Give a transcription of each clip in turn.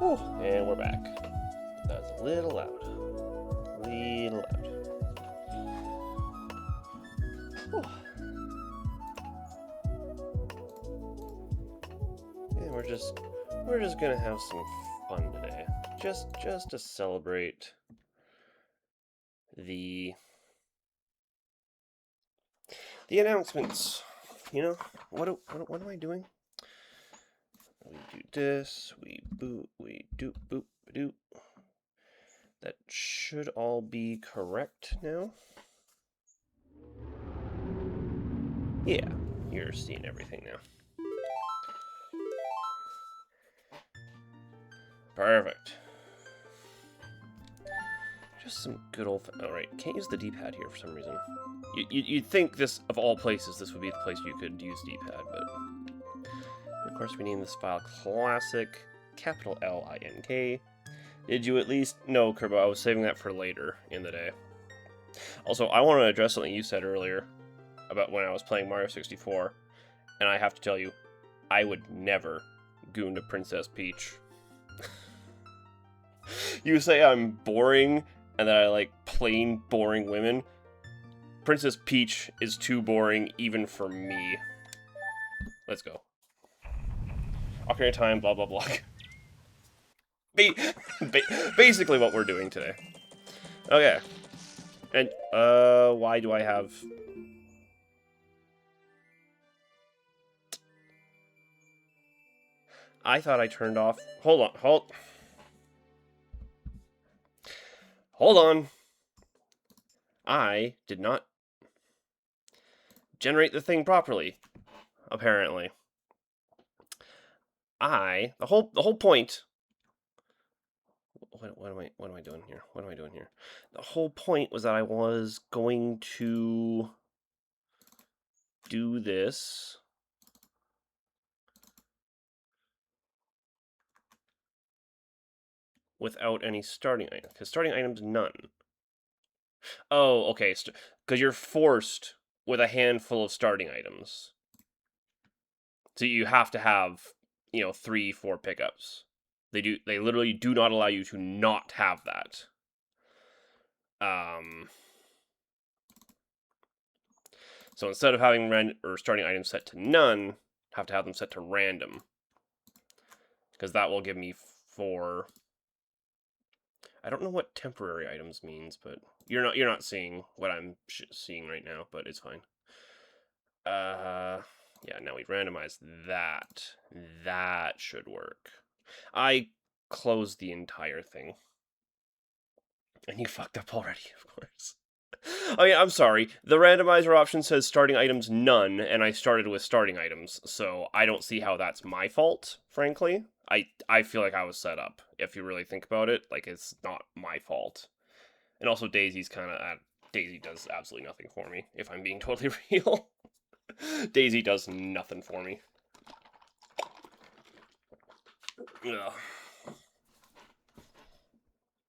Whew, and we're back. That was a little loud. Little loud. Whew. Yeah, we're just gonna have some fun today. Just to celebrate the announcements. You know, what am I doing? We do this, we boot, we do boop, do. That should all be correct now. Yeah, you're seeing everything now. Perfect. Just some good old... Alright, can't use the D-pad here for some reason. You'd think this, of all places, this would be the place you could use D-pad, but... Of course, we name this file Classic, capital L-I-N-K. Did you at least... No, Kerbo, I was saving that for later in the day. Also, I want to address something you said earlier about when I was playing Mario 64, and I have to tell you, I would never goon to Princess Peach. You say I'm boring, and that I like plain boring women. Princess Peach is too boring even for me. Let's go. Ocarina of Time, blah blah blah. Basically what we're doing today. Okay. And, why do I have... I thought I turned off... Hold on. I did not generate the thing properly, apparently. The whole point... What am I doing here? What am I doing here? The whole point was that I was going to do this without any starting items, because starting items none. Oh, okay, because you're forced with a handful of starting items. So you have to have, 3-4 pickups. They literally do not allow you to not have that. So instead of having starting items set to none, have to have them set to random. Because that will give me 4. I don't know what temporary items means, but you're not seeing what I'm seeing right now, but it's fine. Yeah, now we randomize that. That should work. I closed the entire thing. And you fucked up already, of course. Oh yeah, I'm sorry. The randomizer option says starting items none, and I started with starting items, so I don't see how that's my fault, frankly. I feel like I was set up, if you really think about it. Like, it's not my fault. And also, Daisy's kind of... Daisy does absolutely nothing for me, if I'm being totally real. Daisy does nothing for me. Ugh.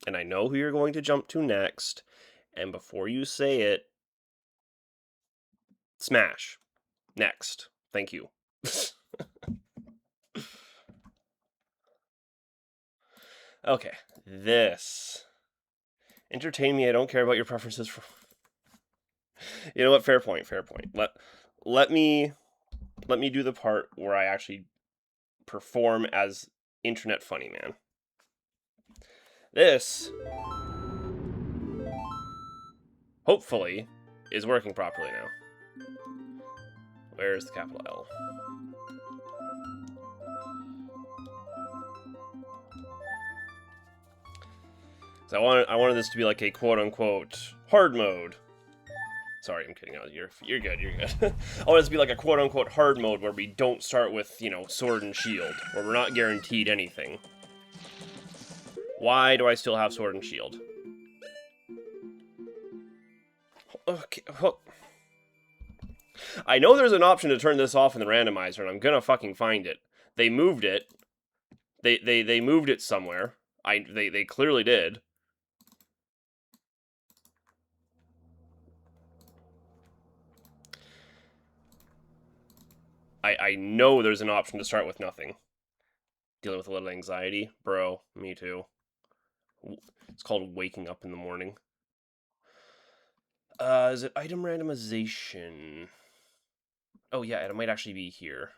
And I know who you're going to jump to next. And before you say it, Smash. Next. Thank you. Okay. This. Entertain me. I don't care about your preferences for... You know what? Fair point. Let me do the part where I actually perform as Internet Funny Man. This, hopefully, is working properly now. Where's the capital L? So I wanted this to be like a quote-unquote hard mode. Sorry, I'm kidding. You're good. I want this to be like a quote-unquote hard mode where we don't start with, sword and shield, where we're not guaranteed anything. Why do I still have sword and shield? Okay. I know there's an option to turn this off in the randomizer, and I'm gonna fucking find it. They moved it. They moved it somewhere. They clearly did. I know there's an option to start with nothing. Dealing with a little anxiety. Bro, me too. It's called waking up in the morning. Is it item randomization? Oh yeah, it might actually be here.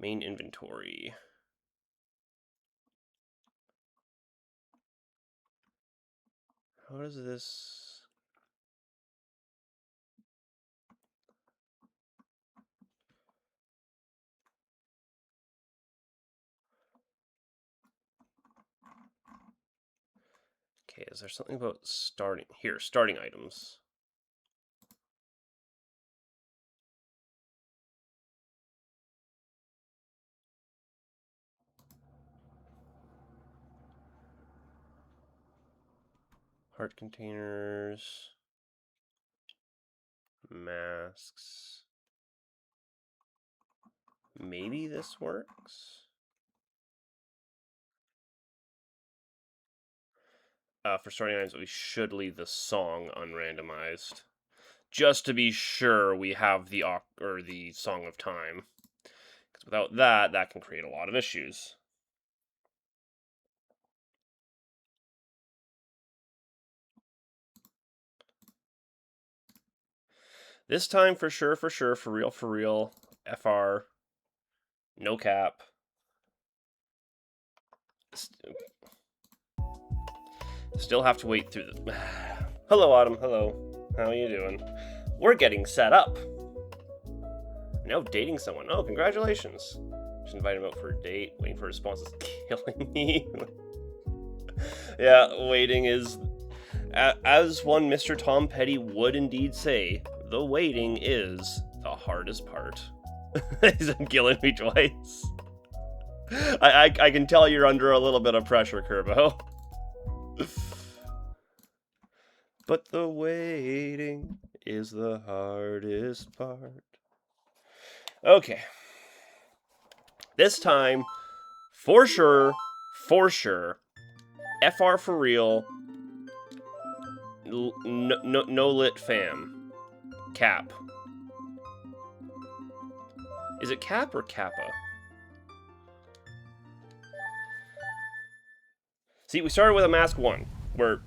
Main inventory. How does this... Okay, is there something about starting... Here, starting items. Heart containers. Masks. Maybe this works? For starting items, we should leave the song unrandomized. Just to be sure we have the Song of Time. Because without that, that can create a lot of issues. This time, for sure, for real, FR, no cap. Still have to wait through the... Hello, Autumn, hello. How are you doing? We're getting set up. Now dating someone. Oh, congratulations. Just invited him out for a date. Waiting for a response is killing me. Yeah, waiting is... As one Mr. Tom Petty would indeed say, the waiting is the hardest part. He's killing me twice. I can tell you're under a little bit of pressure, Kerbo. But the waiting is the hardest part. Okay. This time, for sure, FR for real, no lit fam. Cap. Is it Cap or Kappa? See, we started with a mask 1, where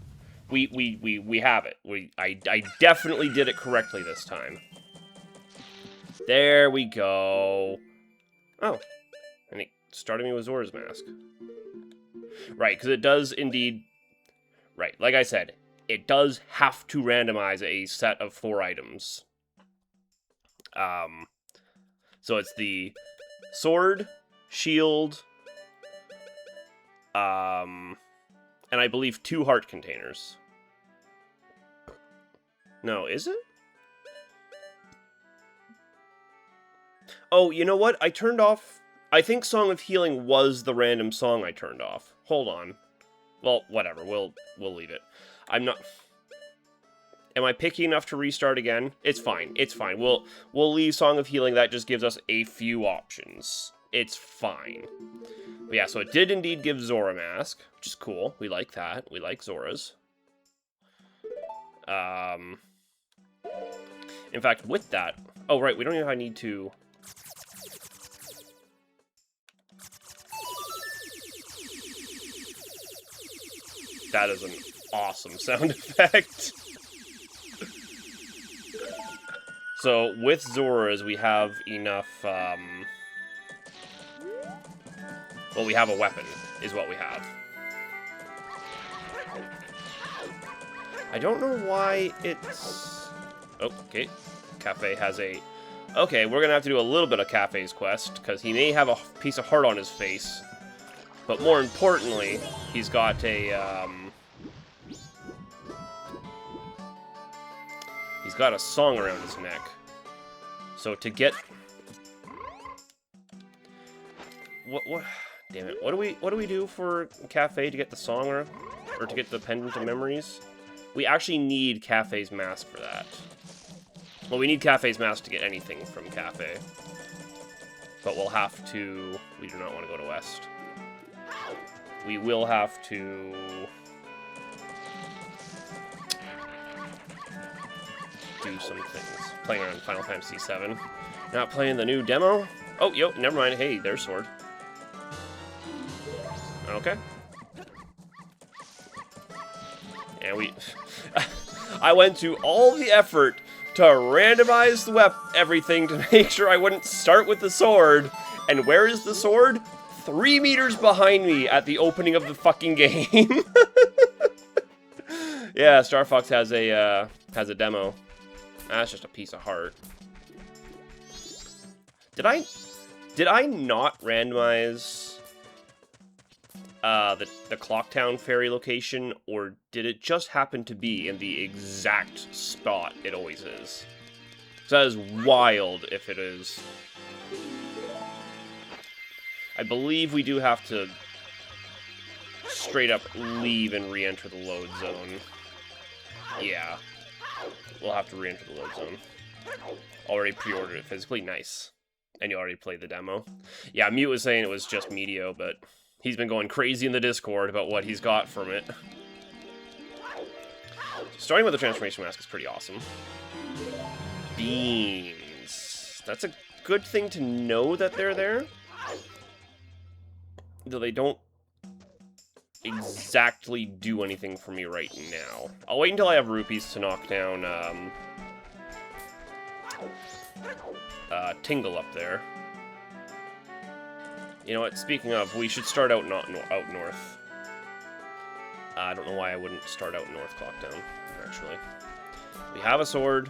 we have it. I definitely did it correctly this time. There we go. Oh, and it started me with Zora's mask. Right, because it does indeed... Right, like I said, it does have to randomize a set of 4 items. So it's the sword, shield, and I believe 2 heart containers. No, is it? Oh, you know what? I turned off... I think Song of Healing was the random song I turned off. Hold on. Well, whatever. We'll leave it. I'm not... Am I picky enough to restart again? It's fine. It's fine. We'll leave Song of Healing. That just gives us a few options. It's fine. But yeah, so it did indeed give Zora Mask, which is cool. We like that. We like Zora's. In fact, with that... Oh, right. We don't even need to... That is an awesome sound effect. So, with Zora's, we have enough, well, we have a weapon, is what we have. I don't know why it's... Oh, okay. Cafe has a... Okay, we're gonna have to do a little bit of Cafe's quest, because he may have a piece of heart on his face. But more importantly, he's got a, he's got a song around his neck. So to get... What? Damn it. What do we do for Cafe to get the song or to get the Pendant of Memories? We actually need Cafe's mask for that. Well, we need Cafe's mask to get anything from Cafe. But we'll have to... We do not want to go to West. We will have to... do some things. Playing around Final Fantasy VII. Not playing the new demo? Oh, yo, never mind. Hey, there's sword. Okay. And we... I went to all the effort to randomize everything to make sure I wouldn't start with the sword. And where is the sword? 3 meters behind me at the opening of the fucking game. Yeah, Star Fox has a demo. That's just a piece of heart. Did I not randomize the Clocktown Ferry location, or did it just happen to be in the exact spot it always is? So that is wild if it is. I believe we do have to straight up leave and re-enter the load zone. Yeah. We'll have to re-enter the load zone. Already pre-ordered it physically. Nice. And you already played the demo. Yeah, Mute was saying it was just Meteo, but he's been going crazy in the Discord about what he's got from it. Starting with the transformation mask is pretty awesome. Beans. That's a good thing to know that they're there. Though they don't exactly do anything for me right now. I'll wait until I have rupees to knock down Tingle up there. You know what, speaking of, we should start out out north. I don't know why I wouldn't start out north Clocktown, actually. We have a sword.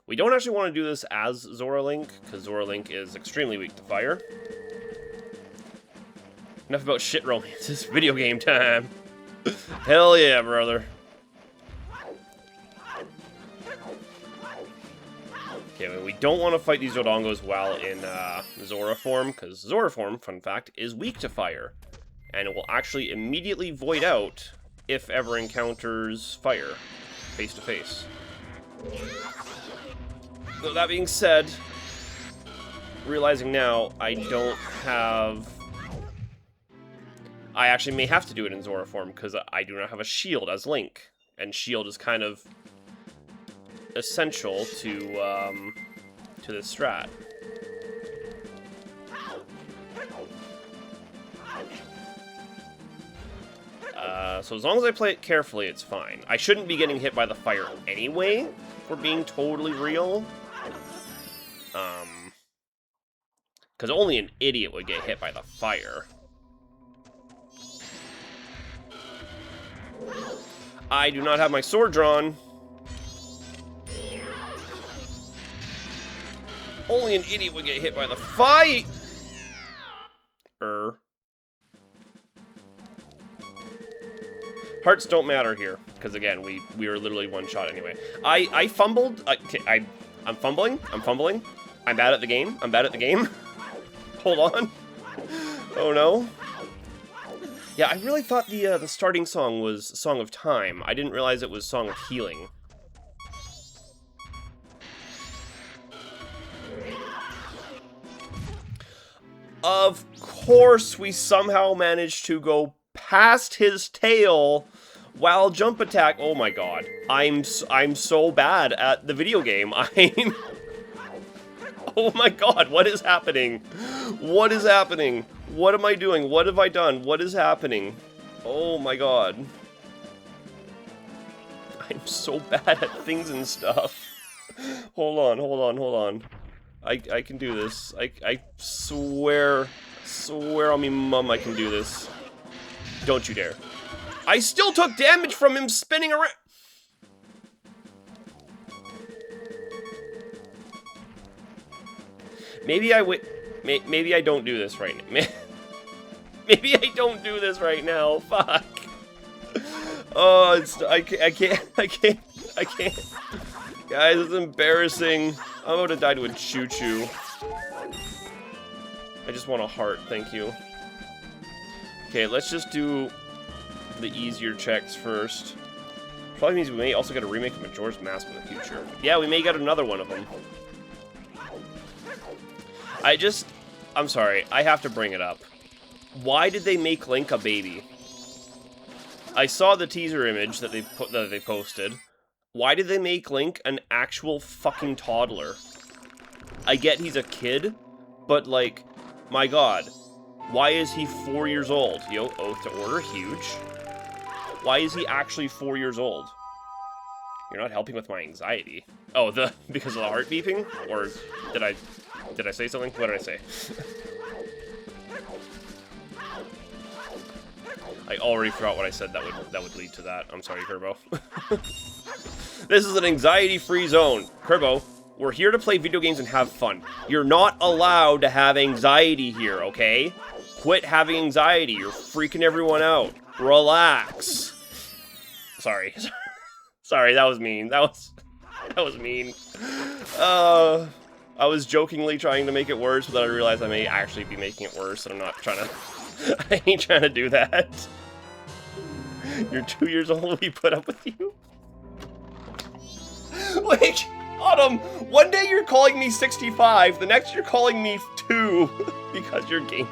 We don't actually want to do this as Zora Link, because Zora Link is extremely weak to fire. Enough about shit romance. It's video game time. Hell yeah, brother. Okay, we don't want to fight these Dodongos while in Zora form, because Zora form, fun fact, is weak to fire. And it will actually immediately void out if ever encounters fire, face to face. So that being said, realizing now I don't have... I actually may have to do it in Zora form, because I do not have a shield as Link. And shield is kind of essential to this strat. So as long as I play it carefully, it's fine. I shouldn't be getting hit by the fire anyway, if we're being totally real. Because only an idiot would get hit by the fire. I do not have my sword drawn. Only an idiot would get hit by the fight. Hearts don't matter here, because again, we are literally one shot anyway. I fumbled. Okay, I'm fumbling. I'm bad at the game. Hold on. Oh no. Yeah, I really thought the starting song was Song of Time. I didn't realize it was Song of Healing. Of course, we somehow managed to go past his tail while jump attack. Oh my god, I'm so bad at the video game. Oh my god, what is happening? What is happening? What am I doing? What have I done? What is happening? Oh my god. I'm so bad at things and stuff. Hold on. I can do this. I swear on me mum I can do this. Don't you dare. I still took damage from him spinning around. Maybe I don't do this right now. Maybe I don't do this right now. Fuck. Oh, I can't. Guys, it's embarrassing. I'm about to die to a choo-choo. I just want a heart, thank you. Okay, let's just do the easier checks first. Probably means we may also get a remake of Majora's Mask in the future. Yeah, we may get another one of them. I'm sorry, I have to bring it up. Why did they make Link a baby? I saw the teaser image that they posted. Why did they make Link an actual fucking toddler? I get he's a kid, but, like, my god. Why is he 4 years old? Yo, oath to order, huge. Why is he actually 4 years old? You're not helping with my anxiety. Oh, because of the heart beeping? Or did I say something? What did I say? I already forgot what I said that would lead to that. I'm sorry, Kerbo. This is an anxiety-free zone. Kerbo, we're here to play video games and have fun. You're not allowed to have anxiety here, okay? Quit having anxiety. You're freaking everyone out. Relax. Sorry. Sorry, that was mean. That was mean. I was jokingly trying to make it worse, but then I realized I may actually be making it worse, and I'm not trying to... I ain't trying to do that. You're 2 years old, we put up with you? Like, Autumn, one day you're calling me 65, the next you're calling me 2, because you're game.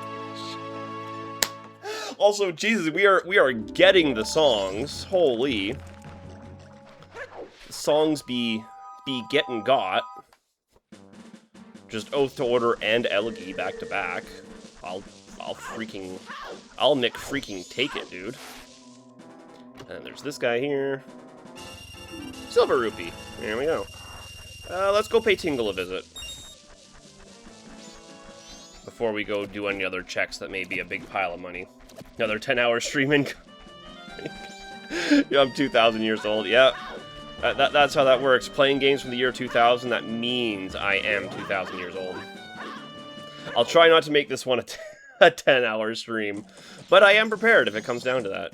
Also, Jesus, we are getting the songs. Holy. Songs be getting got. Just Oath to Order and Elegy back to back. I'll Nick freaking take it, dude. And there's this guy here. Silver Rupee. There we go. Let's go pay Tingle a visit. Before we go do any other checks that may be a big pile of money. Another 10-hour streaming. Yeah, I'm 2,000 years old. Yeah. That's how that works. Playing games from the year 2000, that means I am 2,000 years old. I'll try not to make this one a 10-hour stream, but I am prepared if it comes down to that.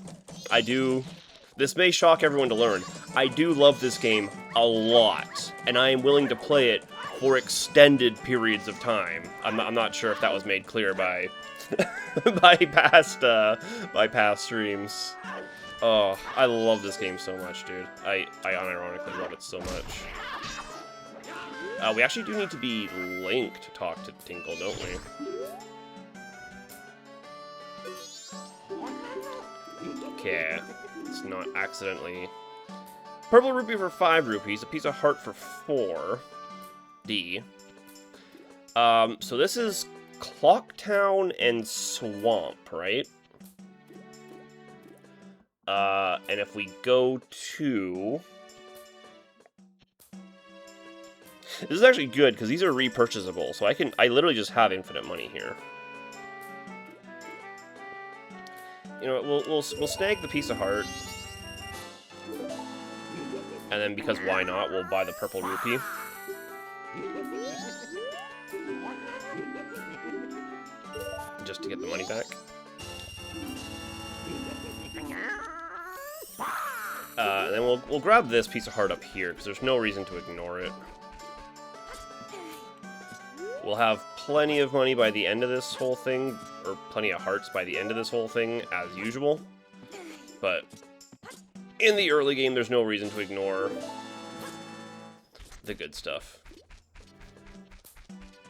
I do... This may shock everyone to learn. I do love this game a lot, and I am willing to play it for extended periods of time. I'm not sure if that was made clear by by past streams. Oh, I love this game so much, dude. I unironically love it so much. We actually do need to be linked to talk to Tinkle, don't we? Okay. Let's not accidentally... Purple rupee for 5 rupees, a piece of heart for 4. D. So this is Clocktown and Swamp, right? And if we go to... This is actually good, because these are repurchasable, so I literally just have infinite money here. You know, we'll snag the piece of heart. And then, because why not, we'll buy the purple rupee. Just to get the money back. And then we'll grab this piece of heart up here, because there's no reason to ignore it. We'll have plenty of money by the end of this whole thing, or plenty of hearts by the end of this whole thing, as usual. But in the early game, there's no reason to ignore the good stuff.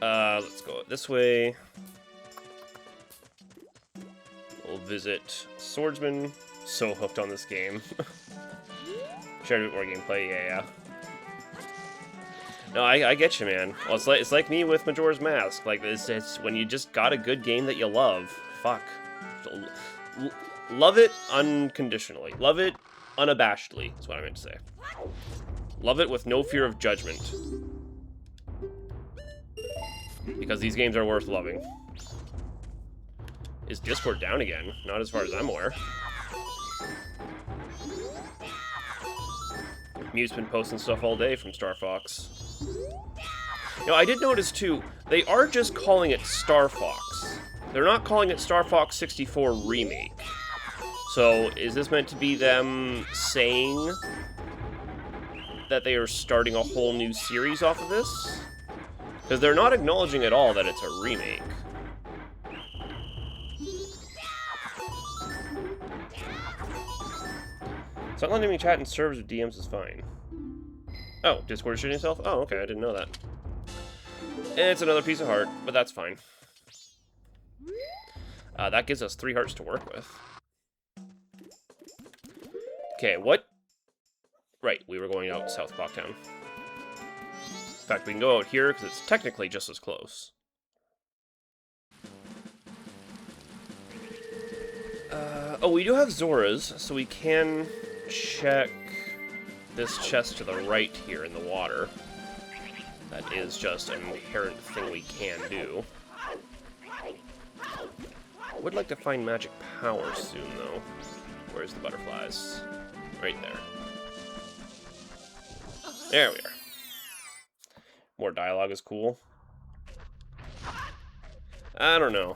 Let's go this way. We'll visit Swordsman. So hooked on this game. Shared a bit more gameplay, yeah. No, I get you, man. Well, it's like me with Majora's Mask. Like, it's when you just got a good game that you love. Fuck. Love it unconditionally. Love it unabashedly, is what I meant to say. Love it with no fear of judgment. Because these games are worth loving. Is Discord down again? Not as far as I'm aware. Mew's been posting stuff all day from Star Fox. You know, I did notice, too, they are just calling it Star Fox. They're not calling it Star Fox 64 Remake. So, is this meant to be them saying that they are starting a whole new series off of this? Because they're not acknowledging at all that it's a remake. It's not letting me chat in servers with DMs is fine. Oh, Discord is shooting itself? Oh, okay, I didn't know that. It's another piece of heart, but that's fine. That gives us 3 hearts to work with. Okay, what? Right, we were going out South Clocktown. In fact, we can go out here because it's technically just as close. Oh, we do have Zora's, so we can check this chest to the right here in the water. That is just an inherent thing we can do. I would like to find magic power soon, though. Where's the butterflies? Right there. There we are. More dialogue is cool. I don't know.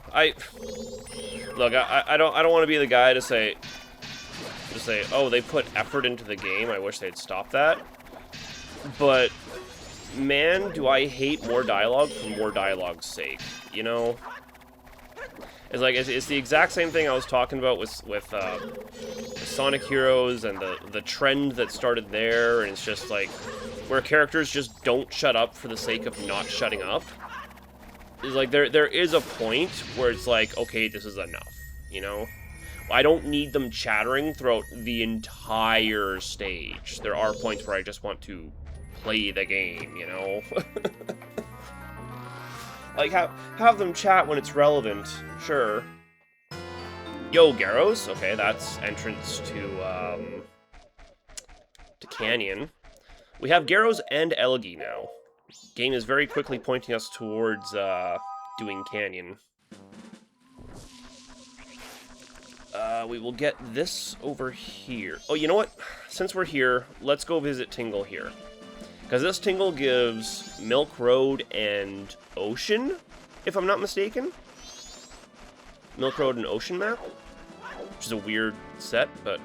Look, I don't want to be the guy to say, oh, they put effort into the game. I wish they'd stop that. But man, do I hate more dialogue for more dialogue's sake. You know, it's like it's the exact same thing I was talking about with Sonic Heroes and the trend that started there, and it's just like where characters just don't shut up for the sake of not shutting up. Is like there is a point where it's like, okay, this is enough, you know? I don't need them chattering throughout the entire stage. There are points where I just want to play the game, you know? Like, have them chat when it's relevant, sure. Yo, Garros, okay, that's entrance to Canyon. We have Garros and Elgi now. Game is very quickly pointing us towards doing Canyon. We will get this over here. Oh, you know what? Since we're here, let's go visit Tingle here. Because this Tingle gives Milk Road and Ocean, if I'm not mistaken. Milk Road and Ocean map. Which is a weird set, but...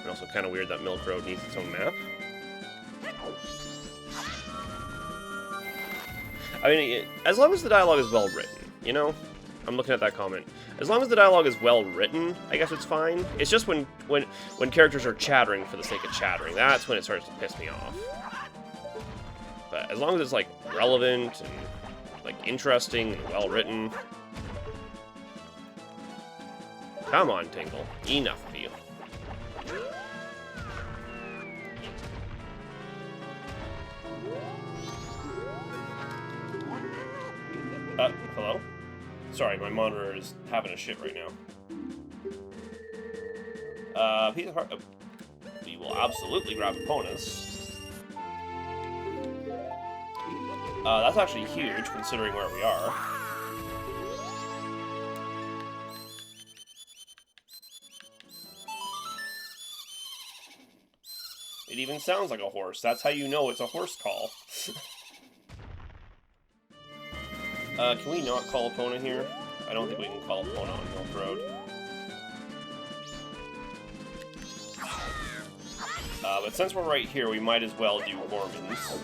and also kind of weird that Milk Road needs its own map. I mean, as long as the dialogue is well written, you know? I'm looking at that comment. As long as the dialogue is well written, I guess it's fine. It's just when characters are chattering for the sake of chattering, that's when it starts to piss me off. But as long as it's, like, relevant and, like, interesting and well written. Come on, Tingle. Enough of you. Hello? Sorry, my monitor is having a shit right now. Piece of heart. We will absolutely grab Epona's. That's actually huge, considering where we are. It even sounds like a horse. That's how you know it's a horse call. Can we not call Epona here? I don't think we can call Epona on Milk Road. But since we're right here, we might as well do Gormans.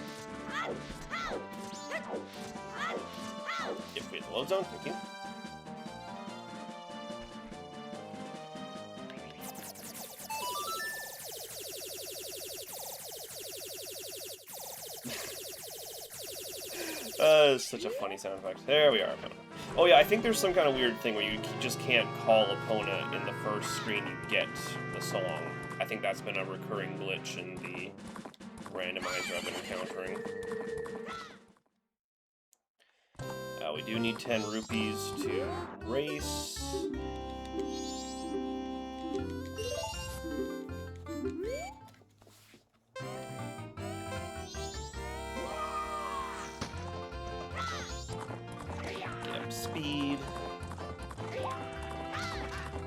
If we hit the load zone, thank you. It's such a funny sound effect. There we are, Epona. Oh yeah, I think there's some kind of weird thing where you just can't call Epona in the first screen you get the song. I think that's been a recurring glitch in the randomizer I've been encountering. We do need 10 rupees to race. Speed.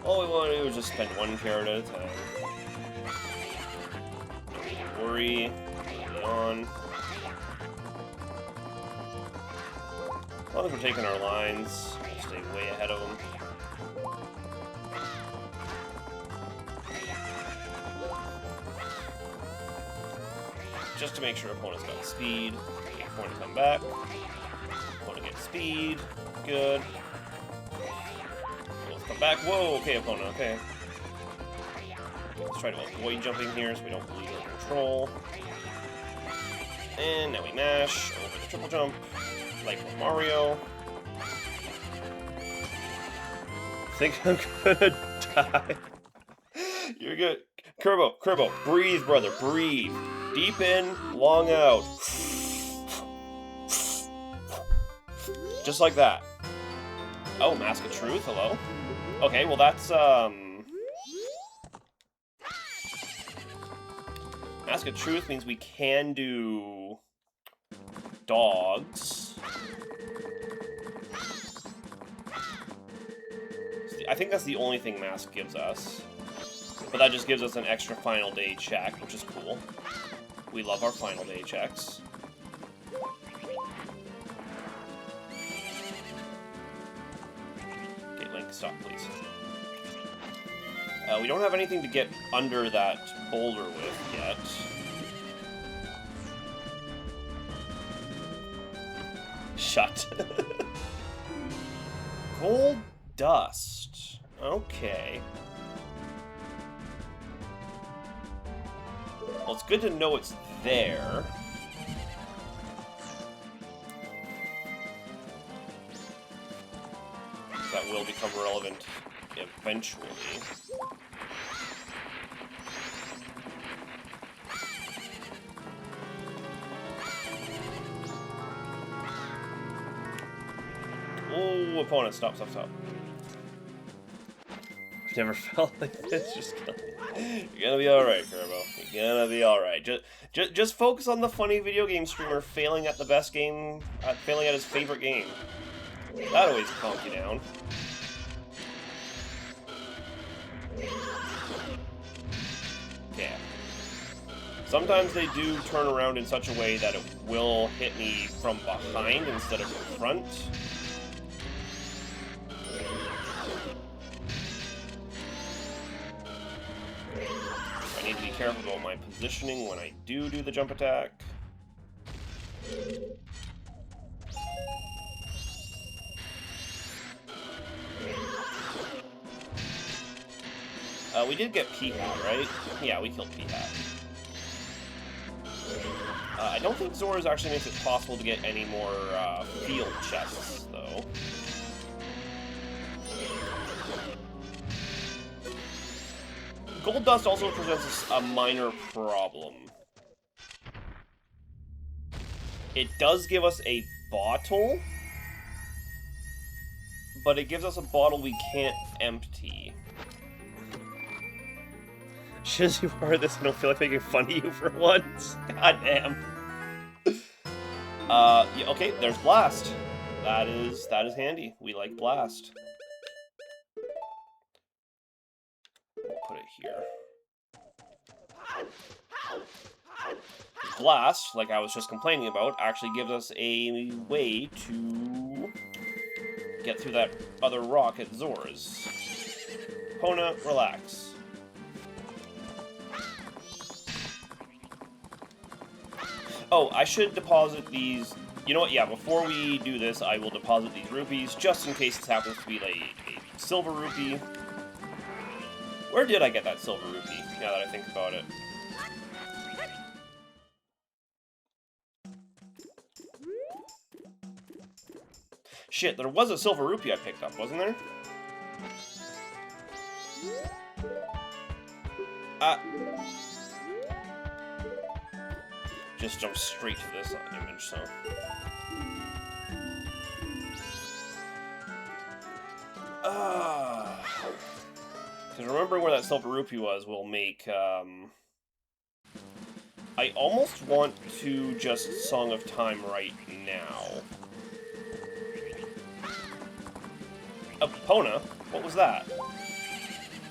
All we want to do is just spend 1 carrot at a time. Don't worry. Early on. As long as we're taking our lines, we'll stay way ahead of them. Just to make sure Epona's got speed. Epona to come back. Epona get speed. Good. Let's come back. Whoa, okay, Epona, okay. Let's try to avoid jumping here so we don't lose our control. And now we mash over the triple jump, like with Mario. I think I'm gonna die. You're good. Kerbo, breathe, brother, breathe. Deep in, long out. Just like that. Oh, Mask of Truth, hello? Okay, well that's, Mask of Truth means we can do dogs. I think that's the only thing Mask gives us. But that just gives us an extra final day check, which is cool. We love our final day checks. Okay, Link, stop, please. We don't have anything to get under that boulder with yet. Shut. Gold dust. Okay. Well, it's good to know it's there. That will become relevant eventually. Oh, opponent, stop. I've never felt like this. You're gonna be alright, Kerbo. You're gonna be alright. Just focus on the funny video game streamer failing at the best game, failing at his favorite game. That always calms you down. Yeah. Sometimes they do turn around in such a way that it will hit me from behind instead of in front. I need to be careful about my positioning when I do the jump attack. We did get P-Hat, right? Yeah, we killed P-Hat. I don't think Zora's actually makes it possible to get any more field chests, though. Gold Dust also presents us a minor problem. It does give us a bottle, but it gives us a bottle we can't empty. Shit, as you are this, I don't feel like making fun of you for once. God damn. Yeah, okay, there's Blast. That is handy. We like Blast. We'll put it here. Blast, like I was just complaining about, actually gives us a way to get through that other rock at Zora's. Pona, relax. Oh, I should deposit these... You know what, yeah, before we do this, I will deposit these rupees, just in case this happens to be like a silver rupee. Where did I get that silver rupee, now that I think about it? Shit, there was a silver rupee I picked up, wasn't there? Just jump straight to this image, so... Because remembering where that silver rupee was will make, I almost want to just Song of Time right now. Pona? What was that?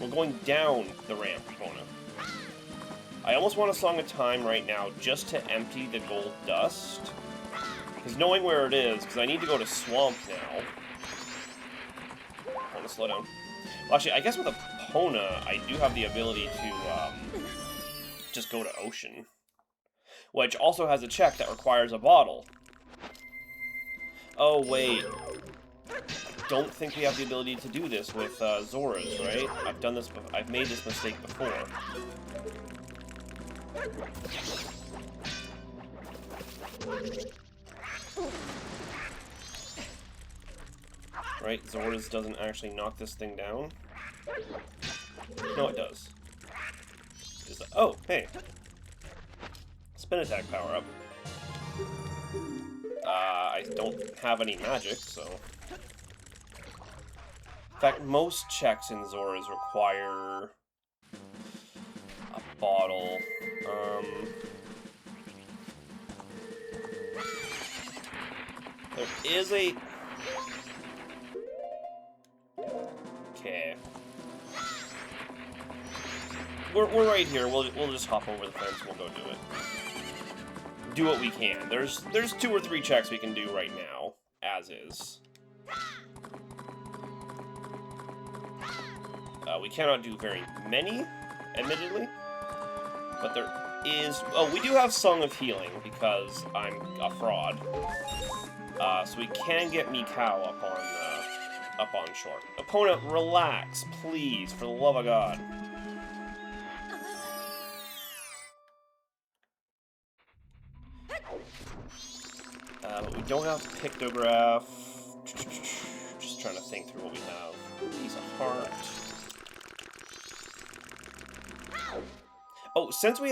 We're going down the ramp, Pona. I almost want a Song of Time right now just to empty the gold dust. Because knowing where it is, because I need to go to Swamp now. I want to slow down. Well, actually, I guess with a Pona, I do have the ability to just go to Ocean. Which also has a check that requires a bottle. Oh, wait. Don't think we have the ability to do this with Zora's, right? I've made this mistake before. Right, Zora's doesn't actually knock this thing down. No, it does. Is that... Oh, hey. Spin attack power up. I don't have any magic, so... In fact, most checks in Zoras require... a bottle. There is a... Okay. We're right here. We'll just hop over the fence. We'll go do it. Do what we can. There's 2 or 3 checks we can do right now, as is. We cannot do very many, admittedly, but there is... Oh, we do have Song of Healing, because I'm a fraud. So we can get Mikau up on shore. Opponent, relax, please, for the love of God. But we don't have Pictograph. Just trying to think through what we have. Piece of heart. Oh, since we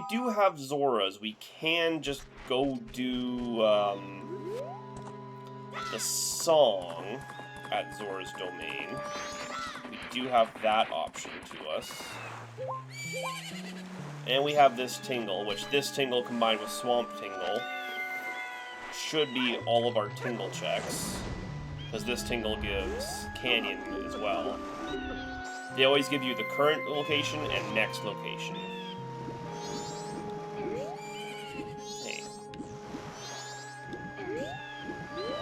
do have Zoras, we can just go do the song at Zora's domain. We do have that option to us. And we have this Tingle, which this Tingle combined with Swamp Tingle should be all of our Tingle checks, because this Tingle gives Canyon as well. They always give you the current location and next location. Hey.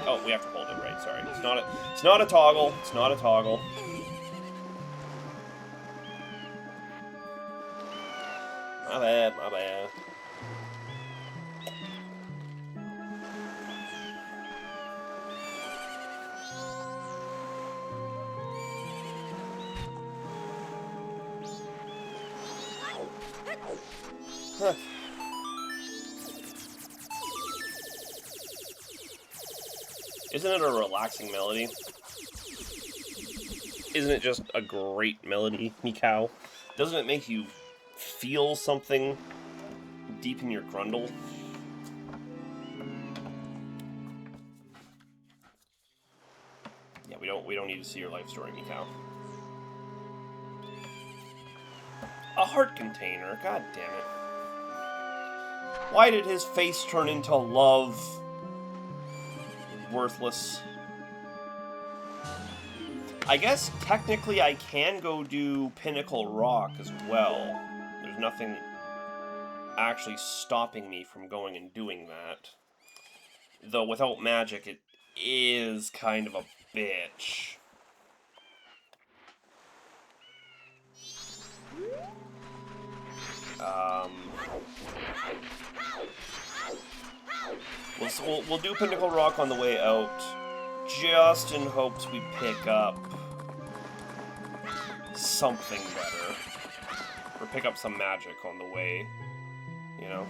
Oh, we have to hold it right, sorry. It's not a toggle. It's not a toggle. My bad, my bad. Huh. Isn't it a relaxing melody? Isn't it just a great melody, Mikau? Doesn't it make you feel something deep in your grundle? Yeah, we don't need to see your life story, Mikau. A heart container, god damn it. Why did his face turn into love? Worthless. I guess technically I can go do Pinnacle Rock as well. There's nothing actually stopping me from going and doing that. Though without magic it is kind of a bitch. We'll do Pinnacle Rock on the way out, just in hopes we pick up something better. Or pick up some magic on the way, you know?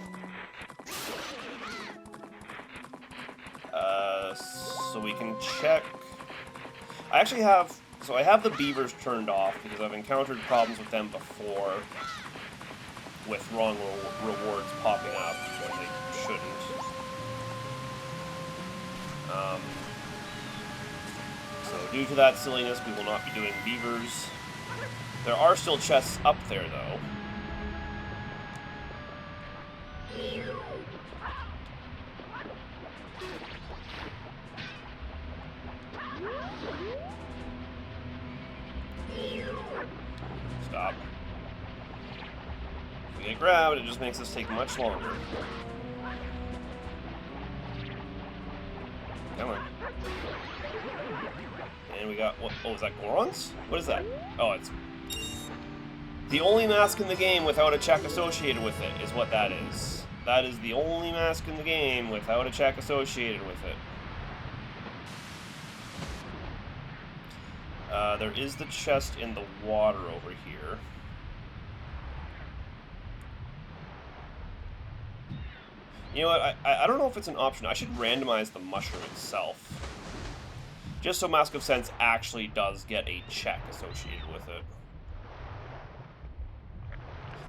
So we can check... I actually have... So I have the beavers turned off, because I've encountered problems with them before, with wrong rewards popping up when they shouldn't. So due to that silliness, we will not be doing beavers. There are still chests up there, though. Stop. If we get grabbed, it just makes this take much longer. Come on. And we got, what, oh, is that Gorons? What is that? Oh, it's... The only mask in the game without a check associated with it is what that is. That is the only mask in the game without a check associated with it. There is the chest in the water over here. You know what, I don't know if it's an option. I should randomize the mushroom itself. Just so Mask of Sense actually does get a check associated with it.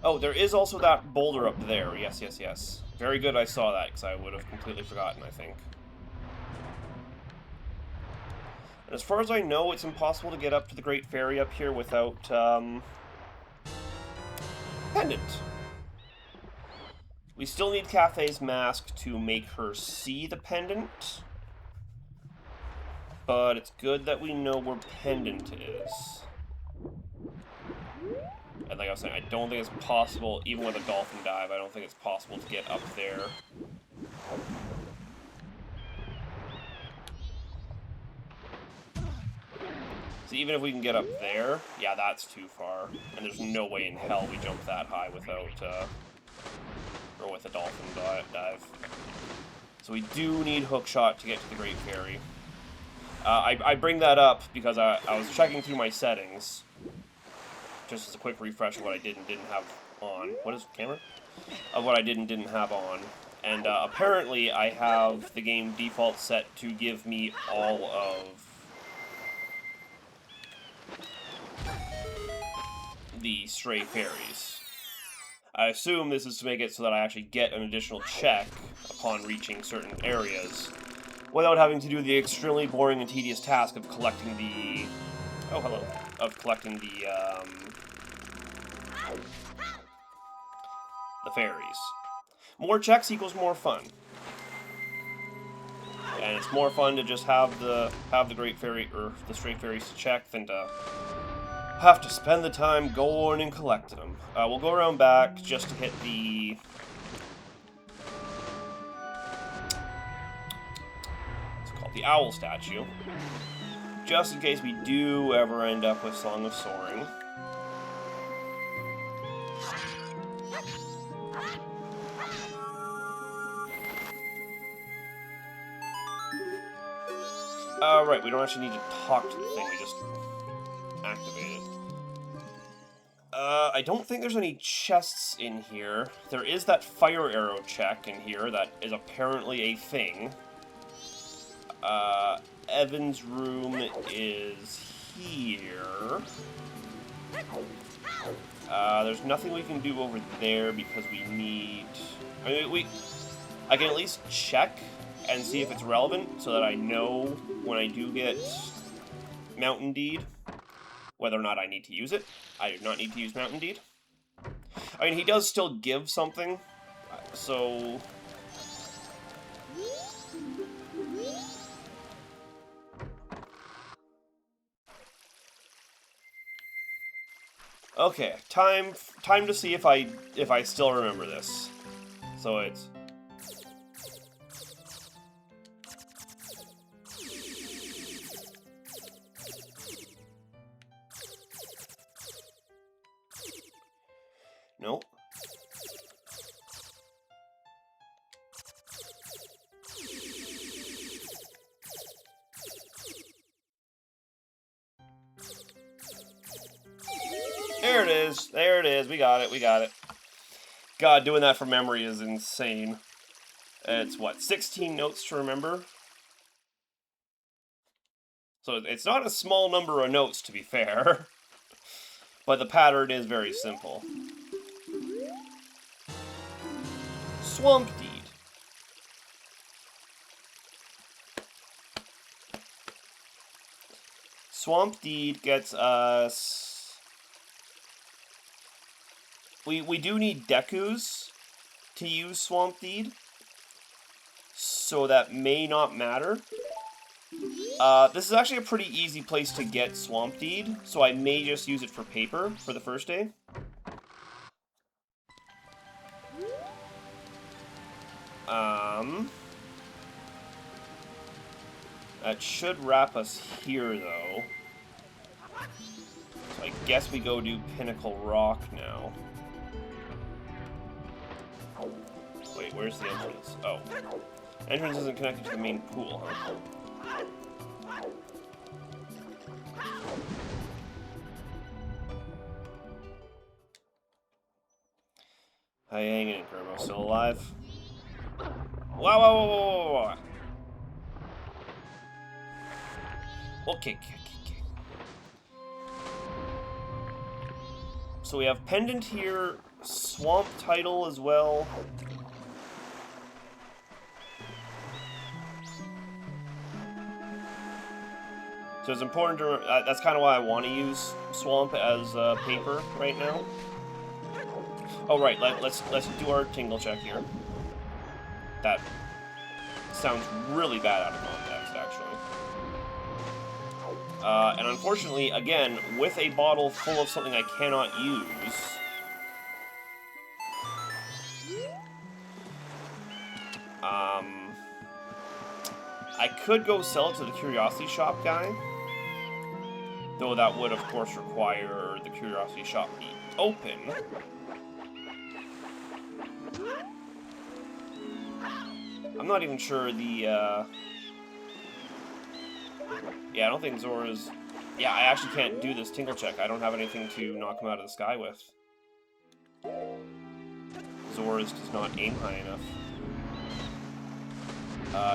Oh, there is also that boulder up there. Yes, yes, yes. Very good I saw that, because I would have completely forgotten, I think. And as far as I know, it's impossible to get up to the Great Fairy up here without, pendant. We still need Cathay's mask to make her see the pendant. But it's good that we know where pendant is. And like I was saying, I don't think it's possible, even with a dolphin dive, I don't think it's possible to get up there. So even if we can get up there, yeah, that's too far. And there's no way in hell we jump that high without, or with a dolphin dive. So we do need hookshot to get to the Great Fairy. I bring that up because I was checking through my settings. Just as a quick refresh of what I did and didn't have on. What is the camera? Of what I did and didn't have on. And apparently I have the game default set to give me all of the stray fairies. I assume this is to make it so that I actually get an additional check upon reaching certain areas, without having to do the extremely boring and tedious task of collecting the... Oh, hello. Of collecting the fairies. More checks equals more fun. And it's more fun to just have the Great Fairy, or the Stray Fairies to check than to have to spend the time going and collecting them. We'll go around back just to hit the... It's called the Owl Statue. Just in case we do ever end up with Song of Soaring. Right, we don't actually need to talk to the thing, we just activate it. I don't think there's any chests in here. There is that fire arrow check in here that is apparently a thing. Evan's room is here. There's nothing we can do over there because we need... I mean, I can at least check and see if it's relevant so that I know when I do get Mountain Deed whether or not I need to use it. I do not need to use Mountain Deed. I mean, he does still give something, so... Okay, time to see if I still remember this. So it's... Nope. There it is. There it is. We got it. We got it. God, doing that from memory is insane. It's, what, 16 notes to remember? So it's not a small number of notes, to be fair. But the pattern is very simple. Swamp Deed. Swamp Deed gets us... We do need Dekus to use Swamp Deed, so that may not matter. This is actually a pretty easy place to get Swamp Deed, so I may just use it for paper for the first day. That should wrap us here, though. So I guess we go do Pinnacle Rock now. Wait, where's the entrance? Oh. Entrance isn't connected to the main pool, huh? How you hanging in, Kermo? Still alive? Wow, wow, wow, wow, wow, wow. Okay. So we have Pendant here, swamp title as well. So it's important to... that's kind of why I want to use swamp as paper right now. Oh, right. Let's do our tingle check here. That sounds really bad out of context, actually. And unfortunately, again, with a bottle full of something I cannot use... I could go sell it to the Curiosity Shop guy. Though that would, of course, require the Curiosity Shop be open. I'm not even sure the, yeah, I don't think Zora's... Yeah, I actually can't do this tingle check. I don't have anything to knock him out of the sky with. Zora's does not aim high enough.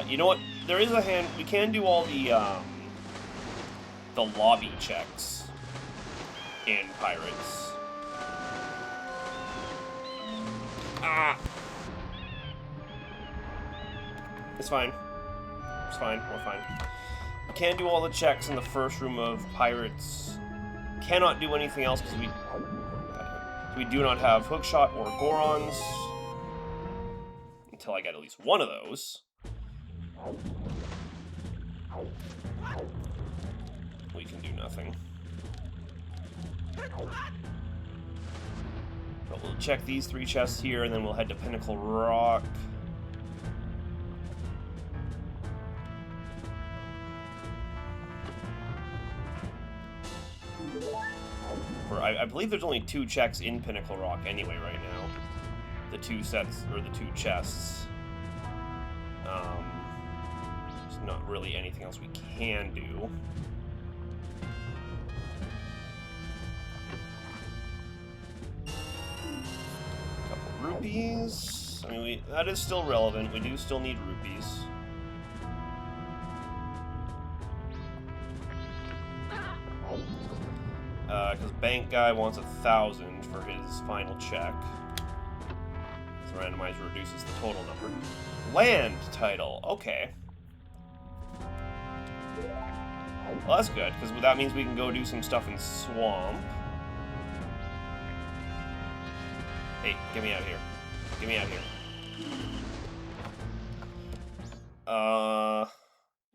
You know what? There is a hand... We can do all the lobby checks in Pirates. Ah! It's fine. It's fine. We're fine. We can do all the checks in the first room of Pirates. Cannot do anything else because we do not have Hookshot or Gorons. Until I get at least one of those. We can do nothing. But we'll check these 3 chests here, and then we'll head to Pinnacle Rock. I believe there's only 2 checks in Pinnacle Rock anyway right now. The 2 sets, or the 2 chests. There's not really anything else we can do. A couple rupees. I mean, that is still relevant. We do still need rupees. Because bank guy wants 1,000 for his final check. So randomizer reduces the total number. Land title. Okay. Well, that's good, because that means we can go do some stuff in Swamp. Hey, get me out of here. Get me out of here.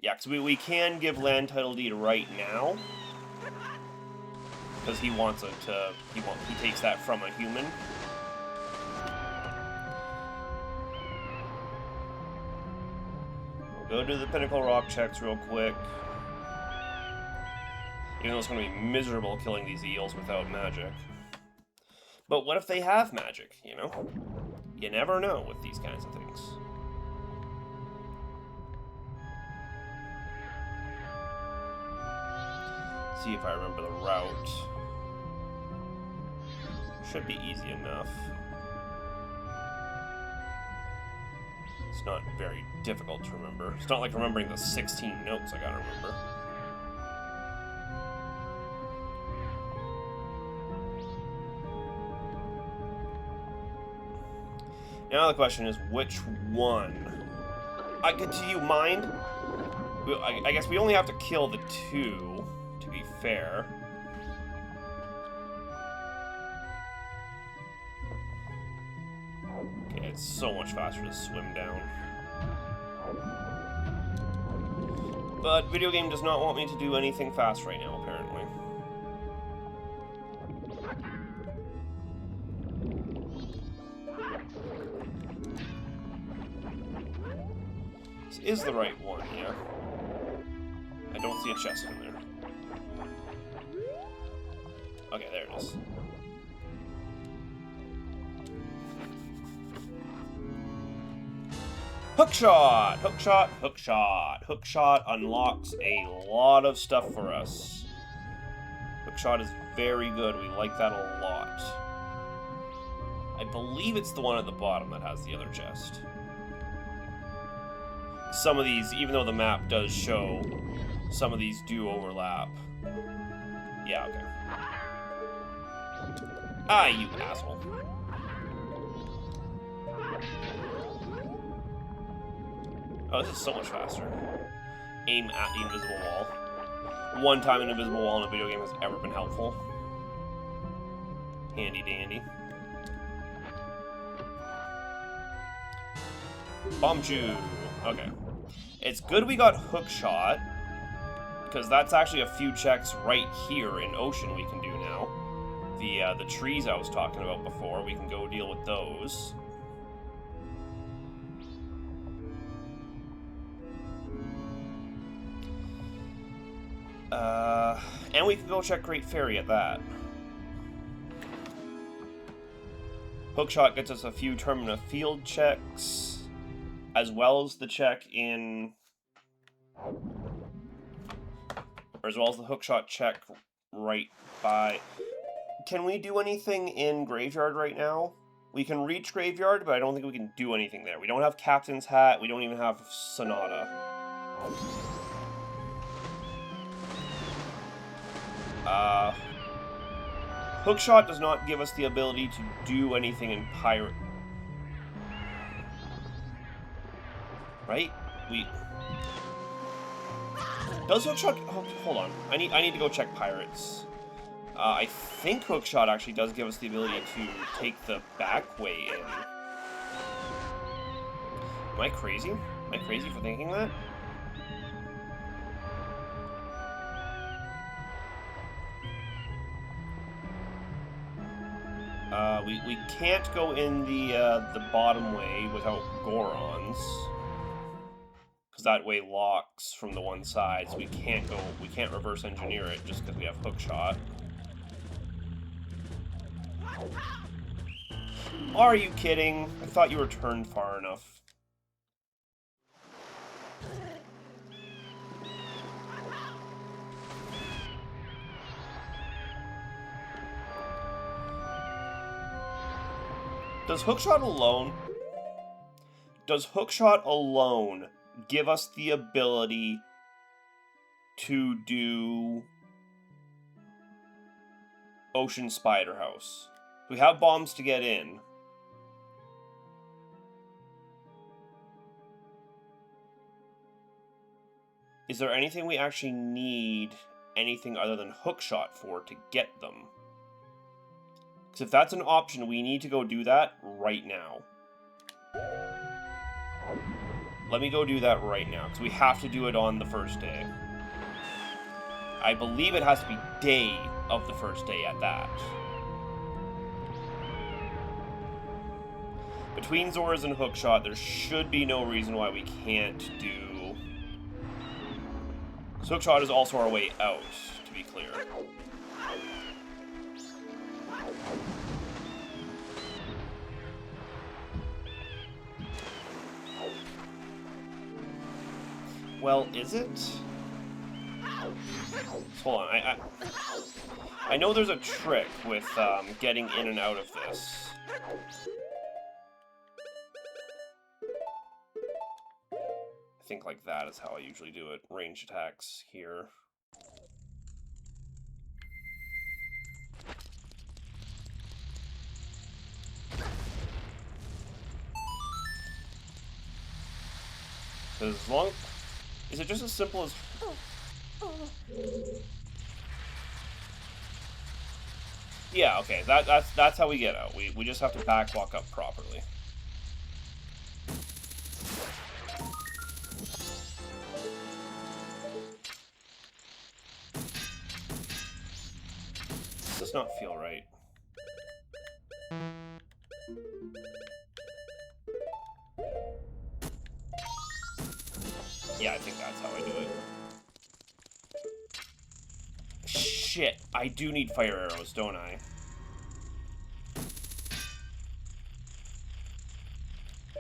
Yeah, because we can give land title deed right now. Because he wants it to... He takes that from a human. We'll go do the Pinnacle Rock checks real quick. Even though it's going to be miserable killing these eels without magic. But what if they have magic, you know? You never know with these kinds of things. See if I remember the route. Should be easy enough. It's not very difficult to remember. It's not like remembering the 16 notes I gotta remember. Now the question is, which one? Do you mind? I guess we only have to kill the 2, to be fair. Okay, it's so much faster to swim down. But video game does not want me to do anything fast right now, apparently. This is the right one, yeah. I don't see a chest in there. Okay, there it is. Hookshot! Hookshot! Hookshot! Hookshot unlocks a lot of stuff for us. Hookshot is very good. We like that a lot. I believe it's the one at the bottom that has the other chest. Some of these, even though the map does show, some of these do overlap. Yeah, okay. Ah, you asshole. Oh, this is so much faster. Aim at the invisible wall. One time an invisible wall in a video game has ever been helpful. Handy dandy. Bomb chew. Okay. It's good we got hook shot, because that's actually a few checks right here in Ocean we can do now. The trees I was talking about before, we can go deal with those. And we can go check Great Fairy at that. Hookshot gets us a few Termina field checks, as well as the check in... Or as well as the hookshot check right by... Can we do anything in Graveyard right now? We can reach Graveyard, but I don't think we can do anything there. We don't have Captain's Hat, we don't even have Sonata. Hookshot does not give us the ability to do anything in Pirate. Right? Does Hookshot... Hold on. I need to go check Pirates. I think Hookshot actually does give us the ability to take the back way in. Am I crazy? Am I crazy for thinking that? We can't go in the bottom way without Gorons, because that way locks from the one side. So we can't reverse engineer it just because we have Hookshot. Are you kidding? I thought you were turned far enough. Does Hookshot alone give us the ability to do Ocean Spider House? We have bombs to get in. Is there anything we actually need anything other than Hookshot for to get them? Because if that's an option, we need to go do that right now. Let me go do that right now, because we have to do it on the first day. I believe it has to be day of the first day at that. Between Zoras and Hookshot, there should be no reason why we can't do... So Hookshot is also our way out, to be clear. Well, is it? Hold on, I know there's a trick with getting in and out of this. I think like that is how I usually do it. Range attacks here. As long... Is it just as simple as... Yeah, okay, that's how we get out. We just have to back walk up properly. This does not feel right. Yeah, I think that's how I do it. Shit, I do need fire arrows, don't I?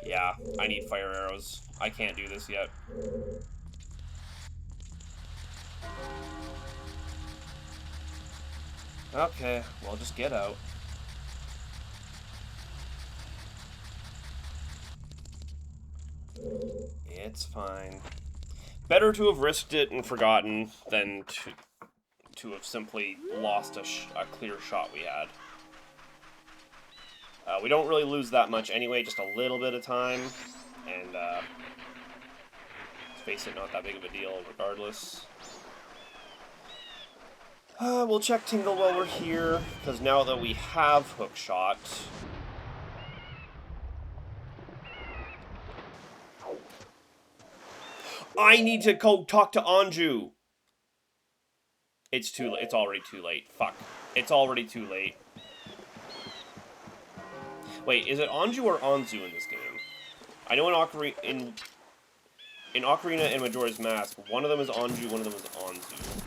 Yeah, I need fire arrows. I can't do this yet. Okay, well, just get out. It's fine. Better to have risked it and forgotten than to have simply lost a clear shot we had. We don't really lose that much anyway, just a little bit of time. And, let's face it, not that big of a deal regardless. We'll check Tingle while we're here, because now that we have Hookshot... I need to go talk to Anju! It's too late. It's already too late. Fuck. It's already too late. Wait, is it Anju or Anzu in this game? I know in Ocarina and Majora's Mask, one of them is Anju, one of them is Anzu.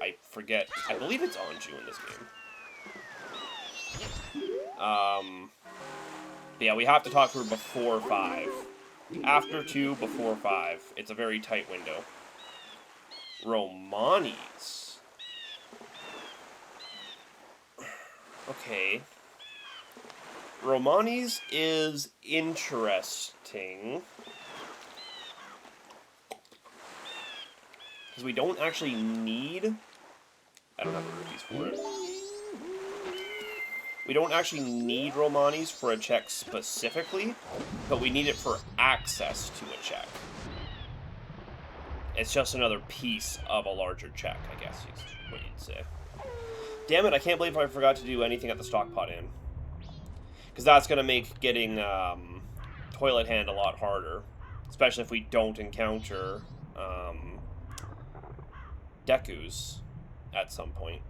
I forget. I believe it's Anju in this game. Yeah, we have to talk to her before 5. After 2, before 5. It's a very tight window. Romani's. Okay. Romani's is interesting. Because we don't actually need... I don't have the rupees for it. We don't actually need Romani's for a check specifically, but we need it for access to a check. It's just another piece of a larger check, I guess is what you'd say. Damn it, I can't believe I forgot to do anything at the Stockpot Inn. Because that's going to make getting Toilet Hand a lot harder. Especially if we don't encounter Deku's at some point.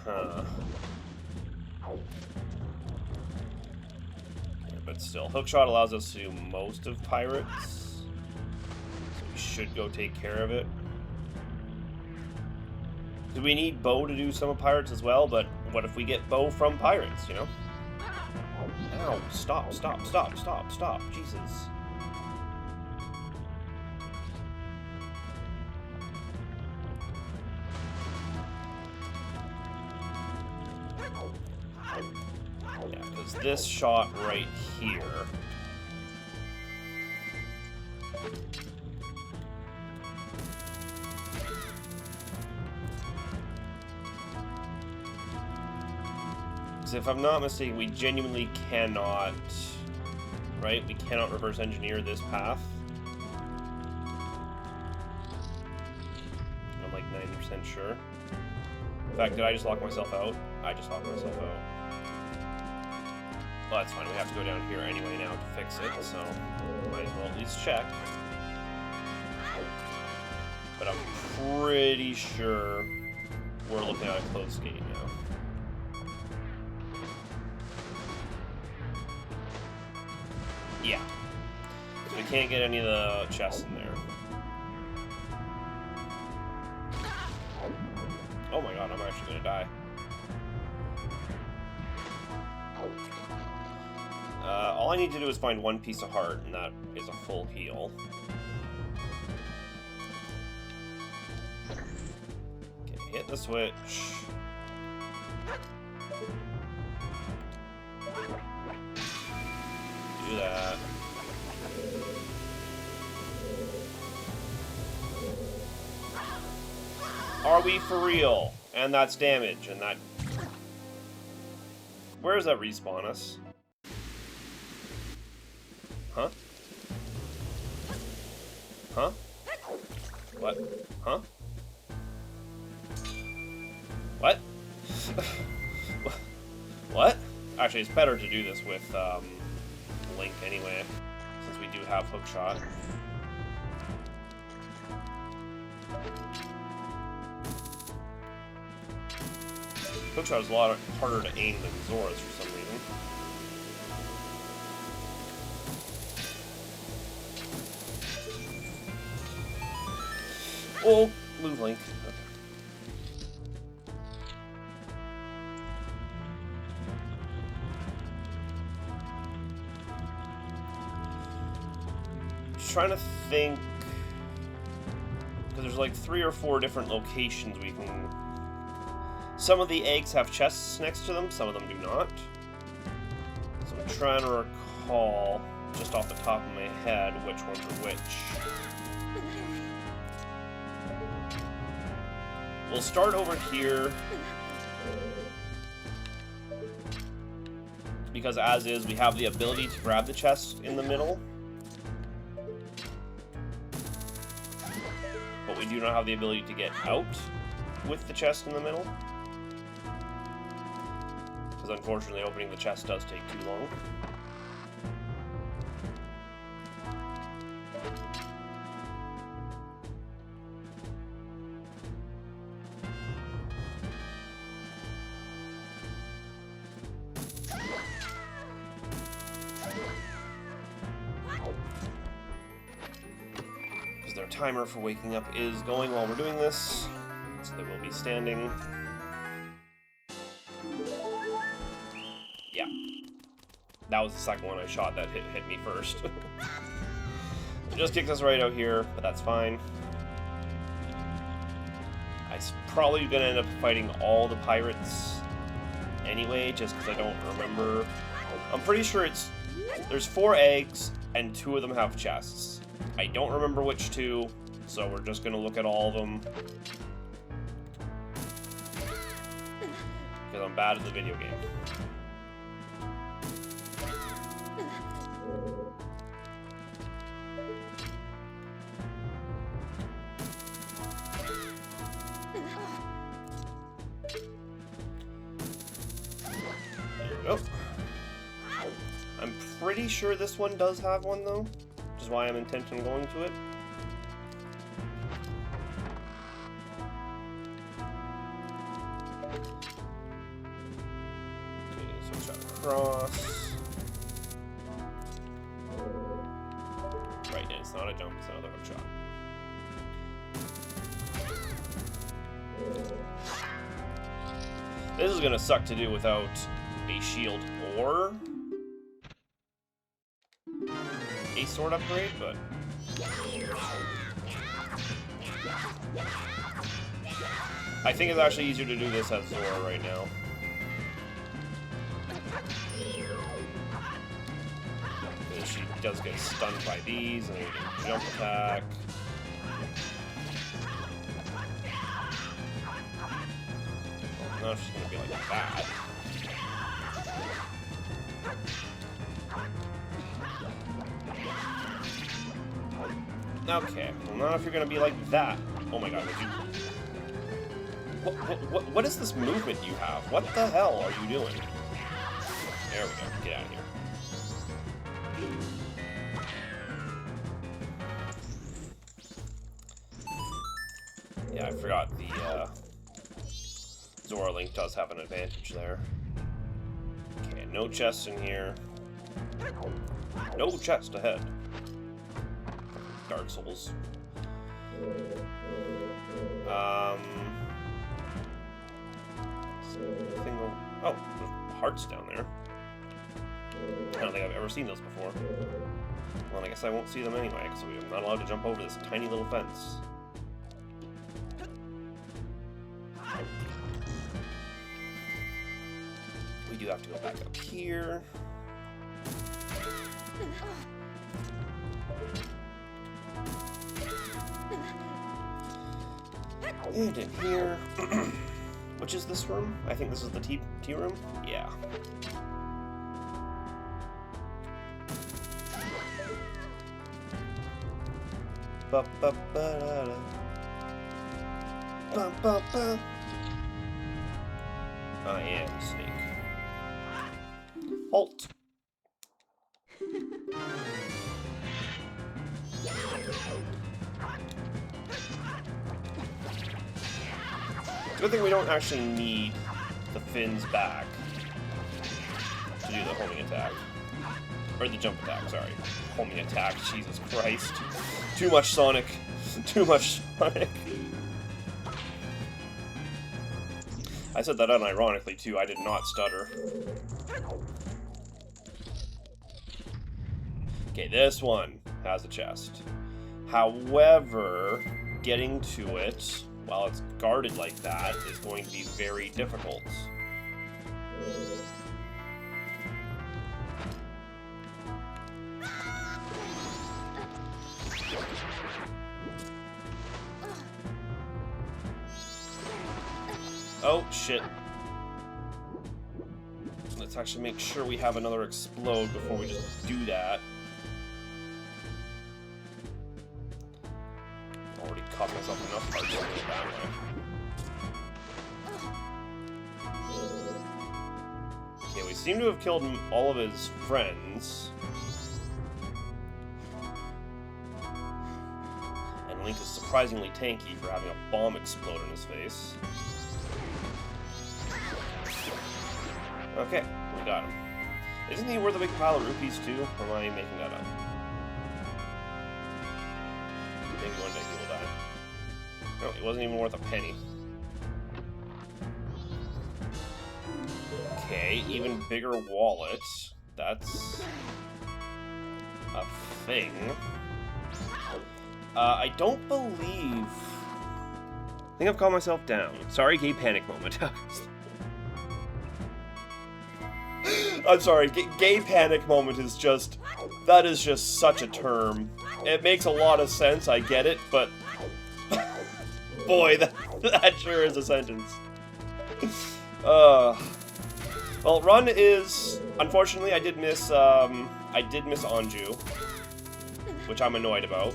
Huh. But still, Hookshot allows us to do most of Pirates. So we should go take care of it. Do we need Bo to do some of Pirates as well? But what if we get Bo from Pirates, you know? Ow, stop, stop, stop, stop, stop. Jesus. Yeah, because this shot right here... If I'm not mistaken, we genuinely cannot, right? We cannot reverse engineer this path. I'm like 90% sure. In fact, did I just lock myself out? I just locked myself out. Well, that's fine. We have to go down here anyway now to fix it, so might as well at least check. But I'm pretty sure we're looking at a closed gate now. Yeah. We can't get any of the chests in there. Oh my god, I'm actually gonna die. All I need to do is find one piece of heart, and that is a full heal. Okay, hit the switch. Do that. Are we for real? And that's damage, and that... Where does that respawn us? Huh? Huh? What? Huh? What? What? Actually, it's better to do this with, Link anyway, since we do have Hookshot. Hookshot is a lot harder to aim than Zora's for some reason. Oh, move Link. Okay. Trying to think, because there's like 3 or 4 different locations we can... Some of the eggs have chests next to them, some of them do not. So I'm trying to recall... just off the top of my head which ones are which. We'll start over here. Because as is, we have the ability to grab the chest in the middle. But we do not have the ability to get out with the chest in the middle. Because unfortunately opening the chest does take too long. Their timer for waking up is going while we're doing this, so they will be standing. Yeah. That was the second one I shot that hit me first. It just kicked us right out here, but that's fine. I'm probably gonna end up fighting all the pirates anyway, just because I don't remember. I'm pretty sure there's 4 eggs, and 2 of them have chests. I don't remember which 2, so we're just gonna look at all of them. Because I'm bad at the video game. There we go. I'm pretty sure this one does have one, though. Which is why I'm intent on going to it. Okay, so shot across. Right, and it's not a jump, it's another hook shot. This is gonna suck to do without a shield or a sword upgrade, but I think it's actually easier to do this as Zora right now. Because she does get stunned by these, and then you can jump attack. Well, now she's gonna be like that. Okay, well now if you're gonna be like that. Oh my god, would you... What is this movement you have? What the hell are you doing? There we go, get out of here. Yeah, I forgot the Zora Link does have an advantage there. Okay, no chest in here. No chest ahead. Dark Souls. Oh, there's hearts down there. I don't think I've ever seen those before. Well, I guess I won't see them anyway, because I'm not allowed to jump over this tiny little fence. We do have to go back up here. And in here, which is this room? I think this is the tea room? Yeah. Ba ba ba da da. Ba ba ba. I am Snake. Halt. Good thing we don't actually need the fins back to do the homing attack. Or the jump attack, sorry. Homing attack, Jesus Christ. Too much Sonic. Too much Sonic. I said that unironically too, I did not stutter. Okay, this one has a chest. However, getting to it while it's guarded like that is going to be very difficult. Oh, shit. Let's actually make sure we have another explode before we just do that. Already caught myself enough parts to go that way. Okay, we seem to have killed all of his friends. And Link is surprisingly tanky for having a bomb explode in his face. Okay, we got him. Isn't he worth a big pile of rupees too? Or am I making that up? Maybe one day he will die. No, he wasn't even worth a penny. Okay, even bigger wallet. That's a thing. I don't believe... I think I've calmed myself down. Sorry, gay panic moment. I'm sorry, gay panic moment is just... That is just such a term. It makes a lot of sense, I get it, but... Boy, that sure is a sentence. Well, run is... Unfortunately, I did miss Anju. Which I'm annoyed about.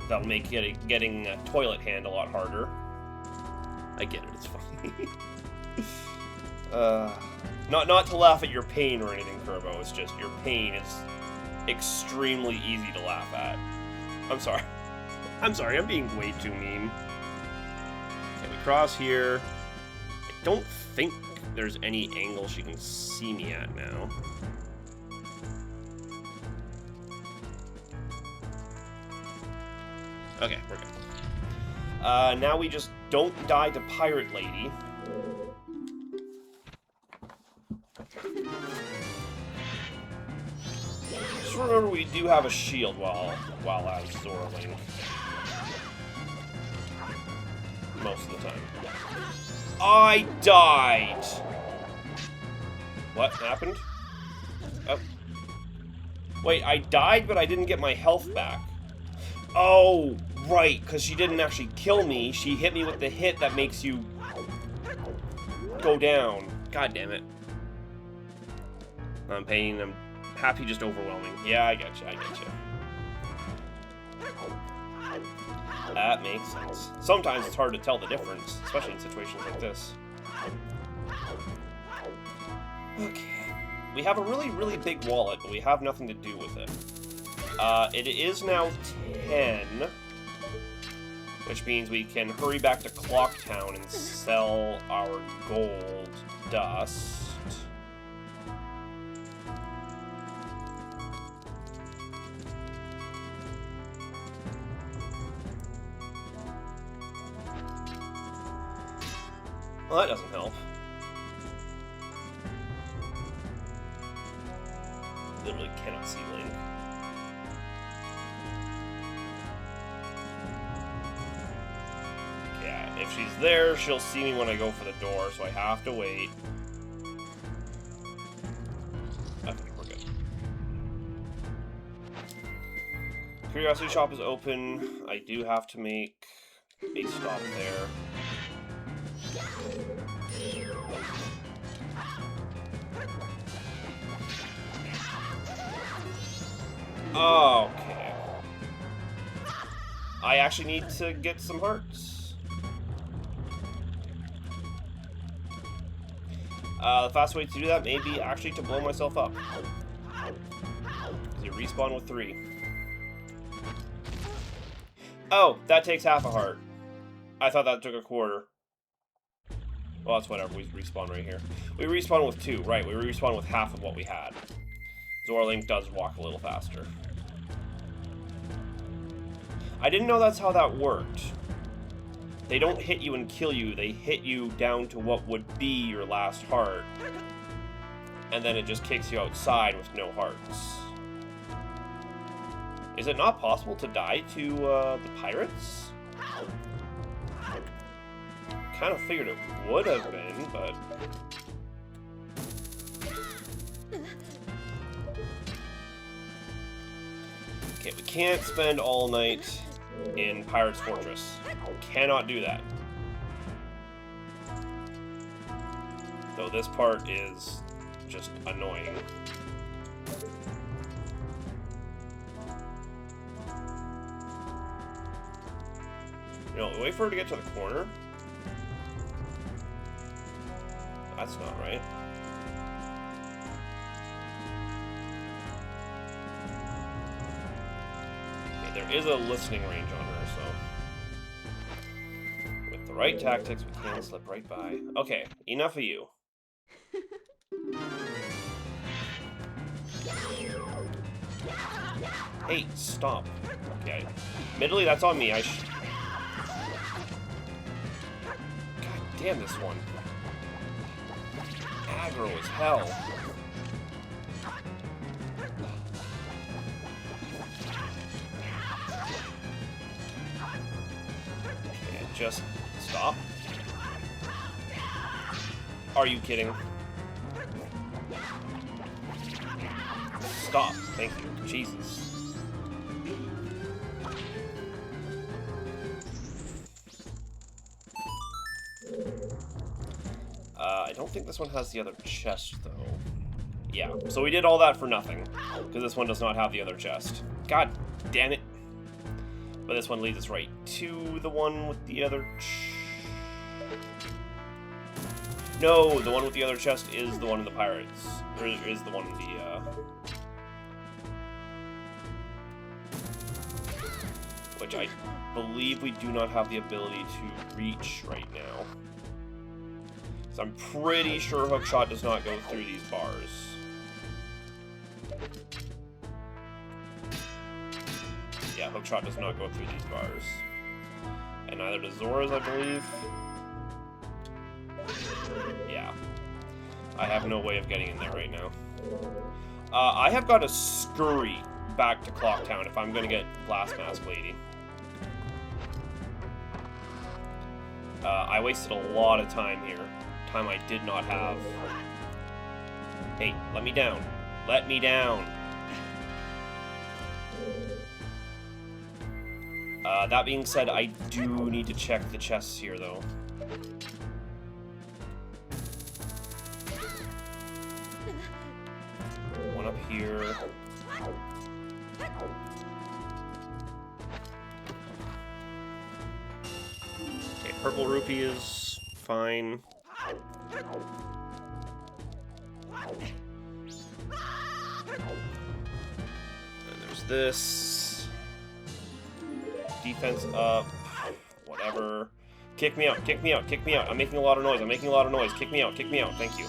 That'll make getting a toilet hand a lot harder. I get it, it's funny. Not to laugh at your pain or anything, Kerbo. It's just your pain is extremely easy to laugh at. I'm sorry. I'm sorry, I'm being way too mean. Okay, we cross here. I don't think there's any angle she can see me at now. Okay, we're good. Now we just don't die to Pirate Lady. Just remember we do have a shield while as Zora Link. Most of the time. I died! What happened? Oh. Wait, I died, but I didn't get my health back. Oh, right, because she didn't actually kill me. She hit me with the hit that makes you go down. God damn it. I'm pain. I'm happy, just overwhelming. Yeah, I get you. I get you. That makes sense. Sometimes it's hard to tell the difference, especially in situations like this. Okay. We have a really, really big wallet, but we have nothing to do with it. It is now 10, which means we can hurry back to Clock Town and sell our gold dust. Well, that doesn't help. Literally cannot see Link. Yeah, if she's there, she'll see me when I go for the door, so I have to wait. Okay, we're good. Curiosity Shop is open. I do have to make a stop there. Okay. I actually need to get some hearts. The fast way to do that may be actually to blow myself up. Because you respawn with 3. Oh, that takes half a heart. I thought that took a quarter. Well, that's whatever. We respawn right here. We respawn with 2, right? We respawn with half of what we had. Zora Link does walk a little faster. I didn't know that's how that worked. They don't hit you and kill you. They hit you down to what would be your last heart. And then it just kicks you outside with no hearts. Is it not possible to die to the pirates? Kind of figured it would have been, but... Okay, we can't spend all night in Pirate's Fortress. Cannot do that. this part is just annoying. You know, wait for her to get to the corner. That's not right. Okay, there is a listening range on her, so... With the right tactics, we can slip right by. Okay, enough of you. Hey, stop. Okay. Admittedly, that's on me. God damn this one. Aggro as hell. Okay, just stop. Are you kidding? Stop. Thank you. Jesus. I don't think this one has the other chest, though. Yeah, so we did all that for nothing, because this one does not have the other chest. God damn it. But this one leads us right to the one with the other No, the one with the other chest is the one in the pirates. Or is the one in the, which I believe we do not have the ability to reach right now. So I'm pretty sure Hookshot does not go through these bars. Yeah, Hookshot does not go through these bars. And neither does Zora's, I believe. Yeah. I have no way of getting in there right now. I have got to scurry back to Clocktown if I'm going to get Blast Mask Lady. I wasted a lot of time here. Time I did not have. Hey, let me down. Let me down. That being said, I do need to check the chests here, though. One up here. Okay, purple rupee is fine. And there's this. Defense up. Whatever. Kick me out, kick me out, kick me out. I'm making a lot of noise, I'm making a lot of noise. Kick me out, thank you.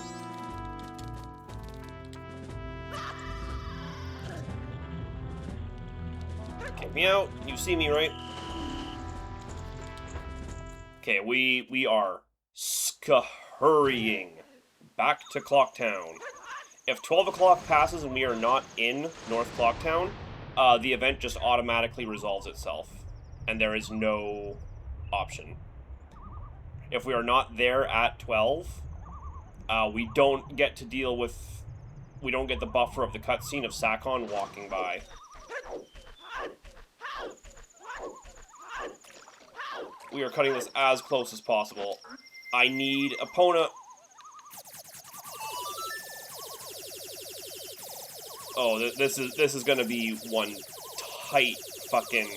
Kick me out. You see me, right? Okay, we are scurrying back to Clocktown. If 12 o'clock passes and we are not in North Clocktown, the event just automatically resolves itself. And there is no option. If we are not there at 12, we don't get to deal with... We don't get the buffer of the cutscene of Sakon walking by. We are cutting this as close as possible. I need Epona. Oh, this is gonna be one tight fucking.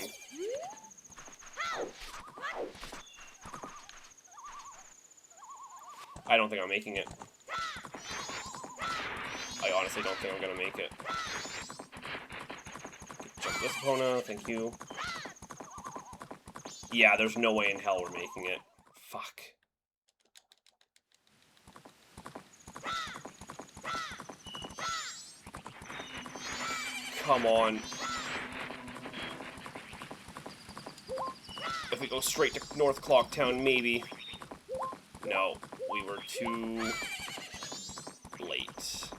I don't think I'm making it. I honestly don't think I'm gonna make it. Check this Epona, thank you. Yeah, there's no way in hell we're making it. Fuck. Come on. If we go straight to North Clocktown, maybe. No, we were too late.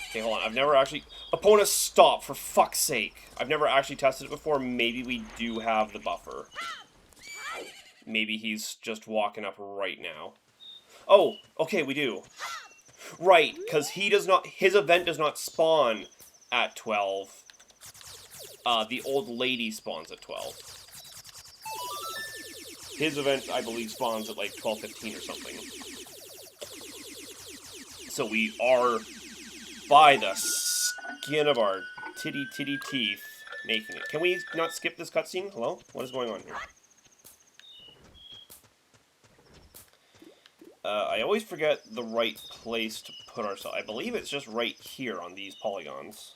Okay, hold on. I've never actually... Epona, stop, for fuck's sake. I've never actually tested it before. Maybe we do have the buffer. Maybe he's just walking up right now. Oh, okay, we do. Right, because he does not... His event does not spawn at 12. The old lady spawns at 12. His event, I believe, spawns at like 12:15 or something. So we are, by the skin of our titty teeth, making it. Can we not skip this cutscene? Hello? What is going on here? I always forget the right place to put ourselves. I believe it's just right here on these polygons.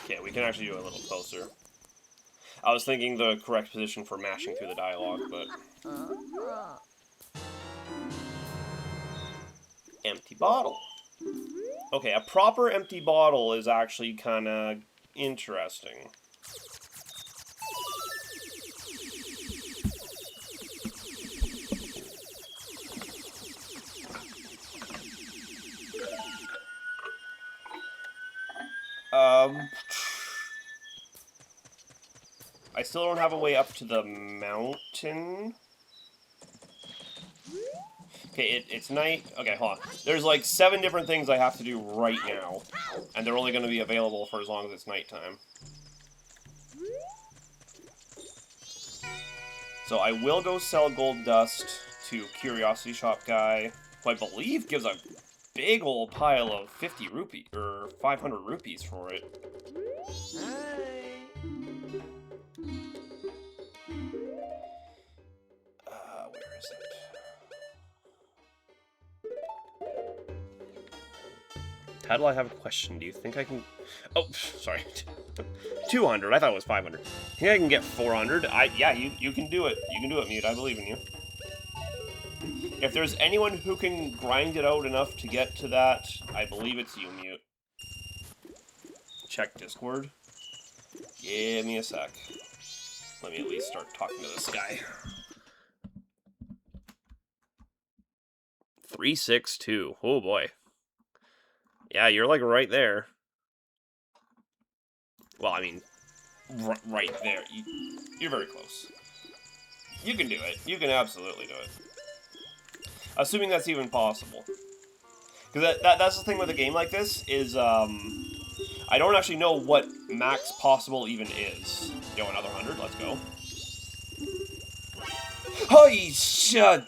Okay, we can actually do it a little closer. I was thinking the correct position for mashing through the dialogue, but... Empty bottle. Okay, a proper empty bottle is actually kind of interesting. I still don't have a way up to the mountain. Okay, it's night. Okay, hold on. There's like 7 different things I have to do right now. And they're only going to be available for as long as it's nighttime. So I will go sell gold dust to Curiosity Shop guy, who I believe gives a big old pile of 50 rupees, or 500 rupees for it. Where is it? How do I have a question? Do you think I can... Oh, sorry. 200. I thought it was 500. Think I can get 400? Yeah, you can do it. You can do it, Mute. I believe in you. If there's anyone who can grind it out enough to get to that, I believe it's you, Mute. Check Discord. Give me a sec. Let me at least start talking to this guy. 362. Oh boy. Yeah, you're like right there. Well, I mean, right there. You're very close. You can do it. You can absolutely do it. Assuming that's even possible. Because that's the thing with a game like this, is, I don't actually know what max possible even is. Yo, another 100, let's go. Holy shit!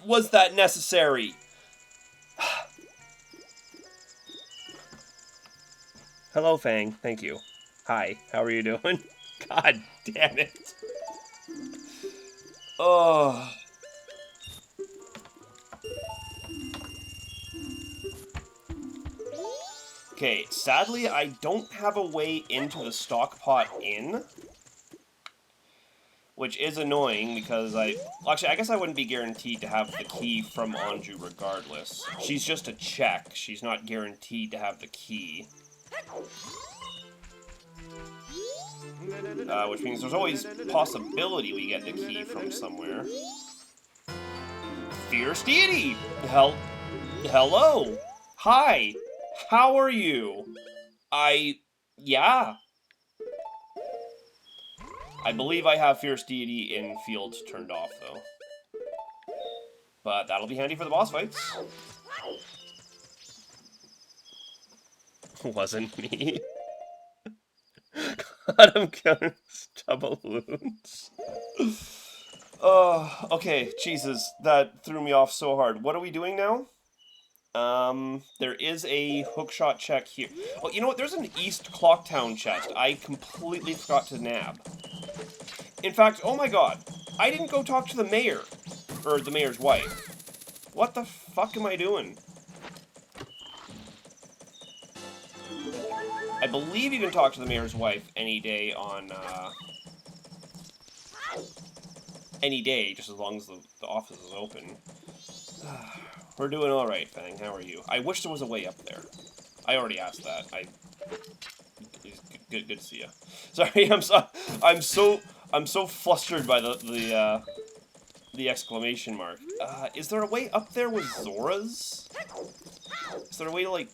Was that necessary? Hello, Fang. Thank you. Hi, how are you doing? God damn it. Oh. Okay, sadly, I don't have a way into the Stockpot Inn. Which is annoying, because actually, I guess I wouldn't be guaranteed to have the key from Anju regardless. She's just a check. She's not guaranteed to have the key. Which means there's always possibility we get the key from somewhere. Fierce Deity! Hello! Hi! How are you? Yeah. I believe I have Fierce Deity in fields turned off, though. But that'll be handy for the boss fights. Wasn't me. God, I'm killing double wounds. Oh, okay, Jesus, that threw me off so hard. What are we doing now? There is a hookshot check here. Oh, you know what? There's an East Clocktown chest I completely forgot to nab. In fact, oh my god, I didn't go talk to the mayor. Or the mayor's wife. What the fuck am I doing? I believe you can talk to the mayor's wife any day on, any day, just as long as the office is open. We're doing alright, Fang. How are you? I wish there was a way up there. I already asked that. Good to see you. Sorry, I'm so flustered by the exclamation mark. Is there a way up there with Zora's? Is there a way to, like,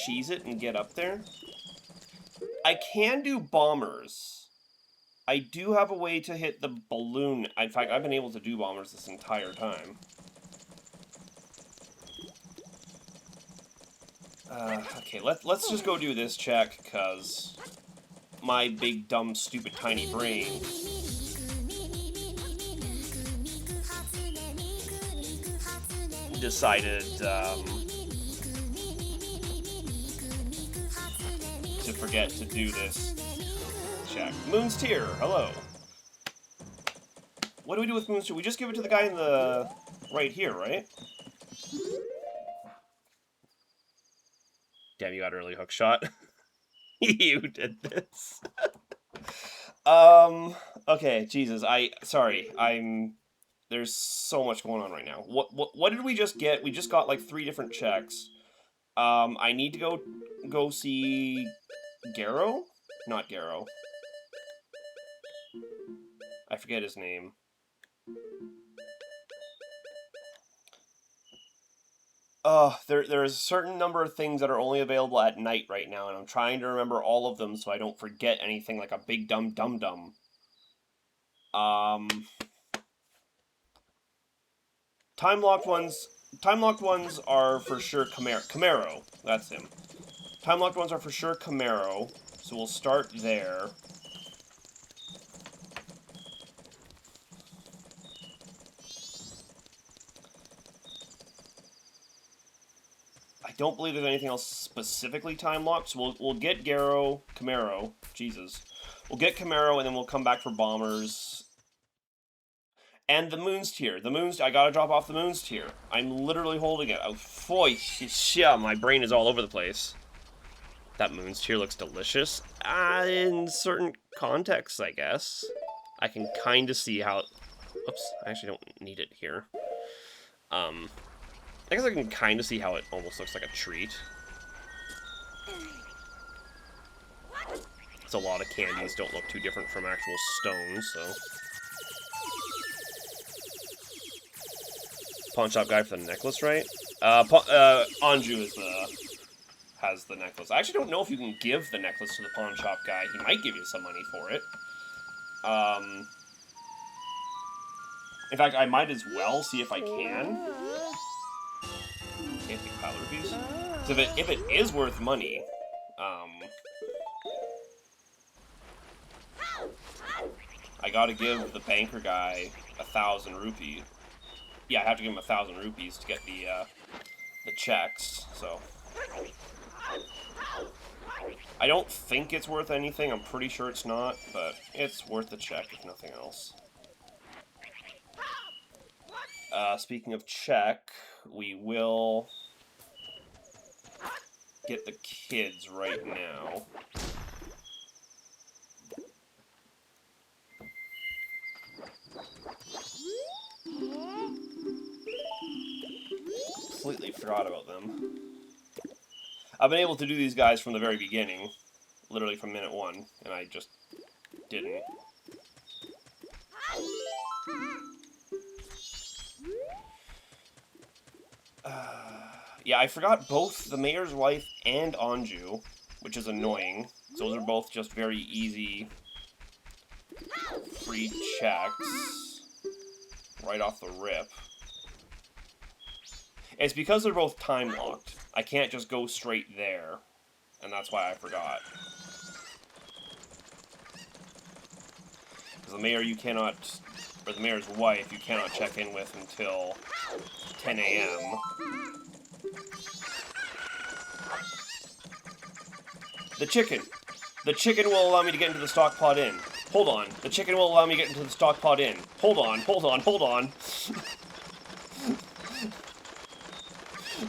cheese it and get up there? I can do bombers. I do have a way to hit the balloon. In fact, I've been able to do bombers this entire time. Okay, let's just go do this check, because my big, dumb, stupid, tiny brain decided to forget to do this check. Moon's Tear, hello. What do we do with Moon's Tear? We just give it to the guy in the... right here, right? Damn, you got an early hook shot. You did this. Okay, Jesus, sorry, there's so much going on right now. What did we just get? We just got, like, 3 different checks. I need to go see Garrow? Not Garrow. I forget his name. There's a certain number of things that are only available at night right now, and I'm trying to remember all of them so I don't forget anything like a big dumb dum-dum. Time-locked ones are for sure Camaro. That's him. Time-locked ones are for sure Camaro, so we'll start there. I don't believe there's anything else specifically time-locked, so we'll get Camaro, Jesus. We'll get Camaro, and then we'll come back for Bombers. And the Moon's Tear. I gotta drop off the Moon's Tear. I'm literally holding it. Oh, boy, yeah, my brain is all over the place. That Moon's Tear looks delicious. In certain contexts, I guess. I can kind of see how... Oops, I actually don't need it here. I guess I can kind of see how it almost looks like a treat. It's a lot of candies, don't look too different from actual stones, so... Pawn shop guy for the necklace, right? Anju has the necklace. I actually don't know if you can give the necklace to the pawn shop guy. He might give you some money for it. In fact, I might as well see if I can. Can't take powder rupees. So if it is worth money, I gotta give the banker guy 1,000 rupees. Yeah, I have to give him 1,000 rupees to get the checks, so... I don't think it's worth anything, I'm pretty sure it's not, but it's worth the check if nothing else. Speaking of check, we will get the kids right now. Completely forgot about them. I've been able to do these guys from the very beginning, literally from minute 1, and I just didn't. Yeah, I forgot both the mayor's wife and Anju, which is annoying. So those are both just very easy free checks right off the rip. It's because they're both time-locked. I can't just go straight there, and that's why I forgot. Because the mayor you cannot, or the mayor's wife you cannot check in with until 10 a.m. The chicken! The chicken will allow me to get into the stock pod inn. Hold on. The chicken will allow me to get into the stock pod inn. Hold on, hold on, hold on.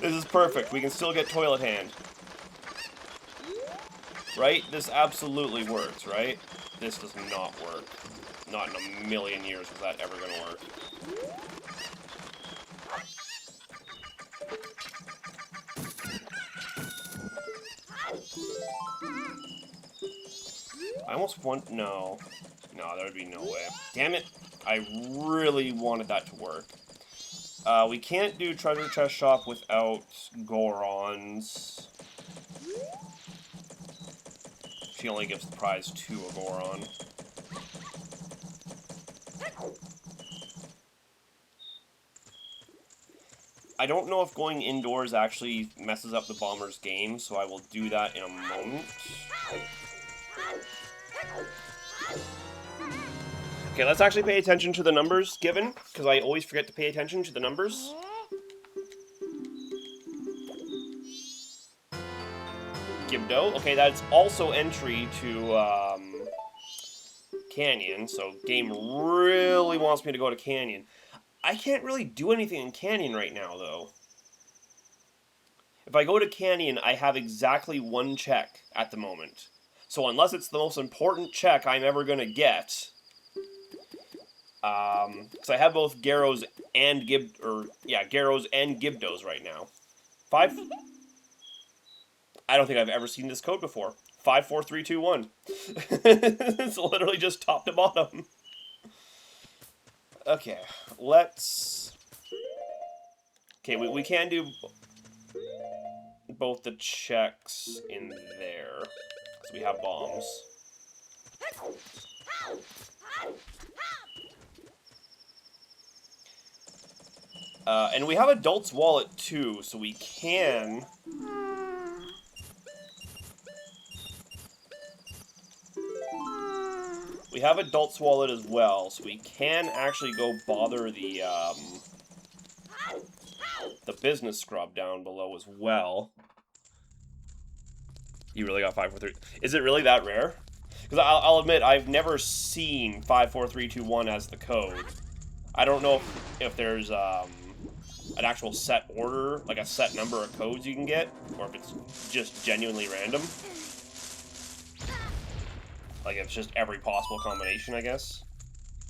This is perfect. We can still get toilet hand. Right? This absolutely works, right? This does not work. Not in a million years is that ever gonna work. I almost want... No. No, there would be no way. Damn it. I really wanted that to work. We can't do treasure chest shop without Gorons. She only gives the prize to a Goron. I don't know if going indoors actually messes up the bomber's game, so I will do that in a moment. Okay, let's actually pay attention to the numbers given, because I always forget to pay attention to the numbers. Gibdo. Okay, that's also entry to Canyon, so game really wants me to go to Canyon. I can't really do anything in Canyon right now, though. If I go to Canyon, I have exactly one check at the moment. So unless it's the most important check I'm ever going to get, because I have both Garrows and Garrows and Gibdos right now. 5. I don't think I've ever seen this code before. 5, 4, 3, 2, 1. It's literally just top to bottom. Okay, let's... Okay, we can do both the checks in there, because we have bombs. And we have Adult's Wallet too, so we can... We have Adult's Wallet as well, so we can actually go bother the business scrub down below as well. You really got 5, 4, 3. Is it really that rare? Because I'll admit, I've never seen 5, 4, 3, 2, 1 as the code. I don't know if there's an actual set order, like a set number of codes you can get, or if it's just genuinely random. Like, it's just every possible combination, I guess.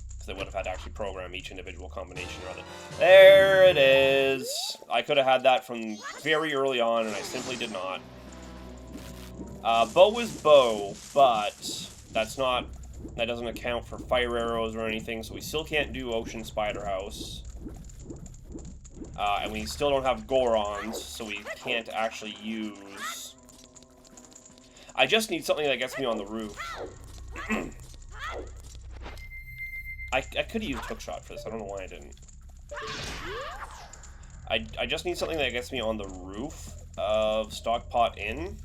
Because they would have had to actually program each individual combination rather. There it is! I could have had that from very early on, and I simply did not. Bow is bow, but that's not... That doesn't account for fire arrows or anything, so we still can't do Ocean Spider House. And we still don't have Gorons, so we can't actually use... I just need something that gets me on the roof. I could have used Hookshot for this, I don't know why I didn't. I just need something that gets me on the roof of Stockpot Inn.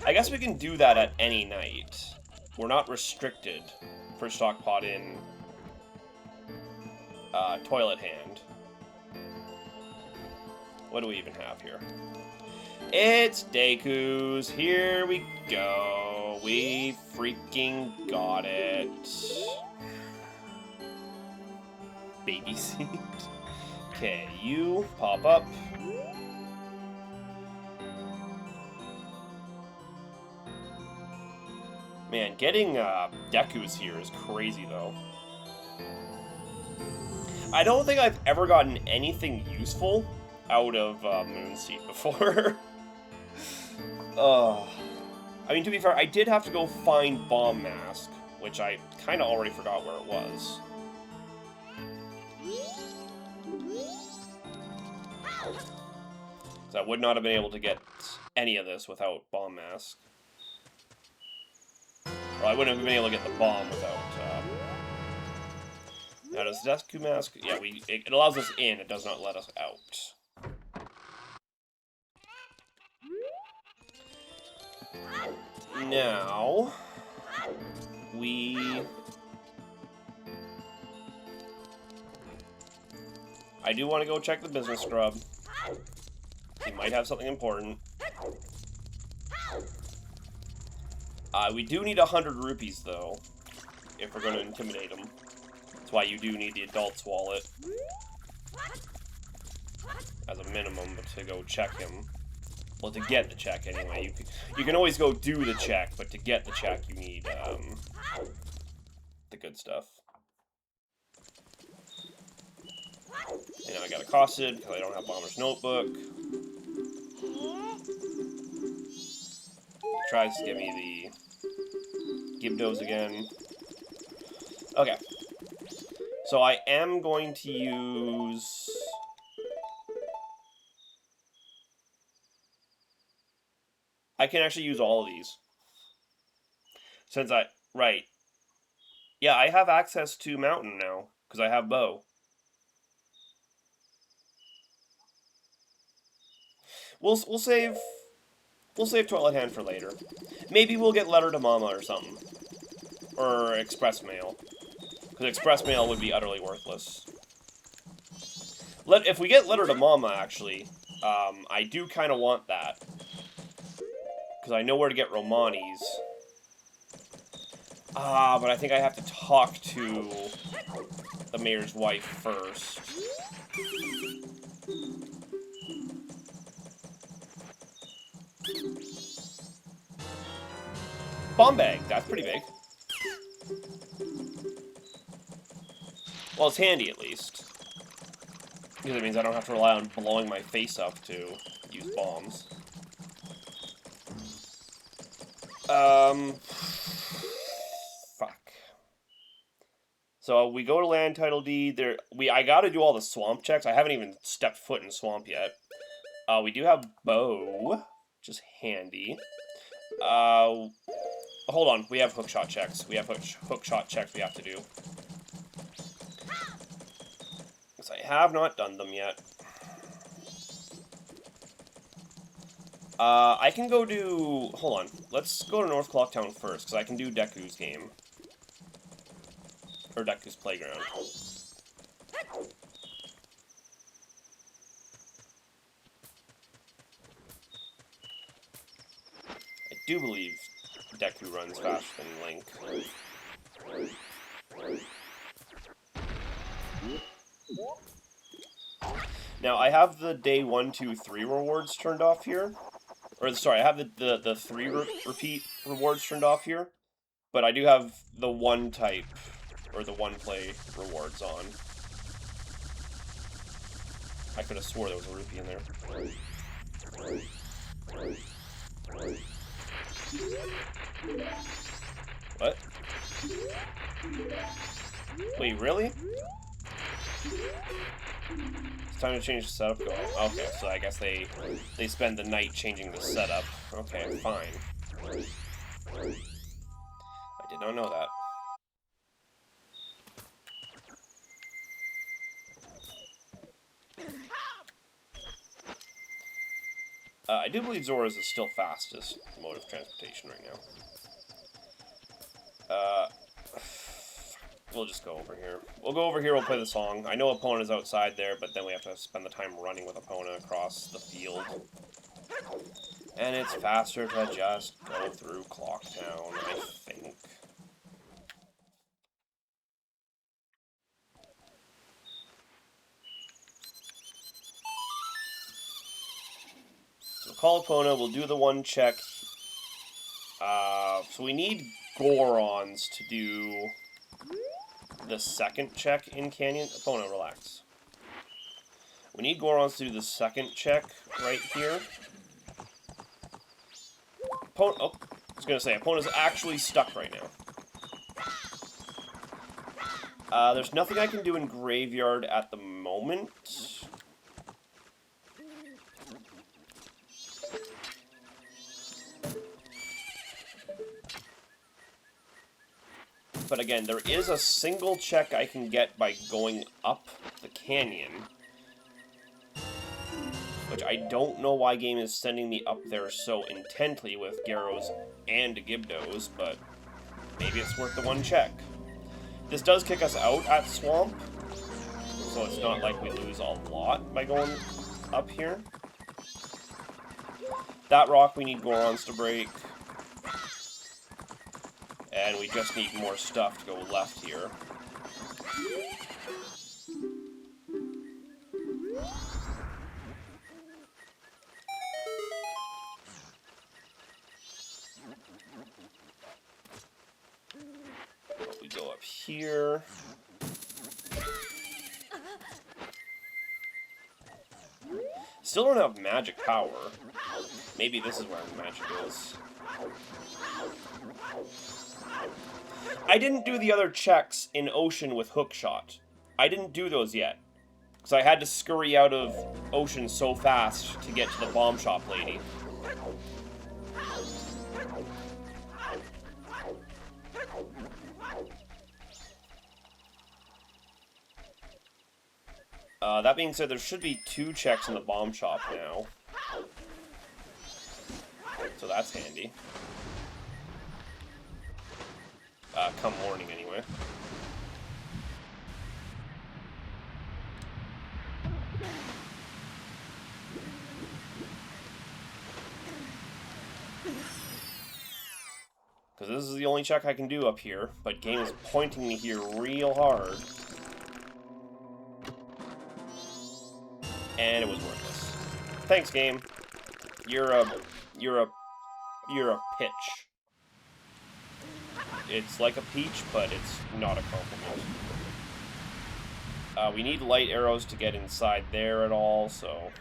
I guess we can do that at any night. We're not restricted for Stockpot Inn Toilet Hand. What do we even have here? It's Deku's. Here we go. We freaking got it. Baby seat. Okay, you pop up. Man, getting Deku's here is crazy, though. I don't think I've ever gotten anything useful out of Moonseed before. I mean, to be fair, I did have to go find Bomb Mask, which I kind of already forgot where it was. So I would not have been able to get any of this without Bomb Mask. Or I wouldn't have been able to get the bomb without... Now, does Deku Mask... Yeah, it allows us in, it does not let us out. Now... I do want to go check the business scrub. He might have something important. We do need 100 rupees, though, if we're going to intimidate him. That's why you do need the adult's wallet. As a minimum, but to go check him. Well, to get the check, anyway. You can always go do the check, but to get the check, you need, the good stuff. And now I got accosted, because I don't have Bomber's Notebook. He tries to give me the Gibdos again. Okay. So I am going to use... I can actually use all of these. Since right. Yeah, I have access to Mountain now, because I have Bow. We'll save Toilet Hand for later. Maybe we'll get Letter to Mama or something. Or Express Mail. Because express mail would be utterly worthless. If we get Letter to Mama, actually, I do kind of want that. Because I know where to get Romani's. But I think I have to talk to the mayor's wife first. Bomb bag, that's pretty big. Well, it's handy at least. Because it means I don't have to rely on blowing my face up to use bombs. Fuck. So we go to land title deed. I gotta do all the swamp checks. I haven't even stepped foot in swamp yet. We do have bow, which is handy. Hold on. We have hookshot checks. We have hookshot checks we have to do. Because I have not done them yet. I can go do... Hold on. Let's go to North Clocktown first, because I can do Deku's game. Or Deku's playground. I do believe Deku runs faster than Link. Now, I have the day 1, 2, 3 rewards turned off here. Or, sorry, I have the 3 repeat rewards turned off here. But I do have the 1 type, or the 1 play rewards on. I could have swore there was a rupee in there. What? Wait, really? It's time to change the setup. Okay, so I guess they spend the night changing the setup. Okay, fine. I did not know that. I do believe Zora's is still fastest mode of transportation right now. We'll just go over here. We'll go over here, we'll play the song. I know Epona's outside there, but then we have to spend the time running with Epona across the field. And it's faster to just go through Clocktown, I think. So call Epona, we'll do the 1 check. So we need Gorons to do the 2nd check in Canyon. Epona, relax. We need Gorons to do the 2nd check right here. I was gonna say, Epona's actually stuck right now. There's nothing I can do in Graveyard at the moment. But again, there is a single check I can get by going up the canyon. Which I don't know why game is sending me up there so intently with Gyarados and Gibdos, but maybe it's worth the 1 check. This does kick us out at Swamp, so it's not like we lose a lot by going up here. That rock we need Gorons to break. And we just need more stuff to go left here. We go up here. Still don't have magic power. Maybe this is where the magic is. I didn't do the other checks in Ocean with Hookshot. I didn't do those yet. Because I had to scurry out of Ocean so fast to get to the bomb shop lady. That being said, there should be 2 checks in the bomb shop now. So that's handy. Come morning, anyway. Because this is the only check I can do up here, but game is pointing me here real hard. And it was worthless. Thanks, game. You're a pitch. It's like a peach, but it's not a compliment. We need light arrows to get inside there at all, so...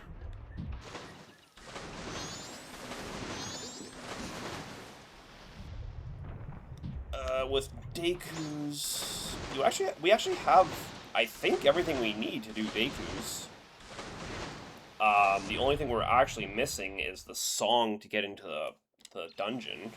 with Deku's... We actually have, I think, everything we need to do Deku's. The only thing we're actually missing is the song to get into the dungeon.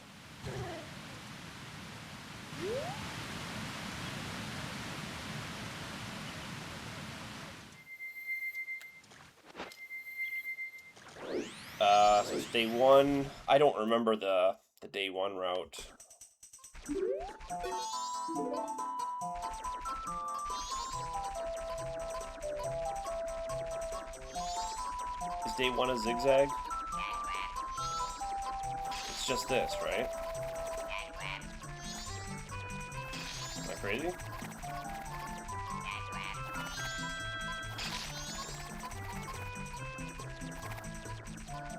So it's day 1. I don't remember the day 1 route. Is day 1 a zigzag? It's just this, right? Am I crazy?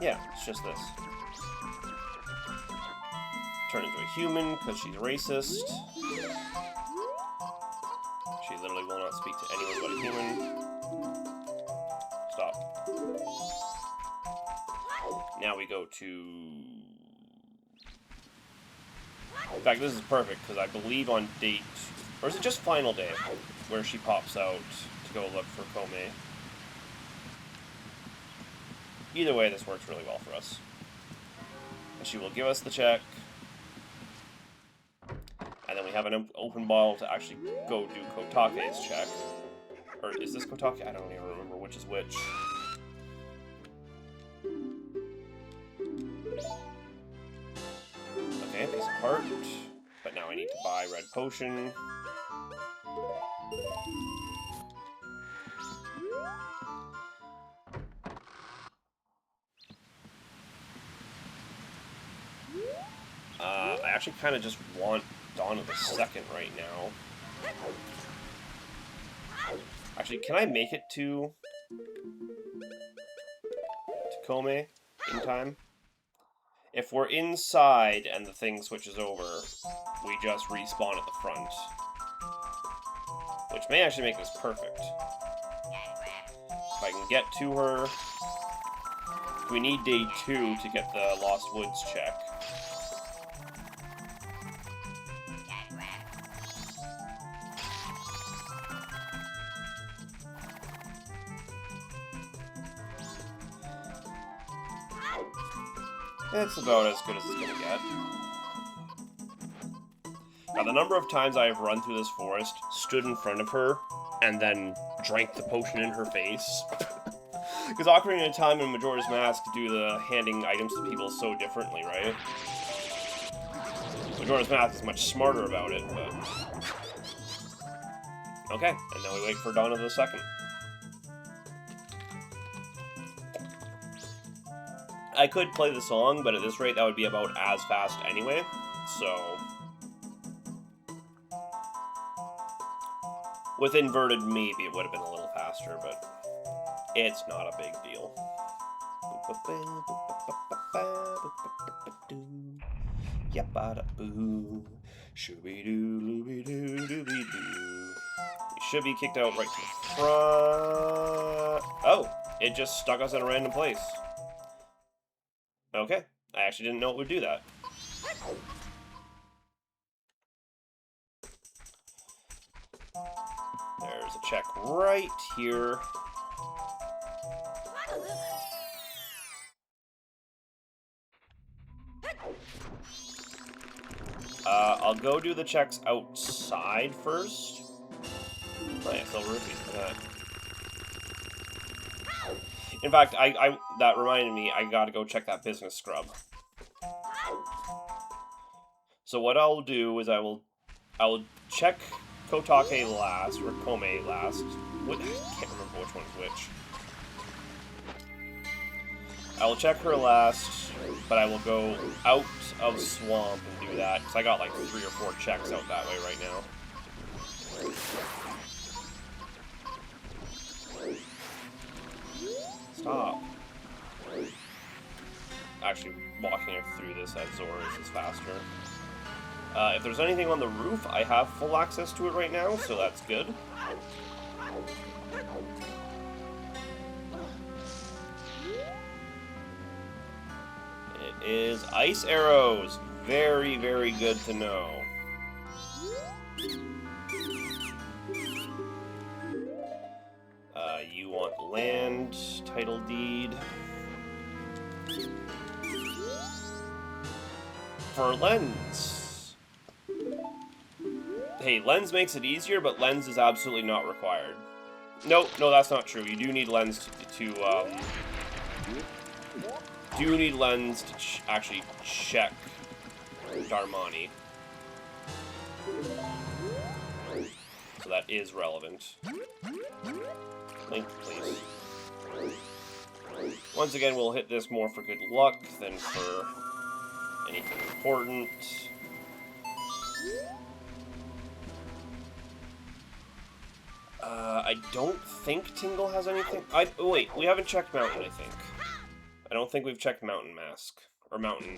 Yeah, it's just this. Turn into a human because she's racist. She literally will not speak to anyone but a human. Stop. Now we go to... In fact, this is perfect because I believe on date... Or is it just final day where she pops out to go look for Kome? Either way, this works really well for us. And she will give us the check. And then we have an open bottle to actually go do Kotake's check. Or is this Kotake? I don't even remember which is which. Okay, piece of heart. But now I need to buy red potion. I actually kind of just want Dawn of the Second right now. Actually, can I make it to Kome in time? If we're inside and the thing switches over, we just respawn at the front. Which may actually make this perfect. If I can get to her... We need day 2 to get the Lost Woods check. It's about as good as it's gonna get. Now, the number of times I have run through this forest, stood in front of her, and then drank the potion in her face. Because Ocarina of Time and Majora's Mask do the handing items to people so differently, right? Majora's Mask is much smarter about it, but... Okay, and now we wait for Dawn of the Second. I could play the song, but at this rate that would be about as fast anyway, so... With inverted, maybe it would have been a little faster, but it's not a big deal. We should be kicked out right to the front. Oh, it just stuck us in a random place. Okay, I actually didn't know it would do that. There's a check right here. I'll go do the checks outside first. Oh yeah, silver rupees for that. In fact, that reminded me, I gotta go check that business scrub. So what I'll do is I will check Kotake last, or Kome last. I can't remember which one's which. I will check her last, but I will go out of Swamp and do that, because I got like 3 or 4 checks out that way right now. Stop. Actually, walking through this at Zora's is faster. If there's anything on the roof, I have full access to it right now, so that's good. It is ice arrows. Very, very good to know. You want land, title deed. For Lens. Hey, Lens makes it easier, but Lens is absolutely not required. Nope, no, that's not true. You do need Lens to actually check Darmani. So that is relevant. Link, please. Once again, we'll hit this more for good luck than for anything important. I don't think Tingle has anything. Wait, we haven't checked Mountain, I think. I don't think we've checked Mountain Mask. Or Mountain,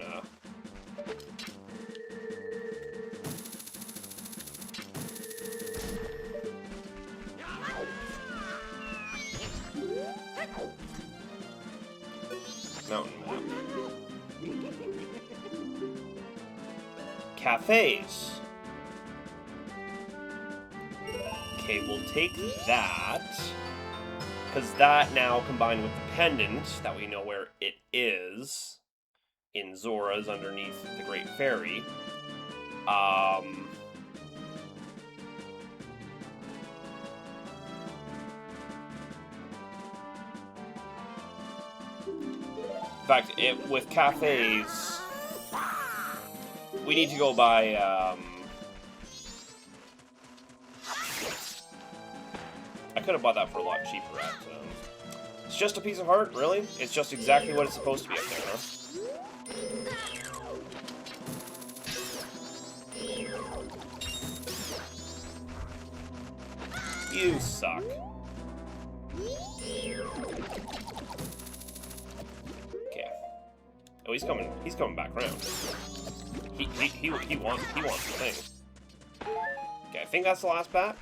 Mountain Map. Cafes. Okay, we'll take that. Because that now, combined with the pendant, that we know where it is, in Zora's underneath the Great Fairy. In fact, with cafes, we need to go by, I could have bought that for a lot cheaper at, it's just a piece of heart, really? It's just exactly what it's supposed to be up there, huh? You suck. Okay. Oh, he's coming back around. He wants the thing. Okay, I think that's the last bat.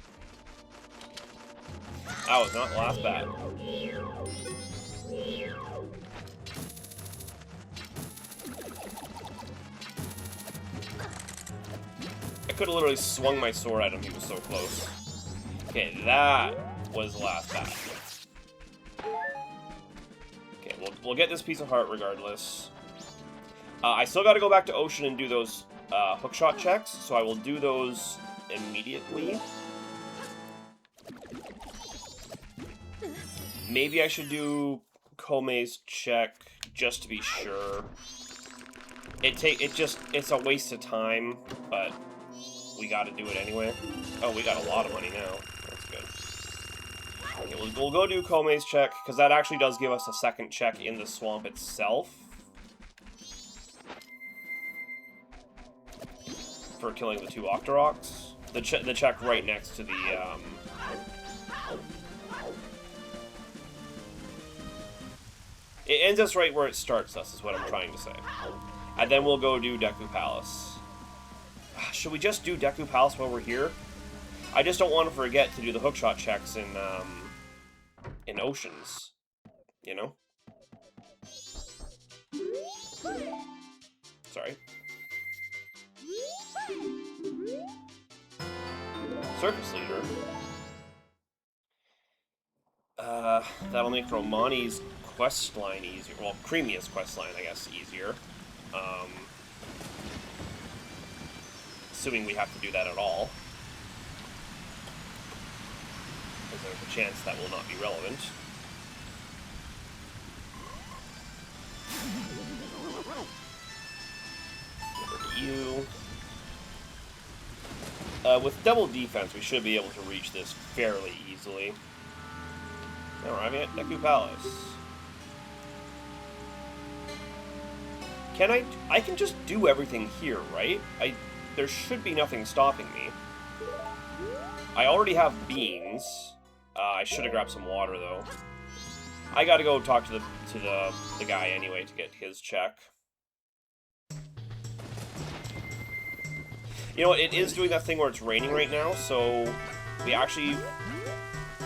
That was not the last bat. I could have literally swung my sword at him, he was so close. Okay, that was the last bat. Okay, we'll get this piece of heart regardless. I still gotta go back to Ocean and do those hookshot checks, so I will do those immediately. Maybe I should do Kome's check just to be sure. It's a waste of time, but we gotta do it anyway. Oh, we got a lot of money now. That's good. Okay, we'll go do Kome's check, because that actually does give us a second check in the swamp itself. For killing the 2 Octoroks. The check right next to the, It ends us right where it starts us, is what I'm trying to say. And then we'll go do Deku Palace. Should we just do Deku Palace while we're here? I just don't want to forget to do the hookshot checks in Oceans. You know? Sorry. Circus leader. That'll make Romani's questline easier. Well, Creamiest questline, I guess, easier. Assuming we have to do that at all. Because there's a chance that will not be relevant. Over to you. With double defense, we should be able to reach this fairly easily. Now we're arriving at Deku Palace. Can I can just do everything here, right? There should be nothing stopping me. I already have beans. I should have grabbed some water, though. I gotta go talk to the guy anyway to get his check. You know what, it is doing that thing where it's raining right now, so we actually,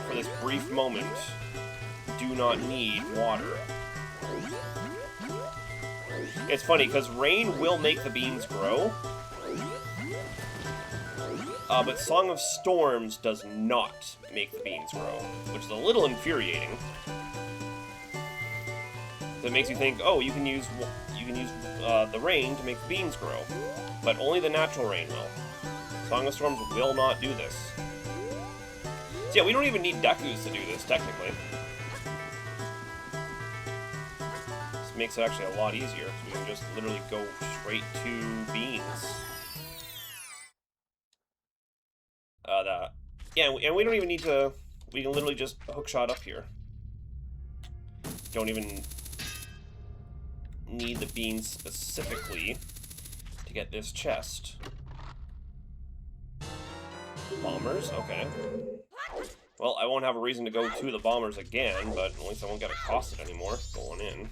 for this brief moment, do not need water. It's funny, because rain will make the beans grow, but Song of Storms does not make the beans grow, which is a little infuriating. It makes you think, oh, you can use the rain to make the beans grow, but only the natural rain will. Song of Storms will not do this. So yeah, we don't even need Dekus to do this, technically. This makes it actually a lot easier, because we can just literally go straight to beans. Yeah, and we don't even need to... We can literally just hookshot up here. Don't even need the beans specifically to get this chest. Bombers? Okay. Well, I won't have a reason to go to the bombers again, but at least I won't get accosted anymore going in.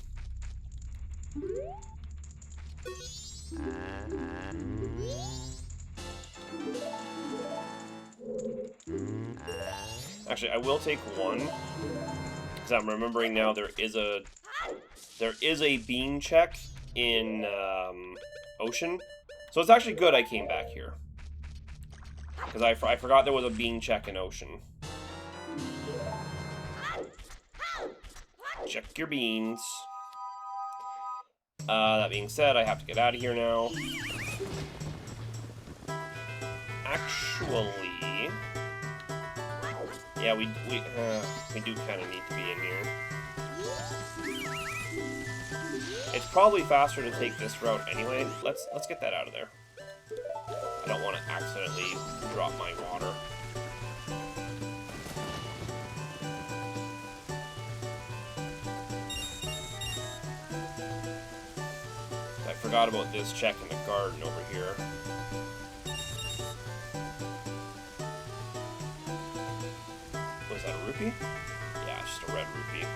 Actually, I will take one, because I'm remembering now there is a bean check in Ocean, so it's actually good I came back here, because I forgot there was a bean check in Ocean. Check your beans. That being said, I have to get out of here now. Actually, yeah, we do kind of need to be in here. It's probably faster to take this route anyway. Let's get that out of there. I don't want to accidentally drop my water. I forgot about this check in the garden over here. Was that a rupee? Yeah, it's just a red rupee.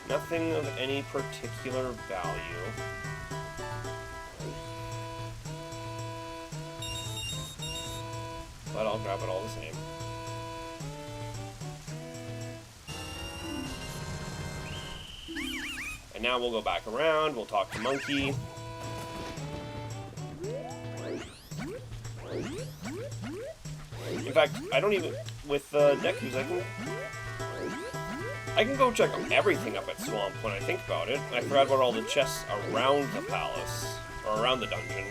Nothing of any particular value. But I'll grab it all the same. And now we'll go back around, we'll talk to Monkey. In fact, I don't even... With Dekus, I can go check everything up at Swamp when I think about it. I forgot about all the chests around the palace, or around the dungeon.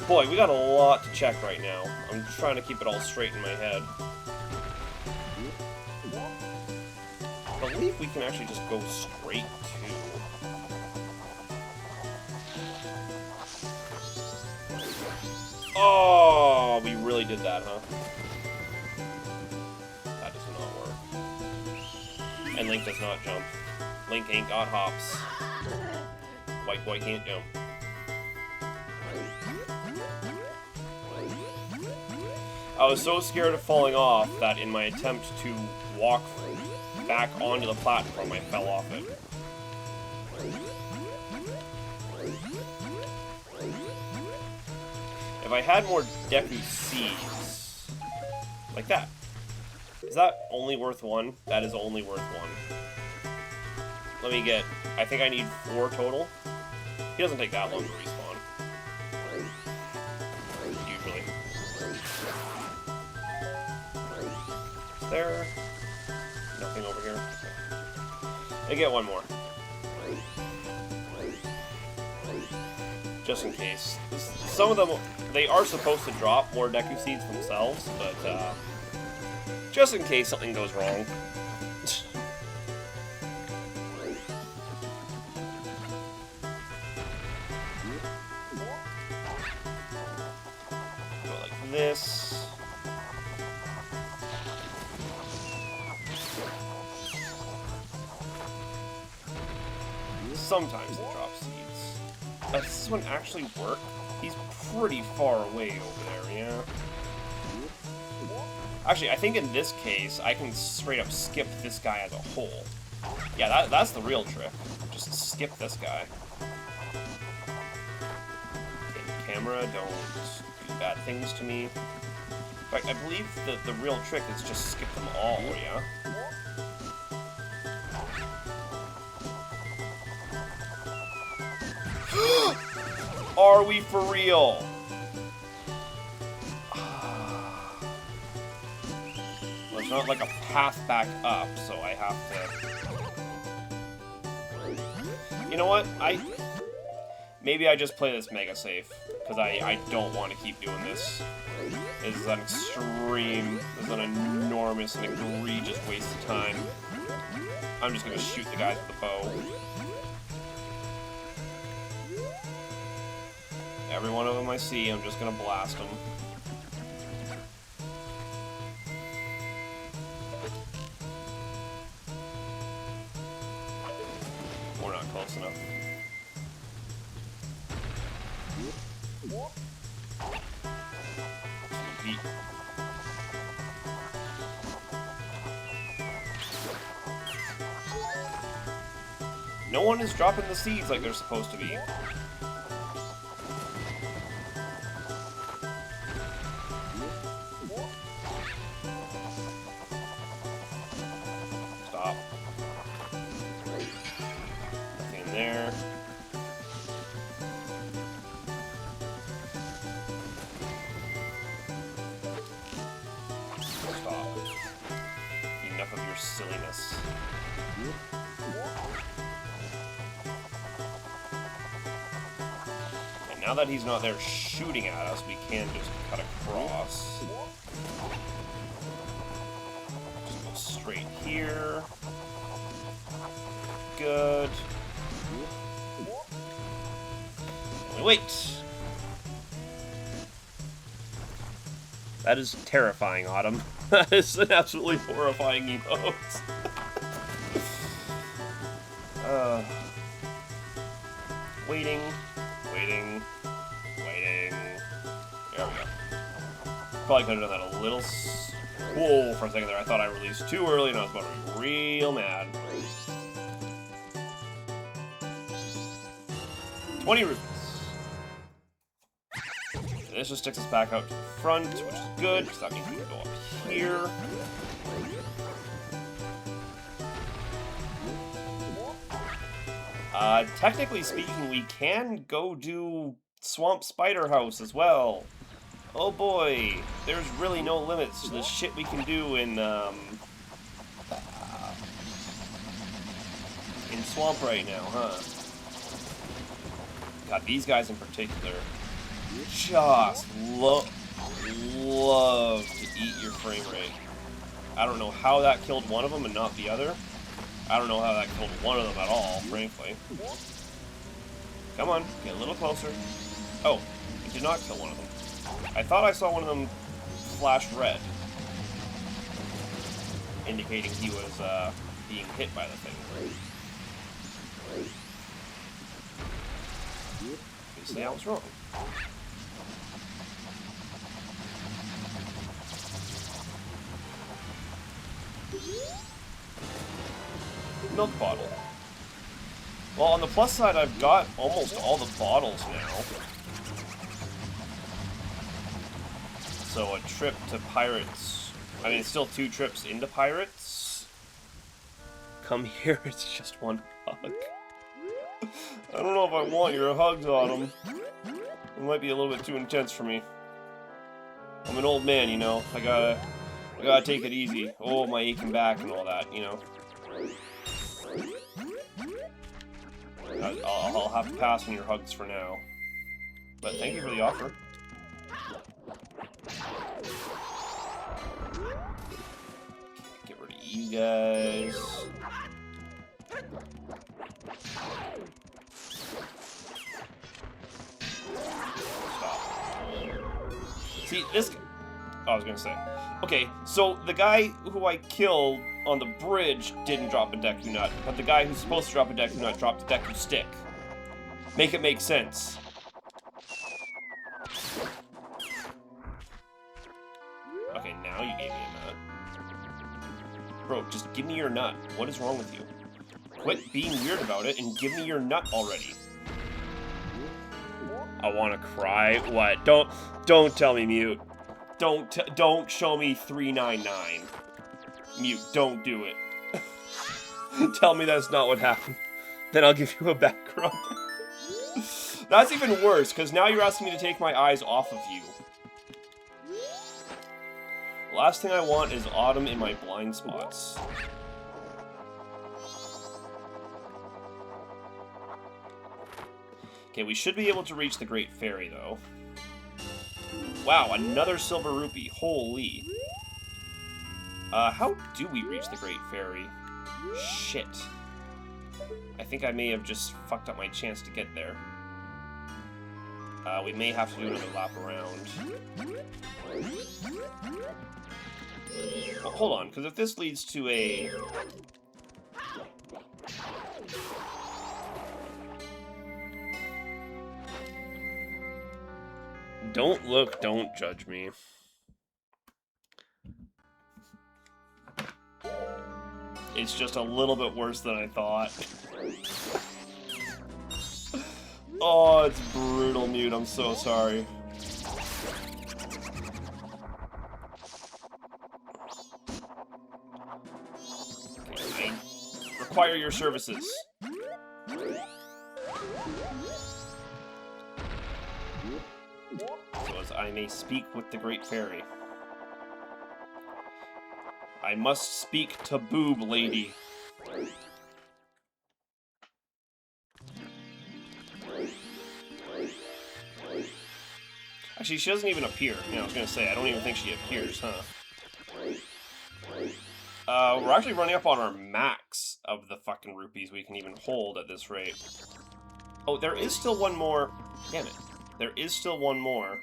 Boy, we got a lot to check right now. I'm just trying to keep it all straight in my head. I believe we can actually just go straight to... Oh, we really did that, huh? That does not work. And Link does not jump. Link ain't got hops. White boy can't jump. I was so scared of falling off that in my attempt to walk back onto the platform, I fell off it. If I had more Deku seeds, like that, is that only worth one? That is only worth one. Let me get, I think I need 4 total. He doesn't take that long to respawn. Usually. Is there nothing over here? I get one more. Just in case. Some of them, they are supposed to drop more Deku Seeds themselves, but just in case something goes wrong. Go like this. sometimes they drop seeds. Does this one actually work? He's pretty far away over there, yeah? Actually, I think in this case, I can straight up skip this guy as a whole. Yeah, that's the real trick. Just skip this guy. Okay, camera, don't do bad things to me. In fact, I believe that the real trick is just skip them all, yeah? Are we for real? Well, it's not like a path back up, so I have to... You know what? Maybe I just play this mega safe, because I don't want to keep doing this. This is an extreme, this is an enormous and egregious waste of time. I'm just gonna shoot the guys with the bow. Every one of them I see, I'm just gonna blast them. We're not close enough. Sweet. No one is dropping the seeds like they're supposed to be. Stop. Nothing in there. Stop. Enough of your silliness. Now that he's not there shooting at us, we can just cut across. Just go straight here. Good. Wait! That is terrifying, Autumn. That is an absolutely horrifying emote. Waiting. Waiting. Waiting. There we go. Probably could have done that a little... Whoa, for a second there. I thought I released too early and I was about to be real mad. 20 rupees. This just sticks us back out to the front, which is good, because that means we can go up here. Technically speaking, we can go do Swamp Spider House as well. Oh boy, there's really no limits to the shit we can do in Swamp right now, huh? God, these guys in particular just love to eat your frame rate. I don't know how that killed one of them and not the other. I don't know how that killed one of them at all, frankly. Come on, get a little closer. Oh, it did not kill one of them. I thought I saw one of them flash red, indicating he was being hit by the thing. Obviously, I was wrong. Milk bottle. Well, on the plus side, I've got almost all the bottles now. So a trip to Pirates... I mean, it's still 2 trips into Pirates. Come here, it's just one hug. I don't know if I want your hugs on them. It might be a little bit too intense for me. I'm an old man, you know. I gotta take it easy. Oh, my aching back and all that, you know. I'll have to pass on your hugs for now. But thank you for the offer. Get rid of you guys. Stop. See, this... Oh, I was gonna say. Okay, so the guy who I killed on the bridge didn't drop a Deku Nut, but the guy who's supposed to drop a Deku Nut dropped a Deku Stick. Make it make sense. Okay, now you gave me a nut. Bro, just give me your nut. What is wrong with you? Quit being weird about it and give me your nut already. I want to cry. What? Don't tell me mute. Don't show me 399. Mute, don't do it. Tell me that's not what happened. Then I'll give you a back rub. That's even worse, because now you're asking me to take my eyes off of you. Last thing I want is autumn in my blind spots. Okay, we should be able to reach the Great Fairy, though. Wow, another silver rupee. Holy. How do we reach the Great Fairy? Shit. I think I may have just fucked up my chance to get there. We may have to do another lap around. Well, hold on, because if this leads to a... Don't look, don't judge me. It's just a little bit worse than I thought. Oh, it's brutal, Mute. I'm so sorry. Okay, I require your services. So as I may speak with the Great Fairy. I must speak to Boob Lady. Actually, she doesn't even appear. You know, I was gonna say, I don't even think she appears, huh? We're actually running up on our max of the fucking rupees we can even hold at this rate. Oh, there is still one more. Damn it. There is still one more.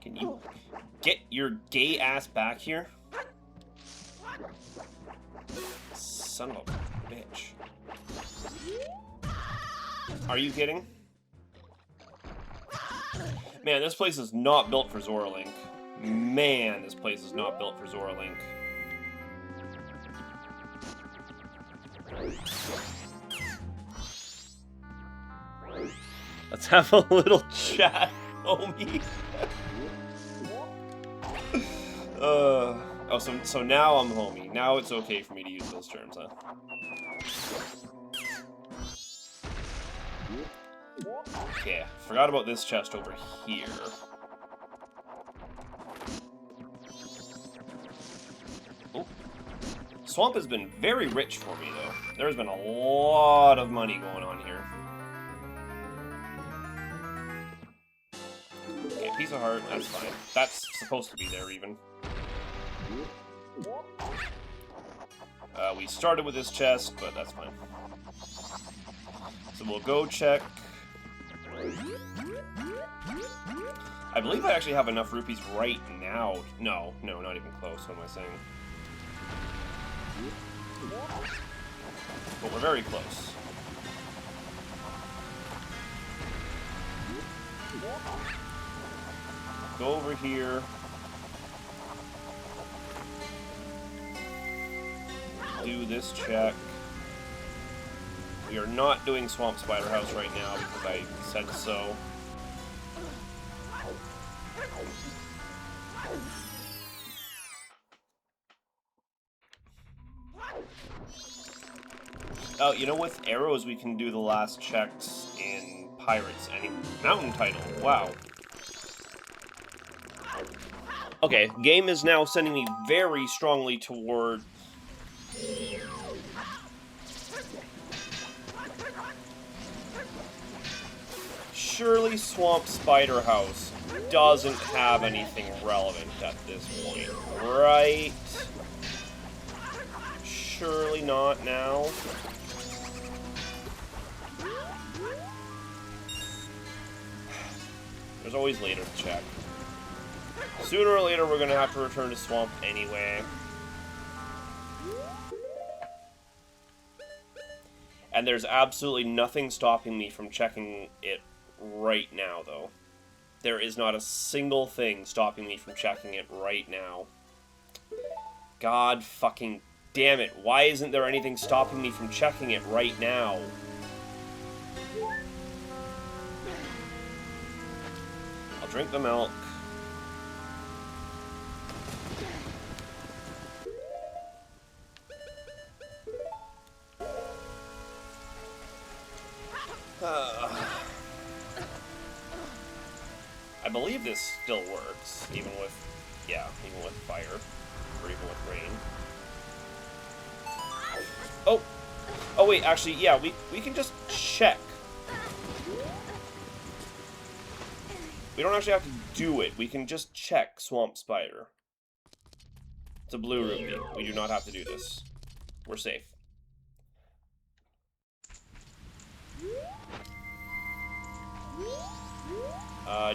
Can you get your gay ass back here? Son of a bitch. Are you kidding? Man, this place is not built for Zoralink. Man, this place is not built for Zoralink. Let's have a little chat, homie. Oh, so now I'm homie. Now it's okay for me to use those terms, huh? Okay, forgot about this chest over here. Oh. Swamp has been very rich for me, though. There's been a lot of money going on here. Okay, piece of heart, that's fine. That's supposed to be there, even. We started with this chest, but that's fine. So we'll go check. I believe I actually have enough rupees right now. No, not even close. What am I saying? But we're very close. Go over here. Do this check. We are not doing Swamp Spider House right now because I said so. Oh, you know, with arrows we can do the last checks in Pirates. Any mountain title. Wow. Okay, game is now sending me very strongly toward... Surely Swamp Spider House doesn't have anything relevant at this point, right? Surely not now. There's always later to check. Sooner or later, we're going to have to return to Swamp anyway. And there's absolutely nothing stopping me from checking it right now, though. There is not a single thing stopping me from checking it right now. God fucking damn it. Why isn't there anything stopping me from checking it right now? I'll drink the milk. I believe this still works, even with fire, or even with rain. Oh! Oh wait, actually, yeah, we can just check. We don't actually have to do it, we can just check Swamp Spider. It's a blue rupee. We do not have to do this. We're safe.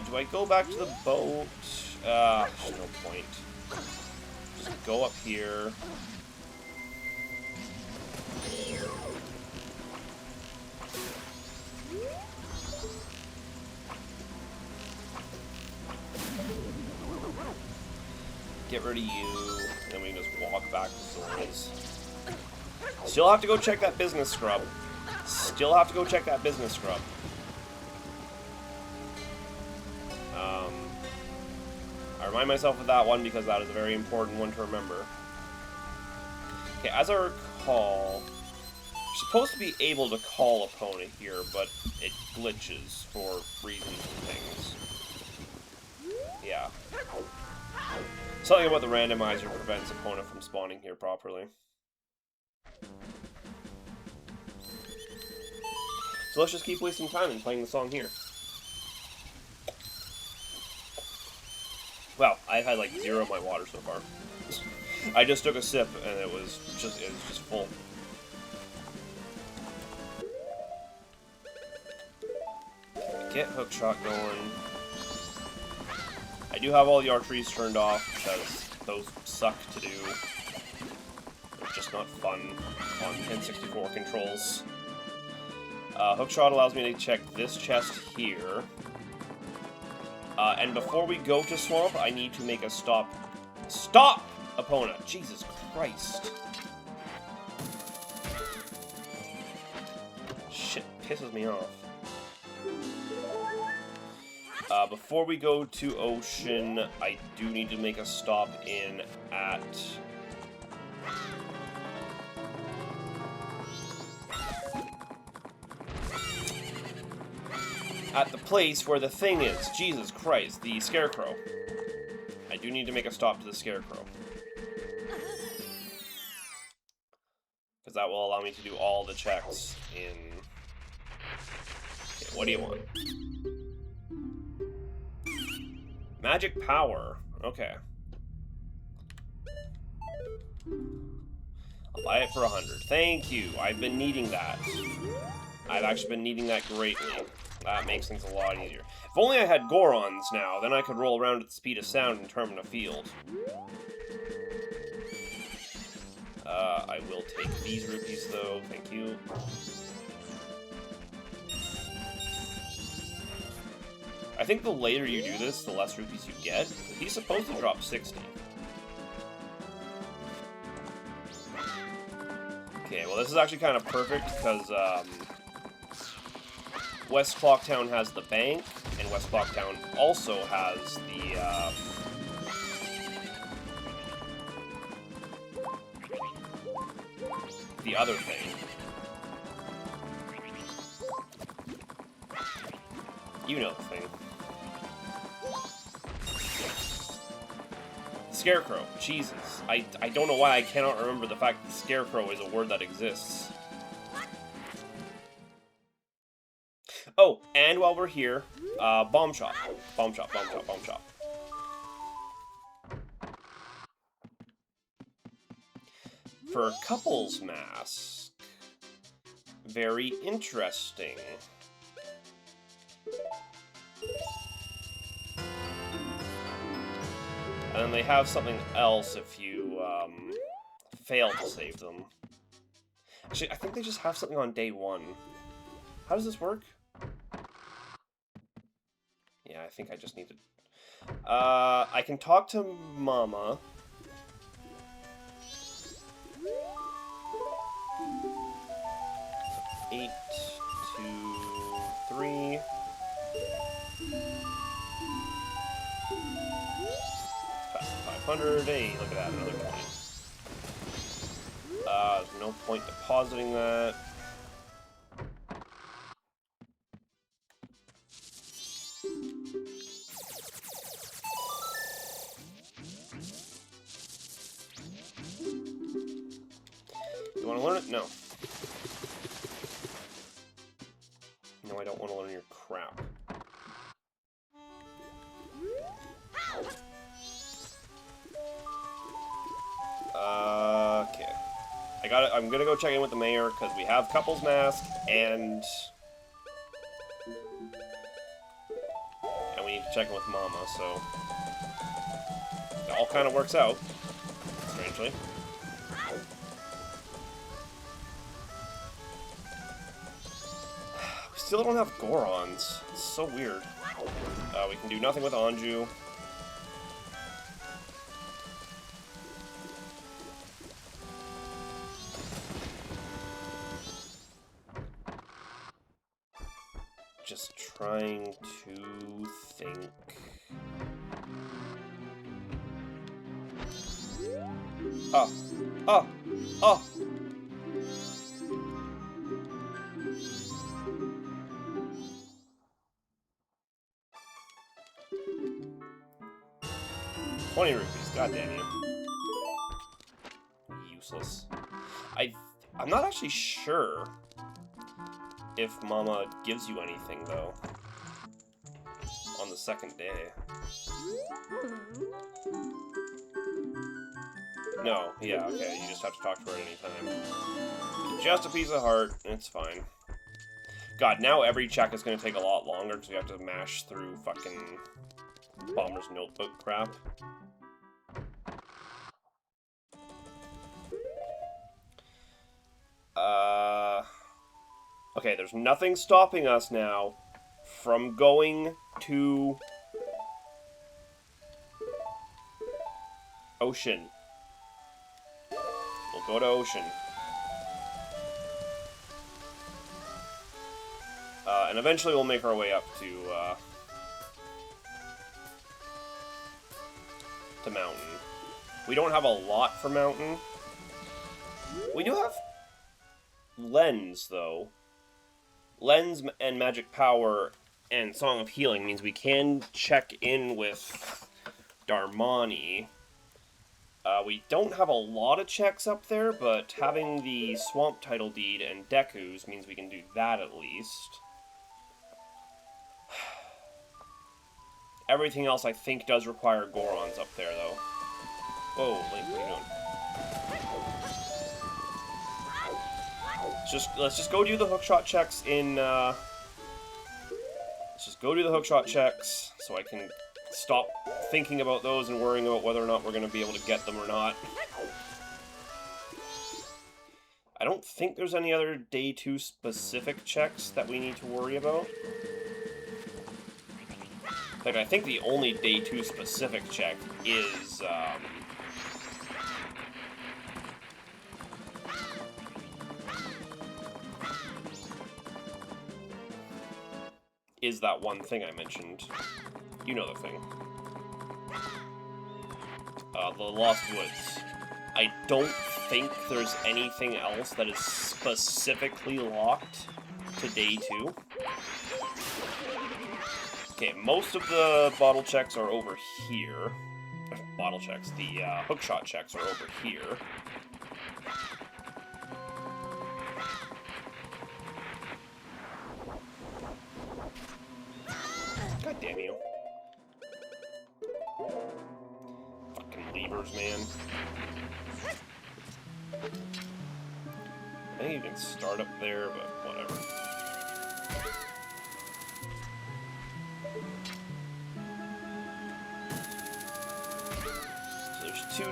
Do I go back to the boat? There's no point. Just go up here. Get rid of you. Then we can just walk back to Zora's. Still have to go check that business scrub. Still have to go check that business scrub. I remind myself of that one because that is a very important one to remember. Okay, as I recall, you're supposed to be able to call Epona here, but it glitches for reasons and things. Yeah. Something about the randomizer prevents Epona from spawning here properly. So let's just keep wasting time and playing the song here. Wow, I've had like 0 of my water so far. I just took a sip and it was just full. Get hookshot going. I do have all the arteries turned off because those suck to do. They're just not fun on N64 controls. Hookshot allows me to check this chest here. And before we go to Swamp, I need to make a stop. Stop, Epona! Jesus Christ. Shit pisses me off. Before we go to Ocean, I do need to make a stop in at the place where the thing is. Jesus Christ, the Scarecrow. I do need to make a stop to the Scarecrow. Because that will allow me to do all the checks in... Okay, what do you want? Magic power. Okay. I'll buy it for 100. Thank you. I've been needing that. I've actually been needing that greatly. That makes things a lot easier. If only I had Gorons now, then I could roll around at the speed of sound and determine a field. I will take these rupees, though. Thank you. I think the later you do this, the less rupees you get. He's supposed to drop 60. Okay, well this is actually kind of perfect, because, West Clocktown has the bank, and West Clocktown also has the other thing. You know the thing. Scarecrow. Jesus. I don't know why I cannot remember the fact that Scarecrow is a word that exists. Oh, and while we're here, bomb shop. Bomb shop, bomb shop, bomb shop. For a couple's mask. Very interesting. And then they have something else if you fail to save them. Actually, I think they just have something on day 1. How does this work? Yeah, I think I just need to... I can talk to Mama. Eight, 2, 3. Past 500. Hey, look at that, another 20. There's no point depositing that. You want to learn it? No. No, I don't want to learn your crap. Okay. I'm gonna go check in with the mayor, because we have couples mask, and we need to check in with Mama, so... It all kind of works out, strangely. We still don't have Gorons. It's so weird. We can do nothing with Anju. Just trying to think. Oh! Oh! Oh! $20. God damn you. Useless. I'm not actually sure if Mama gives you anything, though, on the second day. No, yeah, okay, you just have to talk to her at any time. Just a piece of heart, it's fine. God, now every check is going to take a lot longer, because we have to mash through fucking Bomber's Notebook crap. Okay, there's nothing stopping us now from going to Ocean. We'll go to Ocean. And eventually we'll make our way up to Mountain. We don't have a lot for Mountain. We do have Lens, though. Lens and Magic Power and Song of Healing means we can check in with Darmani. We don't have a lot of checks up there, but having the Swamp Title Deed and Deku's means we can do that at least. Everything else, I think, does require Gorons up there, though. Whoa, Link, what are you doing? Let's just go do the hookshot checks in, let's just go do the hookshot checks, so I can stop thinking about those and worrying about whether or not we're going to be able to get them or not. I don't think there's any other Day 2 specific checks that we need to worry about. In fact, I think the only Day 2 specific check is, that one thing I mentioned. You know the thing. The Lost Woods. I don't think there's anything else that is specifically locked to Day 2. Okay, most of the bottle checks are over here. Bottle checks, the hookshot checks are over here. God damn you. Fucking levers, man. I think you can start up there, but whatever.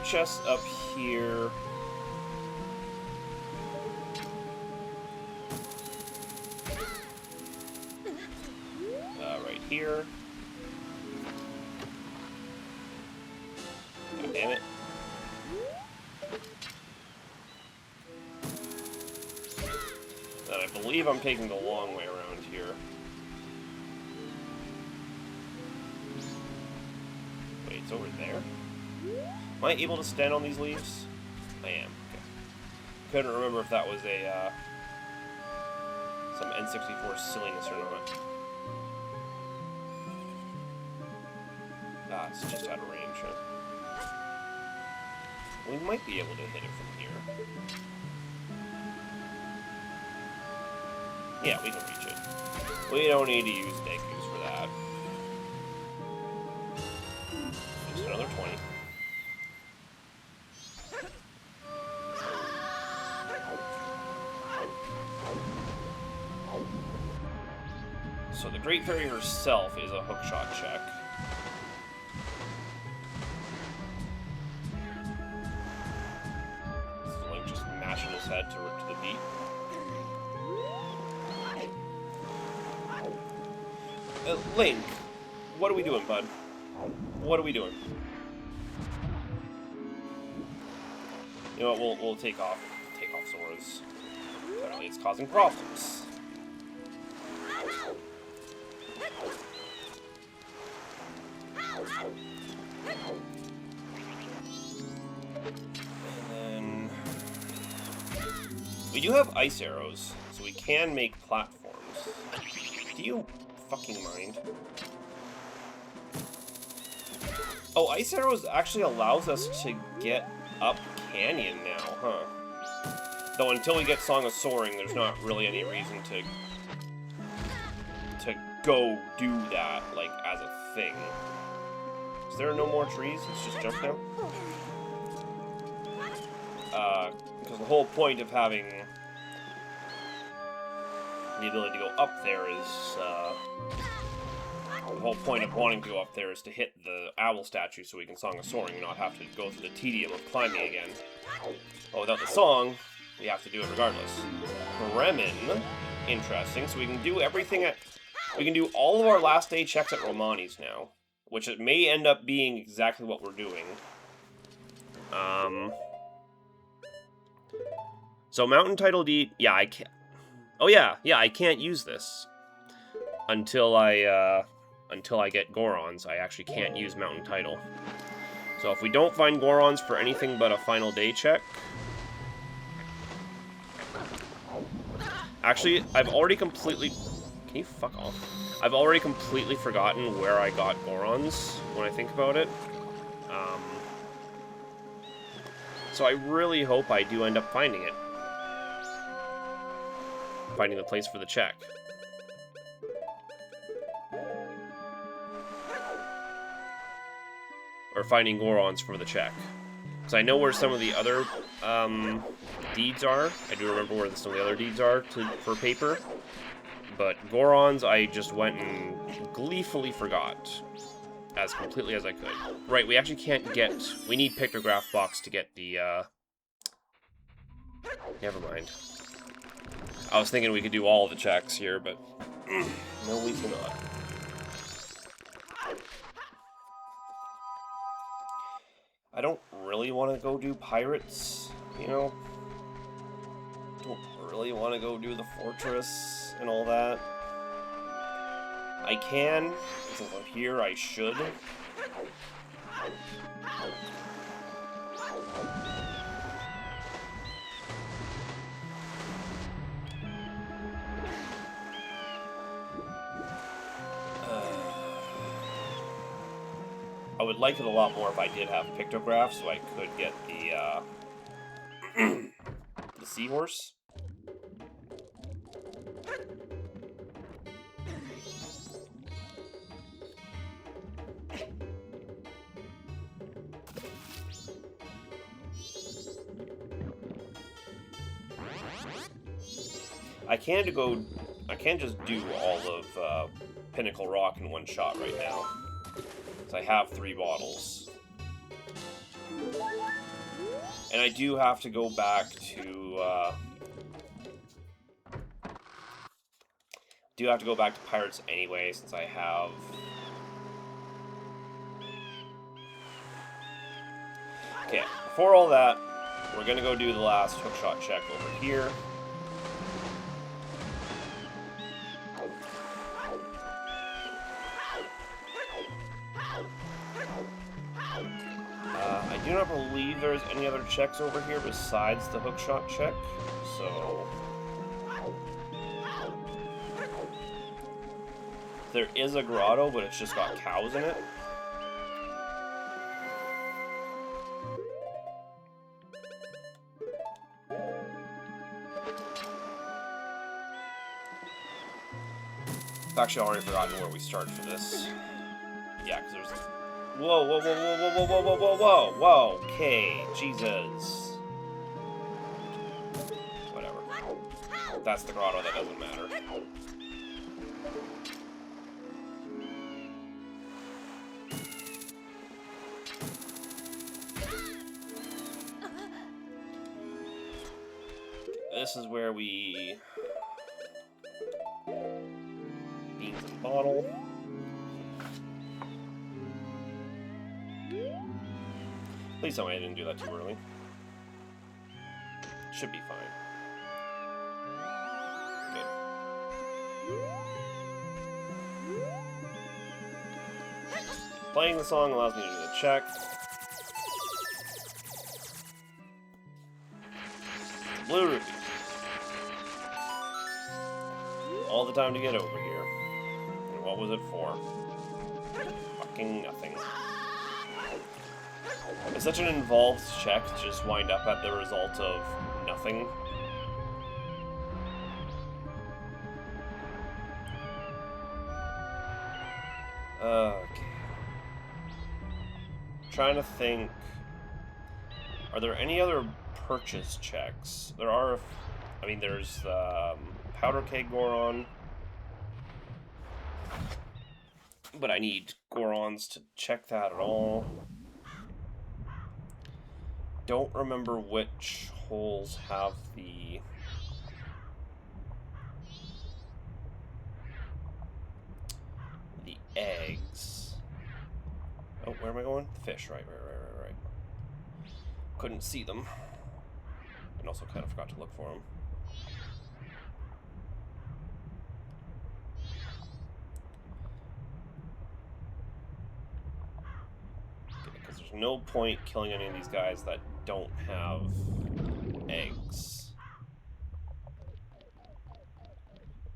chests up here. Right here. God damn it. And I believe I'm taking the long way around here. Wait, it's over there? Am I able to stand on these leaves? I am. Okay. Couldn't remember if that was a, some N64 silliness or not. Ah, it's just out of range, huh? We might be able to hit it from here. Yeah, we can reach it. We don't need to use Deku's for that. Just another 20. So the Great Fairy herself is a hookshot check. Link just mashing his head to the beat. Link, what are we doing, bud? What are we doing? You know what? We'll take off swords. Apparently, it's causing problems. And then we do have ice arrows, so we can make platforms. Do you fucking mind? Oh, ice arrows actually allows us to get up canyon now, huh? Though until we get Song of Soaring, there's not really any reason to go do that, like, as a thing. Is there no more trees? It's just jump now? Because the whole point of having the ability to go up there is, the whole point of wanting to go up there is to hit the owl statue so we can Song of Soaring and not have to go through the tedium of climbing again. But without the song, we have to do it regardless. Bremen, interesting. So we can do everything at... We can do all of our last day checks at Romani's now, which it may end up being exactly what we're doing. So Mountain Title Deed... Yeah, I can't... Oh yeah, I can't use this. Until I get Gorons, I actually can't use Mountain Title. So if we don't find Gorons for anything but a final day check... Actually, I've already completely... Can you fuck off? I've already completely forgotten where I got Gorons, when I think about it. So I really hope I do end up finding it. Finding the place for the check. Or finding Gorons for the check. Because I know where some of the other deeds are. I do remember where some of the other deeds are for paper. But Gorons, I just went and gleefully forgot. As completely as I could. Right, we actually can't get... We need Pictograph Box to get the, Never mind. I was thinking we could do all the checks here, but... No, we cannot. I don't really want to go do pirates, you know? Don't really want to go do the fortress and all that. I can, since I'm here, I should. I would like it a lot more if I did have pictographs, so I could get the, the seahorse. I can't just do all of Pinnacle Rock in one shot right now. I have 3 bottles. And I do have to go back to Pirates anyway, since I have. Okay, before all that, we're gonna go do the last hookshot check over here. I do not believe there's any other checks over here besides the hookshot check, so... There is a grotto, but it's just got cows in it. I've actually already forgotten where we start for this. Yeah, because there's... Whoa, whoa, whoa, whoa, whoa, whoa, whoa, whoa, whoa, whoa, okay, Jesus. Whatever. That's the grotto, that doesn't matter. This is where we... Beans and bottle. Please tell me I didn't do that too early. Should be fine. Good. Playing the song allows me to do the check. Blue rupee. All the time to get over here. And what was it for? Fucking nothing. It's such an involved check to just wind up at the result of nothing. Okay. Trying to think. Are there any other purchase checks? There are. I mean, there's powder keg Goron. But I need Gorons to check that at all. Don't remember which holes have the eggs. Oh, where am I going? The fish, right. Couldn't see them. And also kind of forgot to look for them. Because there's no point killing any of these guys that don't have eggs.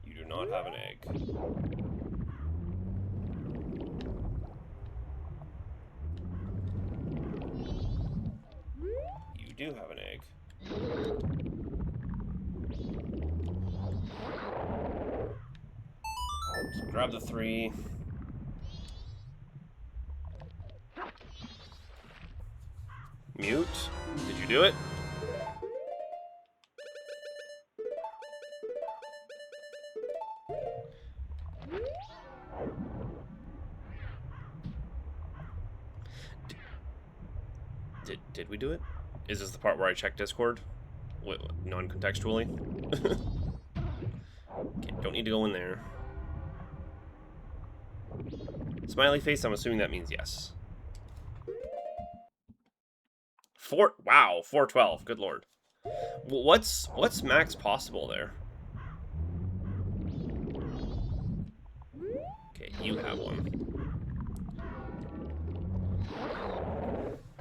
You do not have an egg. You do have an egg. So grab the 3. Mute? Did you do it? Did we do it? Is this the part where I check Discord? Non-contextually? Okay, don't need to go in there. Smiley face, I'm assuming that means yes. Wow, 412, good lord. What's max possible there? Okay, you have one.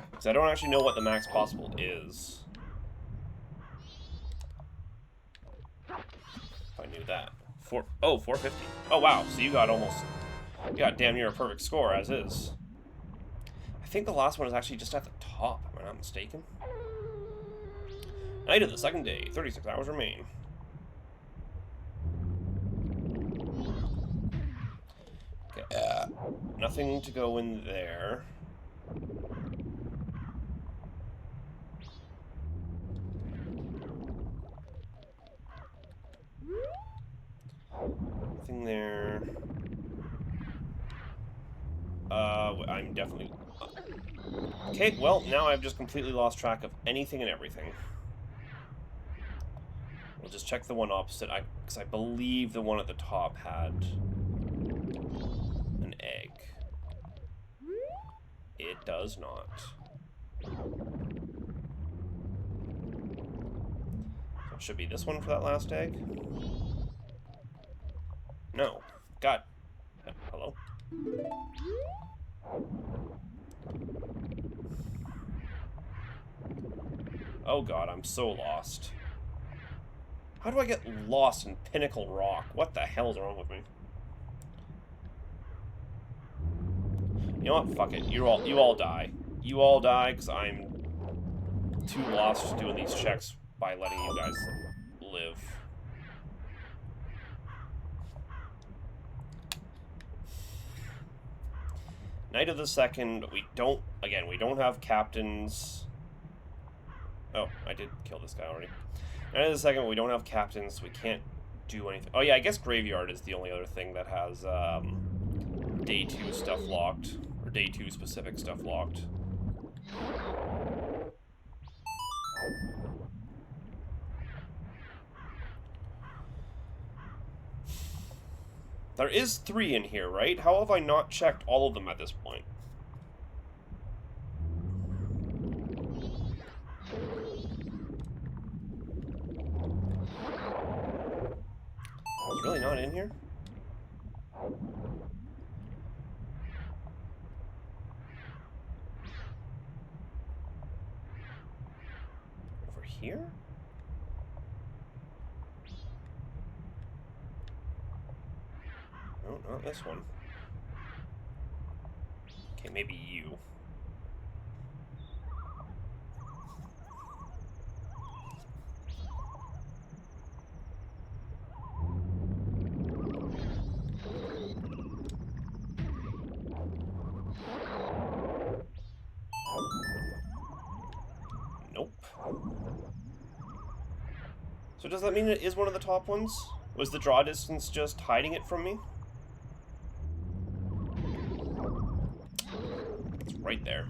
Because I don't actually know what the max possible is. If I knew that. 450. Oh wow, so you got damn near a perfect score as is. I think the last one is actually just at the top, am I not mistaken? Night of the second day, 36 hours remain. Okay, nothing to go in there. Nothing there. I'm definitely... Okay, well, now I've just completely lost track of anything and everything. We'll just check the one opposite, because I believe the one at the top had an egg. It does not. So it should be this one for that last egg? No. God. Hello? Oh god, I'm so lost. How do I get lost in Pinnacle Rock? What the hell's wrong with me? You know what? Fuck it. You all die. You all die, because I'm too lost doing these checks by letting you guys live. Night of the Second, we don't have captains. Oh, I did kill this guy already. Night of the Second, we don't have captains, so we can't do anything. Oh yeah, I guess Graveyard is the only other thing that has, Day 2 stuff locked. Or Day 2 specific stuff locked. There is 3 in here, right? How have I not checked all of them at this point? It's really not in here? Over here? No, not this one. Okay, maybe you. Nope. So does that mean it is one of the top ones? Was the draw distance just hiding it from me? It's right there.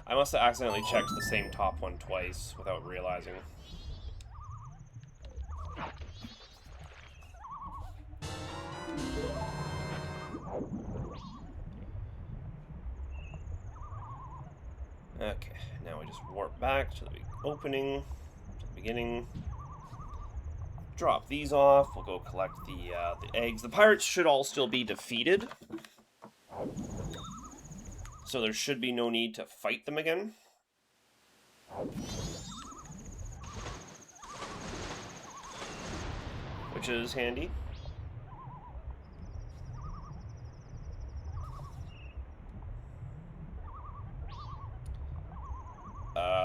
I must have accidentally checked the same top one twice without realizing. Okay, now we just warp back to the opening, to the beginning. Drop these off. We'll go collect the eggs. The pirates should all still be defeated, so there should be no need to fight them again. Which is handy.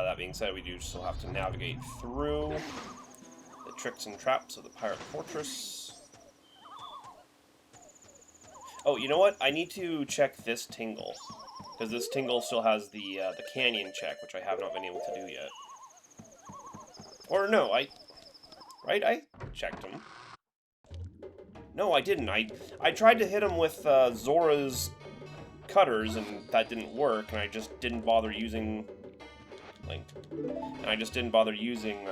That being said, we do still have to navigate through the tricks and traps of the pirate fortress. Oh, you know what? I need to check this tingle, because this tingle still has the canyon check, which I have not been able to do yet. Or no, I checked him. No, I didn't. I tried to hit him with Zora's cutters, and that didn't work, and I just didn't bother using... Linked. And I just didn't bother using,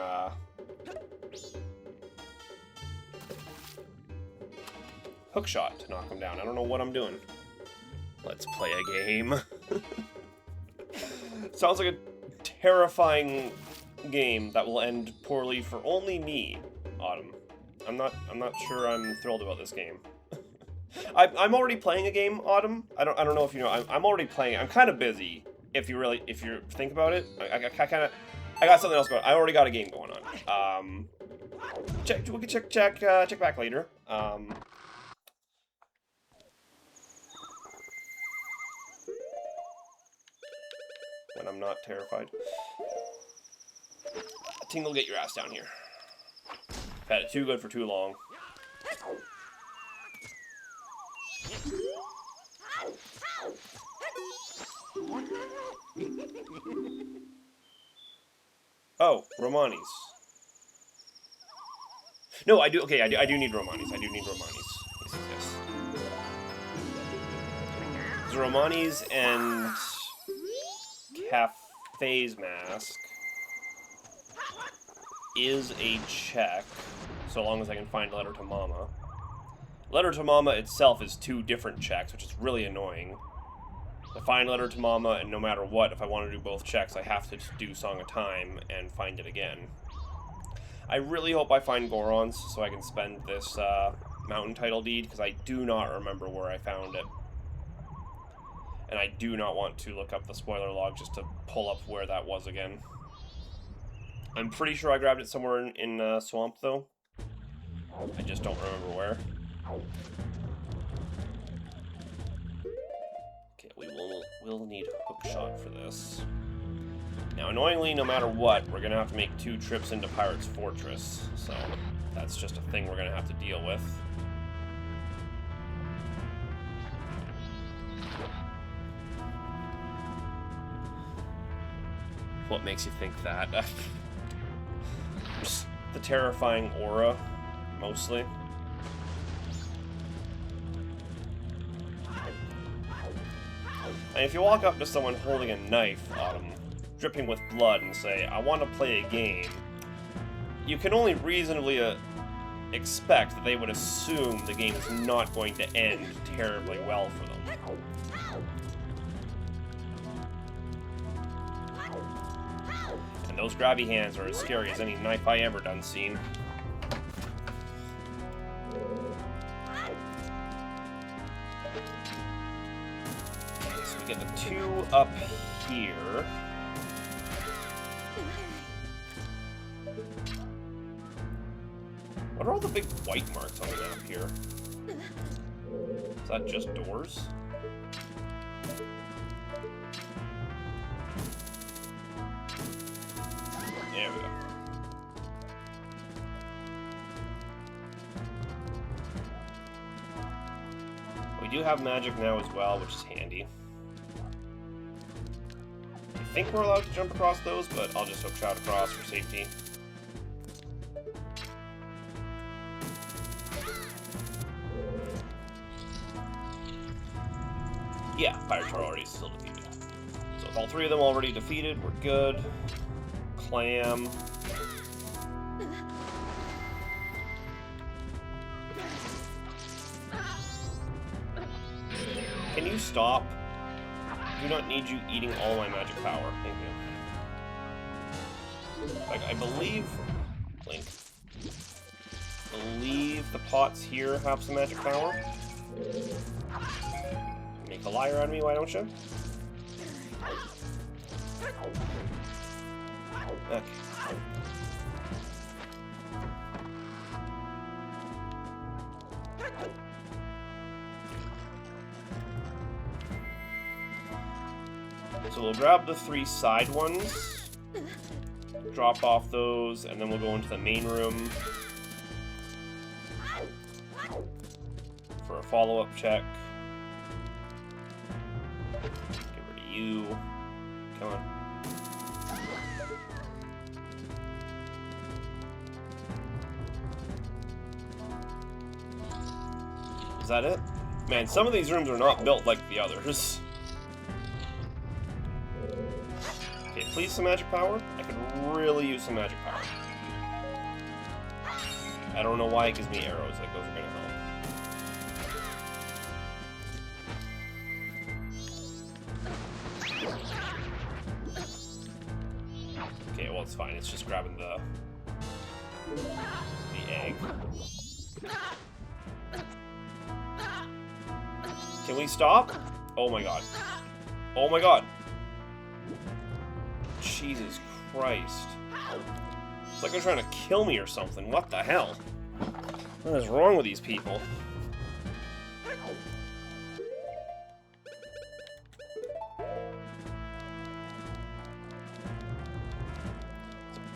hookshot to knock him down. I don't know what I'm doing. Let's play a game. Sounds like a terrifying game that will end poorly for only me, Autumn. I'm not sure I'm thrilled about this game. I'm already playing a game, Autumn. I don't know if you know. I'm already playing. I'm kind of busy. If you think about it, I got something else going. I already got a game going on. We can check back later. When I'm not terrified. Tingle, get your ass down here. Had it too good for too long. Oh, Romani's. No, I do. Okay, I do need Romani's. I do need Romani's. Yes, yes. Romani's and Cafe's mask is a check, so long as I can find Letter to Mama. Letter to Mama itself is 2 different checks, which is really annoying. I find Letter to Mama, and no matter what, if I want to do both checks, I have to do Song of Time and find it again. I really hope I find Goron's so I can spend this mountain title deed, because I do not remember where I found it. And I do not want to look up the spoiler log just to pull up where that was again. I'm pretty sure I grabbed it somewhere in Swamp, though. I just don't remember where. Okay, we'll need Hookshot for this. Now, annoyingly, no matter what, we're going to have to make 2 trips into Pirate's Fortress. So, that's just a thing we're going to have to deal with. What makes you think that? Just the terrifying aura, mostly. And if you walk up to someone holding a knife on them, dripping with blood, and say, I want to play a game, you can only reasonably expect that they would assume the game is not going to end terribly well for them. And those grabby hands are as scary as any knife I ever done seen. Okay, so we get the 2 up here. What are all the big white marks on the map here? Is that just doors? There we go. We do have magic now as well, which is handy. I think we're allowed to jump across those, but I'll just hookshot across for safety. Yeah, pirates are already still defeated. So with all 3 of them already defeated, we're good. Clam. Can you stop? I do not need you eating all my magic power. Thank you. Like, I believe... Link. The pots here have some magic power. Make a liar out of me, why don't you? Okay. So we'll grab the 3 side ones, drop off those, and then we'll go into the main room for a follow-up check. Get rid of you. Come on. Is that it? Man, some of these rooms are not built like the others. Okay, please some magic power. I could really use some magic power. I don't know why it gives me arrows, like those are gonna help. Okay, well it's fine, it's just grabbing the egg. Can we stop? Oh my god. Oh my god. Jesus Christ. It's like they're trying to kill me or something. What the hell? What is wrong with these people? It's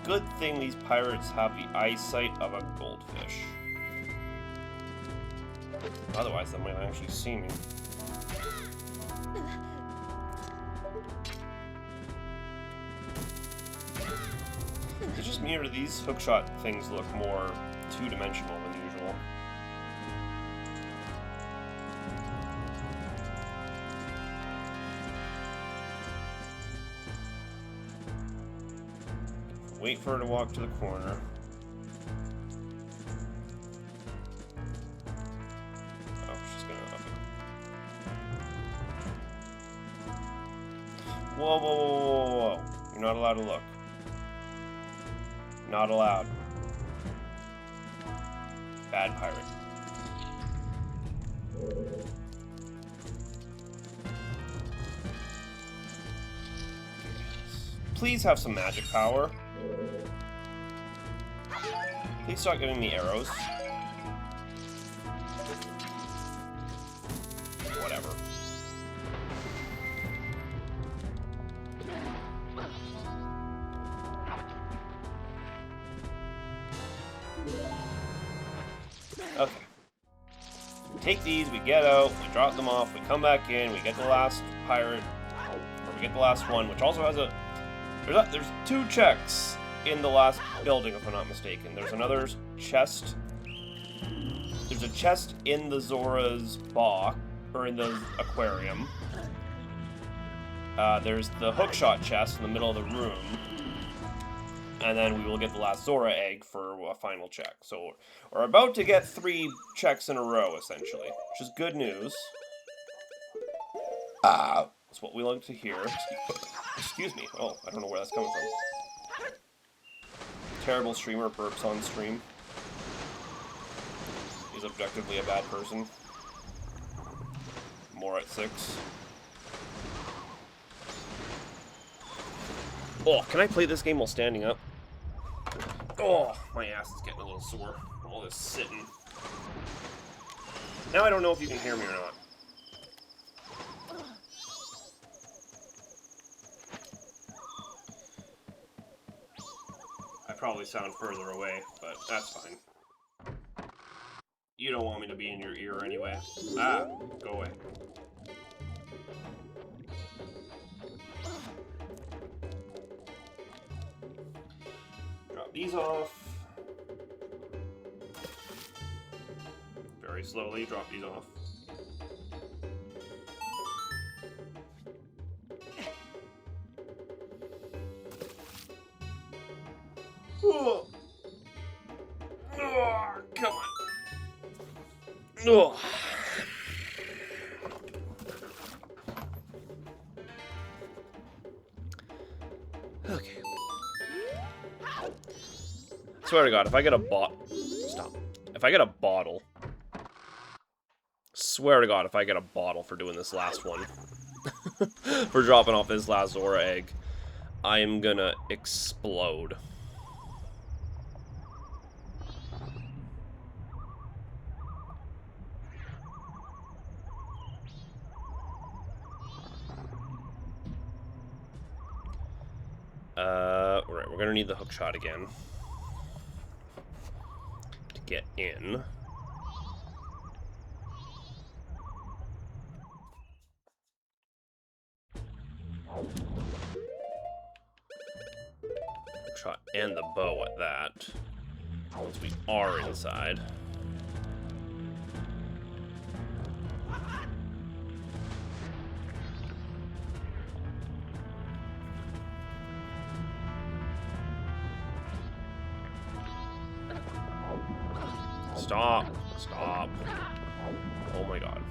a good thing these pirates have the eyesight of a goldfish. Otherwise, they might actually see me. Is it just me, or do these hookshot things look more two-dimensional than usual? Wait for her to walk to the corner. Oh, she's gonna... Okay. Whoa, whoa, whoa, whoa, whoa, whoa. You're not allowed to look. Not allowed. Bad pirate. Please have some magic power. Please start giving me arrows. Whatever. Okay. Take these, we get out, we drop them off, we come back in, we get the last pirate, or we get the last one, which also has a... There's 2 checks in the last building, if I'm not mistaken. There's another chest. There's a chest in the Zora's box, or in the aquarium. There's the hookshot chest in the middle of the room. And then we will get the last Zora egg for a final check. So we're about to get 3 checks in a row, essentially, which is good news. That's what we like to hear. Excuse me. Oh, I don't know where that's coming from. Terrible streamer burps on stream. He's objectively a bad person. More at 6. Oh, can I play this game while standing up? Oh, my ass is getting a little sore. All this sitting. Now I don't know if you can hear me or not. I probably sound further away, but that's fine. You don't want me to be in your ear anyway. Ah, go away. Drop these off. Very slowly, drop these off. Oh. Oh, come on. Oh. Okay. Swear to God, if I get a if I get a bottle, swear to God, if I get a bottle for doing this last one, for dropping off this last Zora egg, I am gonna explode. Right, we're gonna need the hookshot again to get in. Hookshot and the bow at that, once we are inside. Stop. Stop. Oh my God.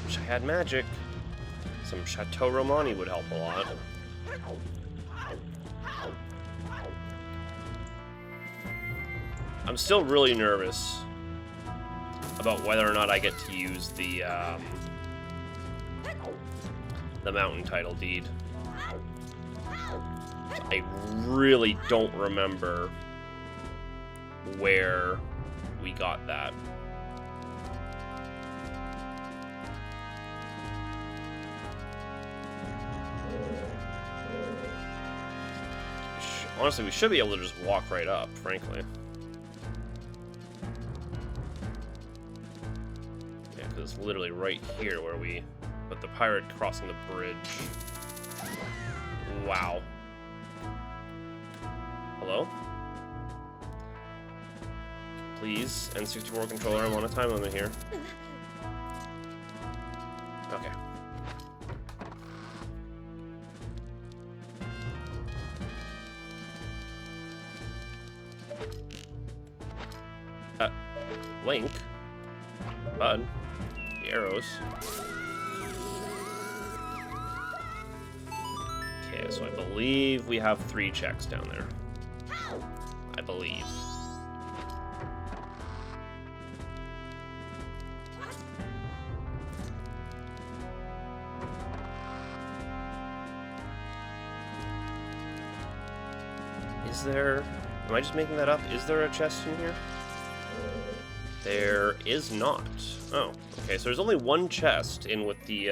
Wish I had magic. Some Chateau Romani would help a lot. I'm still really nervous about whether or not I get to use the mountain title deed. I really don't remember where we got that. Honestly, we should be able to just walk right up, frankly. Yeah, because it's literally right here where we... But the pirate crossing the bridge. Wow. Hello? Please, N64 controller, I'm on a time limit here. Okay. Link. Bud. The arrows. Okay, so I believe we have 3 checks down there. I believe. Is there... Am I just making that up? Is there a chest in here? There is not. Oh, okay, so there's only 1 chest in with the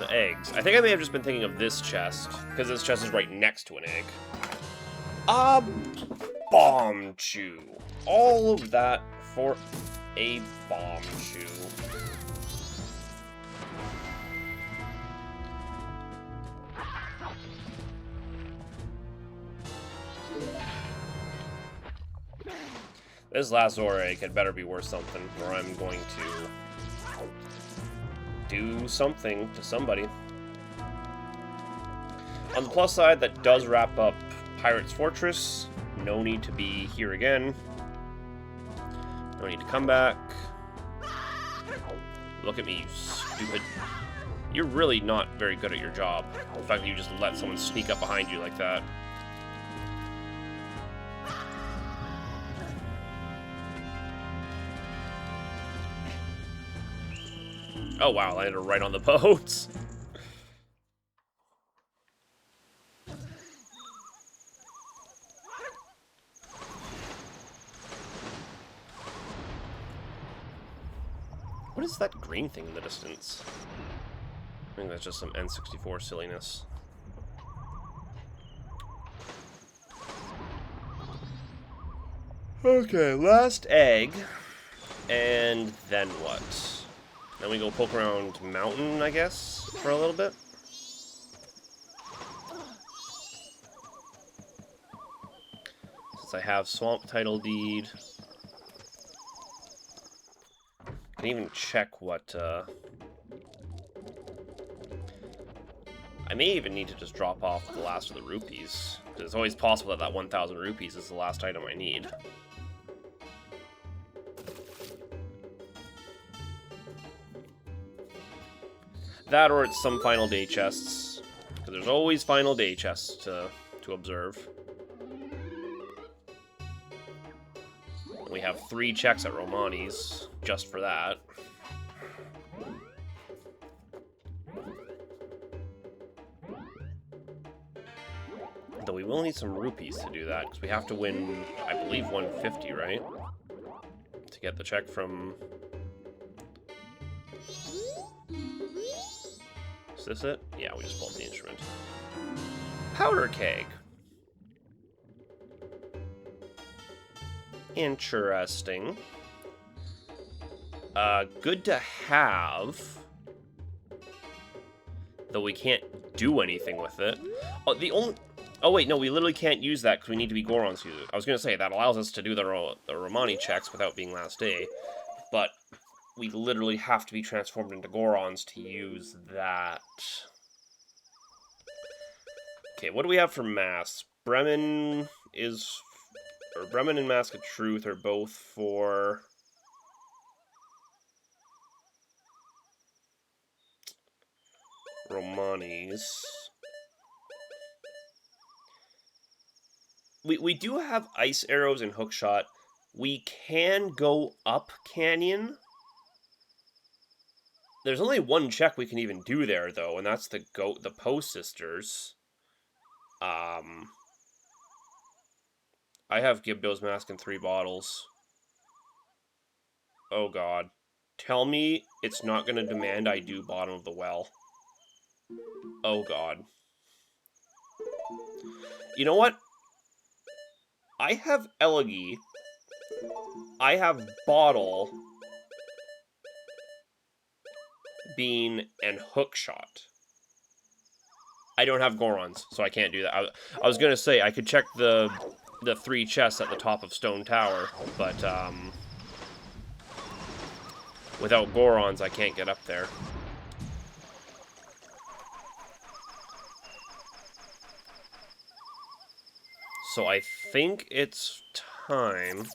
eggs. I think I may have just been thinking of this chest, because this chest is right next to an egg. A bomb chew. All of that for a bomb chew. This last Zora egg had better be worth something, or I'm going to do something to somebody. On the plus side, that does wrap up Pirate's Fortress. No need to be here again. No need to come back. Look at me, you stupid... You're really not very good at your job. The fact that you just let someone sneak up behind you like that. Oh wow, I landed right on the boats. What is that green thing in the distance? I think that's just some N64 silliness. Okay, last egg. And then what? Then we go poke around Mountain, I guess, for a little bit. Since I have Swamp Title Deed. I can even check what, I may even need to just drop off the last of the rupees. Because it's always possible that that 1,000 rupees is the last item I need. That or it's some final day chests. Because there's always final day chests to observe. We have 3 checks at Romani's just for that. Though we will need some rupees to do that, because we have to win, I believe, 150, right? To get the check from... Is this it? Yeah, we just pulled the instrument. Powder keg. Interesting. Good to have. Though we can't do anything with it. Oh, the only... Oh, wait, no, we literally can't use that because we need to be Gorons to use it. I was going to say, that allows us to do the Romani checks without being last day. But we literally have to be transformed into Gorons to use that. Okay, what do we have for Mask? Bremen is... Or Bremen and Mask of Truth are both for... Romani's. We do have ice arrows and hookshot. We can go up canyon. There's only 1 check we can even do there though, and that's the Poe sisters. I have Gibdo's mask in 3 bottles. Oh god. Tell me it's not gonna demand I do bottom of the well. Oh god. You know what? I have Elegy. I have Bottle, Bean, and Hookshot. I don't have Gorons, so I can't do that. I was gonna say, I could check the 3 chests at the top of Stone Tower, but, Without Gorons, I can't get up there. So I think it's time.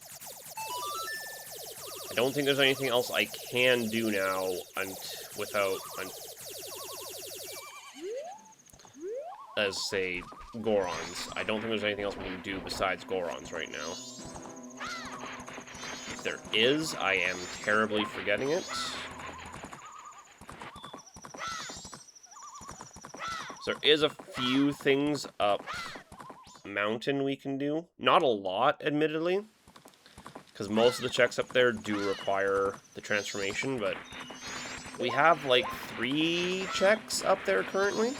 I don't think there's anything else I can do now without, as say, Gorons. I don't think there's anything else we can do besides Gorons right now. If there is, I am terribly forgetting it. So there is a few things up mountain we can do. Not a lot, admittedly, because most of the checks up there do require the transformation, but we have like 3 checks up there currently,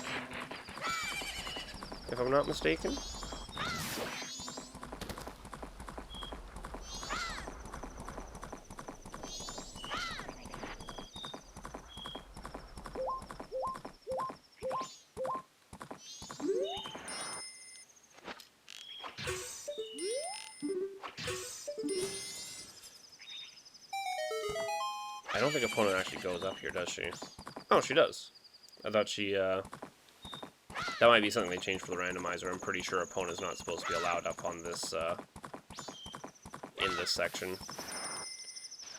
if I'm not mistaken. I don't think opponent actually goes up here, does she? Oh, she does. I thought she, that might be something they changed for the randomizer. I'm pretty sure opponent's not supposed to be allowed up on this, in this section.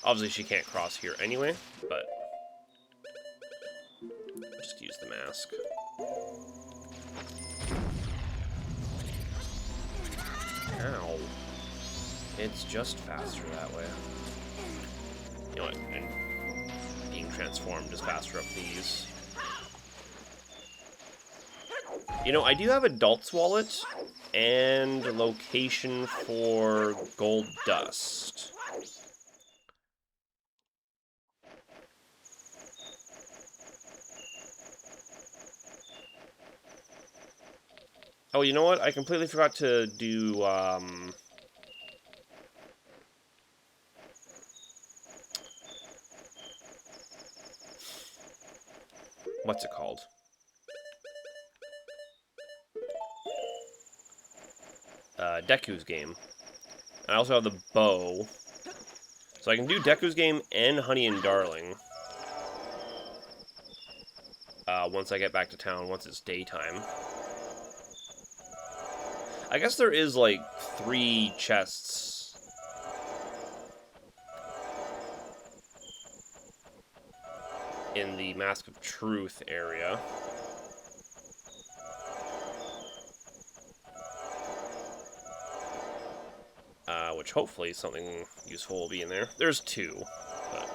Obviously, she can't cross here anyway, but just use the mask. Ow. It's just faster that way. You know what? And being transformed is faster up these. You know, I do have Adult's Wallet and location for gold dust. Oh, you know what? I completely forgot to do, what's it called? Deku's game. I also have the bow. So I can do Deku's game and Honey and Darling. Once I get back to town, once it's daytime. I guess there is, like, 3 chests. In the Mask of Truth area. Which hopefully something useful will be in there. There's 2, but...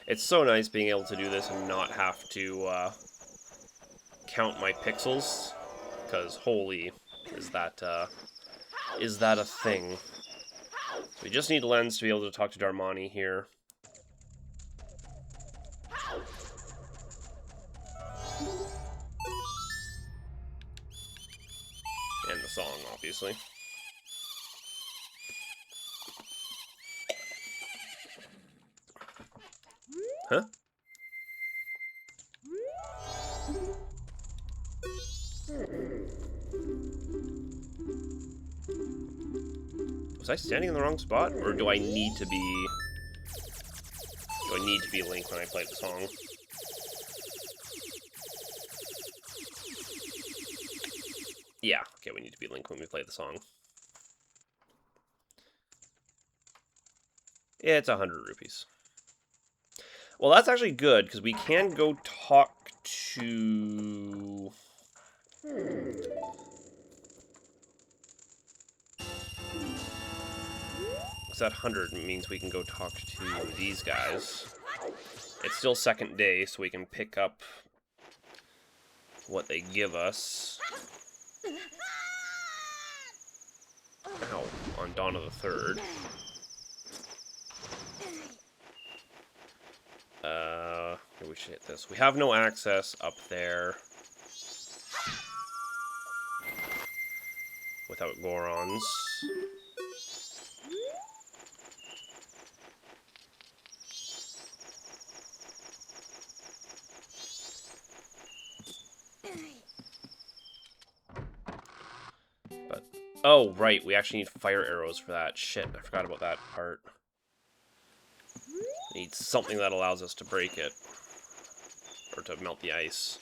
It's so nice being able to do this and not have to count my pixels, because holy, is that a thing. We just need Lens to be able to talk to Darmani here. And the song, obviously. Huh? Was I standing in the wrong spot? Or do I need to be... Do I need to be Link when I play the song? Yeah, okay, we need to be Link when we play the song. Yeah, it's 100 rupees. Well, that's actually good, because we can go talk to... Because that 100 means we can go talk to these guys. It's still second day, so we can pick up what they give us. Ow, on Dawn of the 3rd. Here we should hit this. We have no access up there without Gorons. But Oh, right, we actually need fire arrows for that. Shit, I forgot about that part. Need something that allows us to break it. Or to melt the ice.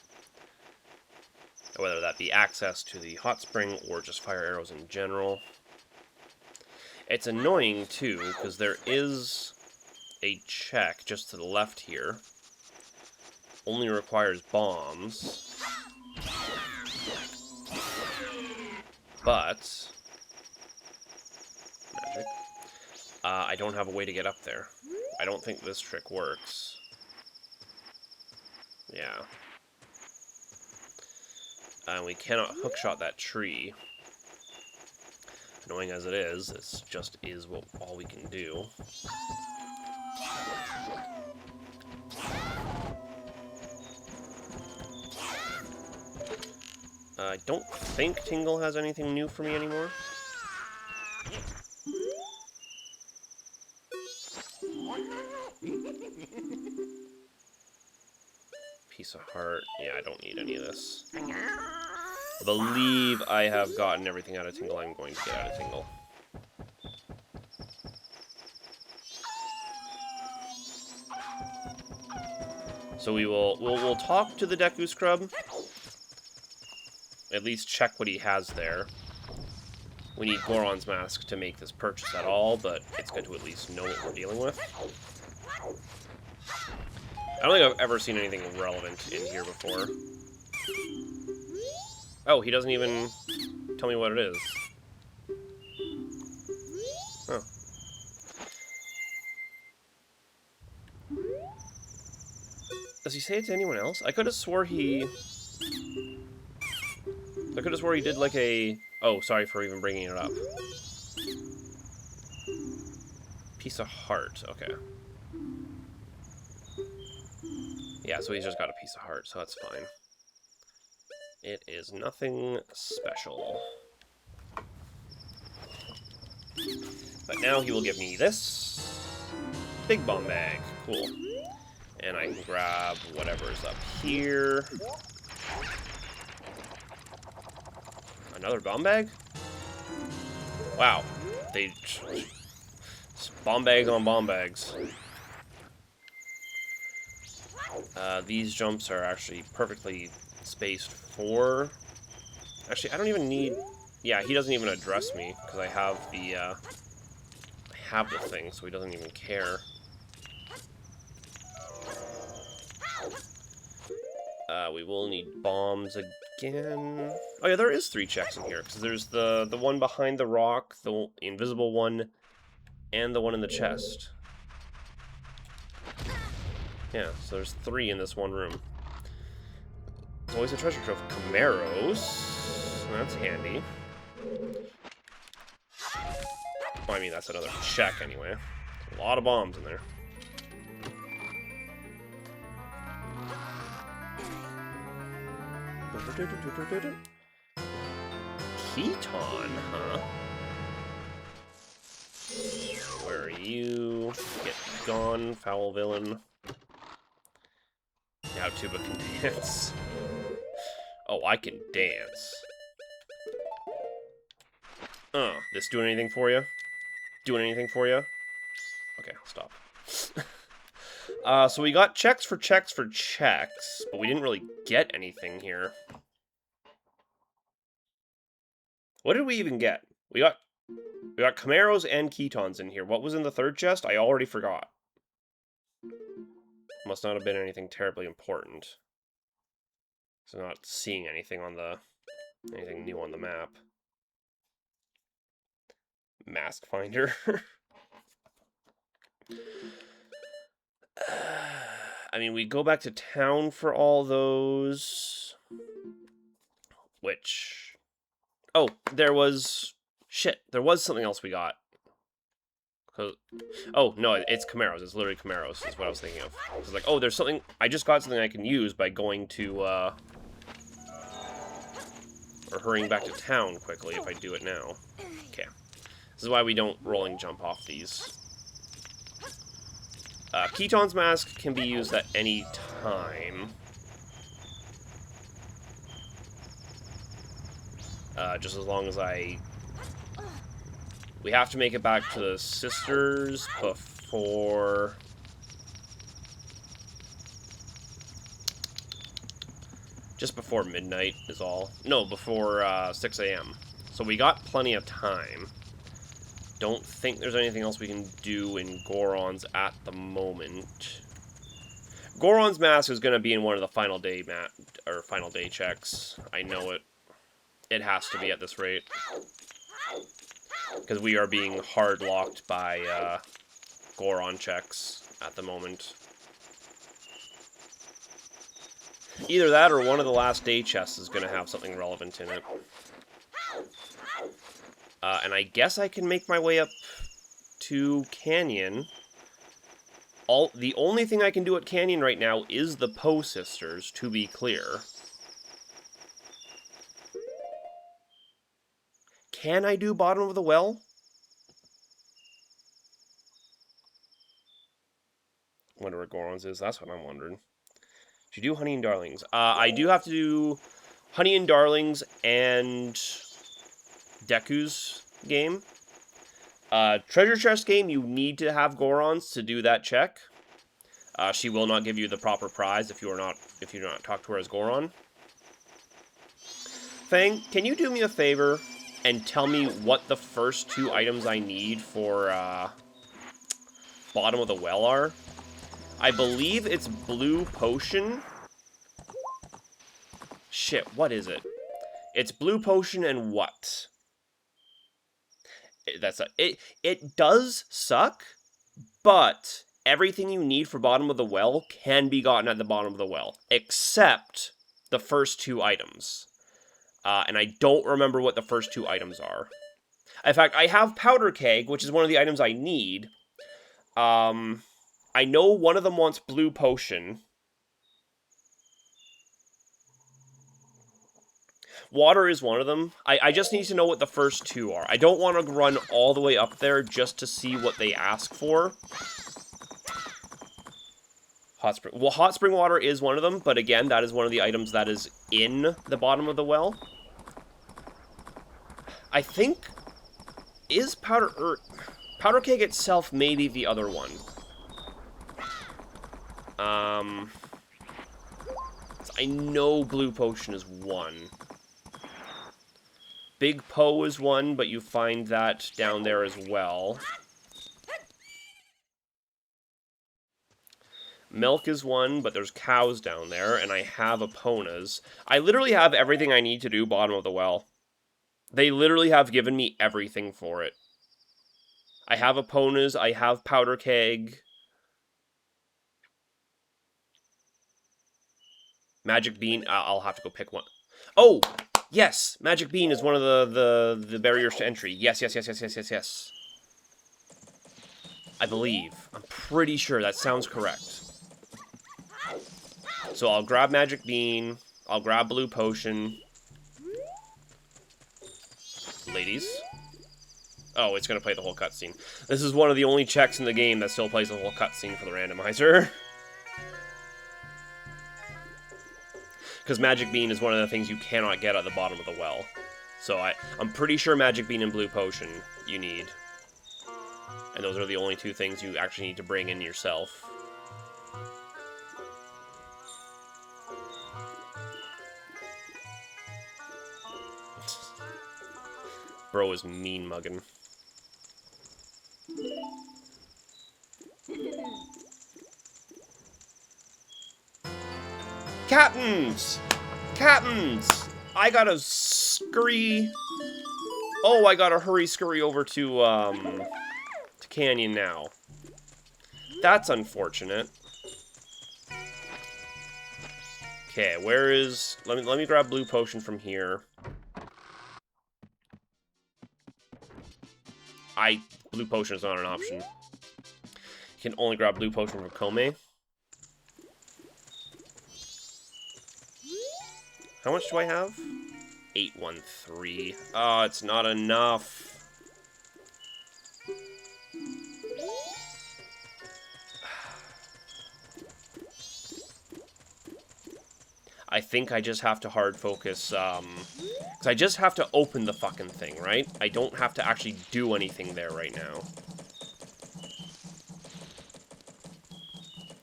Whether that be access to the hot spring or just fire arrows in general. It's annoying, too, because there is a check just to the left here. Only requires bombs. But... magic. I don't have a way to get up there. I don't think this trick works. Yeah. And we cannot hookshot that tree. Annoying as it is, this just is all we can do. I don't think Tingle has anything new for me anymore. Piece of heart. Yeah, I don't need any of this. I believe I have gotten everything out of Tingle I'm going to get out of Tingle. So we'll talk to the Deku Scrub. At least check what he has there. We need Goron's Mask to make this purchase at all, but it's good to at least know what we're dealing with. I don't think I've ever seen anything relevant in here before. Oh, he doesn't even tell me what it is. Huh. Does he say it to anyone else? I could have swore he did like a... Oh, sorry for even bringing it up. Piece of heart, okay. Yeah, so he's just got a piece of heart, so that's fine. It is nothing special. But now he will give me this. Big bomb bag, cool. And I can grab whatever's up here. Another bomb bag? Wow. Bomb bags on bomb bags. These jumps are actually perfectly spaced for... Actually, I don't even need... Yeah, he doesn't even address me, because I have the thing, so he doesn't even care. We will need bombs again. Oh yeah, there is 3 checks in here, because there's the one behind the rock, the invisible one, and the one in the chest. Yeah, so there's 3 in this one room. There's always a treasure trove. Camaros. That's handy. Well, I mean, that's another check anyway. There's a lot of bombs in there. Keaton, huh? Where are you? Get gone, foul villain. Now Tuba can dance. Oh, I can dance. This doing anything for you? Doing anything for you? Okay, I'll stop. So we got checks for checks for checks, but we didn't really get anything here. What did we even get? We got Camaros and Ketons in here. What was in the third chest? I already forgot. Must not have been anything terribly important. So I'm not seeing anything on anything new on the map. Mask finder. I mean, we go back to town for all those. Which... Oh, there was... Shit, there was something else we got. Oh, no, it's Camaros. It's literally Camaros is what I was thinking of. It's like, oh, there's something... I just got something I can use by going to, or hurrying back to town quickly if I do it now. Okay. This is why we don't rolling jump off these. Keaton's Mask can be used at any time. Just as long as I We have to make it back to the sisters before... Just before midnight is all. No, before 6 a.m. So we got plenty of time. Don't think there's anything else we can do in Goron's at the moment. Goron's mask is going to be in one of the final day checks. I know it. It has to be at this rate. Because we are being hard locked by Goron checks at the moment. Either that or one of the last day chests is going to have something relevant in it. And I guess I can make my way up to Canyon. The only thing I can do at Canyon right now is the Poe sisters, to be clear. Can I do bottom of the well? Wonder where Goron's is. That's what I'm wondering. Should you do Honey and Darlings? I do have to do Honey and Darlings and Deku's game. Treasure chest game, you need to have Goron's to do that check. She will not give you the proper prize if you do not talk to her as Goron. Fang, can you do me a favor and tell me what the first 2 items I need for bottom of the well are? I believe it's blue potion. Shit, what is it? It's blue potion and what? It does suck, but everything you need for bottom of the well can be gotten at the bottom of the well, except the first 2 items. And I don't remember what the first 2 items are. In fact, I have powder keg, which is one of the items I need. I know one of them wants blue potion. Water is one of them. I just need to know what the first 2 are. I don't want to run all the way up there just to see what they ask for. Hot spring. Well, hot spring water is one of them, but again, that is one of the items that is in the bottom of the well. I think... Is powder... powder keg itself may be the other one. I know blue potion is one. Big Poe is one, but you find that down there as well. Milk is one, but there's cows down there, and I have Eponas. I literally have everything I need to do bottom of the well. They literally have given me everything for it. I have Eponas, I have powder keg. Magic bean, I'll have to go pick one. Oh! Yes! Magic bean is one of the barriers to entry. Yes. I believe. I'm pretty sure that sounds correct. So I'll grab magic bean. I'll grab blue potion. Ladies. Oh, it's going to play the whole cutscene. This is one of the only checks in the game that still plays the whole cutscene for the randomizer. Because Magic Bean is one of the things you cannot get at the bottom of the well. So I'm pretty sure Magic Bean and Blue Potion you need. And those are the only 2 things you actually need to bring in yourself. Bro is mean mugging. Captains! Captains! I gotta scurry... Oh, I gotta scurry over to Canyon now. That's unfortunate. Okay, where is... Let me grab blue potion from here. Blue potion is not an option. You can only grab blue potion from Kome. How much do I have? 813. Oh, it's not enough. I think I just have to hard focus, because I just have to open the fucking thing, right? I don't have to actually do anything there right now.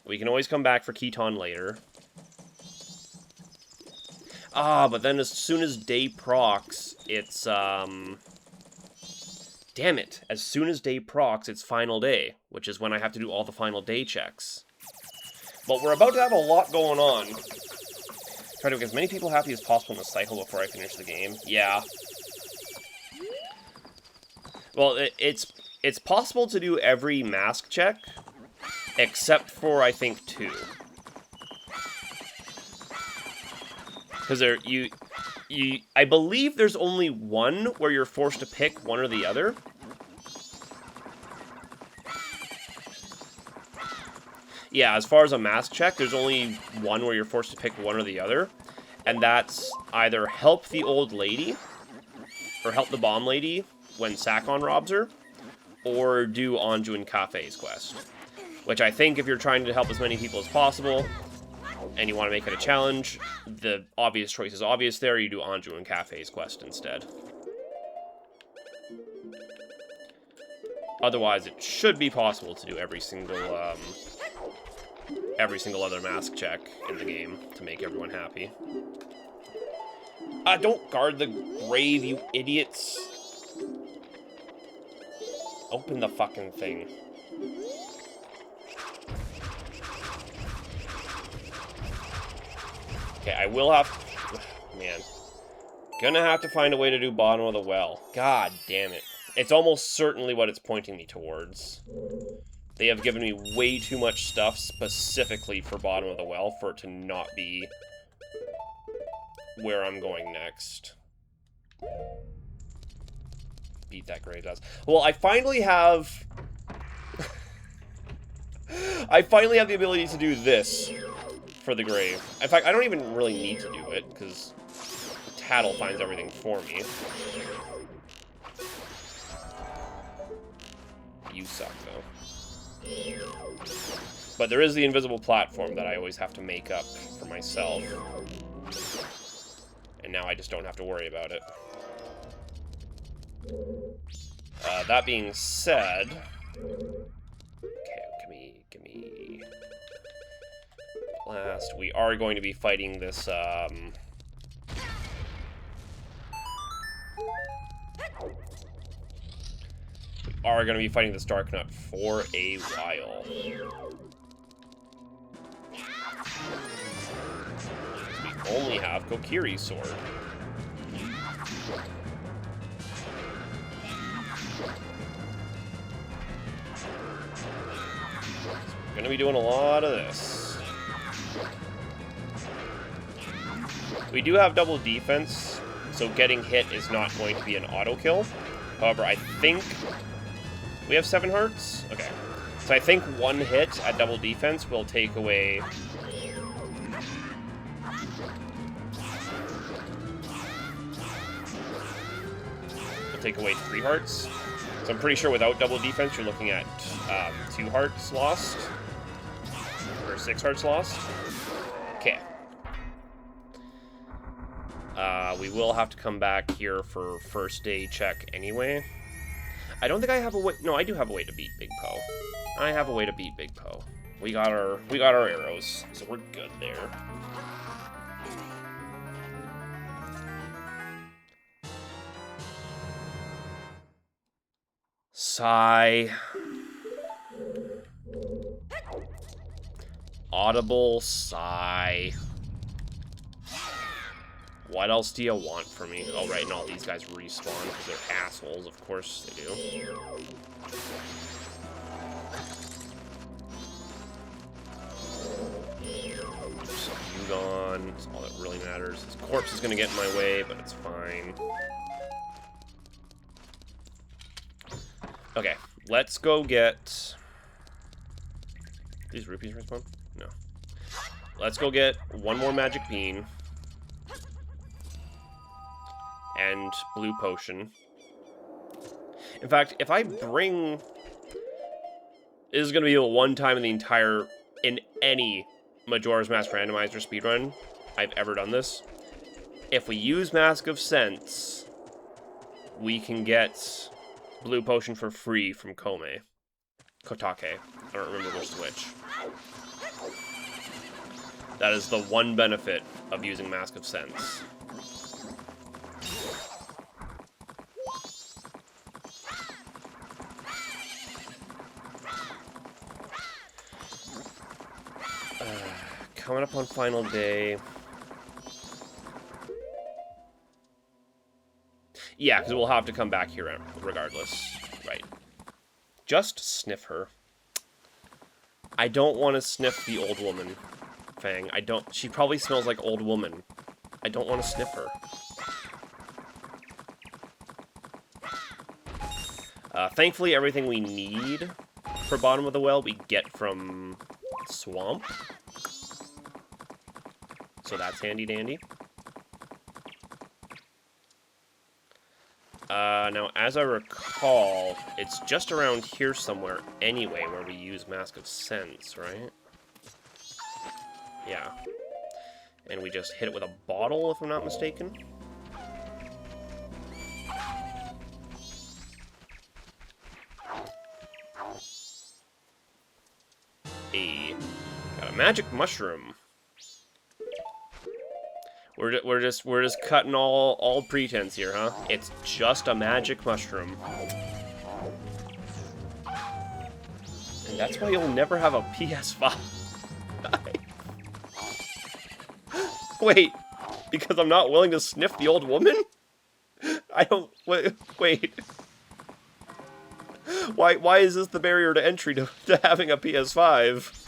We can always come back for Keton later. Ah, but then as soon as day procs, it's, damn it. As soon as day procs, it's final day, which is when I have to do all the final day checks. But we're about to have a lot going on. Try to make as many people happy as possible in the cycle before I finish the game. Yeah. Well, it's possible to do every mask check, except for, I think, 2. Because I believe there's only one where you're forced to pick one or the other. Yeah, as far as a mask check, there's only one where you're forced to pick one or the other. And that's either help the old lady, or help the bomb lady when Sakon robs her, or do Anju and Kafei's quest. Which I think if you're trying to help as many people as possible, and you want to make it a challenge, the obvious choice is obvious there, you do Anju and Kafei's quest instead. Otherwise, it should be possible to do every single other mask check in the game to make everyone happy. Don't guard the grave, you idiots! Open the fucking thing. Okay, I will have... Man. Gonna have to find a way to do bottom of the well. God damn it. It's almost certainly what it's pointing me towards. They have given me way too much stuff specifically for bottom of the well for it to not be where I'm going next. Beat that grave dust. Well, I finally have... I finally have the ability to do this for the grave. In fact, I don't even really need to do it, because Tattle finds everything for me. You suck, though. But there is the invisible platform that I always have to make up for myself. And now I just don't have to worry about it. That being said... Okay, give me... Last, we are going to be fighting this, We are going to be fighting this Dark Nut for a while. We only have Kokiri's sword. We're going to be doing a lot of this. We do have double defense, so getting hit is not going to be an auto kill. However, I think we have 7 hearts? Okay. So I think one hit at double defense will take away... Will take away 3 hearts. So I'm pretty sure without double defense, you're looking at 2 hearts lost. Or 6 hearts lost. Okay. We will have to come back here for first day check anyway. I don't think I have a way... No, I do have a way to beat Big Po. I have a way to beat Big Po. We got our arrows, so we're good there. Sigh. Audible sigh. What else do you want from me? Oh, right, and all these guys respawn because they're assholes. Of course they do. So you gone. That's all that really matters. His corpse is going to get in my way, but it's fine. Okay, let's go get... These rupees respawn? No. Let's go get one more magic bean. And blue potion. In fact, if I bring... This is going to be the one time in the entire... In any Majora's Mask randomizer speedrun I've ever done this. If we use Mask of Sense, we can get Blue Potion for free from Kotake. I don't remember which. That is the one benefit of using Mask of Sense. Coming up on final day. Yeah, because we'll have to come back here regardless. Right. Just sniff her. I don't want to sniff the old woman, Fang. I don't. She probably smells like old woman. I don't want to sniff her. Thankfully, everything we need for bottom of the well we get from swamp. So that's handy dandy. Now, as I recall, it's just around here somewhere anyway where we use Mask of Sense, right? Yeah. And we just hit it with a bottle, if I'm not mistaken. Got a magic mushroom. We're just cutting all pretense here, huh? It's just a magic mushroom. And that's why you'll never have a PS5. Wait, because I'm not willing to sniff the old woman? I don't... Wait. Why is this the barrier to entry to having a PS5?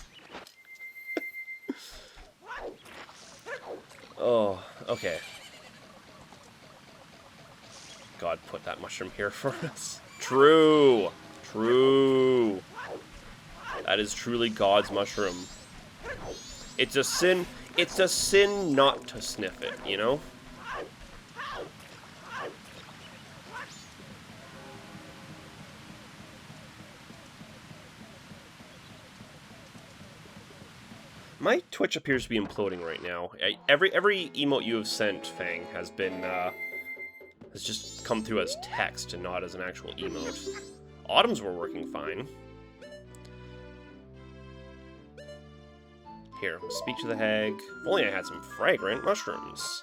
Oh, okay. God put that mushroom here for us. True. True. That is truly God's mushroom. It's a sin not to sniff it, you know? My Twitch appears to be imploding right now. Every emote you have sent, Fang, has been, has just come through as text and not as an actual emote. Autumns were working fine. Here, speak to the hag. If only I had some fragrant mushrooms.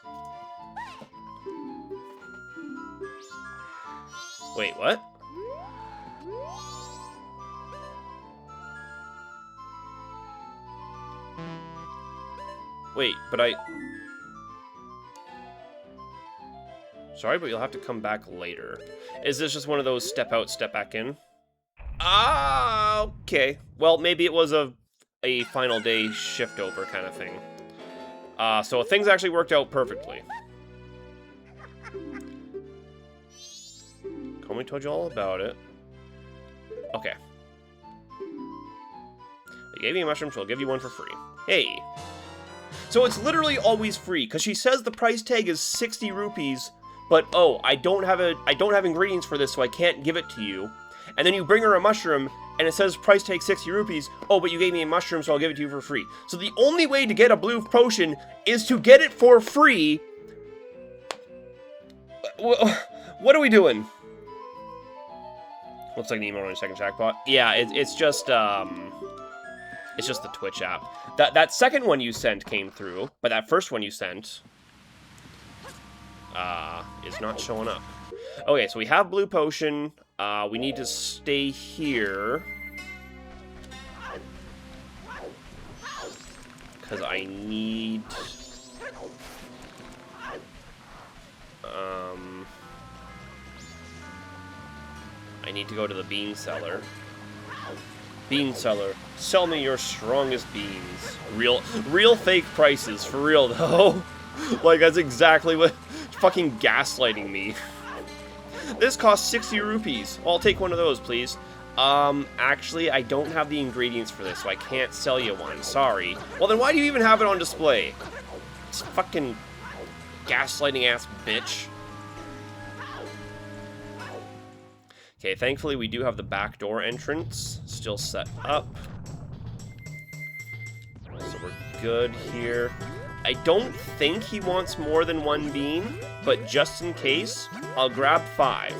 Wait, what? Wait, but Sorry, but you'll have to come back later. Is this just one of those step out, step back in? Ah, okay. Well, maybe it was a final day shift over kind of thing. So things actually worked out perfectly. Comey told you all about it. Okay. I gave you a mushroom, so I'll give you one for free. Hey. So it's literally always free, because she says the price tag is 60 rupees, but oh, I don't have ingredients for this, so I can't give it to you. And then you bring her a mushroom, and it says price tag 60 rupees. Oh, but you gave me a mushroom, so I'll give it to you for free. So the only way to get a blue potion is to get it for free. What are we doing? Looks like an email on your second jackpot. Yeah, it's just the Twitch app. That second one you sent came through, but that first one you sent is not showing up. Okay, so we have blue potion. We need to stay here because I need to go to the bean cellar. Bean cellar, sell me your strongest beans. Real fake prices, for real though. Like, that's exactly what, fucking gaslighting me. This costs 60 rupees. Well, I'll take one of those, please. Actually, I don't have the ingredients for this, so I can't sell you one. Sorry. Well, then why do you even have it on display? This fucking gaslighting ass bitch. Okay, thankfully we do have the back door entrance still set up. So we're good here. I don't think he wants more than 1 bean, but just in case, I'll grab 5.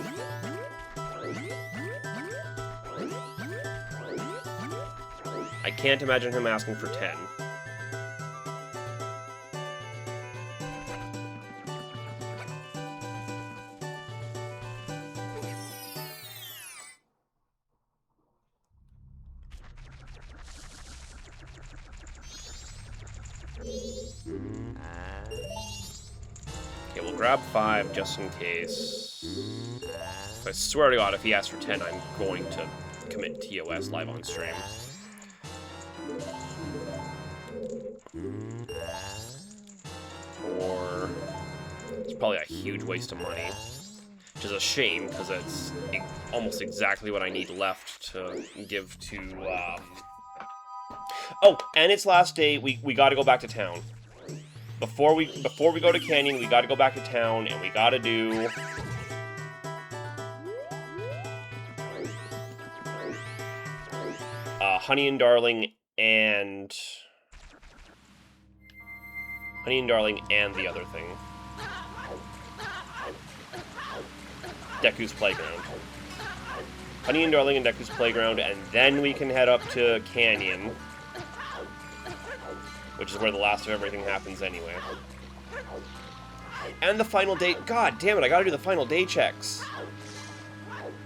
I can't imagine him asking for 10. Okay, we'll grab 5 just in case. I swear to God, if he asks for 10, I'm going to commit TOS live on stream. Or it's probably a huge waste of money, which is a shame because it's almost exactly what I need left to give to. Oh, and it's last day. We got to go back to town. Before we go to Canyon, we got to go back to town, and we got to do. Honey and Darling and the other thing. Deku's Playground. Honey and Darling and Deku's Playground, and then we can head up to Canyon, which is where the last of everything happens anyway. And the final day. God damn it, I gotta do the final day checks.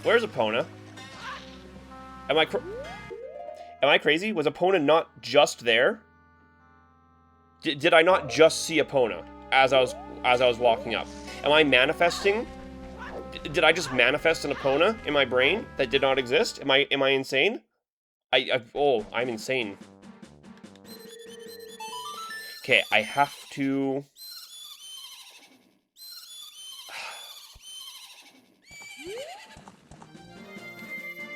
Where's Epona? Am I crazy? Was Epona not just there? Did I not just see Epona as I was walking up? Am I manifesting? Did I just manifest an Epona in my brain that did not exist? Am I insane? I'm insane. Okay, I have to.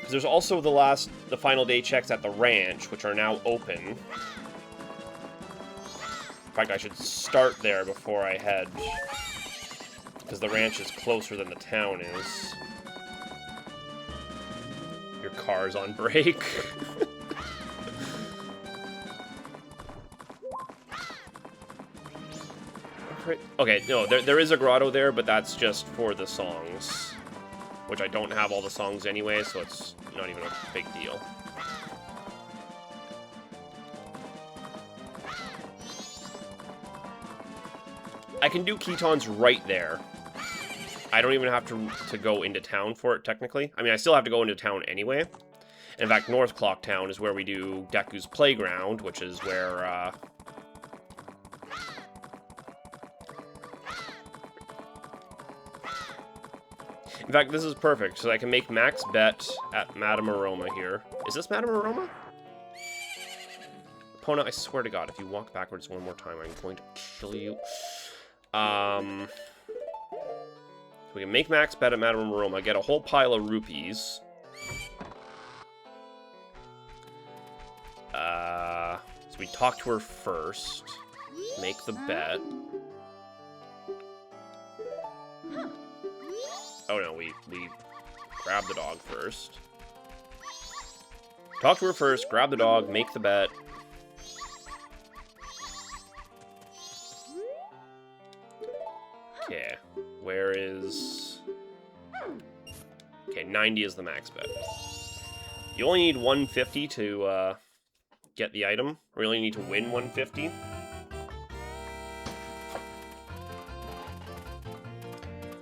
There's also the final day checks at the ranch, which are now open. In fact, I should start there before I head, because the ranch is closer than the town is. Your car's on break. Okay, no, there is a grotto there, but that's just for the songs. Which I don't have all the songs anyway, so it's not even a big deal. I can do Ketons right there. I don't even have to go into town for it, technically. I mean, I still have to go into town anyway. In fact, North Clock Town is where we do Deku's Playground, which is where, in fact, this is perfect, so I can make max bet at Madame Aroma here. Is this Madame Aroma? Epona, I swear to God, if you walk backwards one more time, I'm going to kill you. We can make max bet at Madame Aroma, get a whole pile of rupees. So we talk to her first, make the bet. Oh no, we grab the dog first. Talk to her first, grab the dog, make the bet. Okay, where is... Okay, 90 is the max bet. You only need 150 to get the item, or you only need to win 150.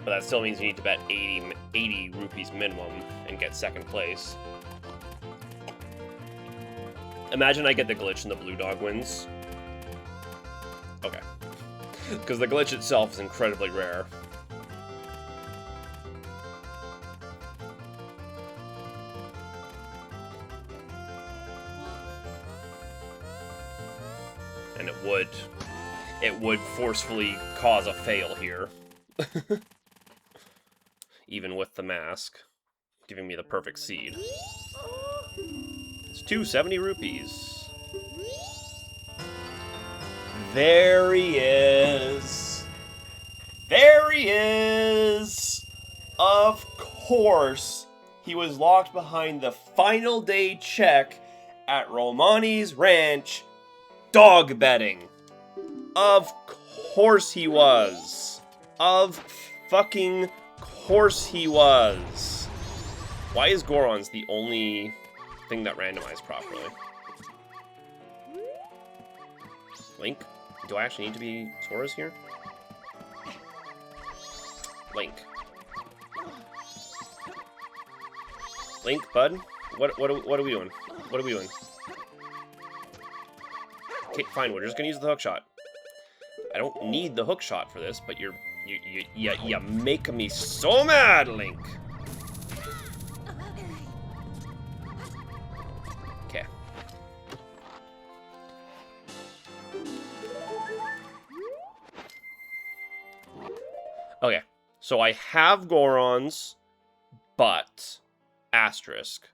But that still means you need to bet 80 rupees minimum and get second place. Imagine I get the glitch and the blue dog wins. Okay. Because the glitch itself is incredibly rare. And it would forcefully cause a fail here. Even with the mask, giving me the perfect seed. It's 270 rupees. There he is. There he is. Of course, he was locked behind the final day check at Romani's ranch, dog betting. Of course he was. Of fucking course he was. Why is Goron's the only thing that randomized properly? Link? Do I actually need to be Sora's here? Link. Link, bud? What are we doing? What are we doing? Okay, fine, we're just gonna use the hook shot. I don't need the hook shot for this, but you make me so mad, Link. Okay. Okay, so I have Gorons, but asterisk.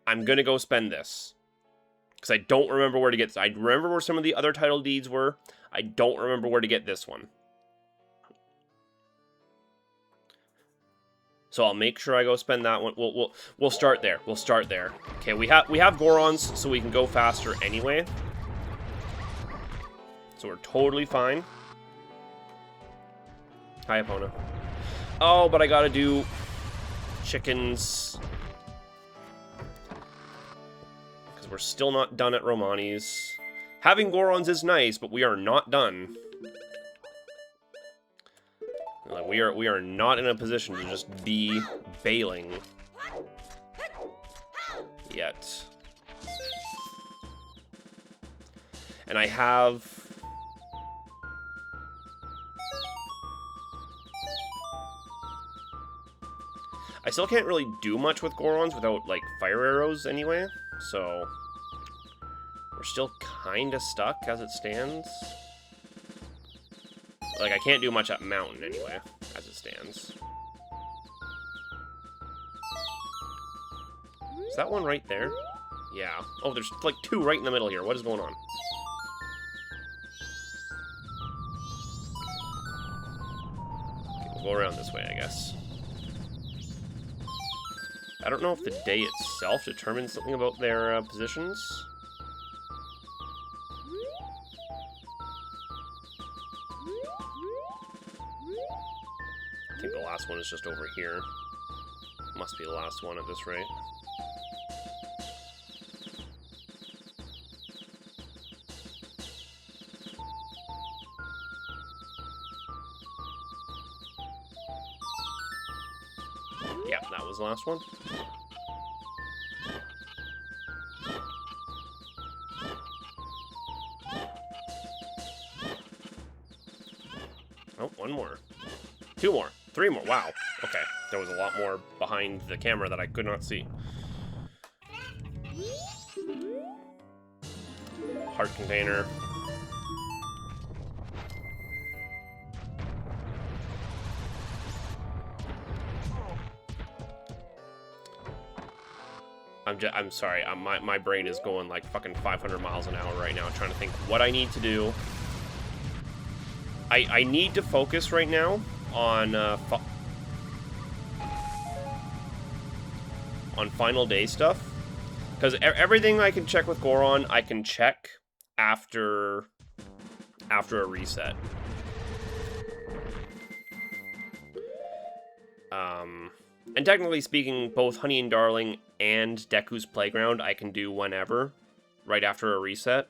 I'm gonna go spend this. Because I don't remember where to get this. I remember where some of the other title deeds were. I don't remember where to get this one. So I'll make sure I go spend that one. We'll start there. We'll start there. Okay, we have Gorons, so we can go faster anyway. So we're totally fine. Hi, Epona. Oh, but I gotta do chickens. Because we're still not done at Romani's. Having Gorons is nice, but we are not done. Like, we are not in a position to just be bailing yet. And I have... I still can't really do much with Gorons without, like, fire arrows anyway, so... We're still kinda stuck as it stands. Like, I can't do much at Mountain anyway, as it stands. Is that one right there? Yeah. Oh, there's, like, two right in the middle here. What is going on? Okay, we'll go around this way, I guess. I don't know if the day itself determines something about their positions. I think the last one is just over here. Must be the last one at this rate. Yeah, that was the last one. Oh, one more. Two more. Three more. Wow. Okay. There was a lot more behind the camera that I could not see. Heart container. I'm sorry. My brain is going like fucking 500 miles an hour right now, trying to think what I need to do. I need to focus right now on final day stuff, because everything I can check with Goron, I can check after a reset. And technically speaking, both Honey and Darling and Deku's Playground I can do whenever, right after a reset.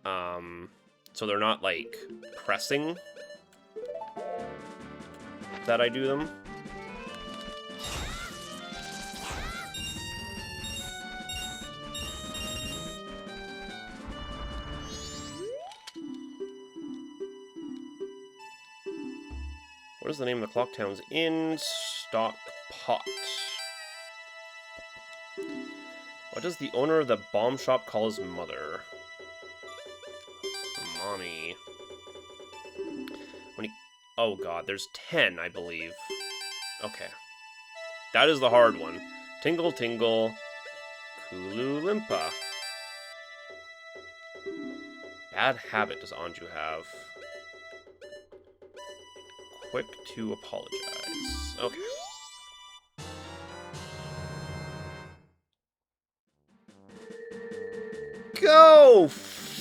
So they're not, like, pressing that I do them. What is the name of the clock town's in stock pot? What does the owner of the bomb shop call his mother? Mommy. When he... Oh god, there's 10, I believe. Okay. That is the hard one. Tingle Tingle, Kulu Limpa. Bad habit does Anju have? Quick to apologize. Okay. Go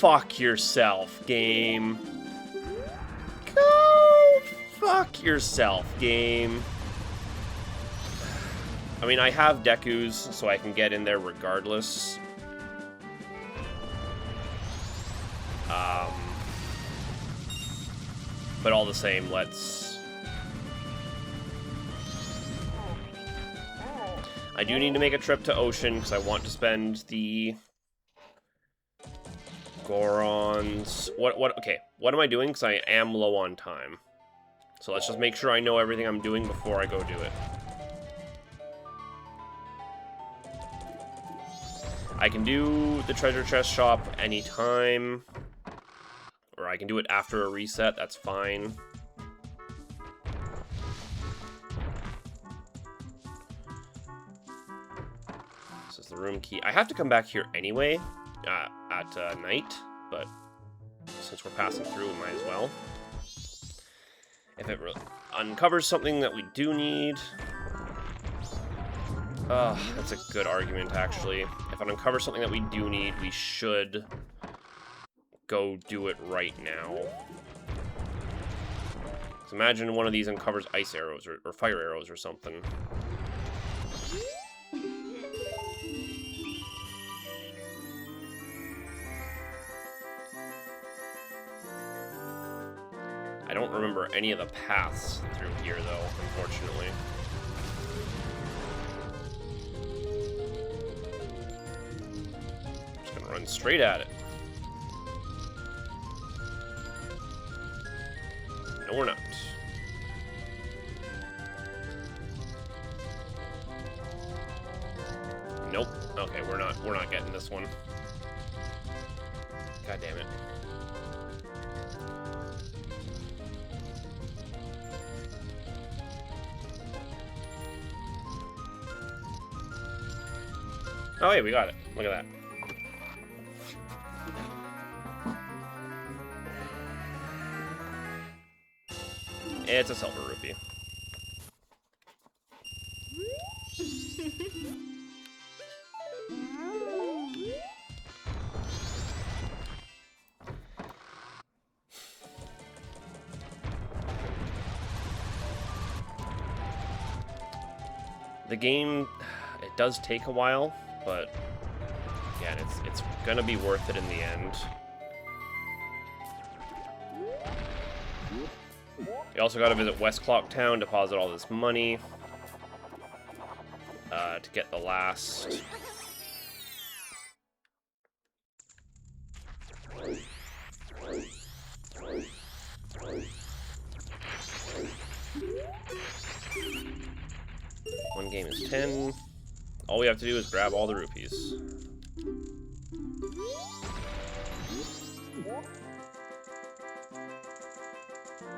fuck yourself, game. Go fuck yourself, game. I mean, I have Deku's, so I can get in there regardless. But all the same, let's... I do need to make a trip to Ocean, because I want to spend the... Gorons... Okay, what am I doing? Because I am low on time. So let's just make sure I know everything I'm doing before I go do it. I can do the treasure chest shop anytime. Or I can do it after a reset, that's fine. This is the room key. I have to come back here anyway, at night, but since we're passing through, we might as well. If it uncovers something that we do need... that's a good argument, actually. If it uncovers something that we do need, we should go do it right now. So imagine one of these uncovers ice arrows or fire arrows or something. I don't remember any of the paths through here, though, unfortunately. Just gonna run straight at it. No, we're not. Nope. Okay, we're not getting this one. God damn it. Oh, hey, we got it. Look at that. It's a silver rupee. The game, it does take a while, but again, it's gonna be worth it in the end. We also got to visit West Clock Town, deposit all this money to get the last. One game is 10. All we have to do is grab all the rupees.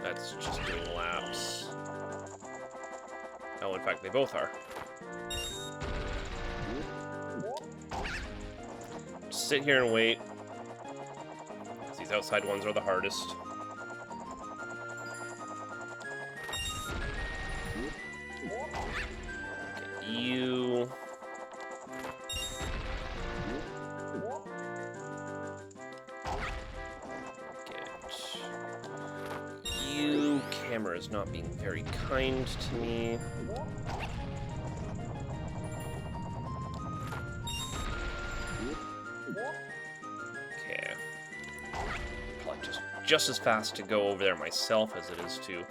That's just doing laps. Oh, in fact, they both are. Just sit here and wait. These outside ones are the hardest. Get you. Camera is not being very kind to me. Okay. Probably just as fast to go over there myself as it is to...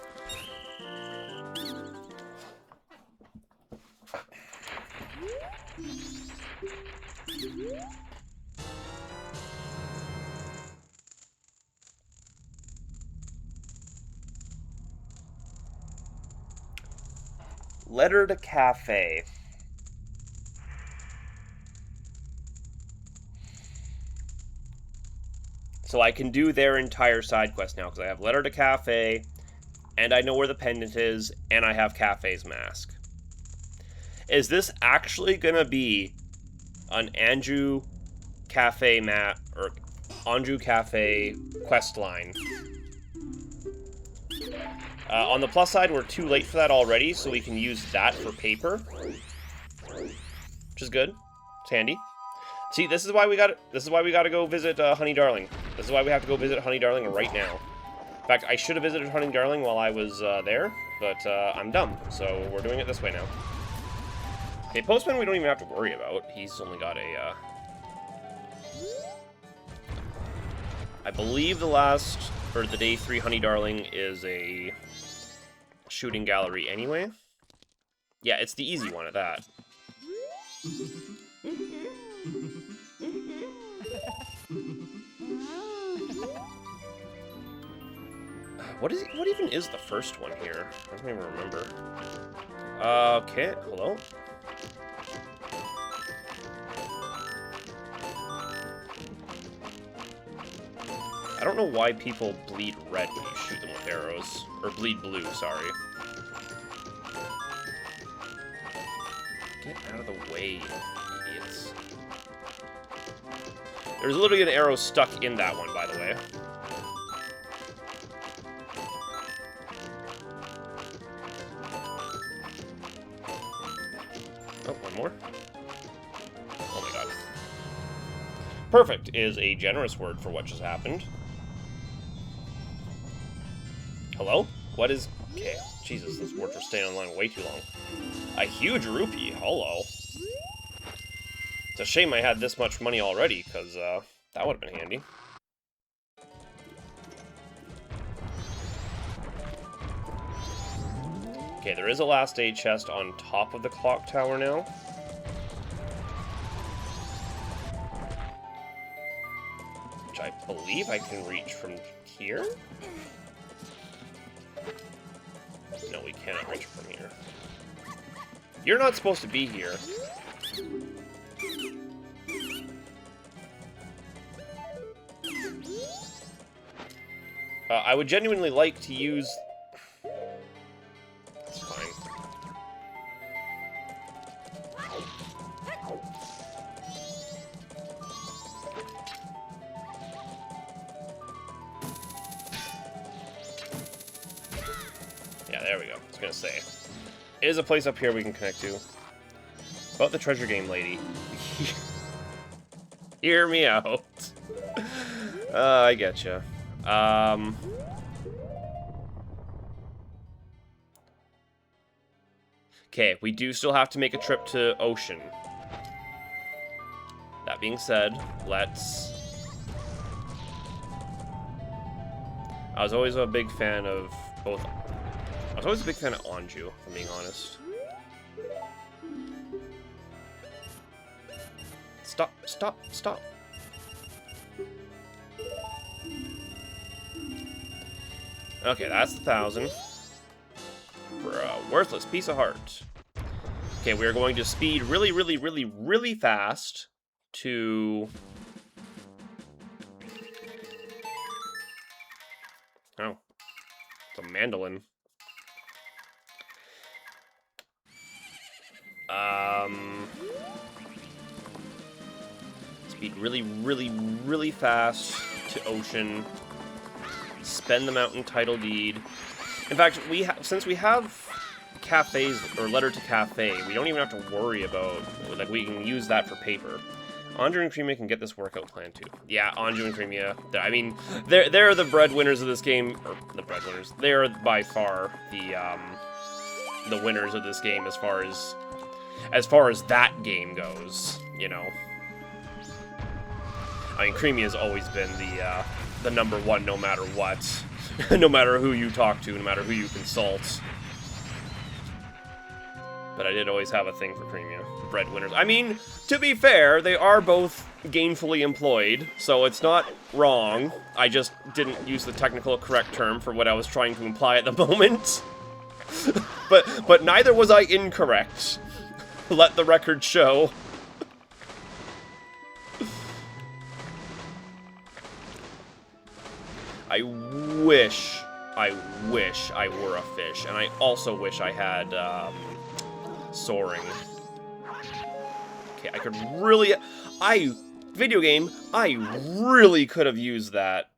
Letter to Cafe. So I can do their entire side quest now, because I have Letter to Cafe, and I know where the pendant is, and I have Cafe's mask. Is this actually gonna be an Anju Cafe or Anju Cafe quest line? On the plus side, we're too late for that already, so we can use that for paper, which is good. It's handy. See, this is why we got to go visit Honey Darling. This is why we have to go visit Honey Darling right now. In fact, I should have visited Honey Darling while I was there, but I'm dumb, so we're doing it this way now. Okay, Postman we don't even have to worry about. He's only got a... I believe the last, or the day 3 Honey Darling is a shooting gallery anyway. Yeah, it's the easy one at that. What even is the first one here? I don't even remember. Okay, hello? I don't know why people bleed red when you shoot them with arrows. Or bleed blue, sorry. Get out of the way, idiots. There's literally an arrow stuck in that one, by the way. Oh, one more. Oh my god. Perfect is a generous word for what just happened. Hello? What is... Okay. Jesus, those words are staying online way too long. A huge rupee. Hello. It's a shame I had this much money already, because that would have been handy. Okay, there is a last aid chest on top of the clock tower now. Which I believe I can reach from here? No, we cannot reach from here. You're not supposed to be here. I would genuinely like to use... That's fine. Yeah, there we go. I was gonna say. Is a place up here we can connect to. About the treasure game lady. Hear me out. I getcha. Okay, we do still have to make a trip to Ocean. That being said, let's... I was always a big fan of both... I was always a big fan of Anju, if I'm being honest. Stop, stop, stop. Okay, that's the 1,000. For a worthless piece of heart. Okay, we are going to speed really, really, really, really fast to... Oh. It's a mandolin. Speed really, really, really fast to Ocean. Spend the mountain title deed. In fact, since we have cafes, or letter to cafe, we don't even have to worry about, like, we can use that for paper. Anju and Cremia can get this workout plan too. Yeah, Anju and Cremia, I mean, they're the breadwinners of this game, or the breadwinners. They're by far the winners of this game as far as that game goes, you know. I mean, Cremia's always been the number one no matter what. No matter who you talk to, no matter who you consult. But I did always have a thing for Cremia. Breadwinners. I mean, to be fair, they are both gainfully employed, so it's not wrong. I just didn't use the technical correct term for what I was trying to imply at the moment. but neither was I incorrect. Let the record show. I wish I were a fish, and I also wish I had soaring. Okay, I could really... Video game, I really could have used that.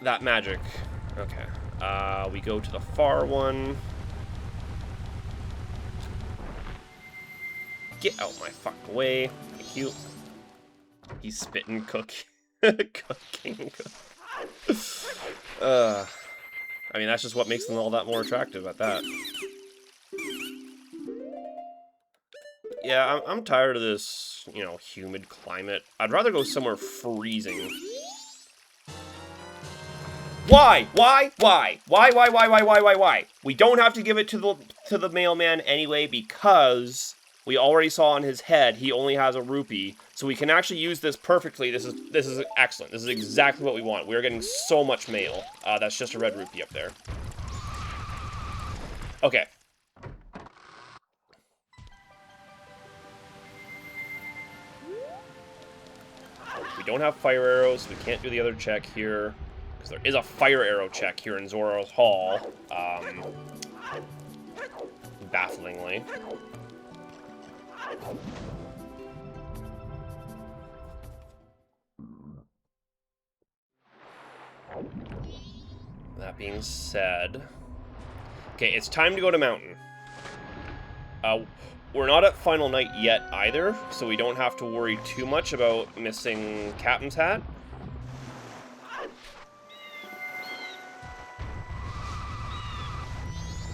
That magic. Okay. We go to the far one. Get out my fucking way. Thank you. He's spitting cooking. Cooking. I mean, that's just what makes them all that more attractive at that. Yeah, I'm tired of this, you know, humid climate. I'd rather go somewhere freezing. Why? Why? Why? Why? We don't have to give it to the mailman anyway because we already saw on his head he only has a rupee, so we can actually use this perfectly. This is excellent. This is exactly what we want. We're getting so much mail. That's just a red rupee up there. Okay. We don't have fire arrows. We can't do the other check here. Because there is a fire arrow check here in Zoro's Hall. Bafflingly. That being said... Okay, it's time to go to Mountain. We're not at Final Night yet either, so we don't have to worry too much about missing Captain's Hat.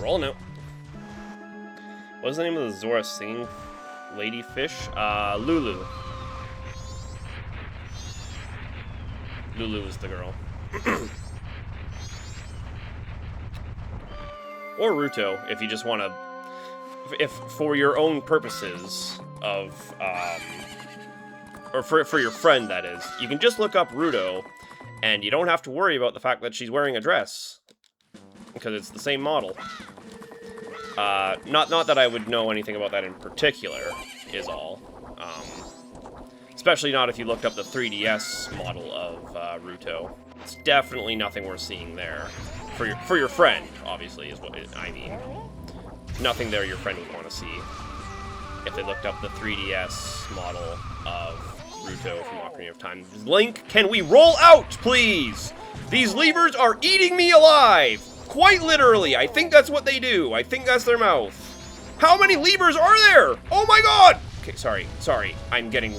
Rolling out. What's the name of the Zora singing lady fish? Lulu. Lulu is the girl. Or Ruto, if you just want to... If for your own purposes of... or for your friend, that is. You can just look up Ruto, and you don't have to worry about the fact that she's wearing a dress. Because it's the same model. Not that I would know anything about that in particular, is all. Especially not if you looked up the 3DS model of Ruto. It's definitely nothing we're seeing there. For your friend, obviously, is what I mean. Nothing there your friend would want to see if they looked up the 3DS model of Ruto from Ocarina of Time. Link, can we roll out, please? These levers are eating me alive! Quite literally, I think that's what they do. I think that's their mouth. How many levers are there? Oh my god! Okay, sorry. I'm getting...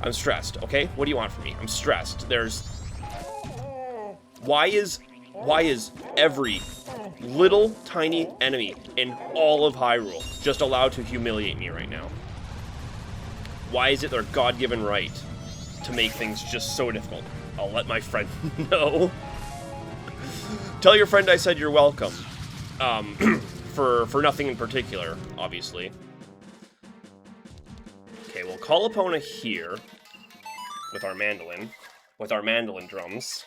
I'm stressed, okay? What do you want from me? I'm stressed. There's... Why is every little tiny enemy in all of Hyrule just allowed to humiliate me right now? Why is it their God-given right to make things just so difficult? I'll let my friend know. Tell your friend I said you're welcome. For nothing in particular, obviously. Okay, we'll call Epona here with our mandolin drums.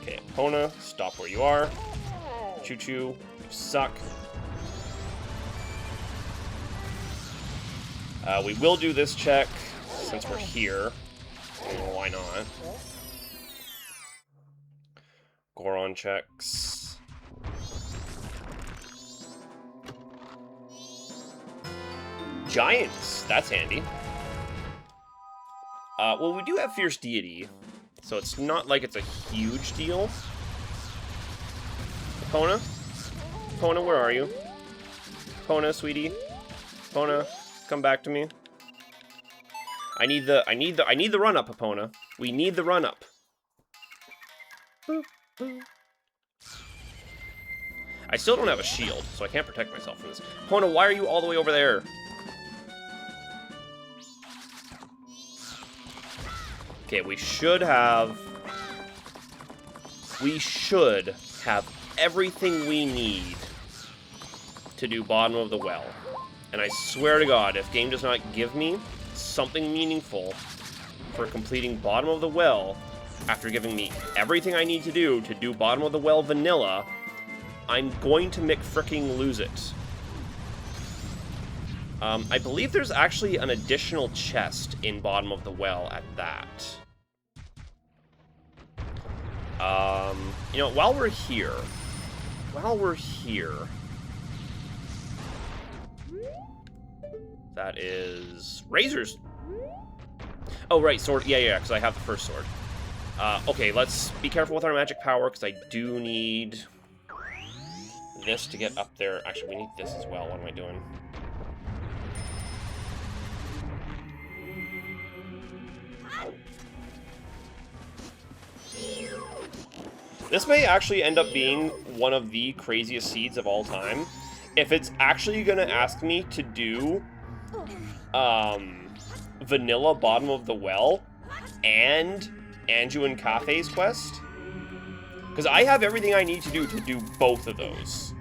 Okay, Epona, stop where you are. Choo-choo, you suck. We will do this check since we're here. Why not? Goron checks. Giants! That's handy. Well, we do have Fierce Deity, so it's not like it's a huge deal. Epona? Epona, where are you? Epona, sweetie? Epona, come back to me. I need the run-up, Epona. We need the run-up. Boop, boop. I still don't have a shield, so I can't protect myself from this. Epona, why are you all the way over there? Okay, we should have everything we need to do bottom of the well. And I swear to God, if game does not give me something meaningful for completing bottom of the well after giving me everything I need to do bottom of the well vanilla, I'm going to McFricking lose it. I believe there's actually an additional chest in bottom of the well at that. You know, while we're here, that is Razor's. Oh, right, sword. Yeah, because I have the first sword. Okay, let's be careful with our magic power, because I do need this to get up there. Actually, we need this as well. What am I doing? This may actually end up being one of the craziest seeds of all time. If it's actually going to ask me to do vanilla bottom of the well and Anju and Kafei's quest. Because I have everything I need to do both of those.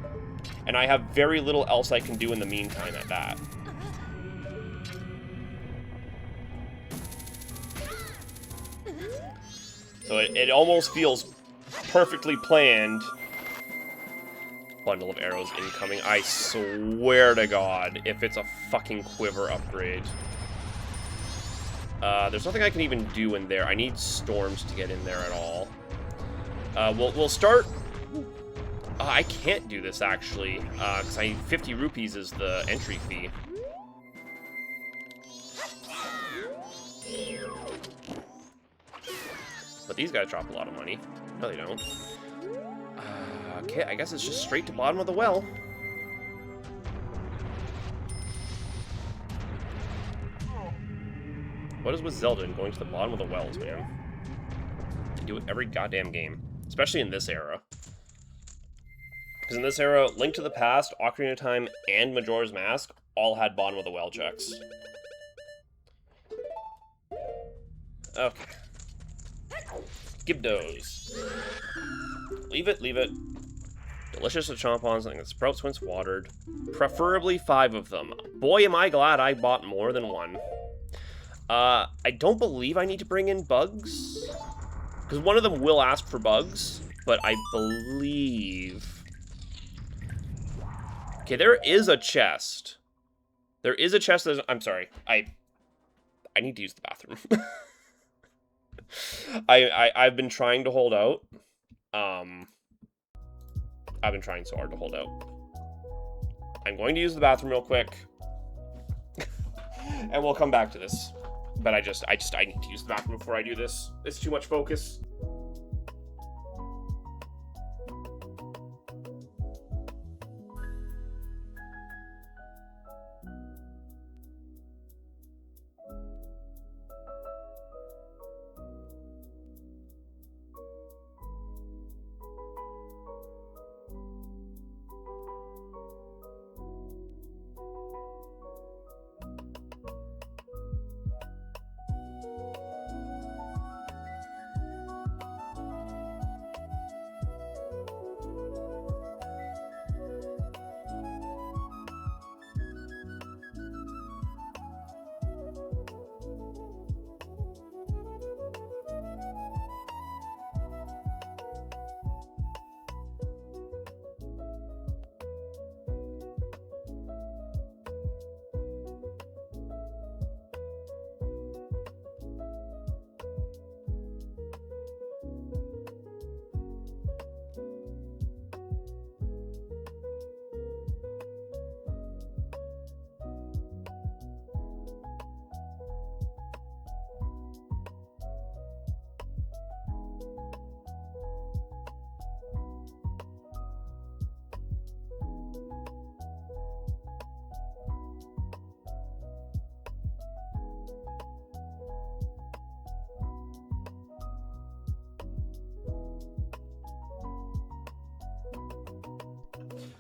And I have very little else I can do in the meantime at that. So it almost feels perfectly planned. Bundle of arrows incoming. I swear to God, if it's a fucking quiver upgrade. There's nothing I can even do in there. I need storms to get in there at all. We'll start... I can't do this, actually, because 50 rupees is the entry fee. But these guys drop a lot of money. No, they don't. Okay, I guess it's just straight to bottom of the well. What is with Zelda and going to the bottom of the wells, man? They do it every goddamn game. Especially in this era. Because in this era, Link to the Past, Ocarina of Time, and Majora's Mask all had bottom of the well checks. Okay. Gibdos. Leave it, leave it. Delicious to chomp on, something that sprouts when it's watered. Preferably 5 of them. Boy, am I glad I bought more than 1. I don't believe I need to bring in bugs. Because one of them will ask for bugs, but I believe... Okay, there is a chest. There is a chest that... I'm sorry. I need to use the bathroom. I've been trying to hold out. I've been trying so hard to hold out. I'm going to use the bathroom real quick. And we'll come back to this. But I need to use the bathroom before I do this. It's too much focus.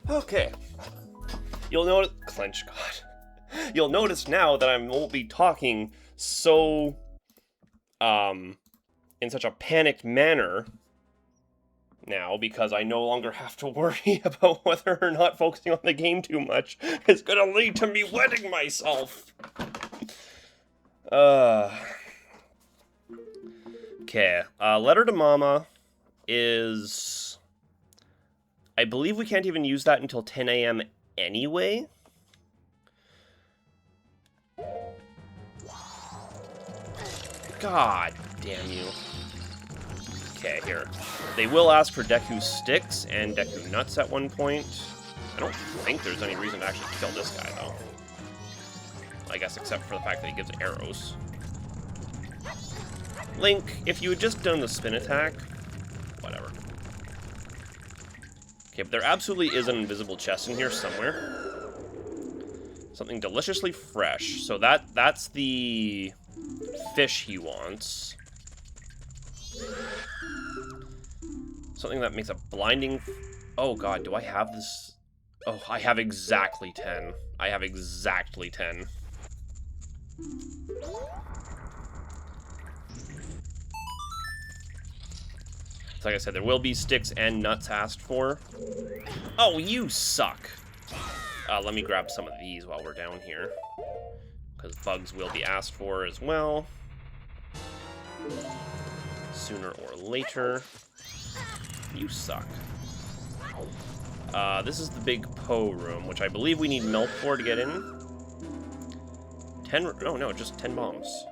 Okay. You'll notice... Clench, God. You'll notice now that I won't be talking so... in such a panicked manner now, because I no longer have to worry about whether or not focusing on the game too much is gonna lead to me wetting myself. Okay. Letter to Mama is... I believe we can't even use that until 10 a.m. anyway. God damn you. Okay, here. They will ask for Deku Sticks and Deku Nuts at one point. I don't think there's any reason to actually kill this guy, though. I guess except for the fact that he gives arrows. Link, if you had just done the spin attack... Whatever. Okay, but there absolutely is an invisible chest in here somewhere. Something deliciously fresh. So that's the fish he wants. Something that makes a blinding... Oh god, do I have this? Oh, I have exactly 10. I have exactly 10. So like I said, there will be sticks and nuts asked for. Oh, you suck! Let me grab some of these while we're down here. Because bugs will be asked for as well. Sooner or later. You suck. This is the big Poe room, which I believe we need milk for to get in. 10... Oh, no, just 10 bombs.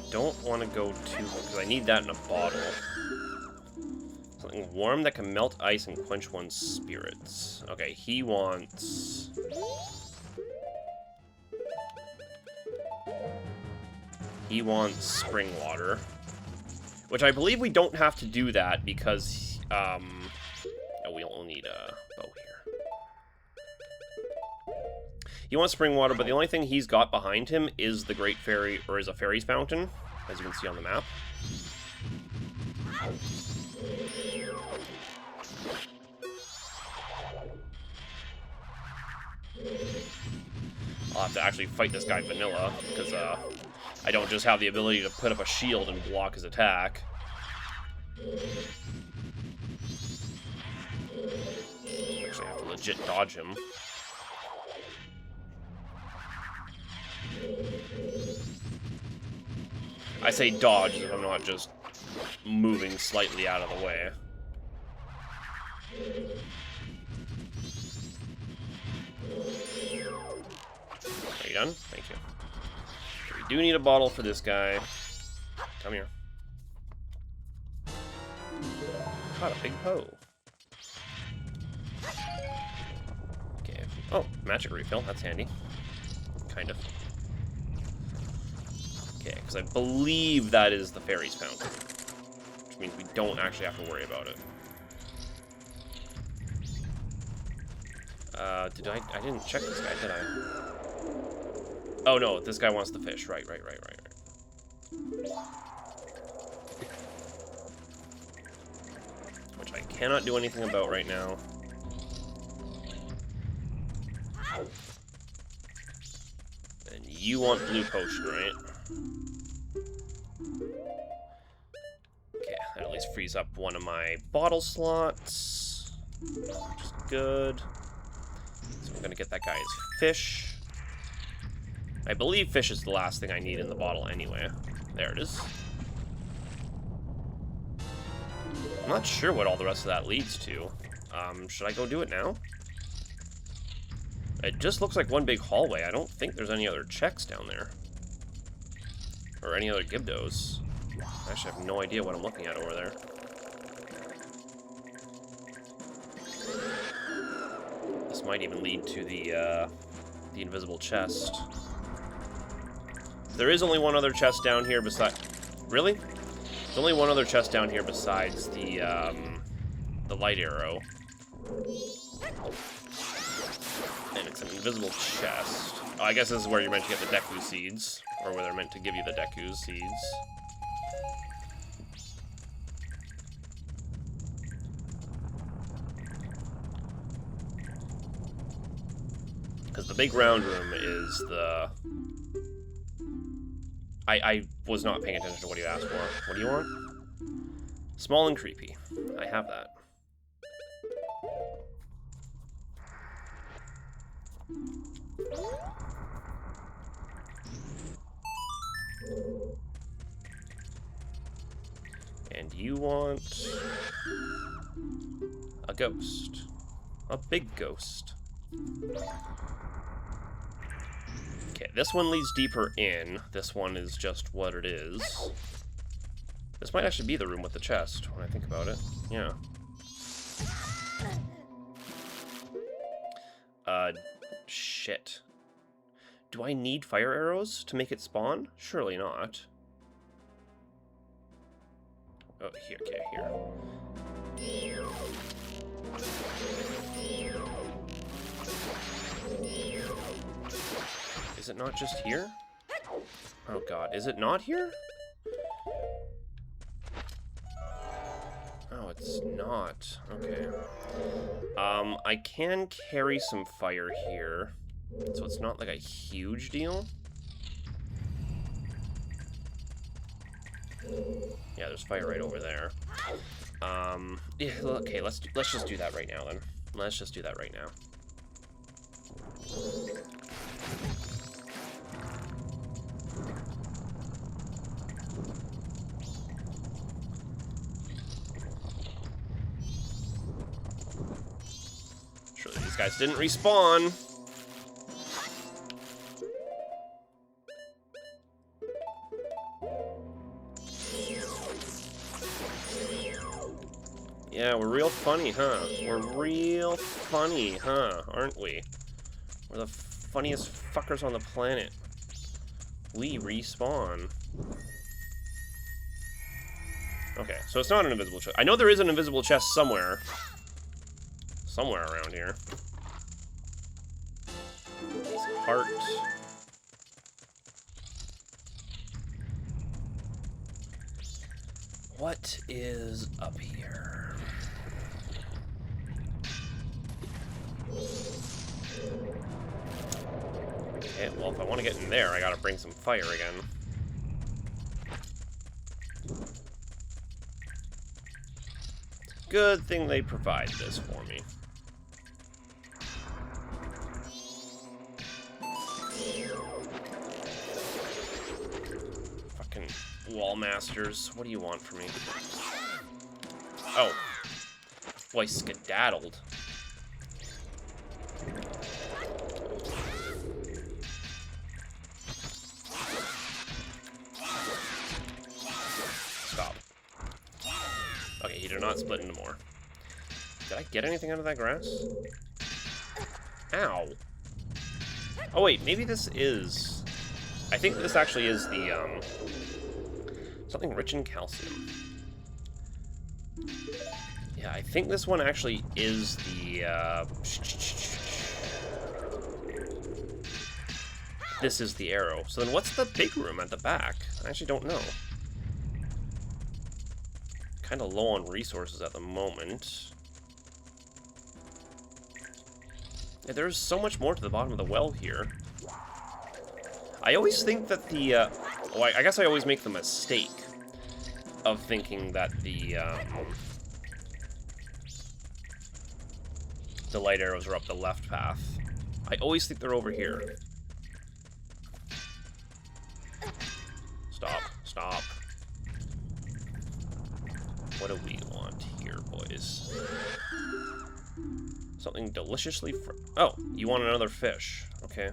Don't want to go too low, because I need that in a bottle. Something warm that can melt ice and quench one's spirits. Okay, he wants... He wants spring water. Which I believe we don't have to do that, because, oh, we'll need a bow here. He wants spring water, but the only thing he's got behind him is the Great Fairy, or is a fairy's fountain, as you can see on the map. I'll have to actually fight this guy vanilla, because I don't just have the ability to put up a shield and block his attack. Actually, I have to legit dodge him. I say dodge if I'm not just moving slightly out of the way. Are you done? Thank you. We do need a bottle for this guy. Come here. Caught a big Poe. Okay. Oh, magic refill. That's handy. Kind of. Okay, because I believe that is the fairy's fountain. Which means we don't actually have to worry about it. I didn't check this guy, did I? Oh no, this guy wants the fish. Right. Which I cannot do anything about right now. And you want blue potion, right? Okay, that at least frees up one of my bottle slots. Which is good. So I'm gonna get that guy's fish. I believe fish is the last thing I need in the bottle anyway. There it is. I'm not sure what all the rest of that leads to. Should I go do it now? It just looks like one big hallway. I don't think there's any other checks down there. Or any other Gibdos. I actually have no idea what I'm looking at over there. This might even lead to the invisible chest. There is only one other chest down here besides... Really? There's only one other chest down here besides the light arrow. And it's an invisible chest. Oh, I guess this is where you're meant to get the Deku seeds. Or where they're meant to give you the Deku seeds. Because the big round room is the... I was not paying attention to what you asked for. What do you want? Small and creepy. I have that. And you want... a ghost. A big ghost. Okay, this one leads deeper in. This one is just what it is. This might actually be the room with the chest, when I think about it. Yeah. Shit. Do I need fire arrows to make it spawn? Surely not. Oh, here, okay, here. Is it not just here? Oh god, is it not here? Oh, it's not. Okay. I can carry some fire here, so it's not like a huge deal. Yeah, there's fire right over there. Yeah, okay, let's just do that right now then. Let's just do that right now. Surely these guys didn't respawn. Yeah, we're real funny, huh? We're real funny, huh? Aren't we? We're the funniest fuckers on the planet. We respawn. Okay, so it's not an invisible chest. I know there is an invisible chest somewhere. Somewhere around here. Heart. What is up here? Okay, well, if I want to get in there, I gotta bring some fire again. Good thing they provide this for me. Fucking wall masters, what do you want from me? Oh. Boy, skedaddled. Stop. Okay, he did not split into more. Did I get anything out of that grass? Ow. Oh wait, maybe this is... I think this actually is the, something rich in calcium. Yeah, I think this one actually is the, this is the arrow. So then what's the big room at the back? I actually don't know. Kind of low on resources at the moment. Yeah, there's so much more to the bottom of the well here. I always think that the, well, I guess I always make the mistake of thinking that the light arrows are up the left path. I always think they're over here. Stop, stop. What do we want here, boys? Something deliciously oh, you want another fish. Okay.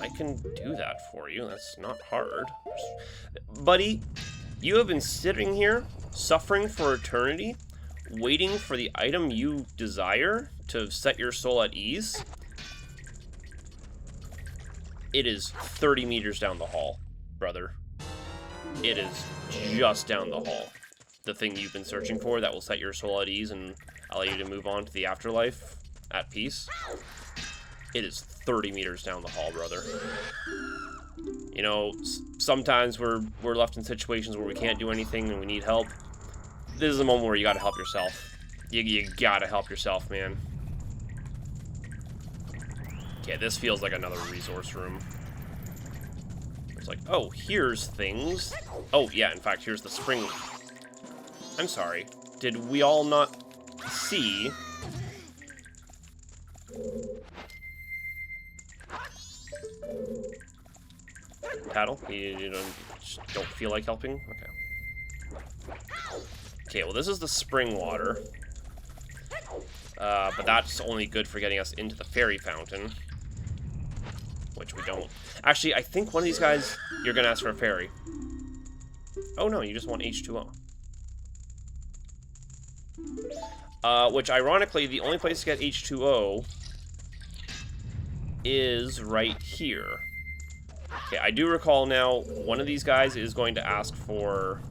I can do that for you. That's not hard. Buddy, you have been sitting here, suffering for eternity, waiting for the item you desire to set your soul at ease. It is 30 meters down the hall, brother. It is just down the hall. The thing you've been searching for that will set your soul at ease and allow you to move on to the afterlife at peace. It is 30 meters down the hall, brother. You know, sometimes we're left in situations where we can't do anything and we need help. This is a moment where you gotta help yourself. You gotta help yourself, man. Okay, this feels like another resource room. It's like, oh, here's things. Oh, yeah, in fact, here's the spring. I'm sorry. Did we all not see... Paddle? You don't feel like helping? Okay. Okay, well, this is the spring water. But that's only good for getting us into the fairy fountain. Which we don't. Actually, I think one of these guys, you're gonna ask for a fairy. Oh no, you just want H2O. Which, ironically, the only place to get H2O is right here. Okay, I do recall now, one of these guys is going to ask for...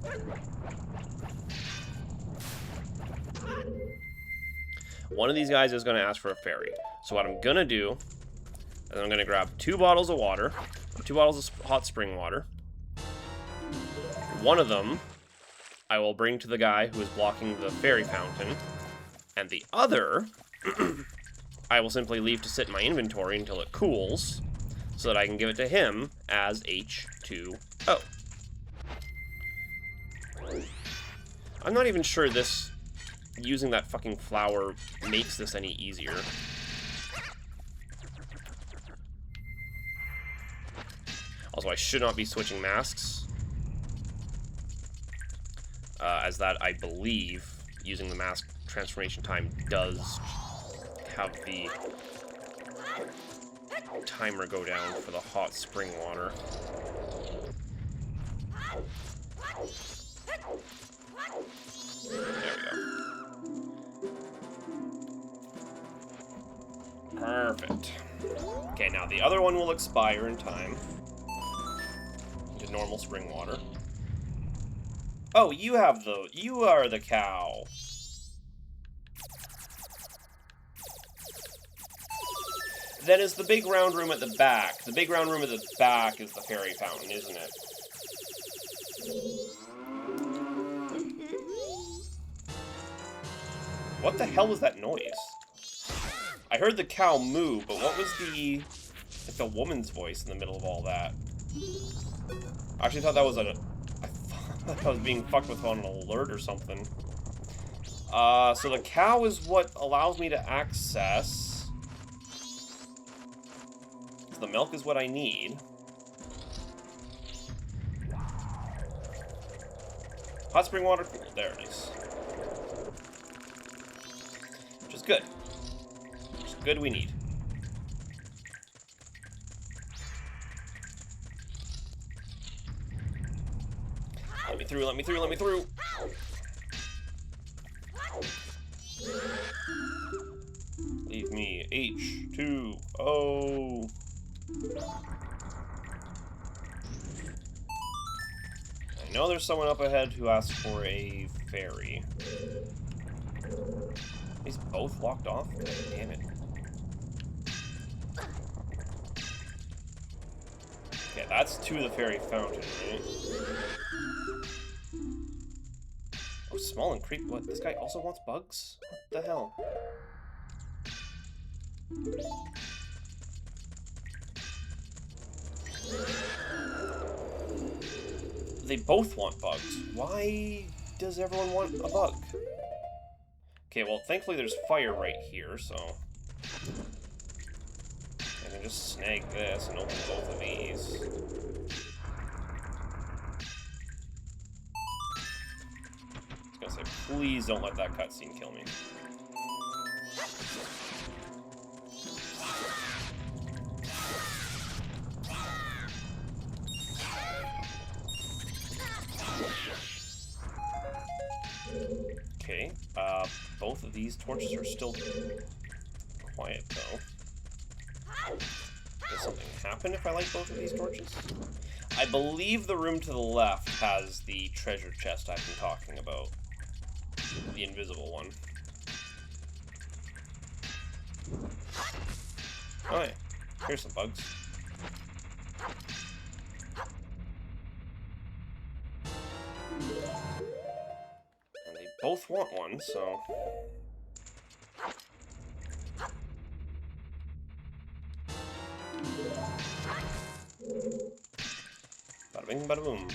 One of these guys is going to ask for a fairy. So what I'm going to do is I'm going to grab 2 bottles of water, 2 bottles of hot spring water. One of them I will bring to the guy who is blocking the fairy fountain. And the other, I will simply leave to sit in my inventory until it cools, so that I can give it to him as H2O. I'm not even sure this, using that fucking flower, makes this any easier. Also, I should not be switching masks. As that, I believe, using the mask transformation time does have the timer go down for the hot spring water. There we go. Perfect. Okay, now the other one will expire in time. Into normal spring water. Oh, you have the... You are the cow. Then is the big round room at the back. The big round room at the back is the fairy fountain, isn't it? What the hell was that noise? I heard the cow moo, but what was the... like the woman's voice in the middle of all that? I actually thought that was a... I thought I was being fucked with on an alert or something. So the cow is what allows me to access... The milk is what I need. Hot spring water, cool. There it is. Which is good. Which is good we need. Let me through, let me through, let me through! Leave me H2O. I know there's someone up ahead who asked for a fairy. These both locked off? Damn it. Okay, that's to the fairy fountain, right? Oh, small and creepy. What? This guy also wants bugs? What the hell? They both want bugs. Why does everyone want a bug? Okay, well, thankfully there's fire right here, so... I can just snag this and open both of these. I was gonna say, please don't let that cutscene kill me. Okay, both of these torches are still quiet, though. Does something happen if I light both of these torches? I believe the room to the left has the treasure chest I've been talking about. The invisible one. Oh yeah, here's some bugs. Both want one, so... Bada bing, bada boom.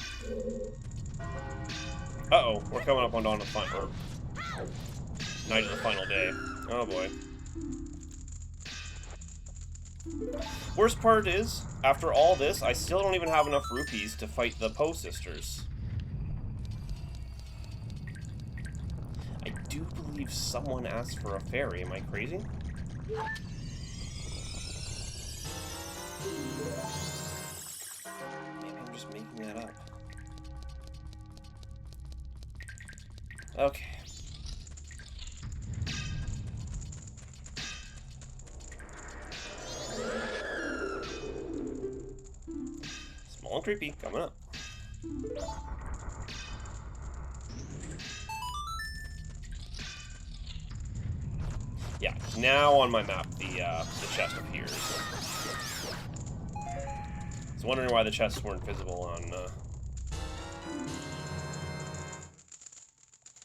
Uh-oh, we're coming up on dawn of the final... night of the final day. Oh boy. Worst part is, after all this, I still don't even have enough rupees to fight the Poe sisters. I do believe someone asked for a fairy. Am I crazy? Maybe I'm just making that up. Okay. Tall and creepy, coming up. Yeah, now on my map, the chest appears. I was wondering why the chests weren't visible on,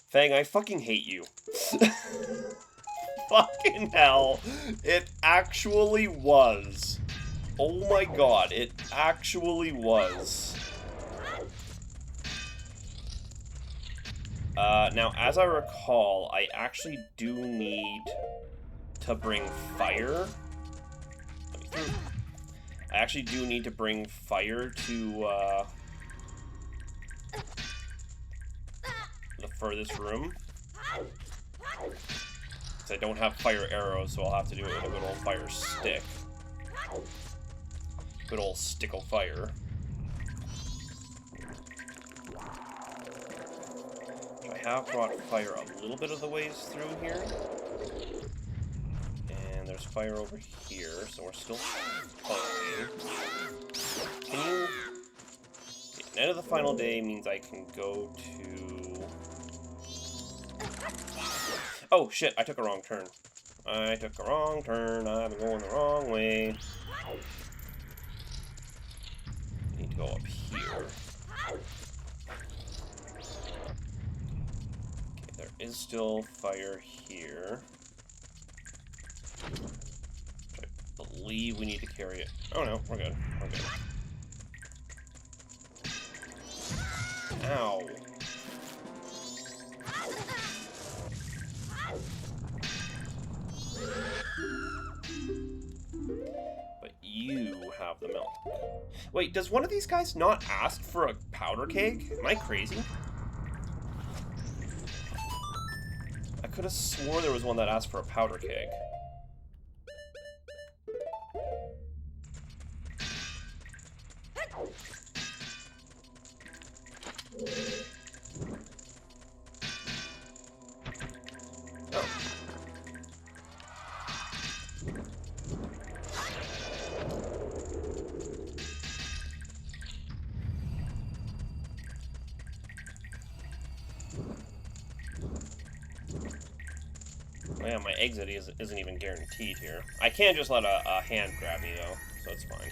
Fang, I fucking hate you. Fucking hell. It actually was. Oh my god, it actually was. Now, as I recall, I actually do need to bring fire. I actually do need to bring fire to, the furthest room. Because I don't have fire arrows, so I'll have to do it with a good old fire stick. Good old stick of fire. I have brought fire a little bit of the ways through here. And there's fire over here, so we're still playing. Can you... Okay, end of the final day means I can go to... Oh, shit, I took a wrong turn. I took a wrong turn. I've been going the wrong way. I need to go up here. Okay, there is still fire here. I believe we need to carry it. Oh no, we're good. We're good. Ow. But you have the milk. Wait, does one of these guys not ask for a powder keg? Am I crazy? I could have swore there was one that asked for a powder keg. Yeah, my exit isn't even guaranteed here. I can't just let a hand grab me, though, so it's fine.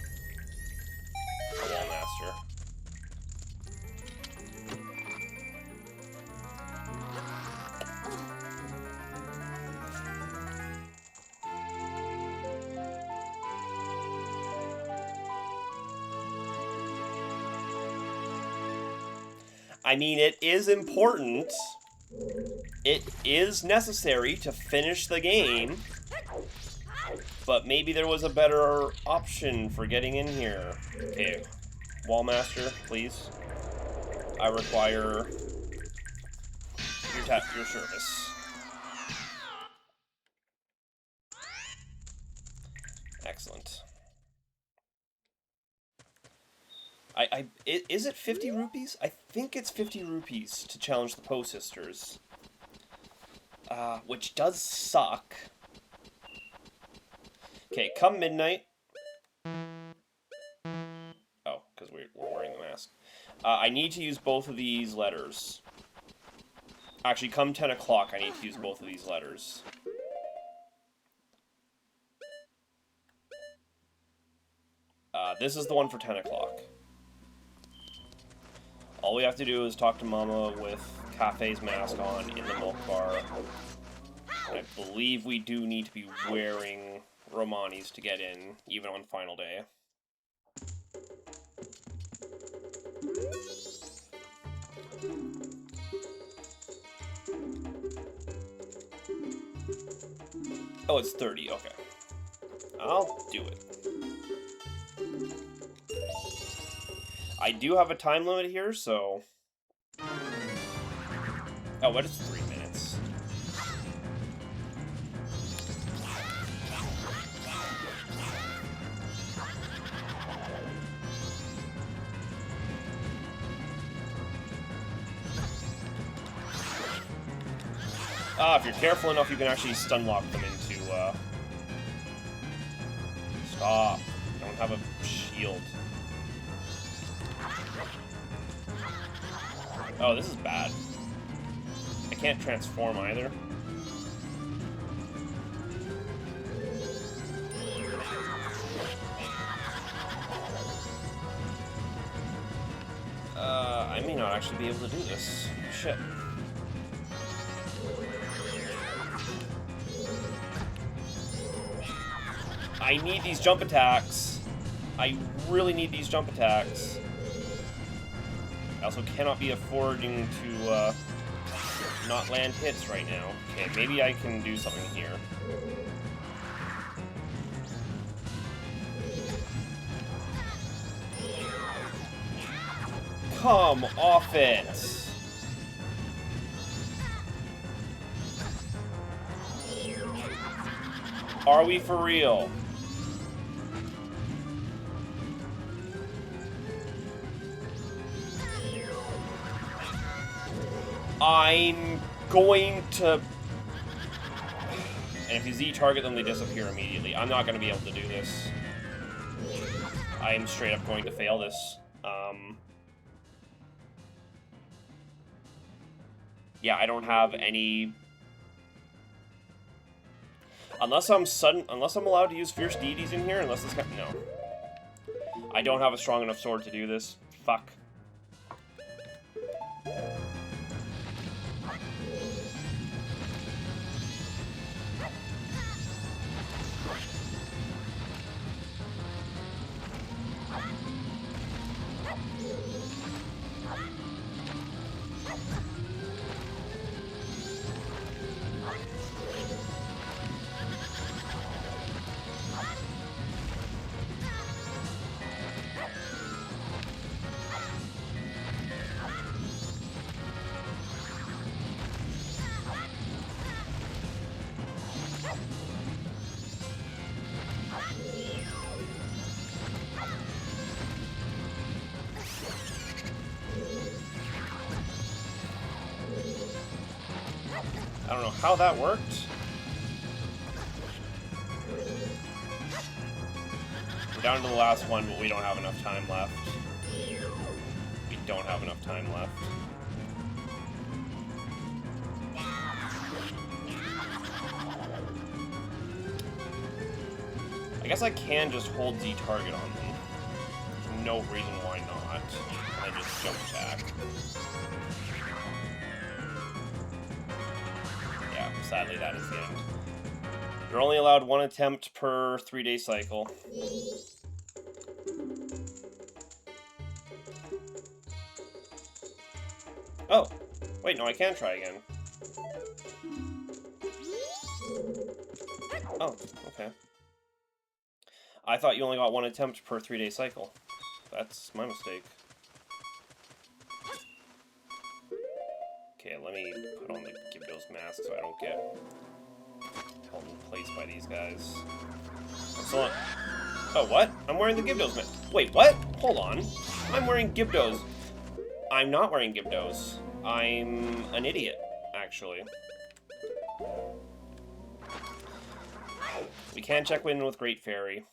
A wall master. I mean, it is important. It is necessary to finish the game, but maybe there was a better option for getting in here. Okay, Wallmaster, please. I require your service. Excellent. Is it 50 rupees? I think it's 50 rupees to challenge the Poe sisters. Which does suck. Okay, come midnight. Oh, because we're wearing the mask. I need to use both of these letters. Actually, come 10 o'clock, I need to use both of these letters. This is the one for 10 o'clock. All we have to do is talk to Mama with Cafe's mask on in the milk bar. I believe we do need to be wearing Romani's to get in, even on final day. Oh, it's 30, okay. I'll do it. I do have a time limit here, so... Oh, what is 3 minutes? If you're careful enough, you can actually stun lock them into, Stop. I don't have a shield. Oh, this is bad. I can't transform either. I may not actually be able to do this. Shit. I need these jump attacks. I really need these jump attacks. I also cannot be affording to not land hits right now. Okay, maybe I can do something here. Come off it! Are we for real? I'm going to... And if you Z-target them, they disappear immediately. I'm not going to be able to do this. I am straight up going to fail this. Yeah, I don't have any... Unless I'm allowed to use Fierce Deities in here, unless this guy... No. I don't have a strong enough sword to do this. Fuck. I don't know how that worked. We're down to the last one, but we don't have enough time left. We don't have enough time left. I guess I can just hold Z target on them. There's no reason why not. And I just jump attack. Sadly, that is the end. You're only allowed one attempt per 3-day cycle. Oh, wait, no, I can try again. Oh, okay. I thought you only got one attempt per 3-day cycle. That's my mistake. Okay, let me put on the Gibdo's mask so I don't get held in place by these guys. Oh, what? I'm wearing the Gibdo's mask. Wait, what? Hold on. I'm wearing Gibdo's. I'm not wearing Gibdo's. I'm an idiot, actually. We can check in with Great Fairy.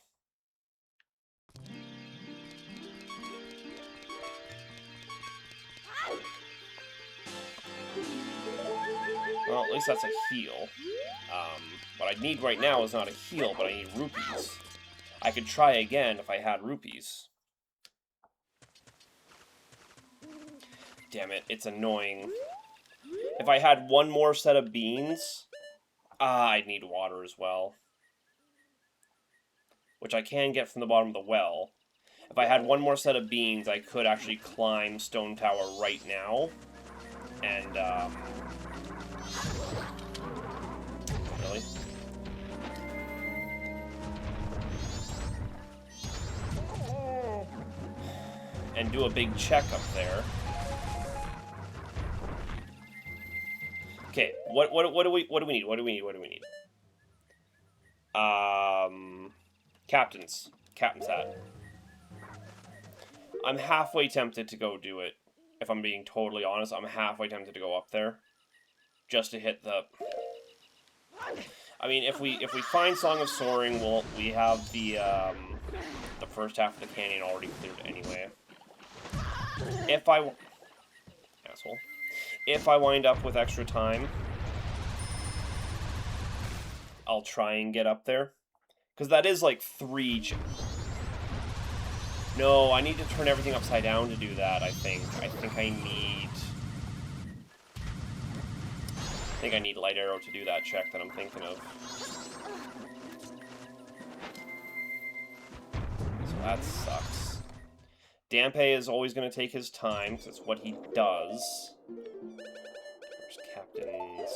Well, at least that's a heal. What I need right now is not a heal, but I need rupees. I could try again if I had rupees. Damn it, it's annoying. If I had one more set of beans... I'd need water as well. Which I can get from the bottom of the well. If I had one more set of beans, I could actually climb Stone Tower right now. And, Really? And do a big check up there. Okay, what do we need? Captain's hat. I'm halfway tempted to go do it. If I'm being totally honest, I'm halfway tempted to go up there. Just to hit the... I mean, if we find Song of Soaring, we have the first half of the canyon already cleared anyway. If I... Asshole. If I wind up with extra time, I'll try and get up there. Because that is like 3... No, I need to turn everything upside down to do that, I think. I think I need light arrow to do that check that I'm thinking of. So that sucks. Dampe is always going to take his time, because it's what he does. There's captains.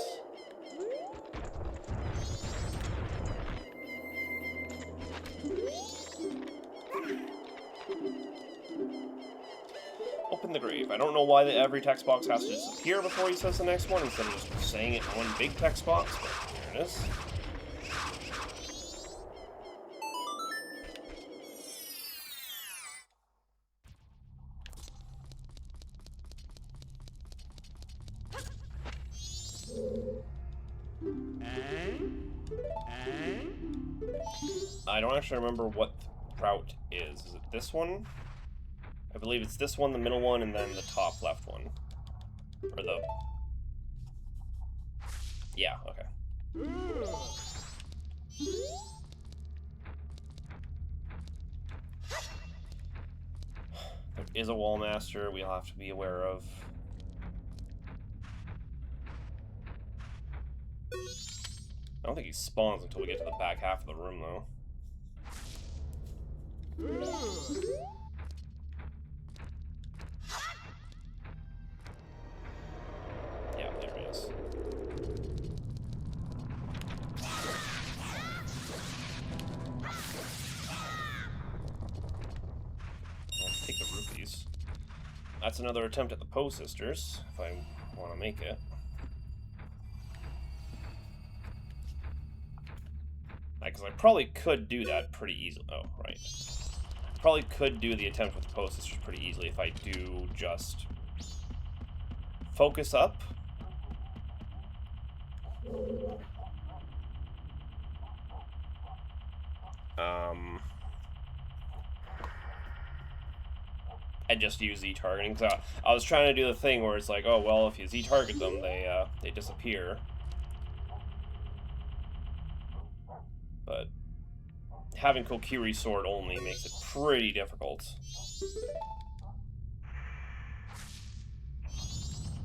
Open the grave. I don't know why every text box has to disappear before he says the next one, instead of just saying it in one big text box, but there it is. I don't actually remember what route is. Is it this one? I believe it's this one, the middle one, and then the top left one. Or the... Yeah, okay. There is a wall master we'll have to be aware of. I don't think he spawns until we get to the back half of the room, though. Yeah, there he is. Let's take the rupees. That's another attempt at the Poe sisters, if I want to make it. Because I probably could do that pretty easily. Oh, right. Probably could do the attempt with the Poe sisters pretty easily if I do just focus up. And just use Z-targeting. Because I was trying to do the thing where it's like, oh, well, if you Z-target them, they disappear. But having Kokiri's sword only makes it pretty difficult.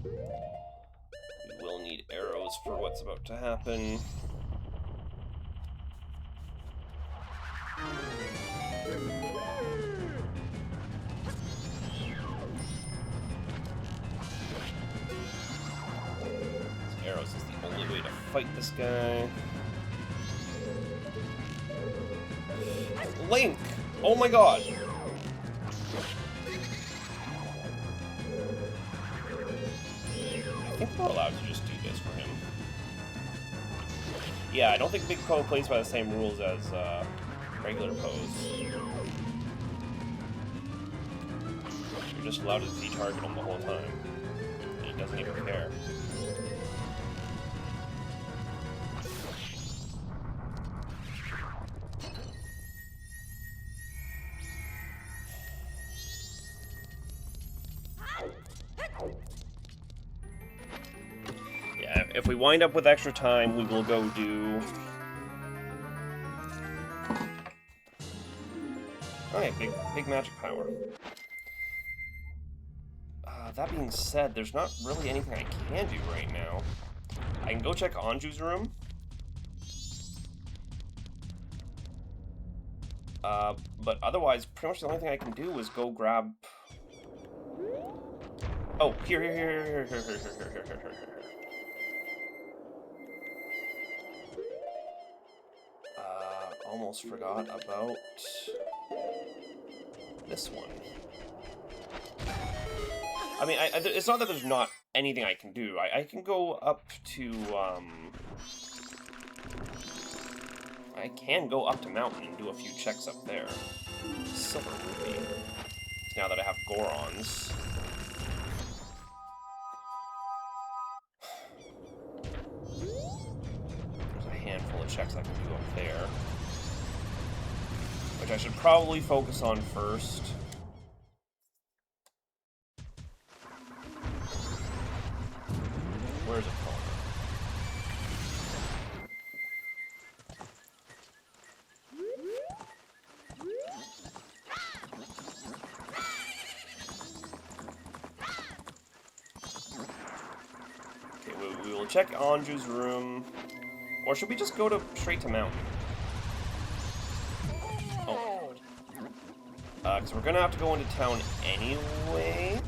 We will need arrows for what's about to happen. Arrows is the only way to fight this guy. Link! Oh my god! I think we're allowed to just do this for him. Yeah, I don't think Big Poe plays by the same rules as regular Poes. You're just allowed to Z-target him the whole time. And he doesn't even care. If we wind up with extra time, we will go do... Okay, big magic power. That being said, there's not really anything I can do right now. I can go check Anju's room. But otherwise, pretty much the only thing I can do is go grab... Oh, here. Almost forgot about this one. I mean, it's not that there's not anything I can do. I can go up to, I can go up to Mountain and do a few checks up there. Silver Rupee. Now that I have Gorons. There's a handful of checks I can do up there. Which I should probably focus on first. Where's it going? Okay, we will check Anju's room. Or should we just go straight to Mountain? Oh. Because we're gonna have to go into town anyway.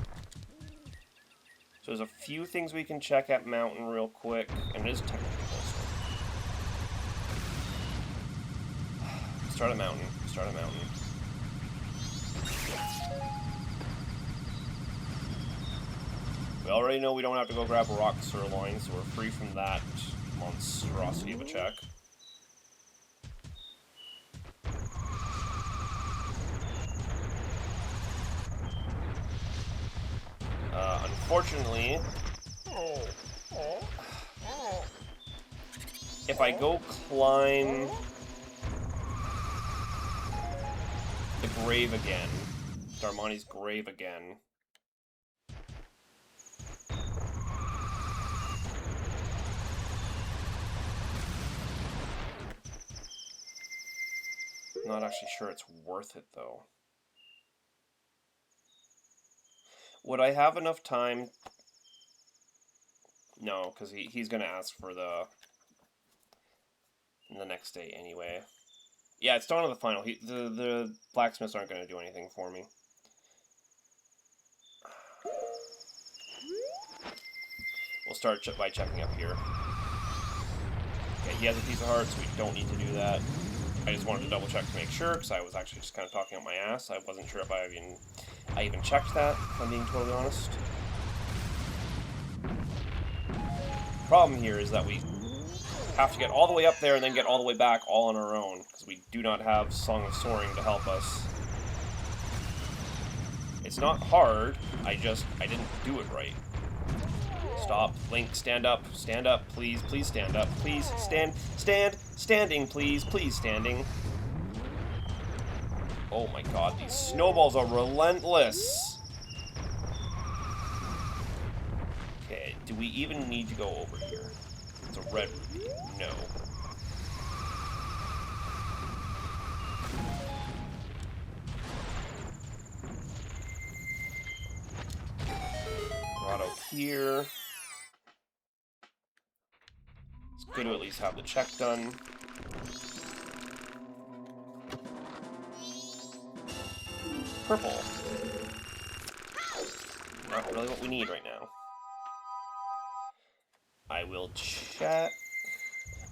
So there's a few things we can check at Mountain real quick, and it is technically closer. Start at Mountain. Start at Mountain. We already know we don't have to go grab a rock sirloin, so we're free from that monstrosity of a check. Unfortunately, if I go climb the grave again, Darmani's grave again, I'm not actually sure it's worth it though. Would I have enough time? No, because he's going to ask for the next day anyway. Yeah, it's down to the final. The blacksmiths aren't going to do anything for me. We'll start by checking up here. Okay, he has a piece of heart, so we don't need to do that. I just wanted to double check to make sure, because I was actually just kind of talking out my ass. I wasn't sure if I even checked that, if I'm being totally honest. Problem here is that we have to get all the way up there and then get all the way back all on our own, because we do not have Song of Soaring to help us. It's not hard, I didn't do it right. Stop, Link, stand up, please, please stand up, please, standing, please, standing. Oh my god, these snowballs are relentless! Okay, do we even need to go over here? It's a red ruby. No. Grotto here. It's good to at least have the check done. Purple. Not really what we need right now. I will check.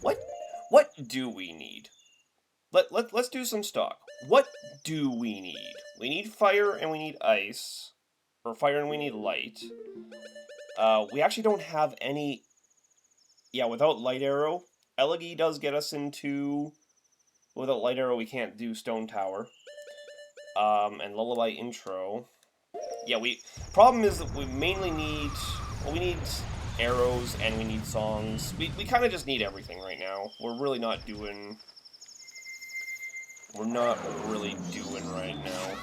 What do we need? Let's do some stock. What do we need? We need fire and we need ice. Or fire and we need light. We actually don't have any... Yeah, without Light Arrow, Elegy does get us into... Without Light Arrow, we can't do Stone Tower. And Lullaby Intro. Yeah, problem is that we mainly need... Well, we need arrows and we need songs. We kind of just need everything right now. We're really not doing... We're not really doing right now.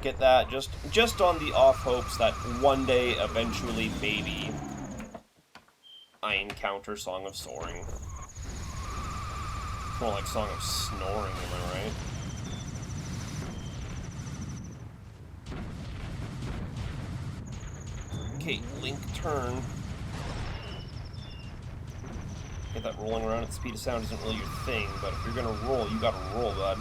Get that just on the off hopes that one day, eventually, maybe, I encounter Song of Soaring. It's more like Song of Snoring, am I right? Okay, Link turn. Get that rolling around at the speed of sound isn't really your thing, but if you're gonna roll, you gotta roll, bud.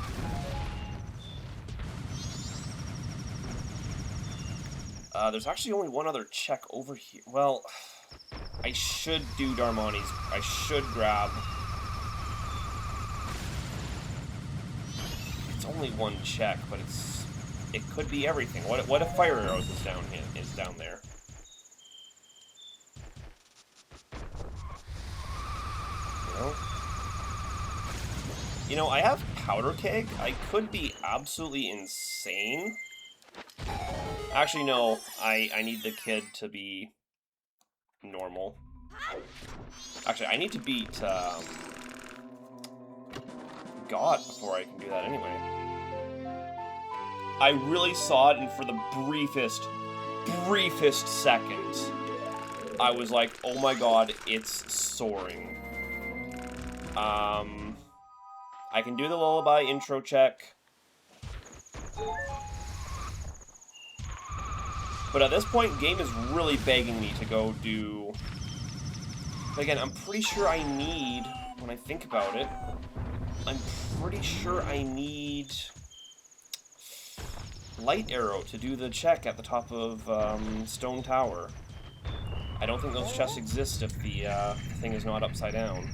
There's actually only one other check over here. Well, I should do Darmani's. I should grab... It's only one check, but it could be everything. What if Fire Arrows is down there? You know, I have Powder Keg. I could be absolutely insane. Actually, no. I need the kid to be normal. Actually, I need to beat God before I can do that anyway. I really saw it, and for the briefest second, I was like, oh my god, it's soaring. I can do the lullaby intro check. But at this point, game is really begging me to go do... Again, I'm pretty sure I need, when I think about it, I'm pretty sure I need Light Arrow to do the check at the top of Stone Tower. I don't think those chests exist if the thing is not upside down.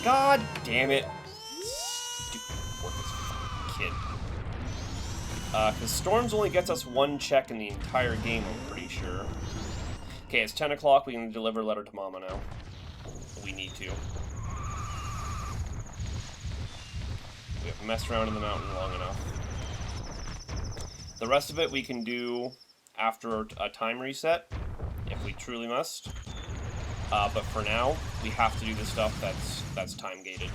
God damn it. Stupid worthless kid. Because Storms only gets us one check in the entire game, I'm pretty sure. Okay, it's 10 o'clock, we can deliver a letter to Mama now. We need to. We have messed around in the mountain long enough. The rest of it we can do after a time reset, if we truly must. But for now, we have to do the stuff that's time-gated.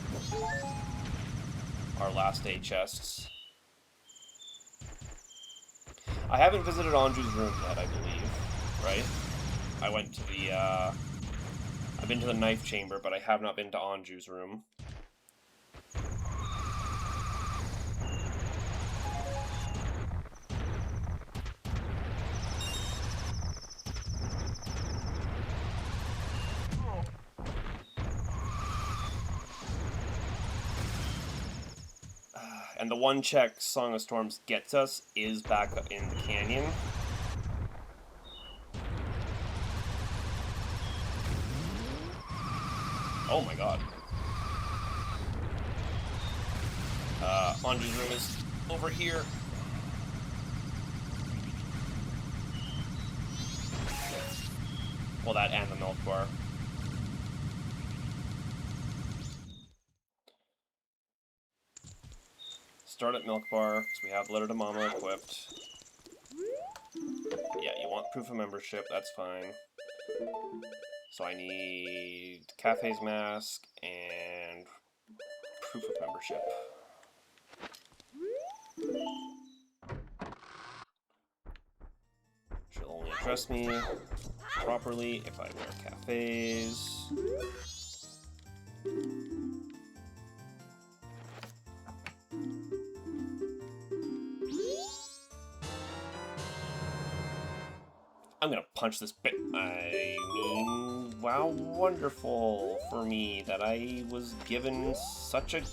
Our last day chests. I haven't visited Anju's room yet, I believe, right? I went to the, I've been to the knife chamber, but I have not been to Anju's room. And the one check Song of Storms gets us is back in the canyon. Oh my god. Anju's room is over here. Well, that and the milk bar. Start at milk bar, because we have Letter to Mama equipped. Yeah, you want proof of membership, that's fine. So I need Cafe's mask and proof of membership. She'll only address me properly if I wear Cafe's. I'm gonna punch this bit. I mean, wow, wonderful for me that I was given such a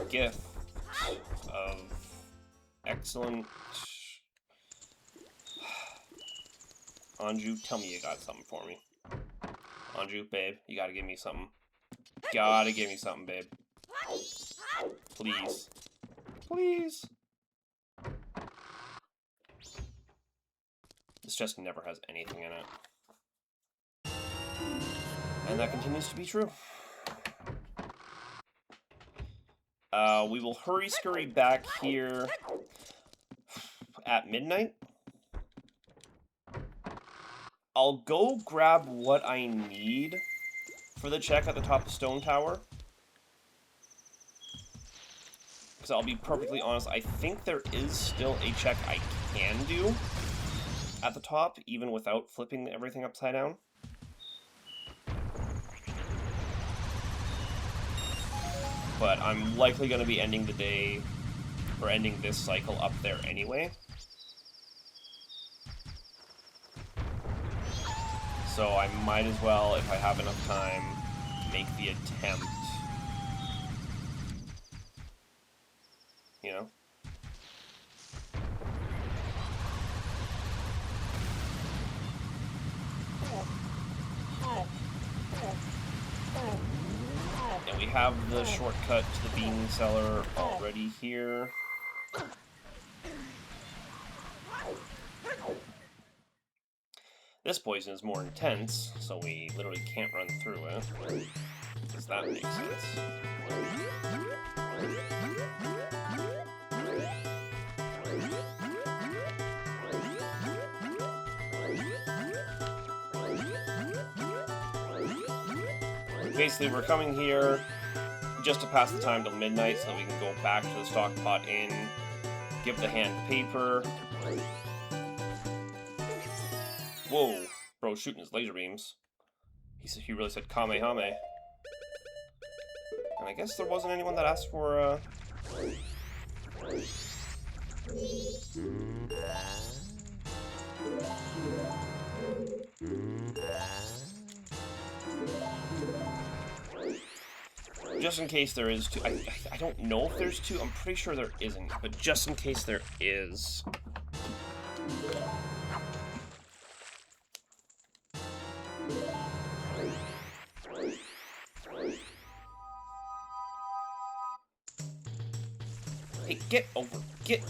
gift of excellent... Anju, tell me you got something for me. Anju, babe, you gotta give me something. Gotta give me something, babe. Please. Please. This chest never has anything in it. And that continues to be true. We will hurry-scurry back here at midnight. I'll go grab what I need for the check at the top of Stone Tower. Because I'll be perfectly honest, I think there is still a check I can do at the top, even without flipping everything upside down. But I'm likely going to be ending the day, or ending this cycle up there anyway. So I might as well, if I have enough time, make the attempt. You know? And we have the shortcut to the bean cellar already here. This poison is more intense, so we literally can't run through it. Does that make sense? Basically, we're coming here just to pass the time till midnight so that we can go back to the Stockpot Inn, give the hand paper. Whoa, bro, shooting his laser beams. He really said Kamehame. And I guess there wasn't anyone that asked for, Just in case there is two. I don't know if there's two. I'm pretty sure there isn't. But just in case there is. Hey, get over. Get.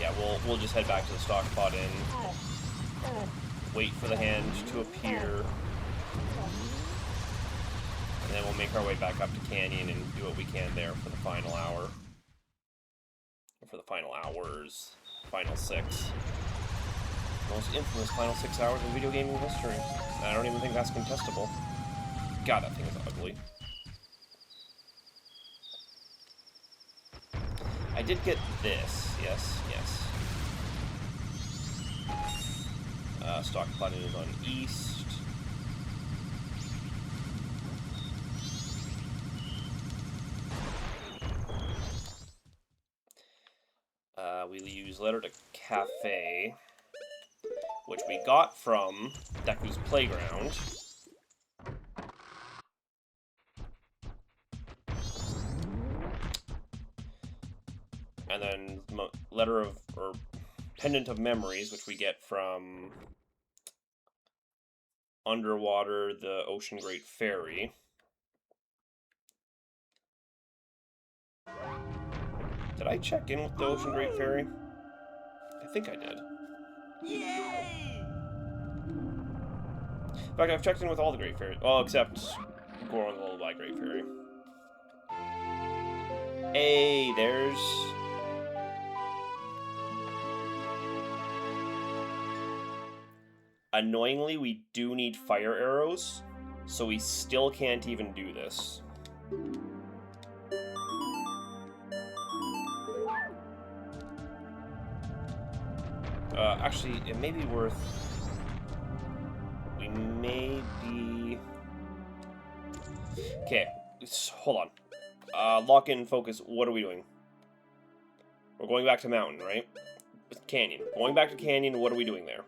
Yeah, we'll just head back to the Stockpot Inn. Wait for the hand to appear. And then we'll make our way back up to Canyon and do what we can there for the final hour. For the final hours. Final 6. Most infamous final 6 hours in video gaming history. I don't even think that's contestable. God, that thing is ugly. I did get this. Yes. Stockpot Inn is on east. We use letter to cafe, which we got from Deku's playground. And then letter of, or pendant of memories, which we get from Underwater, the Ocean Great Fairy. Did I check in with the Ocean Great Fairy? I think I did. Yay! In fact, I've checked in with all the Great Fairies. Well, except Goron the Lullaby Great Fairy. Hey, there's... Annoyingly, we do need fire arrows, so we still can't even do this. Actually, it may be worth... We may be... Okay, hold on. Lock in, focus. What are we doing? We're going back to Mountain, right? Canyon. Going back to Canyon, what are we doing there?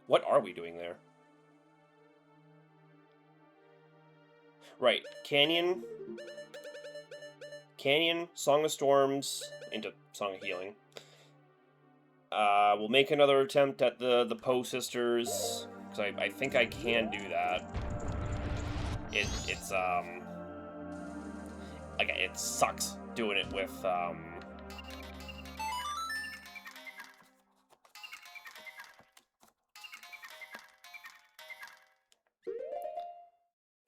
What are we doing there? Right, Canyon, Song of Storms, into Song of Healing. We'll make another attempt at the Poe Sisters, because I think I can do that. It's like, it sucks doing it with,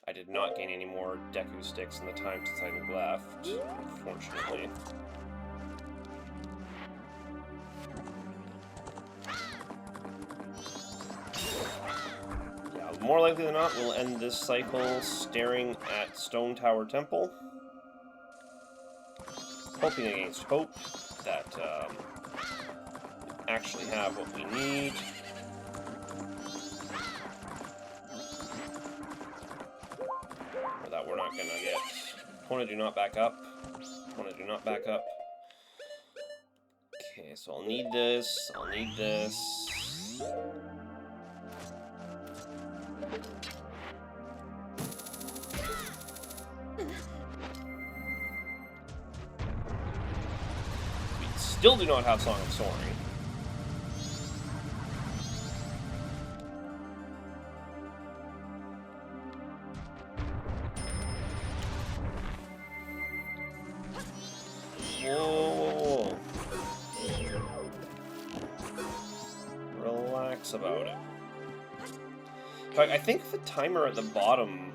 I did not gain any more Deku sticks in the time since I left, unfortunately. Yeah, more likely than not, we'll end this cycle staring at Stone Tower Temple. Hoping against hope that we actually have what we need. That we're not gonna get. Opponent, do not back up. Opponent, do not back up. Okay, so I'll need this. I'll need this. still do not have Song of Soaring. Whoa. Relax about it. In fact, I think the timer at the bottom...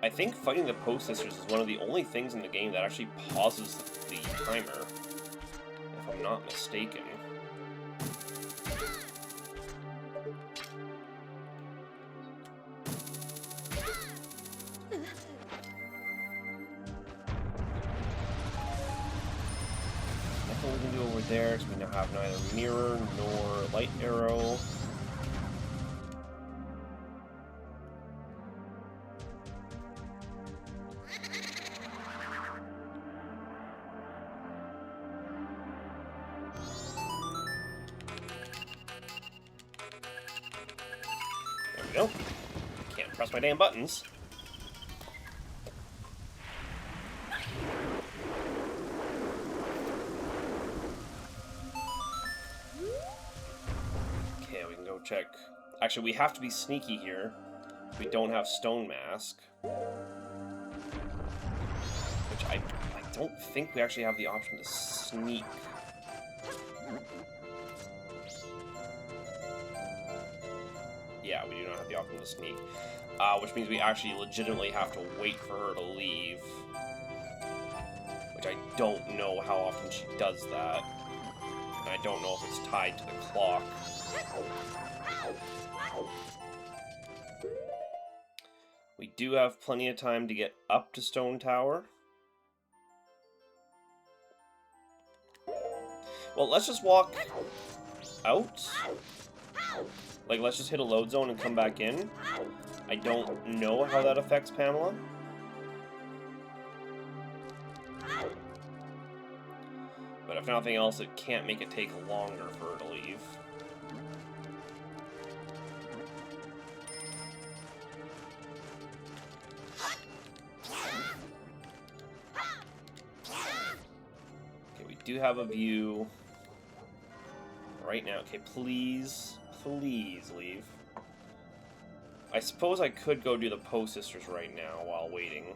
I think fighting the Post Sisters is one of the only things in the game that actually pauses the timer, if I'm not mistaken. Nothing we can do over there, because we now have neither mirror nor light arrow. Nope. Can't press my damn buttons. Okay, we can go check. Actually, we have to be sneaky here. We don't have Stone Mask. Which I don't think we actually have the option to sneak. Yeah, we do not have the option to sneak. Which means we actually legitimately have to wait for her to leave. Which I don't know how often she does that. And I don't know if it's tied to the clock. We do have plenty of time to get up to Stone Tower. Well, let's just walk out. Like, let's just hit a load zone and come back in. I don't know how that affects Pamela. But if nothing else, it can't make it take longer for her to leave. Okay, we do have a view right now. Okay, please leave. I suppose I could go do the Post Sisters right now while waiting.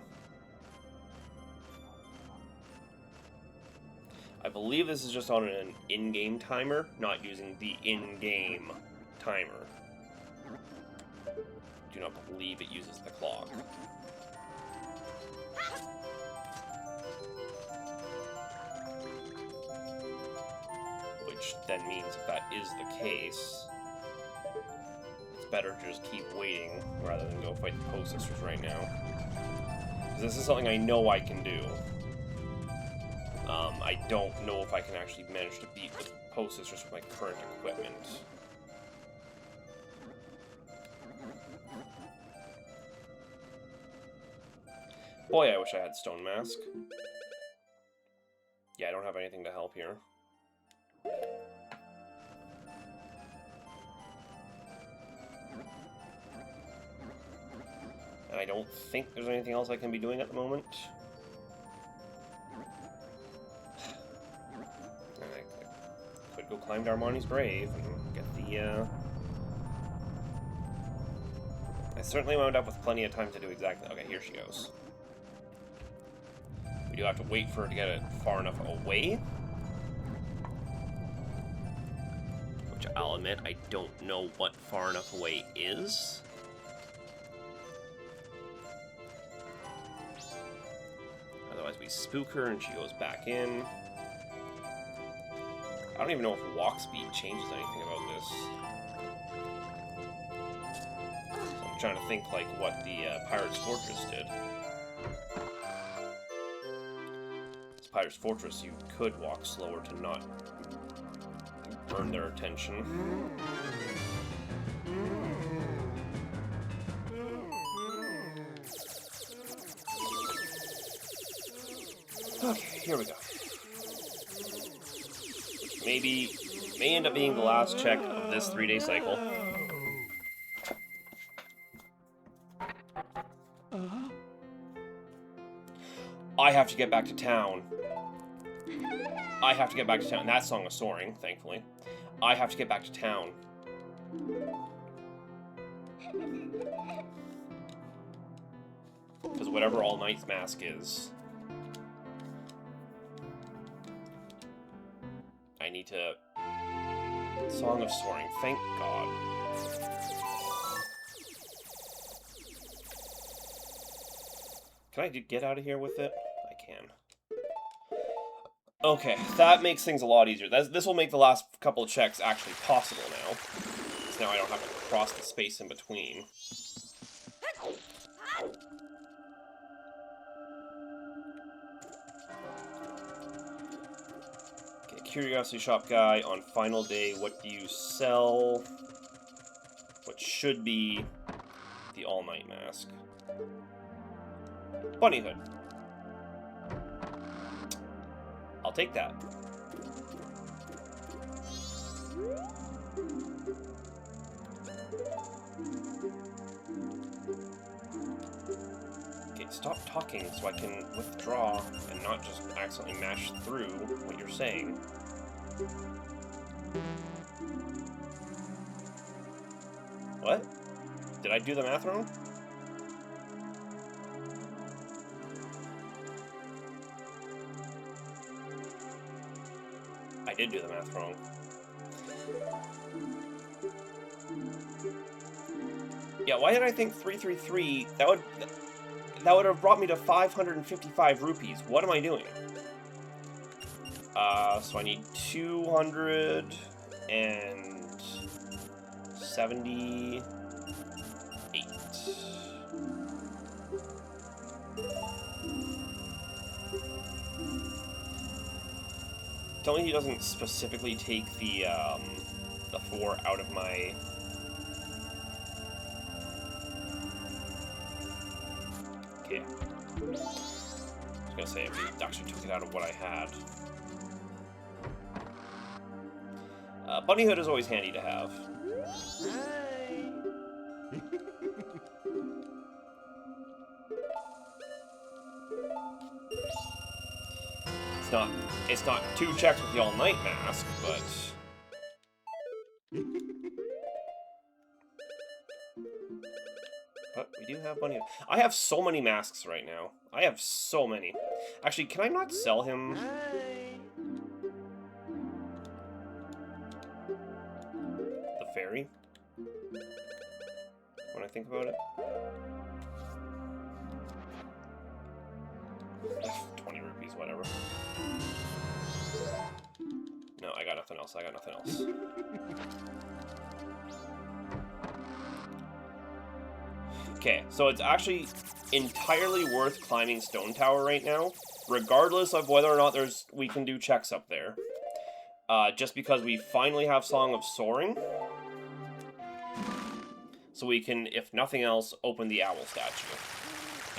I believe this is just on an in-game timer, not using the in-game timer. Do not believe it uses the clock. Which then means if that is the case, it's better to just keep waiting rather than go fight the Post Sisters right now. Because this is something I know I can do. I don't know if I can actually manage to beat the Post Sisters with my current equipment. Boy, I wish I had Stone Mask. Yeah, I don't have anything to help here. And I don't think there's anything else I can be doing at the moment. I could go climb Darmani's grave and get the, I certainly wound up with plenty of time to do exactly... Okay, here she goes. We do have to wait for her to get it far enough away. Which I'll admit, I don't know what far enough away is. Otherwise we spook her and she goes back in. I don't even know if walk speed changes anything about this. So I'm trying to think like what the Pirate's Fortress did. This Pirate's Fortress, you could walk slower to not burn their attention. Okay, here we go. May end up being the last check of this 3-day cycle. I have to get back to town. I have to get back to town. That song was soaring, thankfully. I have to get back to town. Because whatever All Night's mask is, I need to... Song of Soaring, thank God. Can I get out of here with it? I can. Okay, that makes things a lot easier. This will make the last couple of checks actually possible now. Because now I don't have to cross the space in between. Okay, Curiosity Shop guy, on final day, what do you sell? What should be the all-night mask. Bunny hood. I'll take that. Okay, stop talking so I can withdraw and not just accidentally mash through what you're saying. What? Did I do the math wrong? I did do the math wrong. Yeah, why did I think 333? That would have brought me to 555 rupees. What am I doing? So I need 278. Tell me he doesn't specifically take the 4 out of my... Okay. I was gonna say, if he actually took it out of what I had. Bunny hood is always handy to have. It's not 2 checks with the all-night mask, but... But we do have bunny hood. I have so many masks right now. I have so many. Actually, can I not sell him... the fairy? When I think about it. 20 rupees, whatever. No, I got nothing else. I got nothing else. Okay, so it's actually entirely worth climbing Stone Tower right now, regardless of whether or not we can do checks up there. Just because we finally have Song of Soaring. So we can, if nothing else, open the owl statue.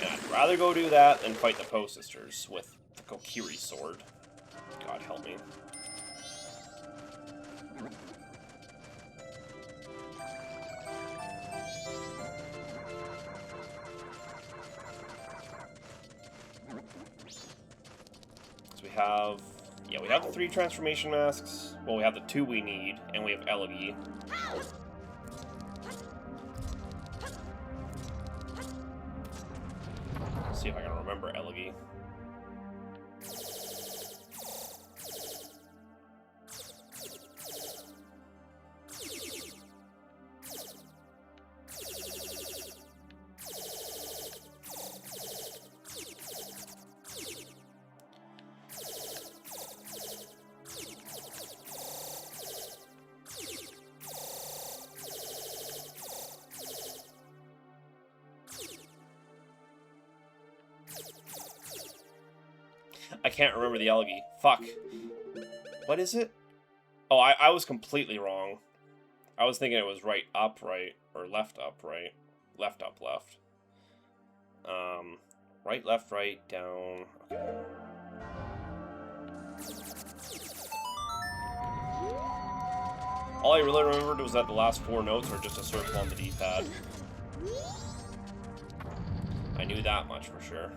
And I'd rather go do that than fight the Poe Sisters with the Kokiri sword. God help me. So we have... Yeah, we have the 3 transformation masks. Well, we have the 2 we need, and we have Elegy. See if I can remember Elegy. I can't remember the Elegy. Fuck. What is it? Oh, I was completely wrong. I was thinking it was right, up, right, or left, up, right. Left, up, left. Right, left, right, down. Okay. All I really remembered was that the last 4 notes are just a circle on the D-pad. I knew that much for sure.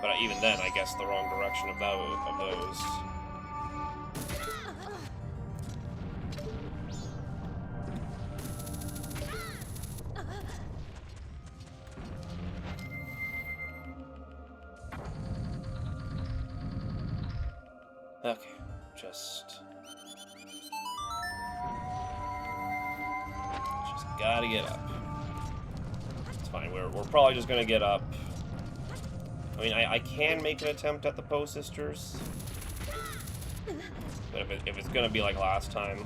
But even then, I guess the wrong direction of those. Okay, just gotta get up. It's fine. We're probably just gonna get up. I mean, I can make an attempt at the Poe sisters, but if it's gonna be like last time,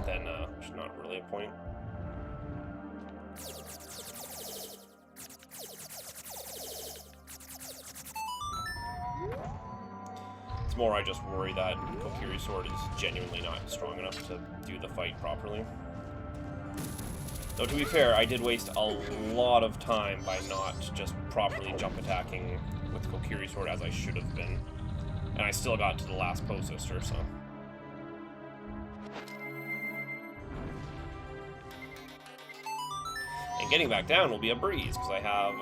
then there's not really a point. It's more I just worry that Kokiri's sword is genuinely not strong enough to do the fight properly. Though, to be fair, I did waste a lot of time by not just properly jump attacking with Kokiri's sword as I should have been. And I still got to the last Poe sister, so... And getting back down will be a breeze, because I have,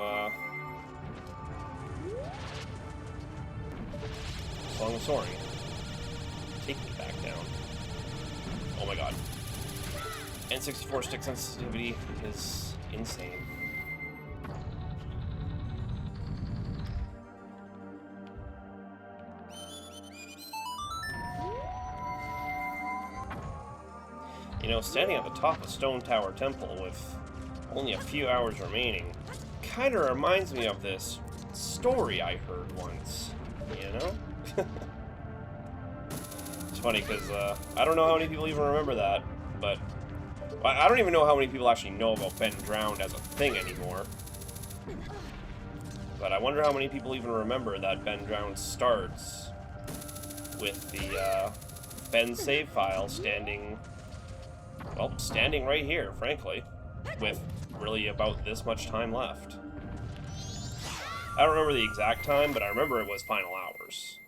Song of Soaring. Take me back down. Oh my god. N64 stick sensitivity is insane. You know, standing at the top of Stone Tower Temple with only a few hours remaining kind of reminds me of this story I heard once, you know? It's funny because I don't know how many people even remember that, but I don't even know how many people actually know about Ben Drowned as a thing anymore. But I wonder how many people even remember that Ben Drowned starts with the Ben save file standing right here, frankly, with really about this much time left. I don't remember the exact time, but I remember it was final hours.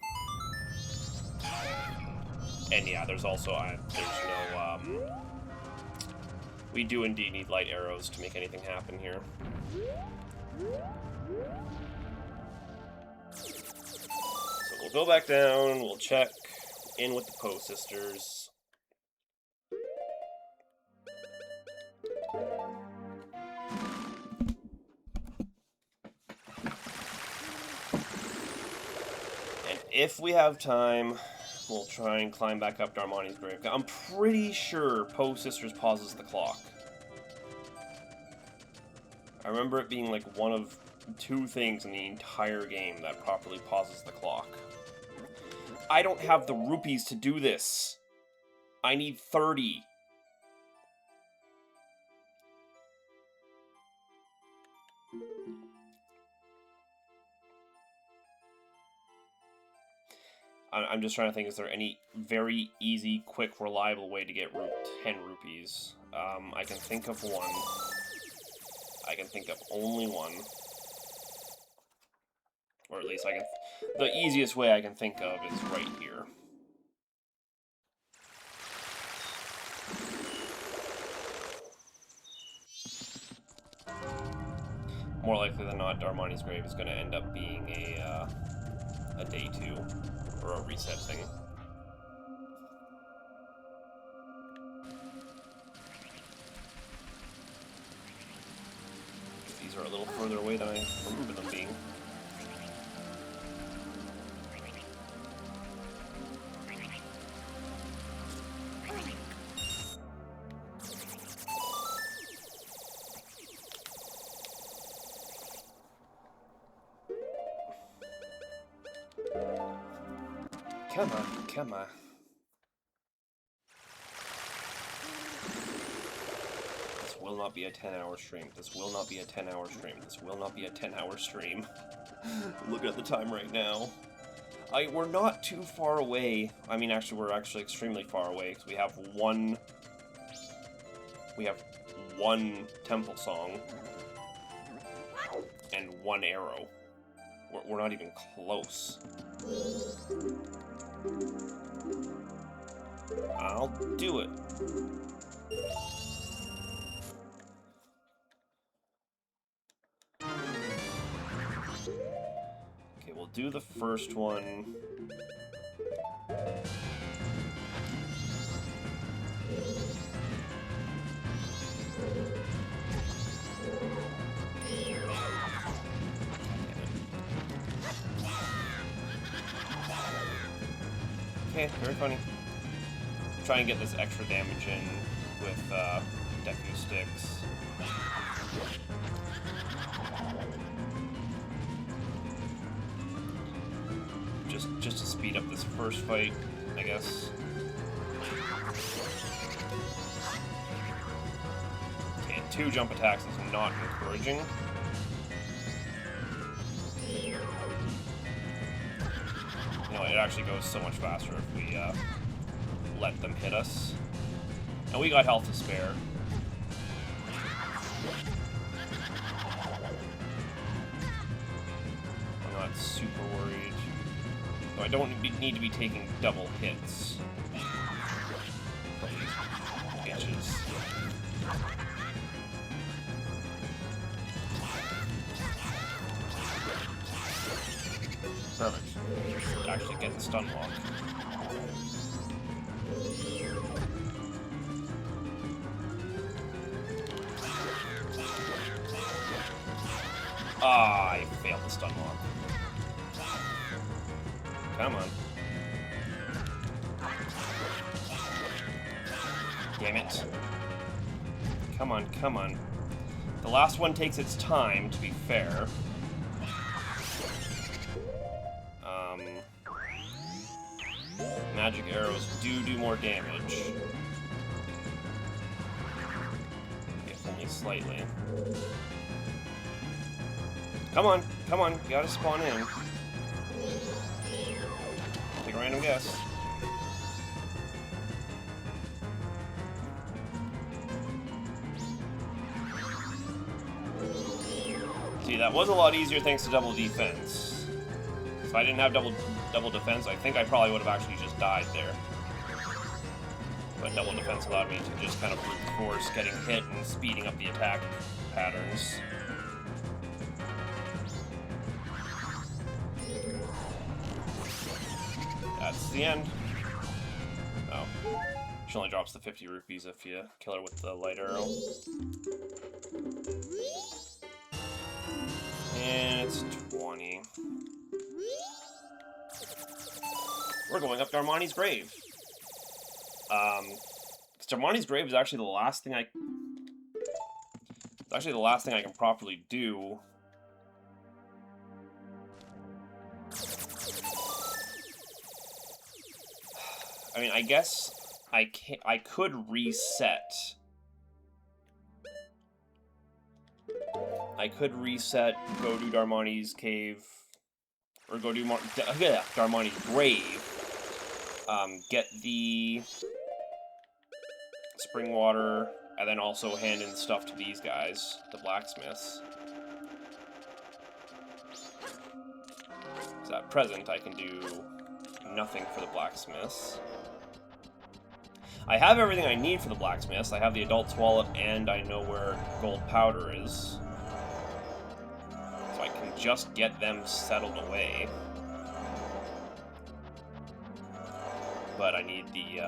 And yeah, there's also, there's no, we do indeed need light arrows to make anything happen here. So we'll go back down, we'll check in with the Poe sisters. And if we have time, we'll try and climb back up Darmani's grave. I'm pretty sure Poe Sisters pauses the clock. I remember it being like one of 2 things in the entire game that properly pauses the clock. I don't have the rupees to do this. I need 30. I'm just trying to think, is there any very easy, quick, reliable way to get 10 rupees? I can think of one. I can think of only one. Or at least I can... the easiest way I can think of is right here. More likely than not, Darmani's grave is going to end up being a day 2. Or a reset thing. These are a little further away than I remember them being. Come on, come on. This will not be a 10-hour stream. This will not be a 10-hour stream. This will not be a 10-hour stream. Look at the time right now. We're not too far away. I mean, actually, we're actually extremely far away, because we have one temple song and 1 arrow. We're not even close. I'll do it. Okay, we'll we'll do the first one. Okay, very funny. Try and get this extra damage in with Deku Sticks. Just to speed up this first fight, I guess. Okay, 2 jump attacks is not encouraging. You know, it actually goes so much faster if we let them hit us. And we got health to spare. I'm not super worried. Though I don't need to be taking double hits. Bitches. Perfect. Actually get the stun lock. Ah, I failed the stun lock. Come on. Damn it. Come on, come on. The last one takes its time, to be fair. Magic arrows do more damage. If only slightly. Come on, you gotta spawn in. Take a random guess. See, that was a lot easier thanks to double defense. If I didn't have double defense, I think I probably would have actually just died there. But double defense allowed me to just kind of brute force getting hit and speeding up the attack patterns. That's the end. Oh. She only drops the 50 rupees if you kill her with the light arrow. And it's 20. We're going up Darmani's grave. Darmani's grave is actually the last thing I... It's actually the last thing I can properly do. I mean, I guess I could reset. I could reset, go do Darmani's cave, or go do Darmani's grave. Get the spring water, and then also hand in stuff to these guys, the blacksmiths. So at present, I can do nothing for the blacksmiths. I have everything I need for the blacksmiths. I have the adult's wallet, and I know where gold powder is. So I can just get them settled away. But I need the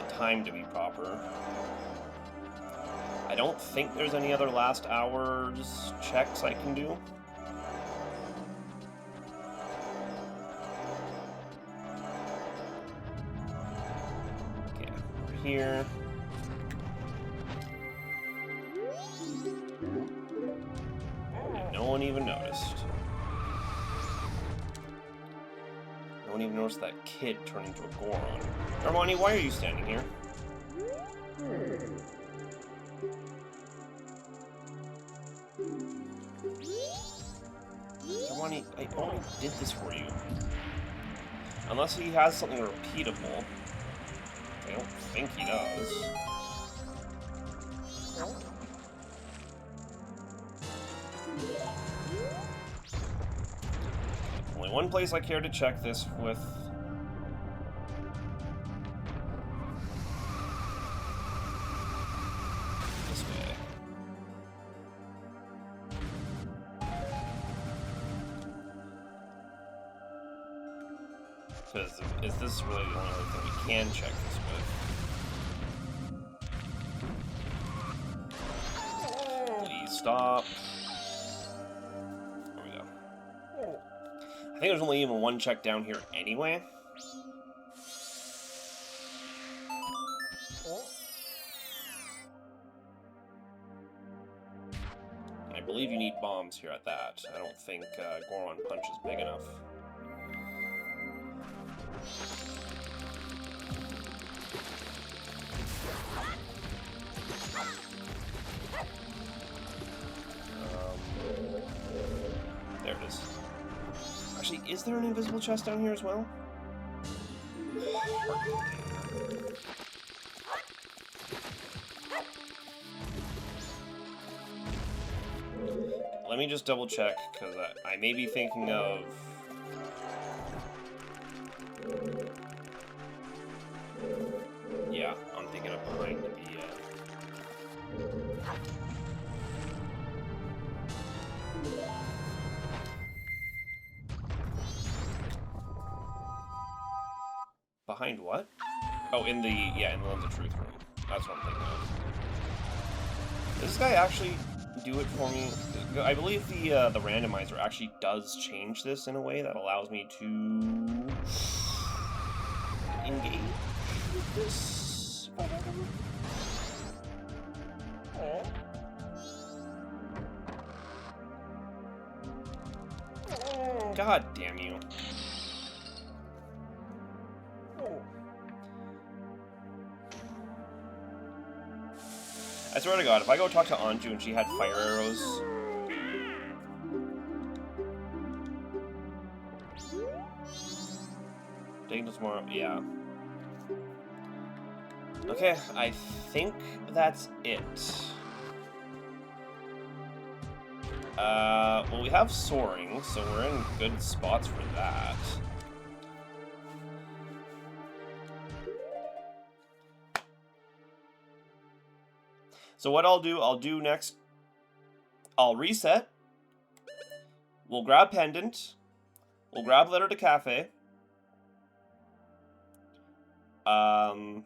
time to be proper. I don't think there's any other last hours checks I can do. Okay, over here. And no one even noticed. No one even noticed that kid turn into a Goron. Darmani, why are you standing here? Darmani, I already did this for you. Unless he has something repeatable. I don't think he does. Only one place I care to check this with. This way. Because is this really the only other thing we can check this with? Please stop. There we go. I think there's only even one check down here anyway. I believe you need bombs here at that. I don't think Goron Punch is big enough. There it is. Actually, is there an invisible chest down here as well? Let me just double check, because I may be thinking of... Yeah, I'm thinking of behind the... Behind what? Oh, in the Lens of Truth room. That's what I'm thinking of. Does this guy actually do it for me? I believe the randomizer actually does change this in a way that allows me to engage with this. God damn you. I swear to God, if I go talk to Anju and she had fire arrows... Taking this more... Yeah. Okay, I think that's it. Well, we have soaring, so we're in good spots for that. So what I'll do next, I'll reset, we'll grab Pendant, we'll grab Letter to Cafe, and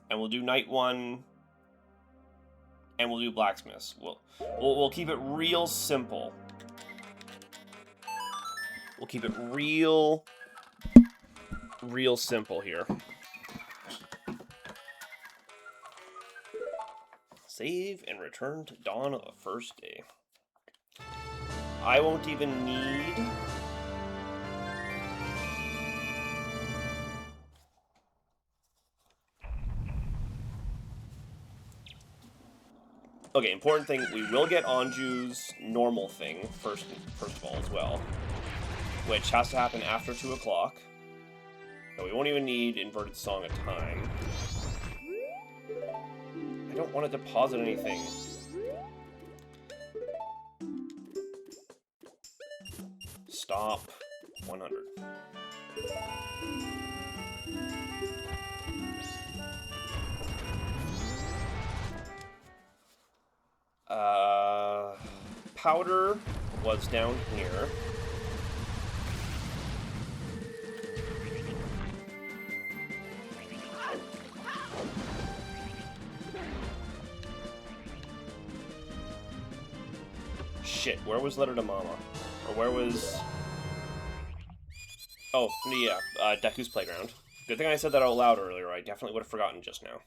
we'll do Night 1, and we'll do Blacksmiths. We'll keep it real simple. We'll keep it real simple here. Save and return to dawn of the first day. I won't even need... Okay, important thing, we will get Anju's normal thing first of all as well, which has to happen after 2 o'clock. So we won't even need Inverted Song of Time. I don't want to deposit anything. Stop. 100. Powder was down here. Shit, where was Letter to Mama? Or where was... Oh, yeah, Deku's Playground. Good thing I said that out loud earlier, I definitely would have forgotten just now.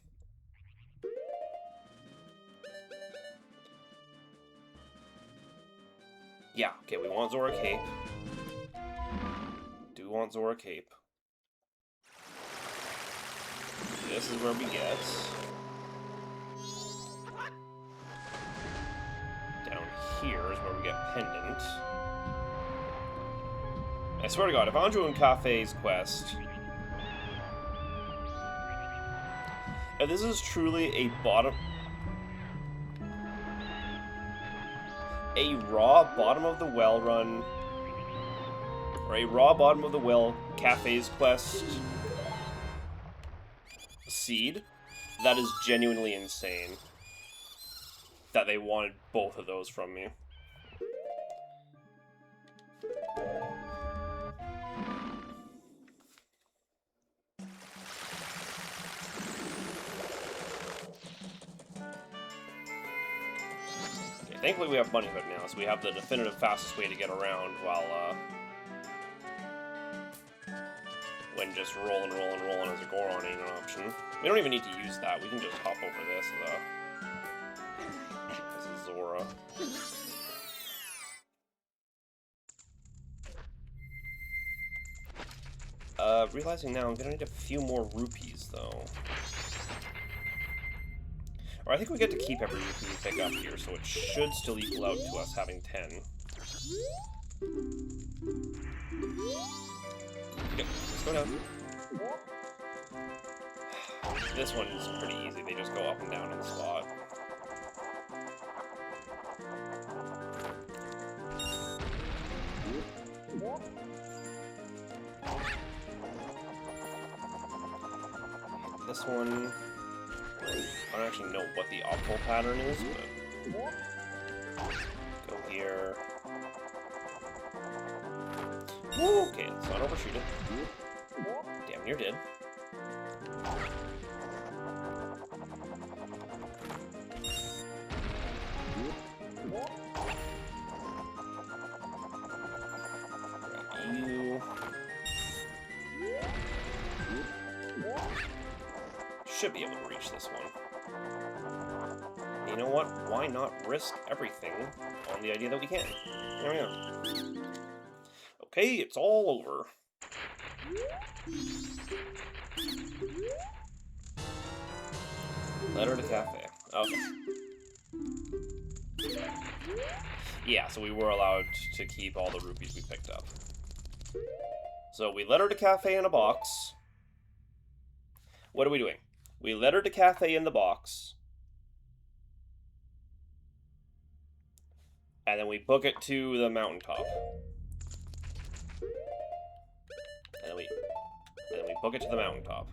Yeah, okay, we want Zora Cape. Do want Zora Cape. This is where we get... Down here is where we get Pendant. I swear to God, if Anju and Cafe's quest... If this is truly a raw bottom of the well run, or a raw bottom of the well Cafe's quest seed, that is genuinely insane that they wanted both of those from me. Thankfully we have Bunny Hood now, so we have the definitive fastest way to get around while, when just rolling as a Goron ain't an option. We don't even need to use that, we can just hop over this as a Zora. Realizing now I'm gonna need a few more rupees, though. Or I think we get to keep every rupee we pick up here, so it should still equal out to us having 10. Yep, let's go down. This one's pretty easy, they just go up and down in the spot. This one, I don't actually know what the optimal pattern is, but go here. Woo, okay, let's not overshoot it. Damn near did. You should be able to reach this one. You know what? Why not risk everything on the idea that we can? There we go. Okay, it's all over. Letter to cafe. Okay. Yeah, so we were allowed to keep all the rupees we picked up. So we let her to cafe in a box. What are we doing? We let her to cafe in the box. And then we book it to the mountaintop. And then we book it to the mountaintop.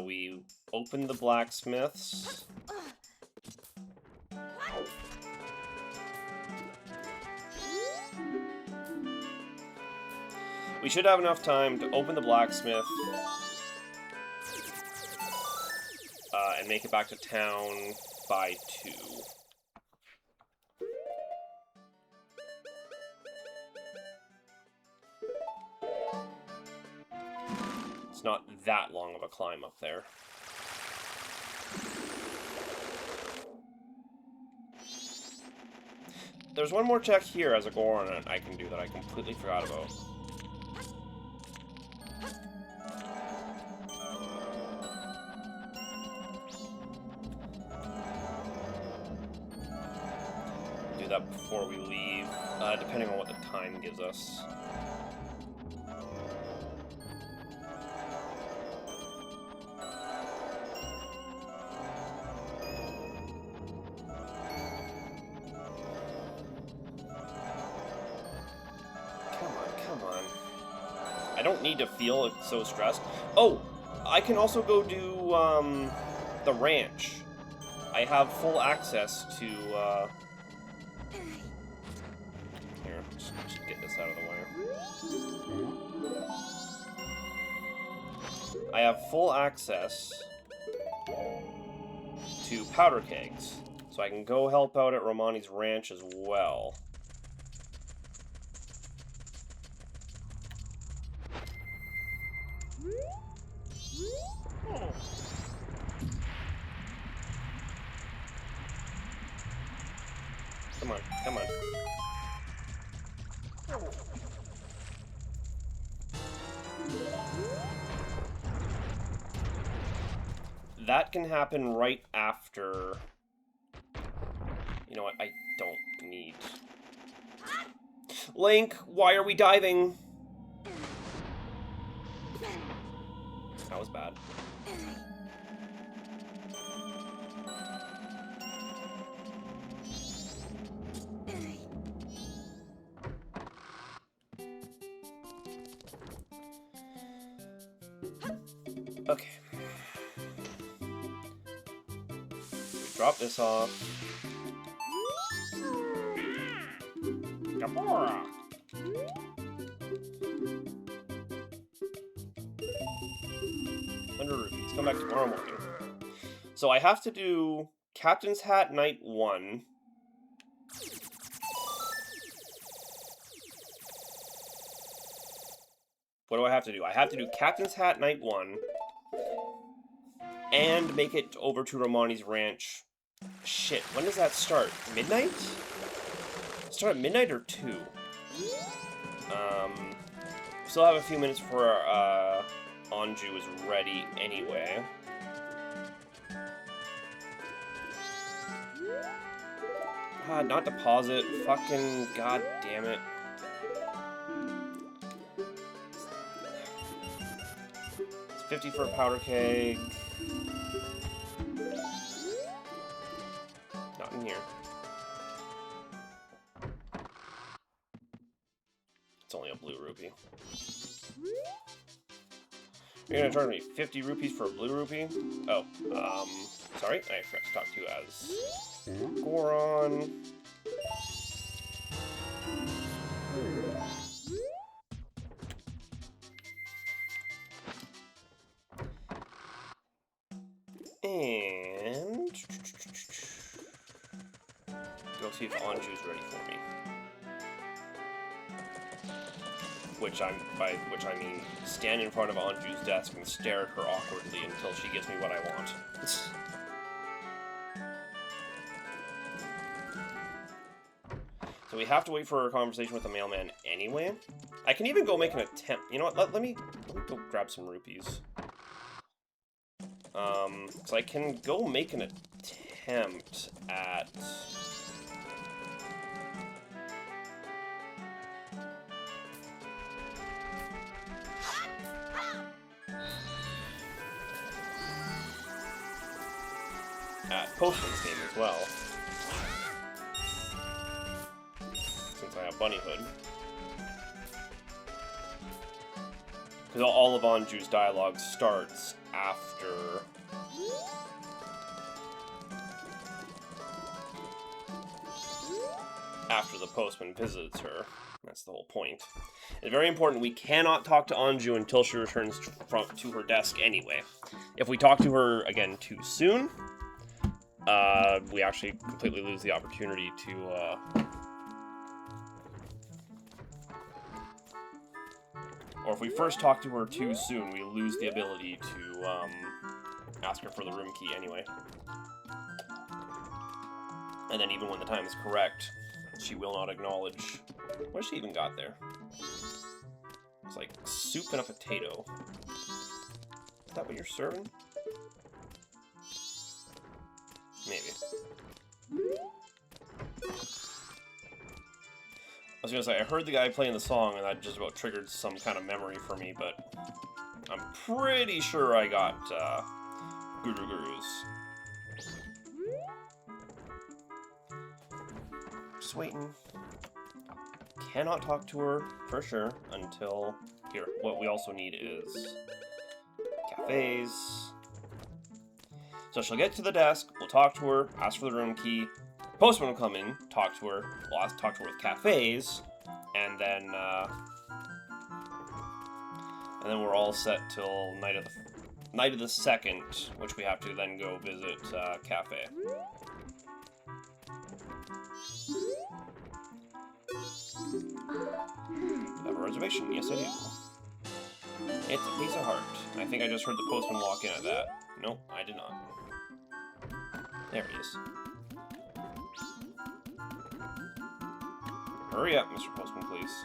We open the blacksmiths. We should have enough time to open the blacksmith and make it back to town by 2. It's not that long of a climb up there. There's one more check here as a Goron I can do that I completely forgot about. Do that before we leave, depending on what the time gives us. I don't need to feel so stressed. Oh, I can also go do the ranch. I have full access to. Here, just get this out of the way. I have full access to powder kegs, so I can go help out at Romani's ranch as well. Come on, come on. That can happen right after... You know what, I don't need... Link, why are we diving? That was bad. Okay. Drop this off. Gamora! 100 rupees. Come back tomorrow morning. So I have to do Captain's Hat Night 1. What do I have to do? I have to do Captain's Hat Night 1. And make it over to Romani's Ranch. Shit, when does that start? Midnight? Start at midnight or 2? Still have a few minutes before Anju is ready anyway. Not deposit. Fucking god damn it. It's 50 for a powder keg. Not in here. It's only a blue rupee. You're gonna charge me 50 rupees for a blue rupee? Oh, sorry, I forgot to talk to you as Goron. And go see if Anju's ready for me. By which I mean stand in front of Anju's desk and stare at her awkwardly until she gives me what I want. So we have to wait for a conversation with the mailman anyway. I can even go make an attempt. You know what? Let me go grab some rupees. So I can go make an attempt at. Postman's game as well. Since I have Bunny Hood. Because all of Anju's dialogue starts after... after the postman visits her. That's the whole point. It's very important we cannot talk to Anju until she returns to her desk anyway. If we talk to her again too soon, we actually completely lose the opportunity to, or if we first talk to her too soon, we lose the ability to, ask her for the room key anyway. And then even when the time is correct, she will not acknowledge... What has she even got there? It's like soup and a potato. Is that what you're serving? Maybe. I was gonna say, I heard the guy playing the song and that just about triggered some kind of memory for me, but I'm pretty sure I got Gurus. Just waiting. Cannot talk to her for sure until here. What we also need is cafes. So she'll get to the desk, we'll talk to her, ask for the room key, postman will come in, talk to her, we'll talk to her with cafes, and then we're all set till night of the 2nd, which we have to then go visit cafe. You have a reservation? Yes, I do. It's a piece of heart. I think I just heard the postman walk in at that. Nope, I did not. There he is. Hurry up, Mr. Postman, please.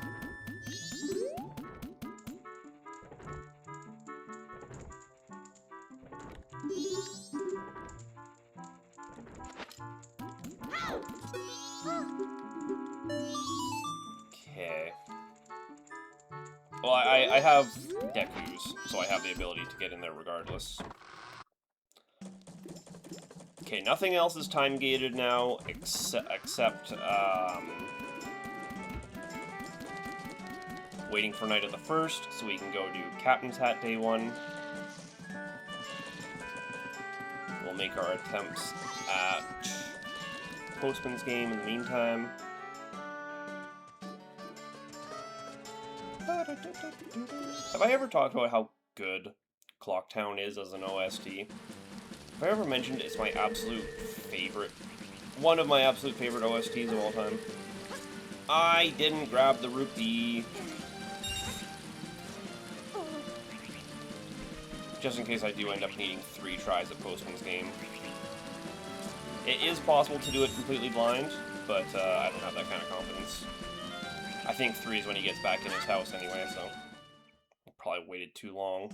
Okay. Well, I have Deku's, so I have the ability to get in there regardless. Okay, nothing else is time-gated now, except, waiting for night of the 1st, so we can go do Captain's Hat Day 1. We'll make our attempts at Postman's game in the meantime. Have I ever talked about how good Clocktown is as an OST? Have I ever mentioned it's my absolute favorite, one of my absolute favorite OSTs of all time? I didn't grab the rupee. Just in case I do end up needing 3 tries at Postman's game. It is possible to do it completely blind, but I don't have that kind of confidence. I think 3 is when he gets back in his house anyway, so I probably waited too long.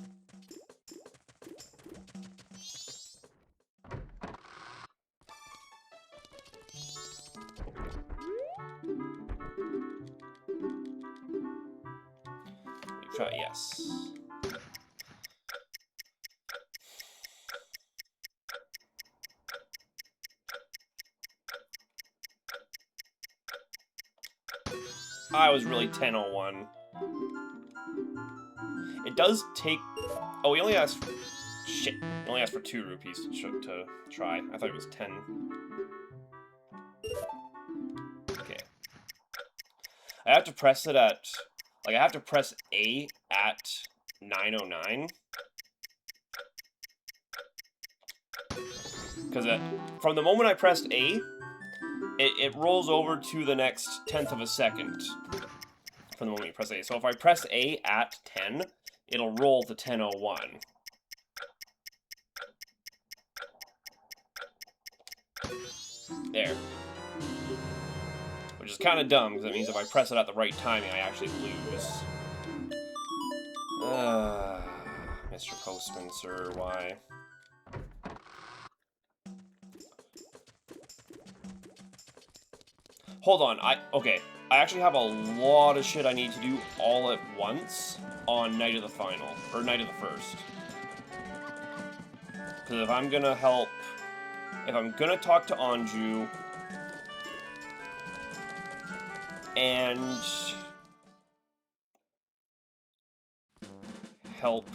Try yes. I was really 10:01. It does take... Oh, he only asked... Shit. He only asked for 2 rupees to try. I thought it was 10. Okay. I have to press it at... Like, I have to press A at 9:09. Because from the moment I pressed A, it rolls over to the next 10th of a second. From the moment you press A. So if I press A at 10, it'll roll to 10:01. There. Which is kind of dumb, because it means if I press it at the right timing, I actually lose. Mr. Postman, sir, why? Hold on, okay. I actually have a lot of shit I need to do all at once on night of the final, or night of the first. Because if I'm gonna help, if I'm gonna talk to Anju, and help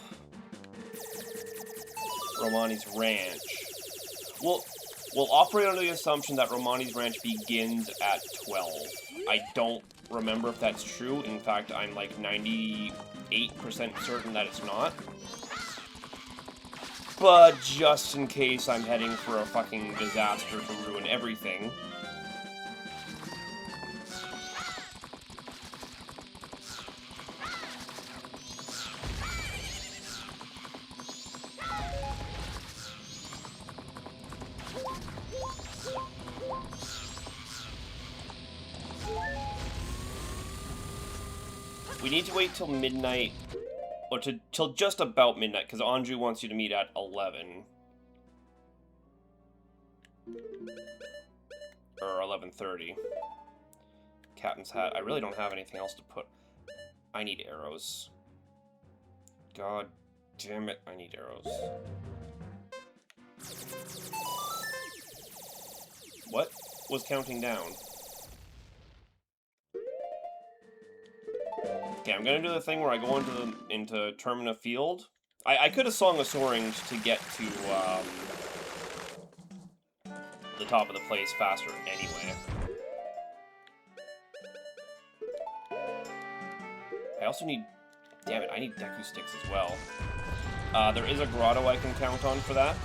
Romani's ranch, we'll operate under the assumption that Romani's ranch begins at 12. I don't remember if that's true. In fact, I'm like 98% certain that it's not. But just in case I'm heading for a fucking disaster to ruin everything. We need to wait till midnight, or till just about midnight, because Anju wants you to meet at 11. Or 11:30. Captain's hat. I really don't have anything else to put. I need arrows. God damn it, I need arrows. What was counting down? Okay, I'm gonna do the thing where I go into Termina Field. I could have sung a Soaring to get to the top of the place faster anyway. I also need... Damn it, I need Deku Sticks as well. There is a grotto I can count on for that.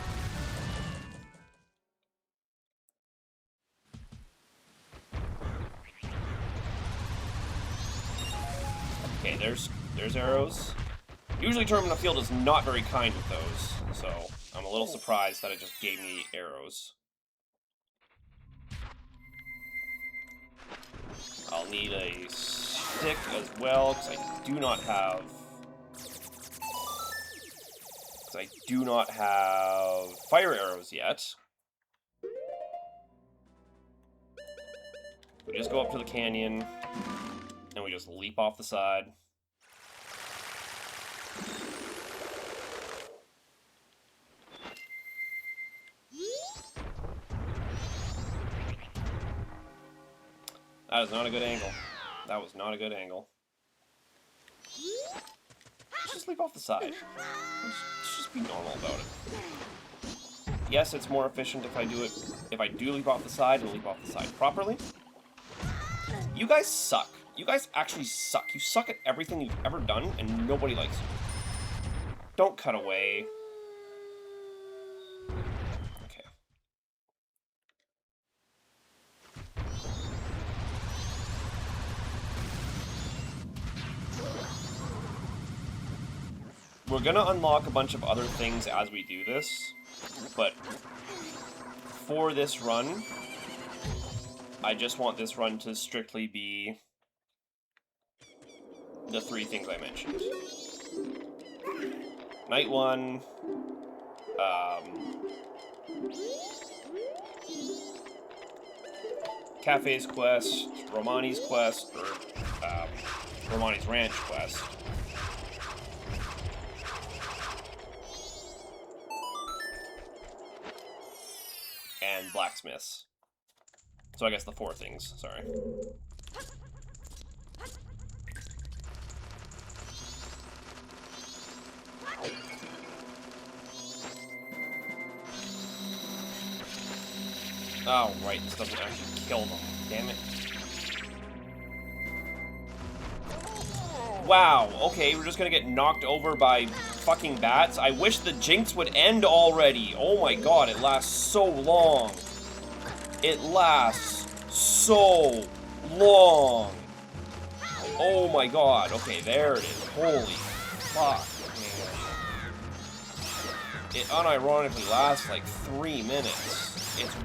Okay, there's arrows. Usually Termina Field is not very kind with those, so I'm a little surprised that it just gave me arrows. I'll need a stick as well, because I do not have fire arrows yet. We just go up to the canyon, and we just leap off the side. That is not a good angle. That was not a good angle. Let's just leap off the side. Let's just be normal about it. Yes, it's more efficient if I do leap off the side and leap off the side properly. You guys suck. You guys actually suck. You suck at everything you've ever done, and nobody likes you. Don't cut away. we're gonna unlock a bunch of other things as we do this, but for this run, I just want this run to strictly be the 3 things I mentioned. Night 1, Cafe's quest, Romani's quest, or Romani's Ranch quest. And blacksmiths. So I guess the 4 things, sorry. Oh, right, this doesn't actually kill them. Damn it. Wow, okay, we're just gonna get knocked over by fucking bats. I wish the Jinx would end already. Oh my god, it lasts so long. It lasts so long. Oh my god, okay, there it is. Holy fuck, man. It unironically lasts like 3 minutes. It's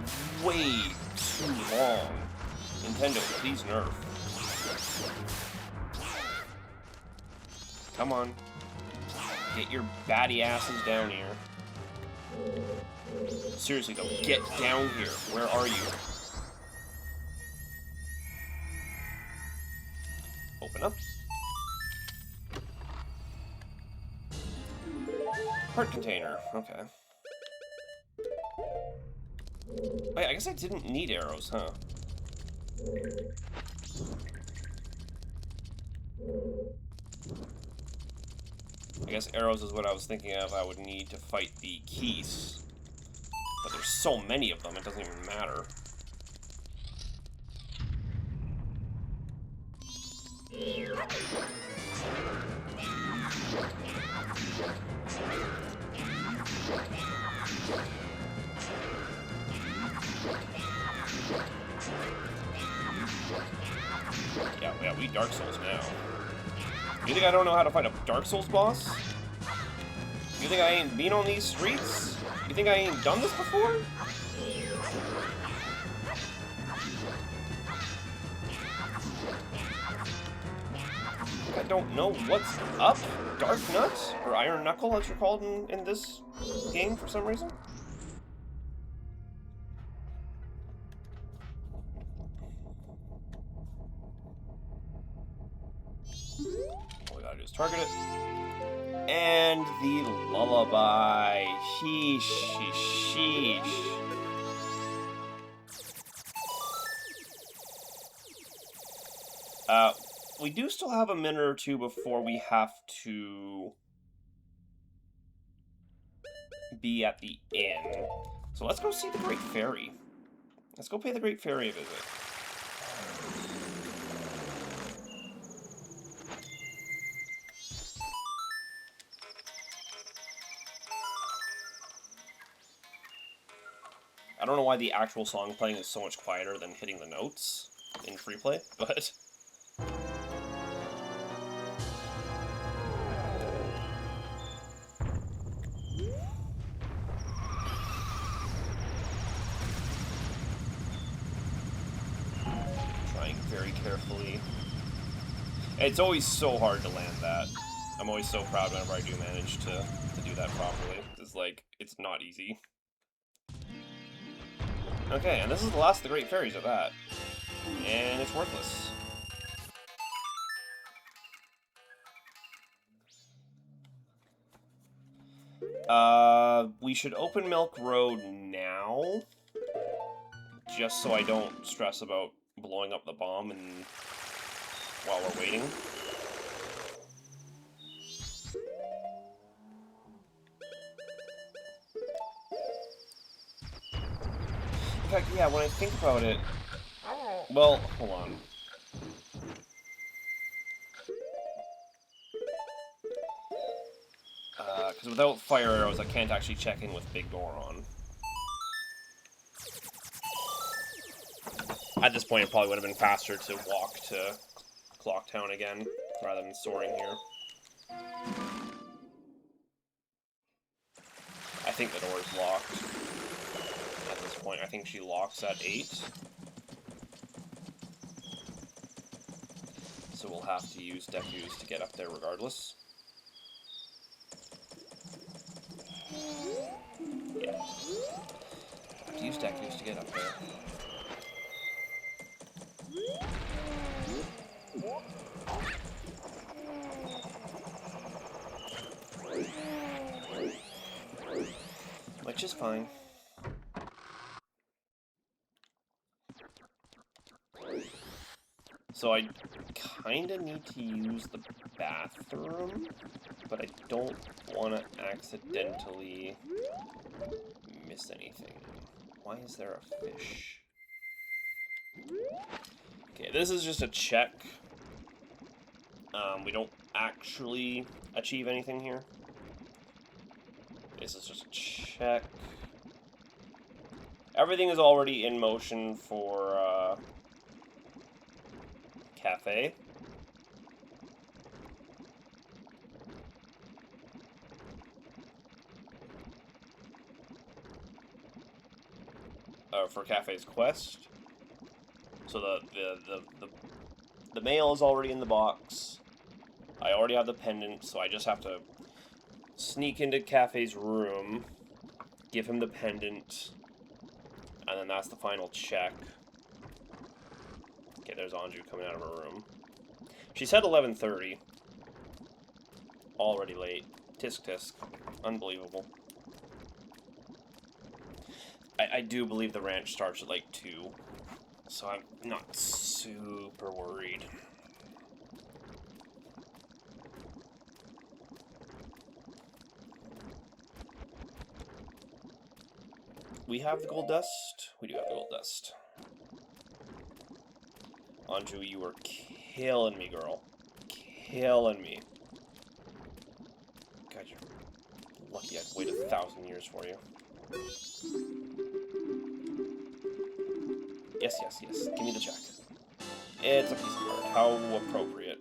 way too long. Nintendo, please nerf. Come on. Get your batty asses down here. Seriously though, get down here. Where are you? Open up. Heart container. Okay. Wait, I guess I didn't need arrows, huh? I guess arrows is what I was thinking of I would need to fight the Keese. But there's so many of them, it doesn't even matter. Yeah, we Dark Souls now. You think I don't know how to fight a Dark Souls boss? You think I ain't been on these streets? You think I ain't done this before? I don't know what's up. Dark Nut? Or Iron Knuckle, as you're called in this game for some reason? All we gotta do is target it. And the lullaby. Sheesh, sheesh, sheesh. We do still have a minute or two before we have to be at the inn. So let's go see the Great Fairy. Let's go pay the Great Fairy a visit. I don't know why the actual song playing is so much quieter than hitting the notes in free play, but... Trying very carefully. It's always so hard to land that. I'm always so proud whenever I do manage to do that properly. It's like, it's not easy. Okay, and this is the last of the Great Fairies at that. And it's worthless. We should open Milk Road now. Just so I don't stress about blowing up the bomb and while we're waiting. In fact, yeah, when I think about it... Well, hold on. Because without fire arrows, I can't actually check in with Big Goron. At this point, it probably would have been faster to walk to Clocktown again, rather than soaring here. think the door is locked at this point. I think she locks at 8. So we'll have to use Decus to get up there regardless. Yeah. Have to use Decus to get up there. Which is fine. So I kind of need to use the bathroom, but I don't want to accidentally miss anything. Why is there a fish? Okay, this is just a check. We don't actually achieve anything here. This is just a check. Everything is already in motion for cafe. For Cafe's quest. So the mail is already in the box. I already have the pendant, so I just have to sneak into Cafe's room, give him the pendant, and then that's the final check. Okay, there's Anju coming out of her room. She said 11:30. Already late. Tisk tisk. Unbelievable. I do believe the ranch starts at like 2, so I'm not super worried. We have the gold dust? We do have the gold dust. Anju, you are killing me, girl. Killing me. God, you're lucky I've waited 1,000 years for you. Yes, yes, yes. Give me the check. It's a piece of heart. How appropriate.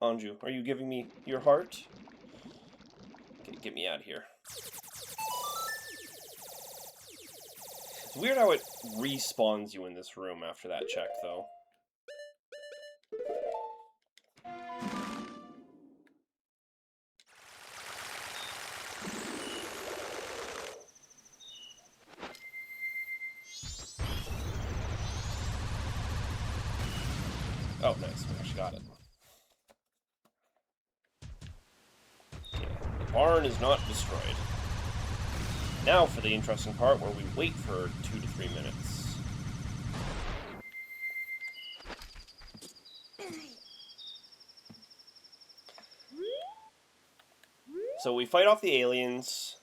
Anju, are you giving me your heart? Okay, get me out of here. It's weird how it respawns you in this room after that check, though. Oh, nice. We actually got it. Okay. The barn is not destroyed. Now for the interesting part where we wait for 2 to 3 minutes. So we fight off the aliens,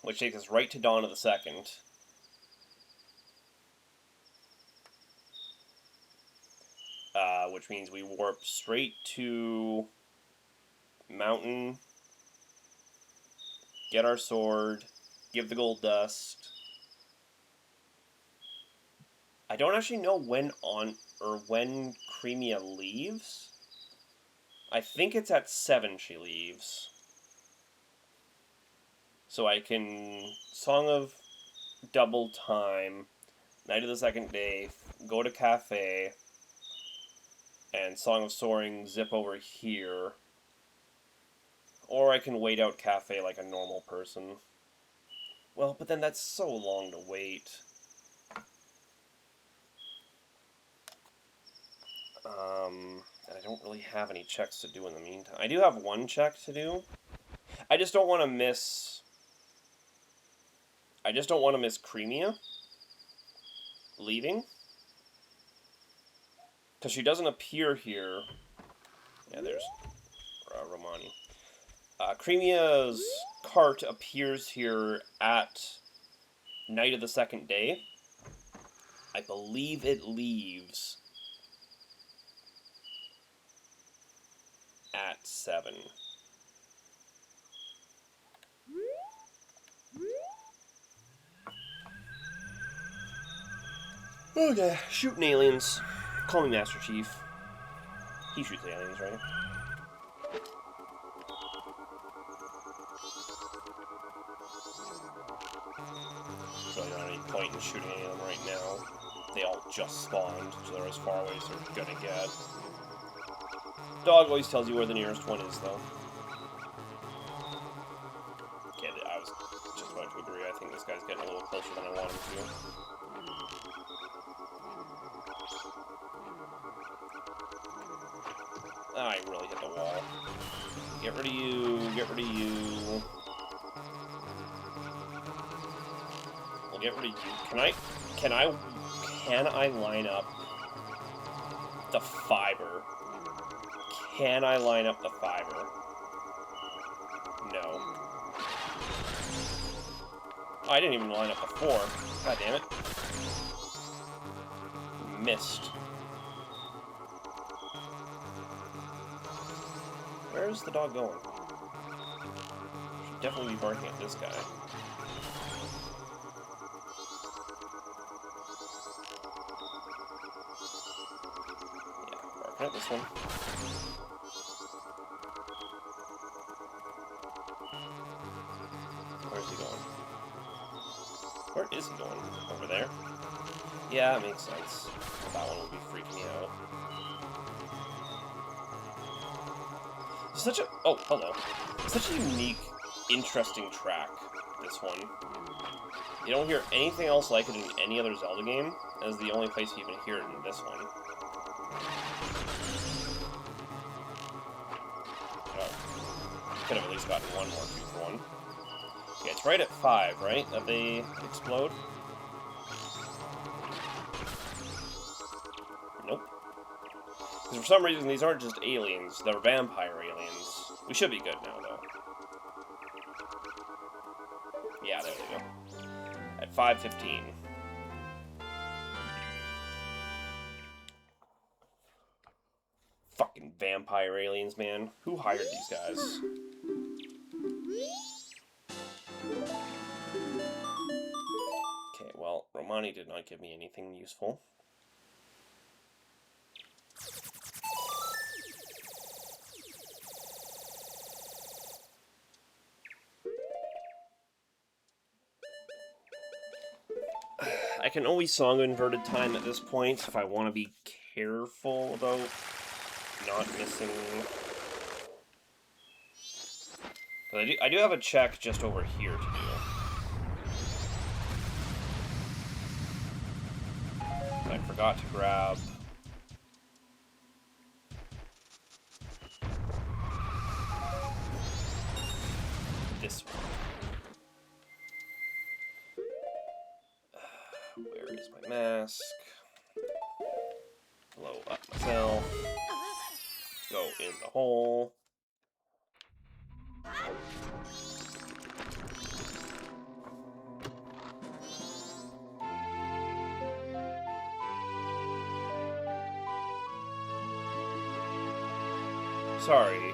which takes us right to Dawn of the Second. Which means we warp straight to Mountain, get our sword, give the gold dust. I don't actually know when Cremia leaves. I think it's at 7 she leaves. So I can Song of Double Time, Night of the Second Day, go to Cafe, and Song of Soaring zip over here. Or I can wait out Cafe like a normal person. Well, but then that's so long to wait. And I don't really have any checks to do in the meantime. I do have one check to do. I just don't want to miss... Cremia leaving. Because she doesn't appear here. Yeah, there's Romani. Cremia's cart appears here at Night of the Second Day. I believe it leaves at 7. Okay, shooting aliens. Call me Master Chief. He shoots aliens, right? shooting any of them right now. They all just spawned, so they're as far away as they're gonna get. Dog always tells you where the nearest one is, though. Okay, I was just about to agree. I think this guy's getting a little closer than I want him to. I really hit the wall. Get rid of you, get rid of you. We'll get rid of you. Can I line up the fiber? Can I line up the fiber? No. Oh, I didn't even line up the 4. God damn it. Missed. Where's the dog going? Should definitely be barking at this guy. Yeah, barking at this one. Where's he going? Where is he going? Over there? Yeah, it makes sense. That one will be freaking me out. Such a... Oh, hello. Such a unique, interesting track, this one. You don't hear anything else like it in any other Zelda game, and it's the only place you even hear it in this one. Oh. Could have at least gotten one more 2-for-1. Okay, it's right at 5, right? That they explode? Nope. Because for some reason, these aren't just aliens, they're vampire aliens. We should be good now, though. Yeah, there we go. At 5:15. Fucking vampire aliens, man. Who hired these guys? Okay, well, Romani did not give me anything useful. I can always song inverted time at this point if I want to be careful about not missing. I do have a check just over here to do. I forgot to grab this one. Where is my mask? Blow up myself. Go in the hole. Sorry.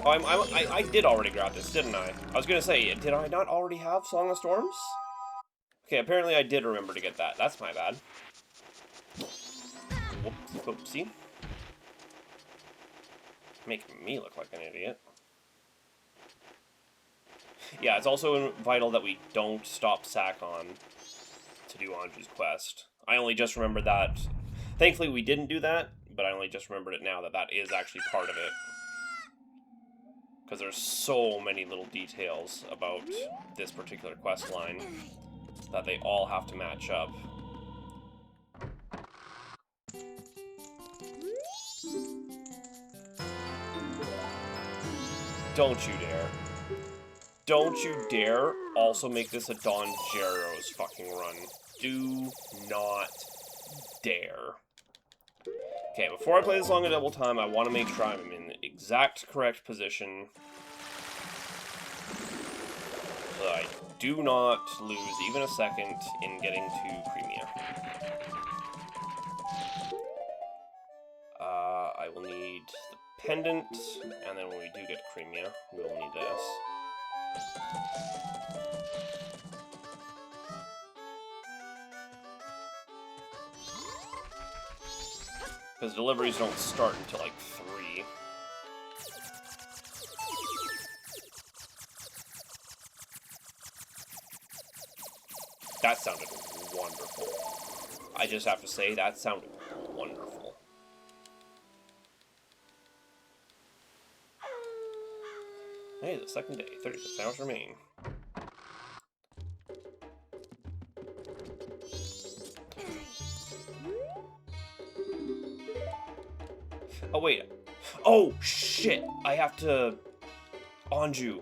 Oh, I did already grab this, didn't I? I was gonna say, did I not already have Song of Storms? Okay, apparently I did remember to get that. That's my bad. Whoops, whoopsie. Making me look like an idiot. Yeah, it's also vital that we don't stop Sakon to do Anju's quest. I only just remembered that. Thankfully we didn't do that, but I only just remembered it now that that is actually part of it. Because there's so many little details about this particular quest line that they all have to match up. Don't you dare. Don't you dare also make this a Don Gero's fucking run. Do not dare. Okay, before I play this song in double time, I want to make sure I'm in the exact correct position. So I do not lose even a second in getting to Crimea. I will need the pendant, and then when we do get to Crimea, we will need this. Because deliveries don't start until like 3. That sounded wonderful. I just have to say, that sounded wonderful. Hey, the second day, 36 hours remain. Oh, wait. Oh, shit! I have to... Anju.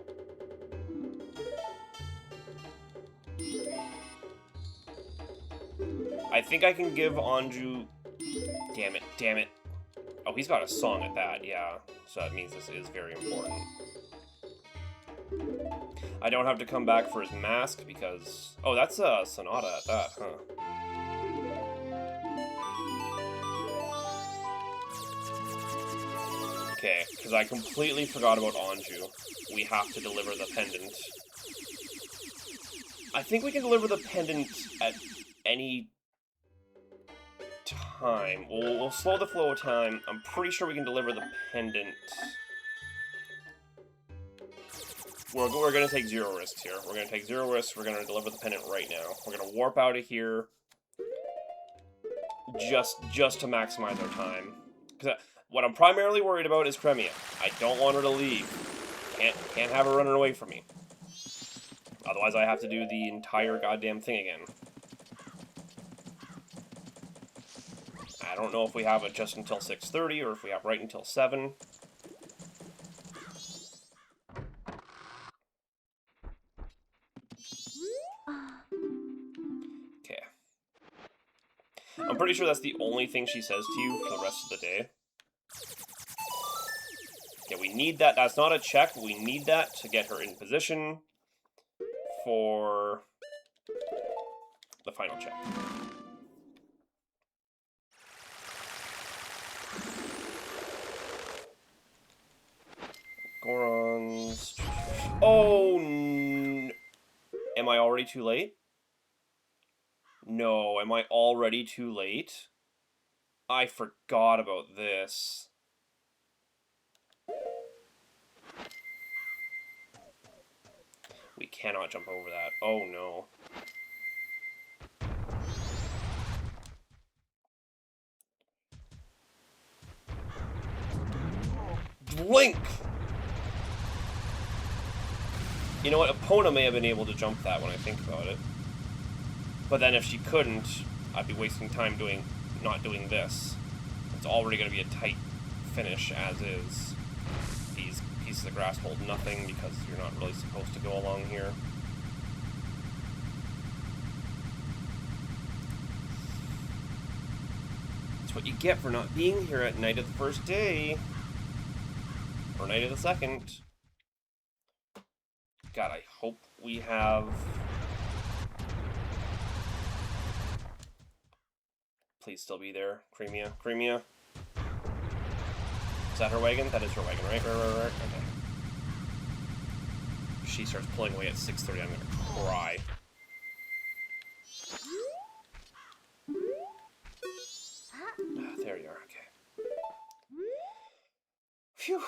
I think I can give Anju... Damn it, damn it. Oh, he's got a song at that, yeah. So that means this is very important. I don't have to come back for his mask because... Oh, that's a Sonata at that, huh? Okay, because I completely forgot about Anju. We have to deliver the pendant. I think we can deliver the pendant at any time. We'll slow the flow of time. I'm pretty sure we can deliver the pendant. We're going to take 0 risks here. We're going to take 0 risks. We're going to deliver the pendant right now. We're going to warp out of here just to maximize our time. Because what I'm primarily worried about is Cremia. I don't want her to leave. Can't have her running away from me. Otherwise, I have to do the entire goddamn thing again. I don't know if we have it just until 6:30 or if we have right until 7. Okay. I'm pretty sure that's the only thing she says to you for the rest of the day. Okay, we need that. That's not a check. We need that to get her in position for the final check. Goron's... Oh, am I already too late? No, am I already too late? I forgot about this. We cannot jump over that. Oh, no. Blink! You know what? Epona may have been able to jump that when I think about it. But then if she couldn't, I'd be wasting time not doing this. It's already going to be a tight finish as is. These pieces of grass hold nothing because you're not really supposed to go along here. That's what you get for not being here at night of the first day. Or night of the second. God, I hope we have... Please still be there. Cremia. Cremia. Is that her wagon? That is her wagon, right? Right. Okay. If she starts pulling away at 6:30, I'm gonna cry. There you are, okay. Phew.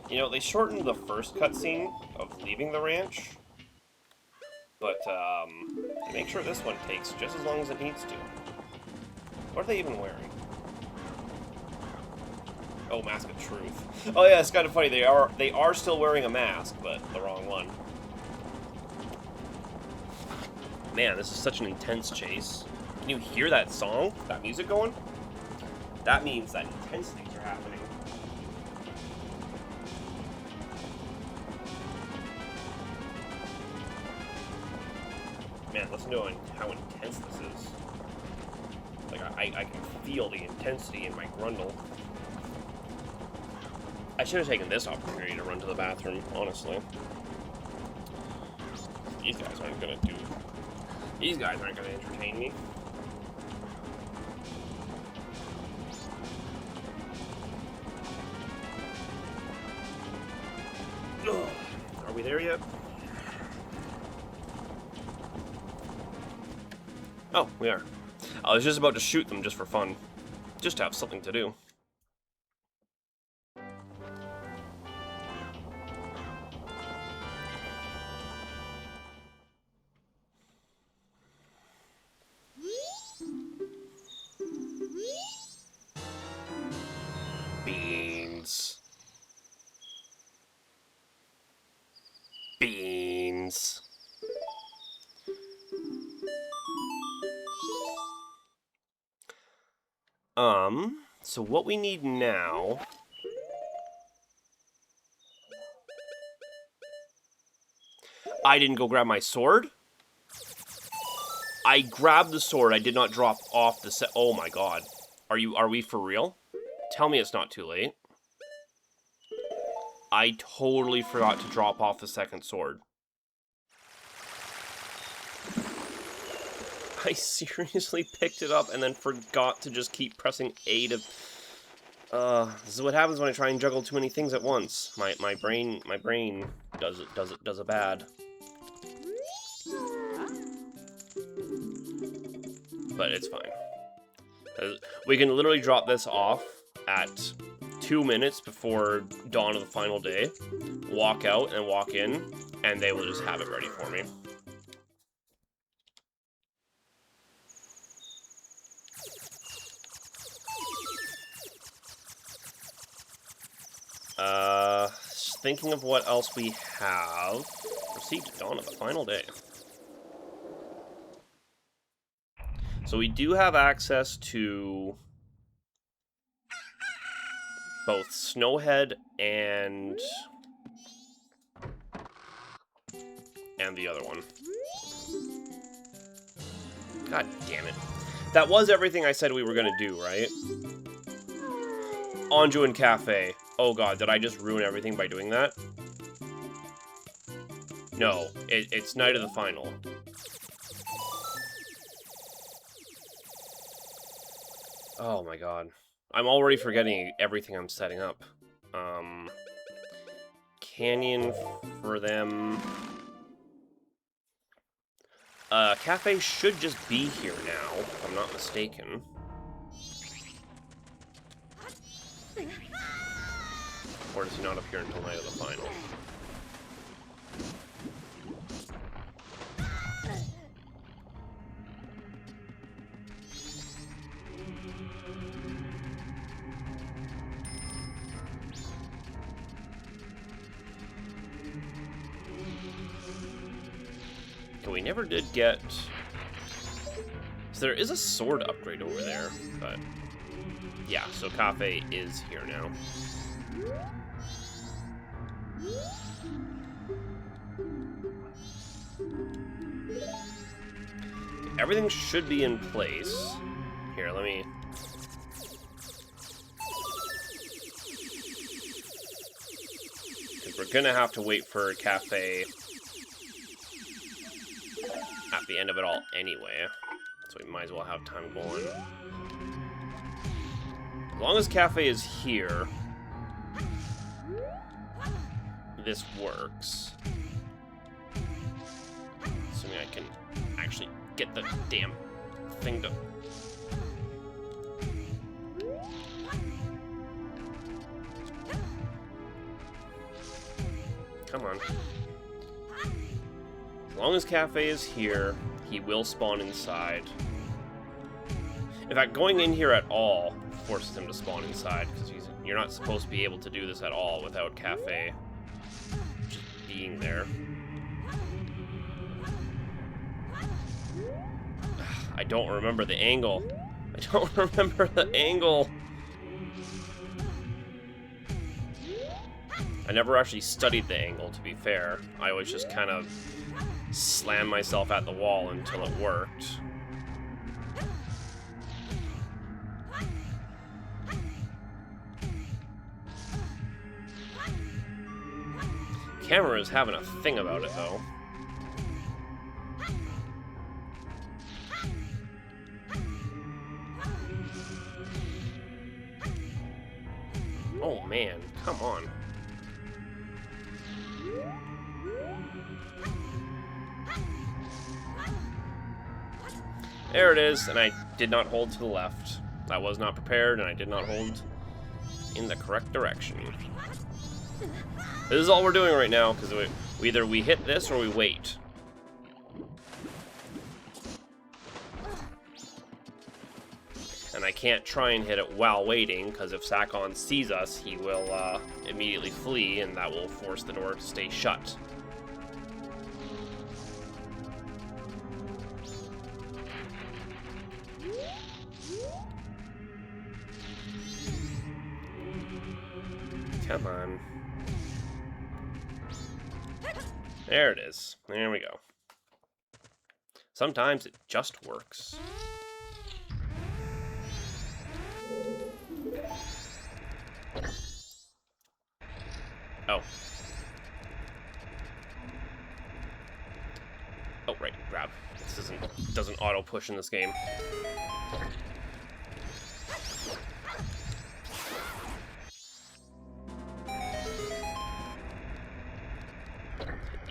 You know, they shortened the first cutscene of leaving the ranch, but to make sure this one takes just as long as it needs to. What are they even wearing? Oh, Mask of Truth. Oh yeah, it's kind of funny. They are still wearing a mask, but the wrong one. Man, this is such an intense chase. Can you hear that song? That music going? That means that intense things are happening. Man, listen to how intense this is. Like, I can feel the intensity in my grundle. I should have taken this opportunity to run to the bathroom, honestly. These guys aren't gonna entertain me. Ugh. Are we there yet? Oh, we are. I was just about to shoot them just for fun. Just to have something to do. Beans. Beans. So what we need now... I didn't go grab my sword? I grabbed the sword, I did not drop off the set. Oh my god. Are we for real? Tell me it's not too late. I totally forgot to drop off the second sword. I seriously picked it up and then forgot to just keep pressing A to... this is what happens when I try and juggle too many things at once. My brain does it bad. But it's fine. We can literally drop this off at 2 minutes before dawn of the final day, walk out and walk in, and they will just have it ready for me. Thinking of what else we have. Proceed to dawn of the final day. So we do have access to both Snowhead and the other one. God damn it. That was everything I said we were gonna do, right? Anju and Cafe. Oh god, did I just ruin everything by doing that? No, it's night of the final. Oh my god. I'm already forgetting everything I'm setting up. Canyon for them. Cafe should just be here now, if I'm not mistaken. Or does he not appear until night of the final? We never did get... So there is a sword upgrade over there, but... Yeah, so Cafe is here now. Everything should be in place. Here, let me... Because we're gonna have to wait for Cafe at the end of it all anyway. So we might as well have time going. As long as Cafe is here, this works. Assuming I can actually get the damn thing to... Come on. As long as Cafe is here, he will spawn inside. In fact, going in here at all forces him to spawn inside, because you're not supposed to be able to do this at all without Cafe just being there. I don't remember the angle. I don't remember the angle. I never actually studied the angle, to be fair. I always just kind of slammed myself at the wall until it worked. Camera is having a thing about it, though. Oh man, come on. There it is, and I did not hold to the left. I was not prepared, and I did not hold in the correct direction. This is all we're doing right now, because either we hit this or we wait. And I can't try and hit it while waiting, because if Sakon sees us, he will immediately flee, and that will force the door to stay shut. Come on. There it is. There we go. Sometimes it just works. Oh. Oh, right, grab. This doesn't auto push in this game.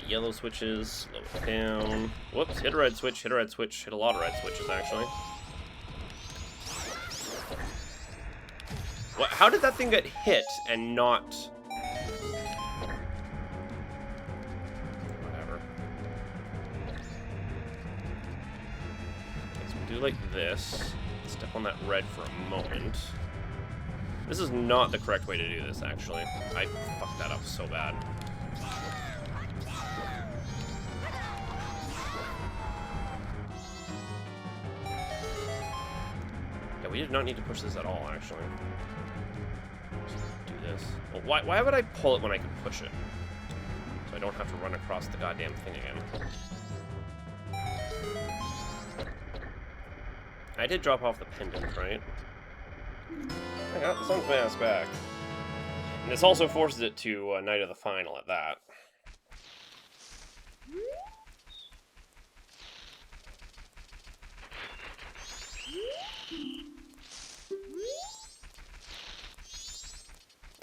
Yellow switches, slow it down. Whoops, hit a red switch, hit a red switch, hit a lot of red switches, actually. What? How did that thing get hit and not... Whatever. Okay, so we'll do like this. Step on that red for a moment. This is not the correct way to do this, actually. I fucked that up so bad. We did not need to push this at all, actually. Just do this. Well, why would I pull it when I can push it? So I don't have to run across the goddamn thing again. I did drop off the pendant, right? I got the Sun's Mask back. And this also forces it to Night of the Final at that.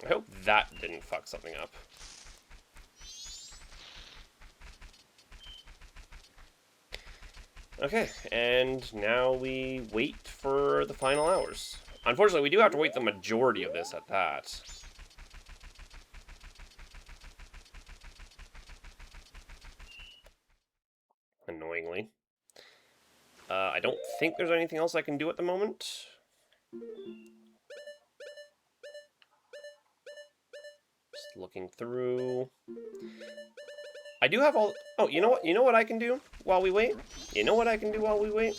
I hope that didn't fuck something up. Okay, and now we wait for the final hours. Unfortunately, we do have to wait the majority of this at that. Annoyingly. I don't think there's anything else I can do at the moment. Just looking through. I do have all... Oh, you know what? You know what I can do while we wait? You know what I can do while we wait?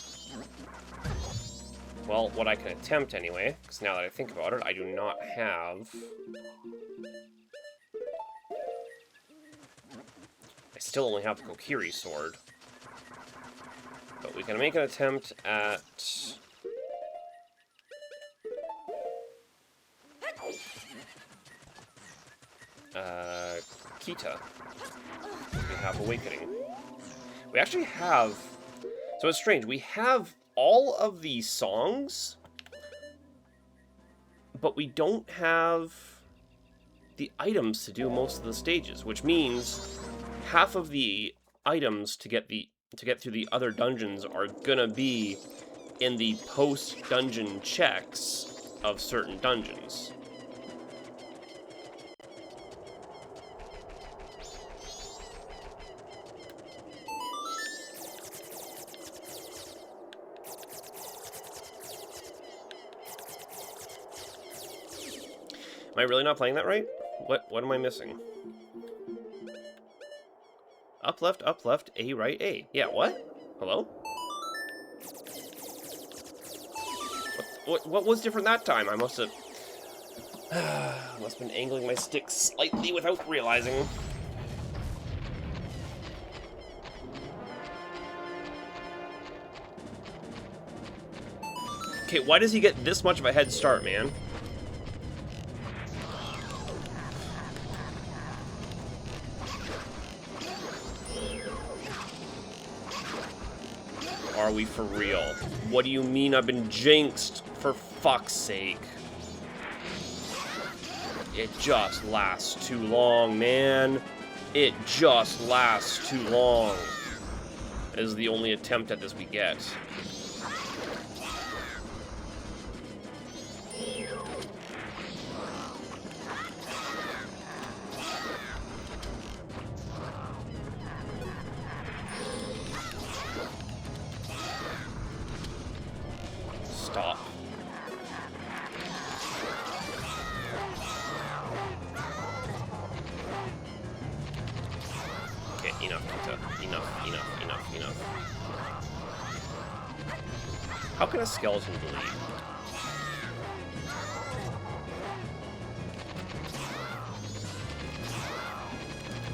Well, what I can attempt anyway, because now that I think about it, I do not have... I still only have the Kokiri sword. But we can make an attempt at... Kita. We have Awakening. We actually have... So it's strange. We have all of these songs, but we don't have the items to do most of the stages, which means half of the items to get through the other dungeons are gonna be in the post-dungeon checks of certain dungeons. Am I really not playing that right? What am I missing? Up, left, A, right, A. Yeah, what? Hello? What was different that time? I must have... must have been angling my stick slightly without realizing. Okay, why does he get this much of a head start, man? Are we for real? What do you mean I've been jinxed? For fuck's sake. It just lasts too long, man. It just lasts too long. This is the only attempt at this we get. Enough. How can a skeleton bleed?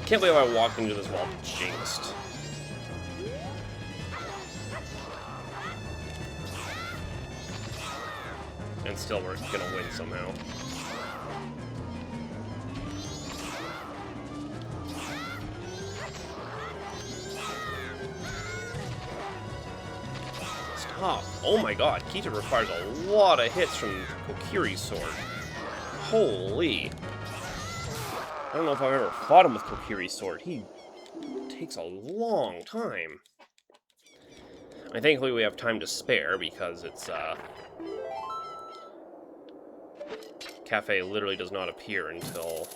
Can't believe I walked into this wall jinxed. And still we're gonna win somehow. Stop. Oh my god, Kita requires a lot of hits from Kokiri's sword. Holy. I don't know if I've ever fought him with Kokiri's sword. He takes a long time. And thankfully we have time to spare because it's, Cafe literally does not appear until,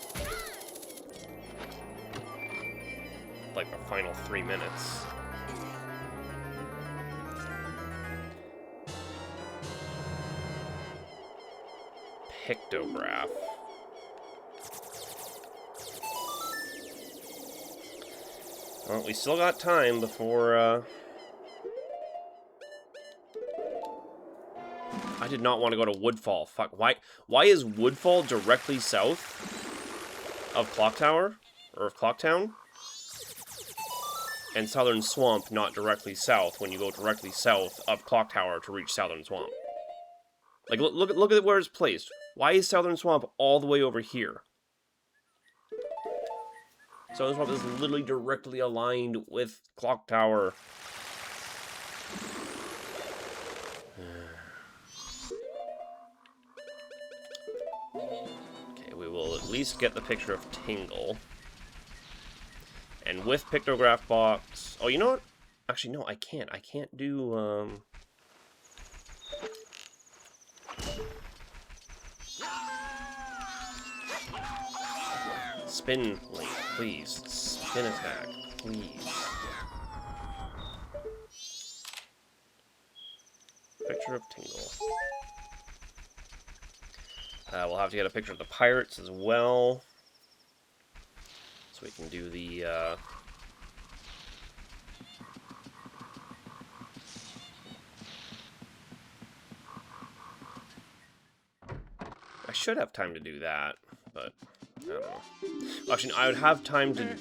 like, the final 3 minutes. Pictograph. Well, we still got time before, I did not want to go to Woodfall. Fuck, why is Woodfall directly south of Clock Tower? Or of Clocktown? And Southern Swamp not directly south when you go directly south of Clock Tower to reach Southern Swamp. Like, look at where it's placed. Why is Southern Swamp all the way over here? Southern Swamp is literally directly aligned with Clock Tower. Okay, we will at least get the picture of Tingle. And with Pictograph Box... Oh, you know what? Actually, no, I can't. I can't do, Spin link, please. Spin attack, please. Picture of Tingle. We'll have to get a picture of the pirates as well. So we can do the, I should have time to do that, but I don't know. Well, actually, I would have time to...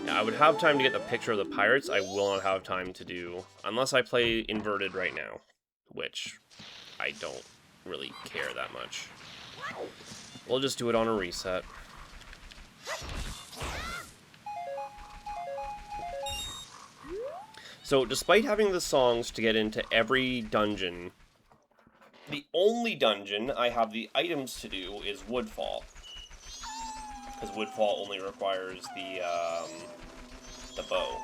Yeah, I would have time to get the picture of the pirates. I will not have time to do... Unless I play inverted right now, which I don't really care that much. We'll just do it on a reset. So, despite having the songs to get into every dungeon, the only dungeon I have the items to do is Woodfall. Because Woodfall only requires the bow.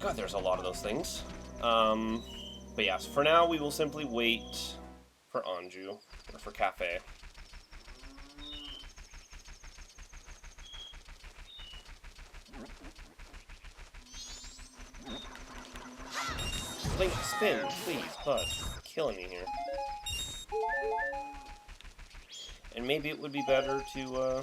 God, there's a lot of those things. But yes, for now we will simply wait for Anju, or for Cafe. Link, spin, please, bud. You're killing me here. And maybe it would be better to,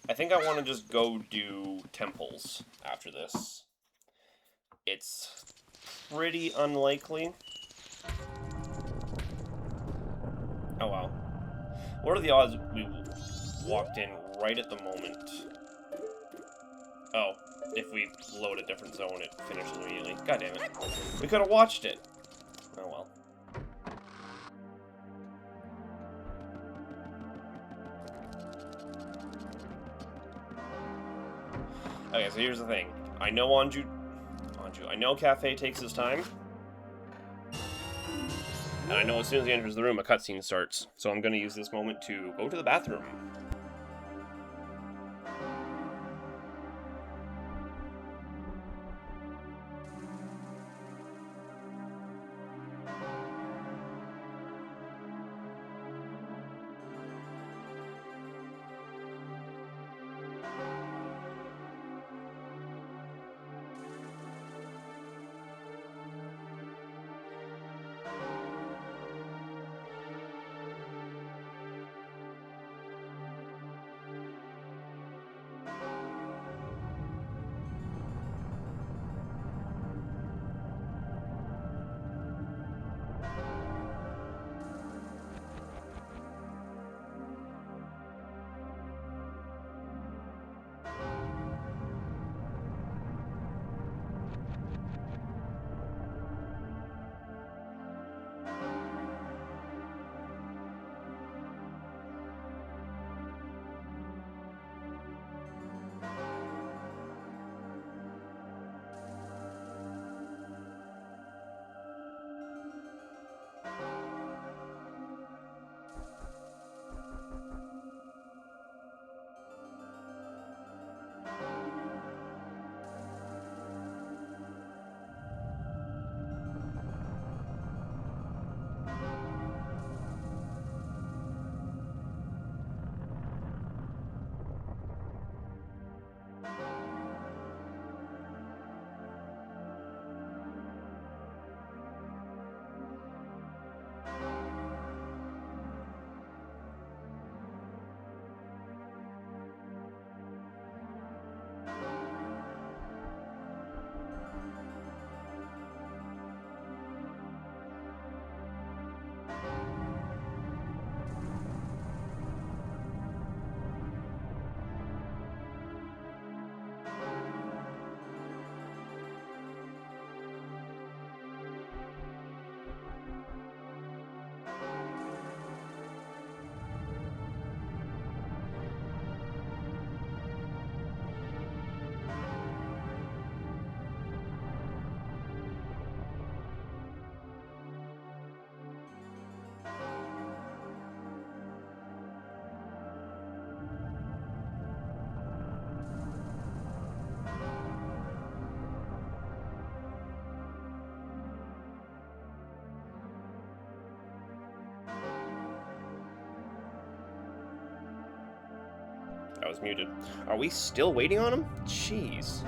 I think I want to just go do temples after this. It's pretty unlikely. Oh, wow. What are the odds we walked in right at the moment? Oh, if we load a different zone, it finishes immediately. God damn it. We could have watched it. Oh, well. Okay, so here's the thing. I know I know Cafe takes his time. And I know as soon as he enters the room, a cutscene starts. So I'm going to use this moment to go to the bathroom. was muted. Are we still waiting on him? Jeez.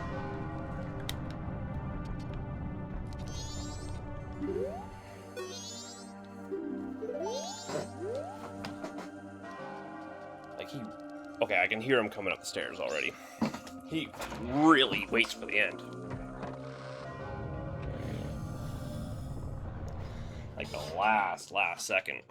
Like he... Okay, I can hear him coming up the stairs already. He really waits for the end. Like the last second.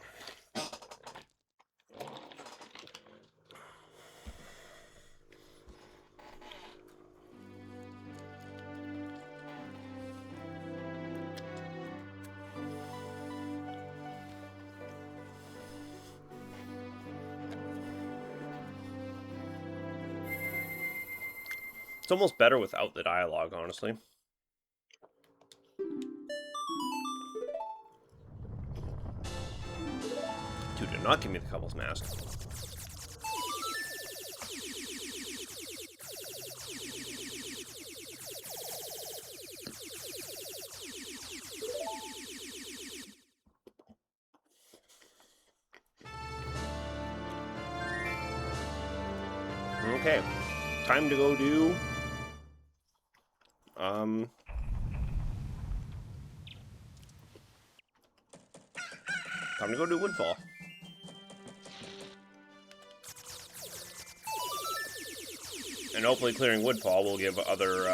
It's almost better without the dialogue, honestly. Dude, do not give me the couple's mask. Okay, time to go do... Time to go do Woodfall. And hopefully clearing Woodfall will give other,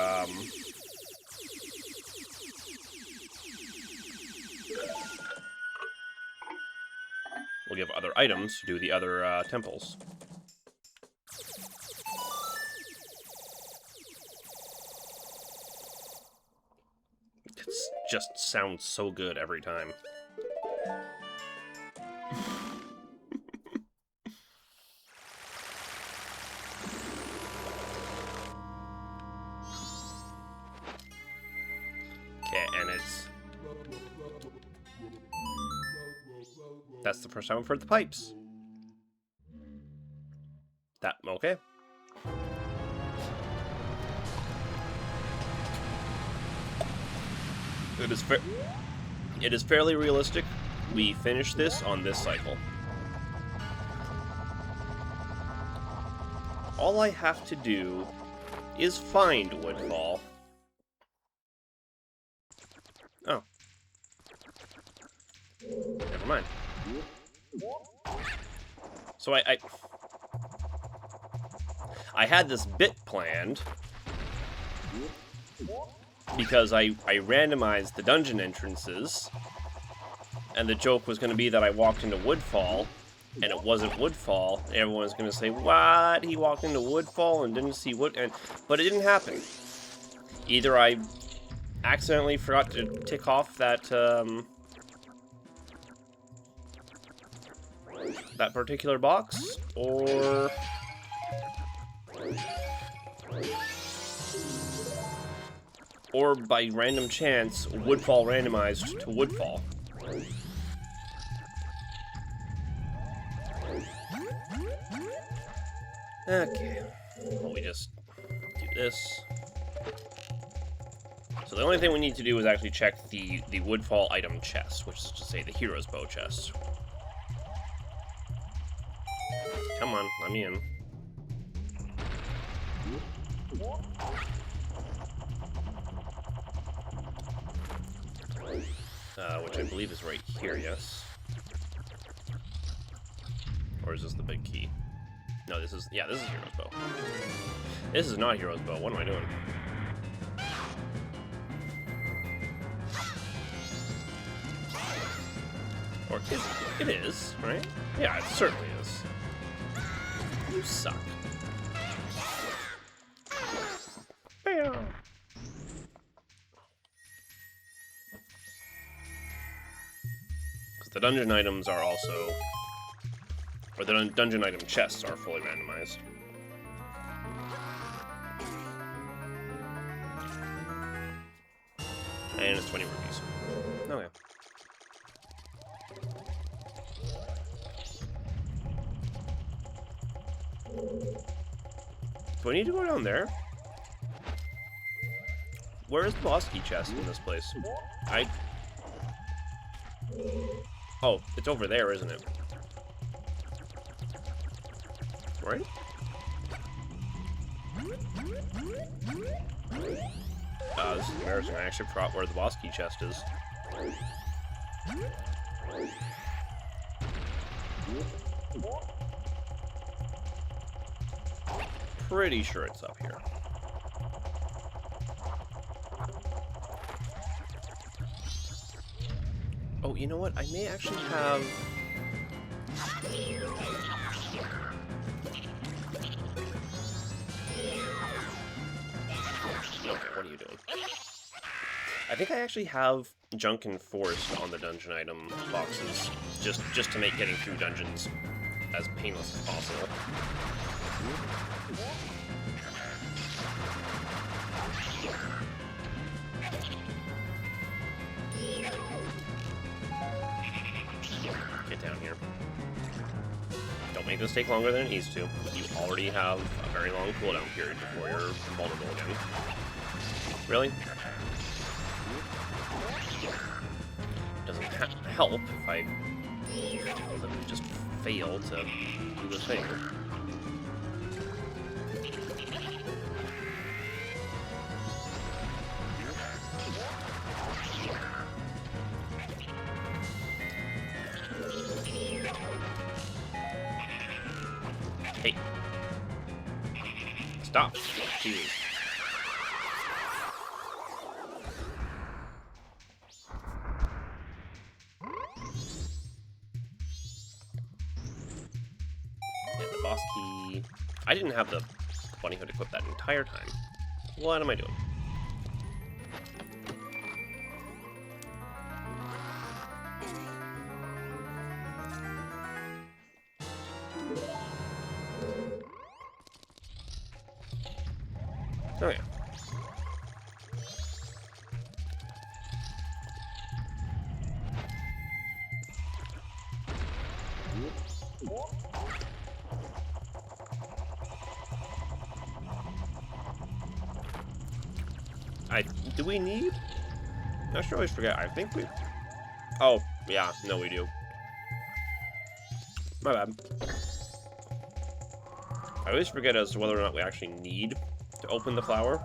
will give other items to do the other, temples. It just sounds so good every time. That's the first time I've heard the pipes. That, okay. It is fairly realistic. We finish this on this cycle. All I have to do is find Woodfall. Oh. Never mind. So I had this bit planned because I randomized the dungeon entrances, and the joke was going to be that I walked into Woodfall, and it wasn't Woodfall. Everyone's going to say, "What? He walked into Woodfall and didn't see Wood," but it didn't happen. Either I accidentally forgot to tick off that that particular box, or by random chance, Woodfall randomized to Woodfall. Okay, well, we just do this. So the only thing we need to do is actually check the Woodfall item chest, which is to say the Hero's Bow chest. Come on, let me in. Which I believe is right here, yes. Or is this the big key? No, this is, yeah, this is Hero's Bow. This is not Hero's Bow, what am I doing? Or is it? It is, right? Yeah, it certainly is. You suck. Bam! Because the dungeon items are also... Or the dungeon item chests are fully randomized. And it's 20 rupees. Okay. Do I need to go down there? Where is the boss key chest in this place? Oh, it's over there, isn't it? Right? This is embarrassing. I actually forgot where the boss key chest is. Pretty sure it's up here. Oh, you know what? I may actually have... Okay, what are you doing? I think I actually have junk enforced on the dungeon item boxes, just to make getting through dungeons as painless as possible. Get down here. Don't make this take longer than it needs to. You already have a very long cooldown period before you're vulnerable again. Really? Doesn't help if I just fail to do the thing. Hey. Stop. Jeez. Yeah, the boss key. I didn't have the bunny hood equipped that entire time. What am I doing? Oh yeah. Do we need? I should always forget. I think we... Oh, yeah. No, we do. My bad. I always forget as to whether or not we actually need to open the flower.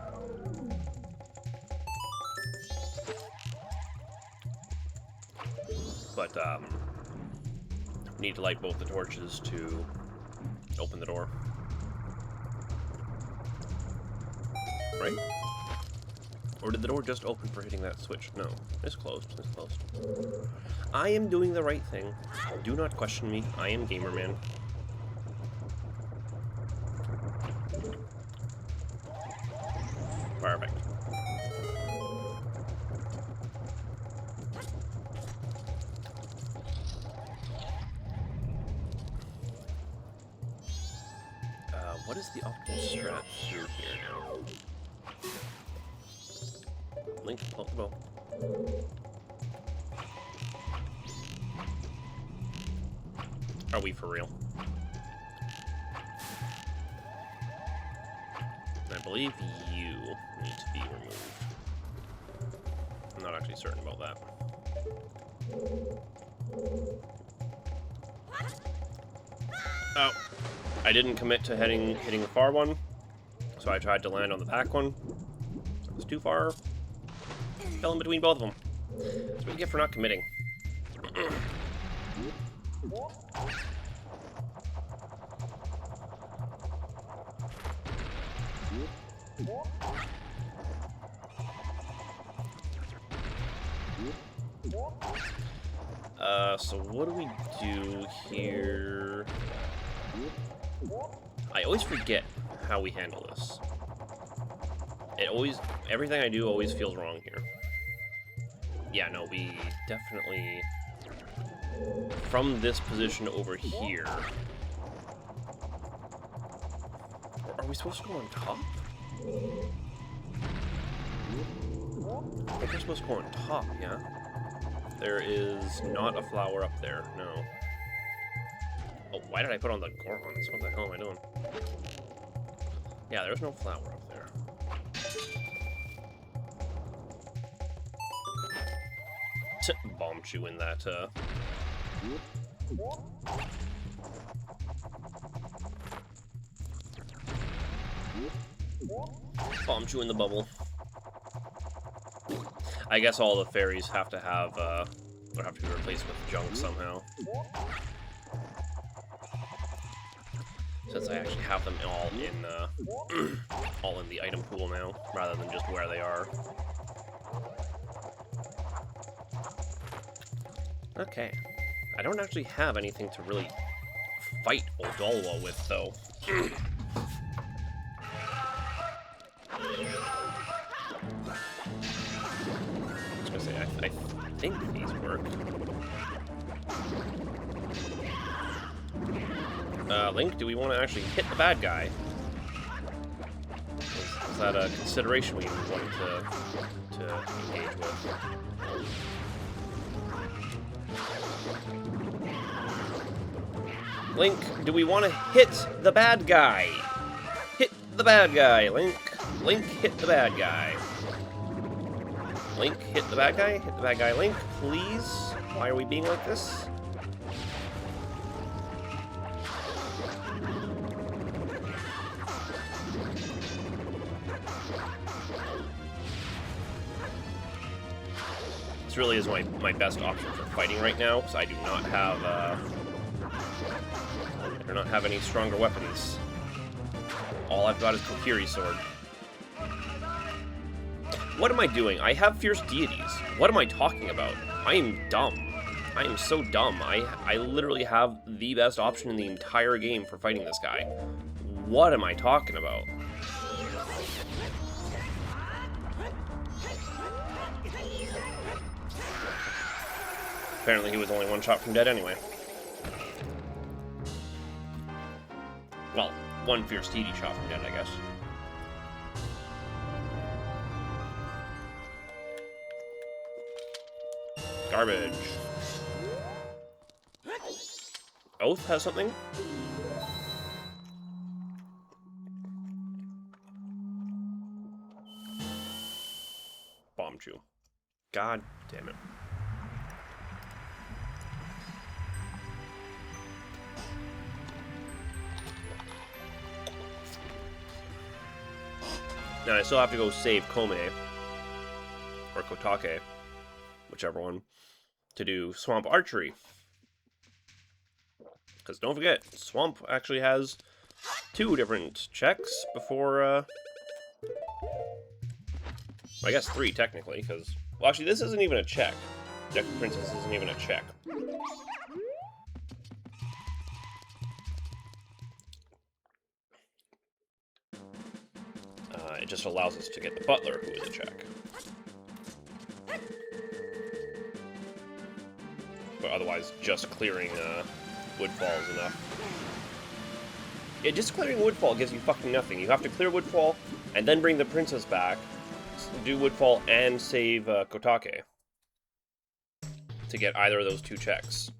But, need to light both the torches to open the door. Right? Or did the door just open for hitting that switch? No, it's closed. It's closed. I am doing the right thing. Do not question me. I am Gamer Man. Perfect. What is the optimal strat through here now? Link, pull the bow. Are we for real? I believe you need to be removed. I'm not actually certain about that. Oh, I didn't commit to hitting the far one, so I tried to land on the back one. It was too far. Fell in between both of them. That's what you get for not committing. So what do we do here? I always forget how we handle this. Everything I do always feels wrong here. Yeah, no, we definitely, from this position over here, are we supposed to go on top? I think we're supposed to go on top, yeah? There is not a flower up there, no. Oh, why did I put on the Gorons? What the hell am I doing? Yeah, there's no flower up there. Bombed you in that, Bombchu in the bubble. I guess all the fairies have to have, or have to be replaced with junk somehow. Since I actually have them all in, all in the item pool now, rather than just where they are. Okay. I don't actually have anything to really fight Odolwa with, though. I was gonna say, I think these work. Link, do we want to actually hit the bad guy? Is that a consideration we wanted to engage with? Link, do we want to hit the bad guy? Hit the bad guy, Link. Link, hit the bad guy. Link, hit the bad guy. Hit the bad guy, Link, please. Why are we being like this? This really is my best option for fighting right now, because I do not have any stronger weapons. All I've got is Kokiri's sword. What am I doing? I have fierce deities. What am I talking about? I am dumb. I am so dumb. I literally have the best option in the entire game for fighting this guy. What am I talking about? Apparently he was only one shot from dead anyway. Well, one fierce deity shot from dead, I guess. Garbage. Oath has something? Bombchu. God damn it. Now I still have to go save Kome, or Kotake, whichever one, to do Swamp Archery. Because don't forget, Swamp actually has 2 different checks before, I guess 3 technically, because, well actually this isn't even a check. Deck of Princess isn't even a check. It just allows us to get the Butler, who is a check. But otherwise, just clearing Woodfall is enough. Yeah, just clearing Woodfall gives you fucking nothing. You have to clear Woodfall, and then bring the Princess back, do Woodfall, and save Kotake to get either of those 2 checks.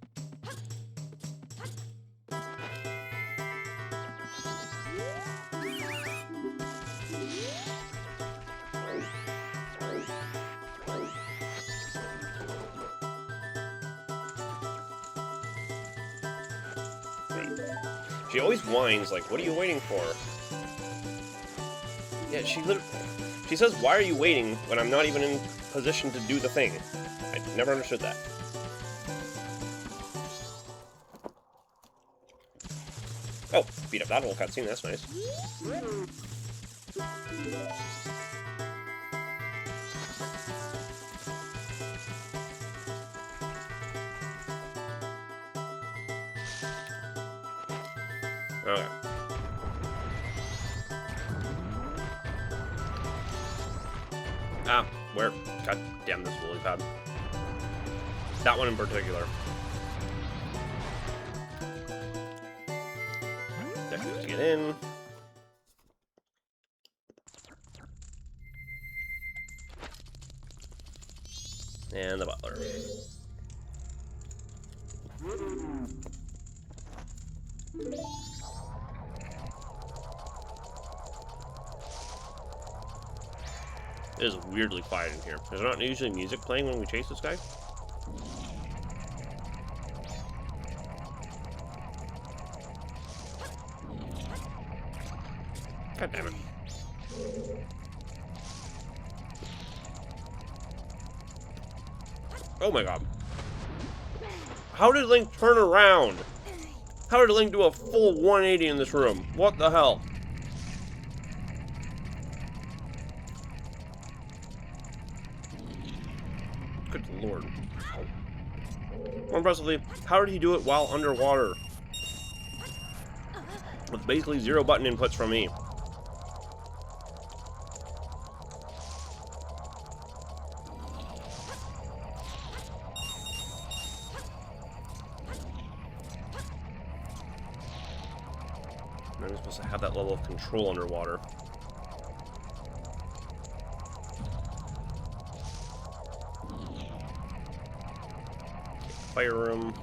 She always whines, like, what are you waiting for? Yeah, she says, why are you waiting when I'm not even in position to do the thing? I never understood that. Oh, beat up that whole cutscene, that's nice. Okay. Ah, where? God damn this woolly pad. That one in particular. Definitely to get in. And the Butler. It is weirdly quiet in here. There's not usually music playing when we chase this guy. God damn it. Oh my god. How did Link turn around? How did Link do a full 180 in this room? What the hell? Good lord. More impressively, how did he do it while underwater? With basically 0 button inputs from me. I'm supposed to have that level of control underwater. Fire room.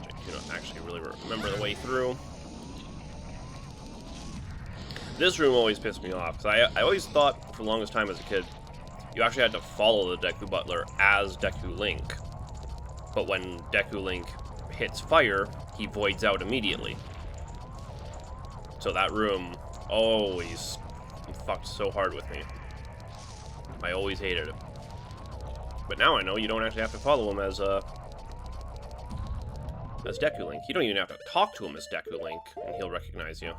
Which I do not actually really remember the way through. This room always pissed me off, because I always thought, for the longest time as a kid, you actually had to follow the Deku Butler as Deku Link. But when Deku Link hits fire, he voids out immediately. So that room always fucked so hard with me. I always hated it. But now I know you don't actually have to follow him as Deku Link. You don't even have to talk to him as Deku Link, and he'll recognize you.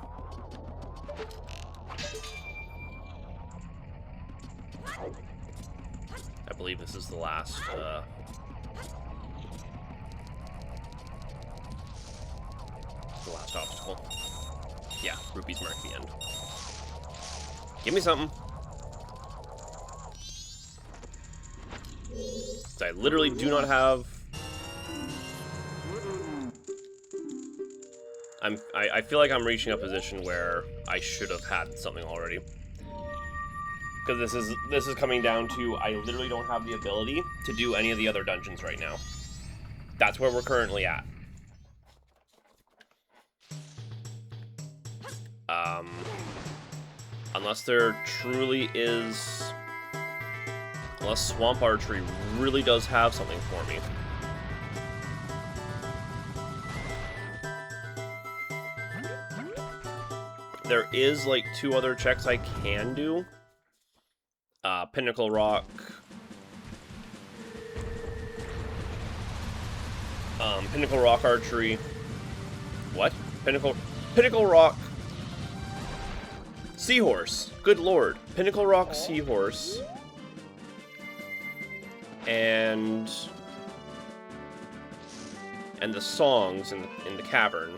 I believe this is the last, obstacle. Yeah, rupees mark the end. Give me something. I literally do not have... I feel like I'm reaching a position where I should have had something already. Because this is coming down to, I literally don't have the ability to do any of the other dungeons right now. That's where we're currently at. Unless there truly is... Unless Swamp Archery really does have something for me. There is, like, 2 other checks I can do. Pinnacle Rock. Pinnacle Rock Archery. What? Pinnacle Rock... Seahorse. Good lord. Pinnacle Rock Seahorse. And the songs in the cavern.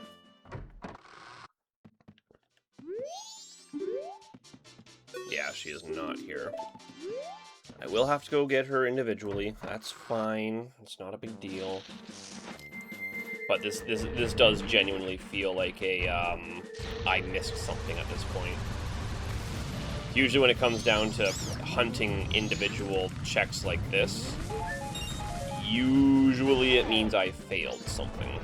Yeah, she is not here. I will have to go get her individually. That's fine. It's not a big deal. But this does genuinely feel like a I missed something at this point. Usually when it comes down to hunting individual checks like this, usually it means I failed something.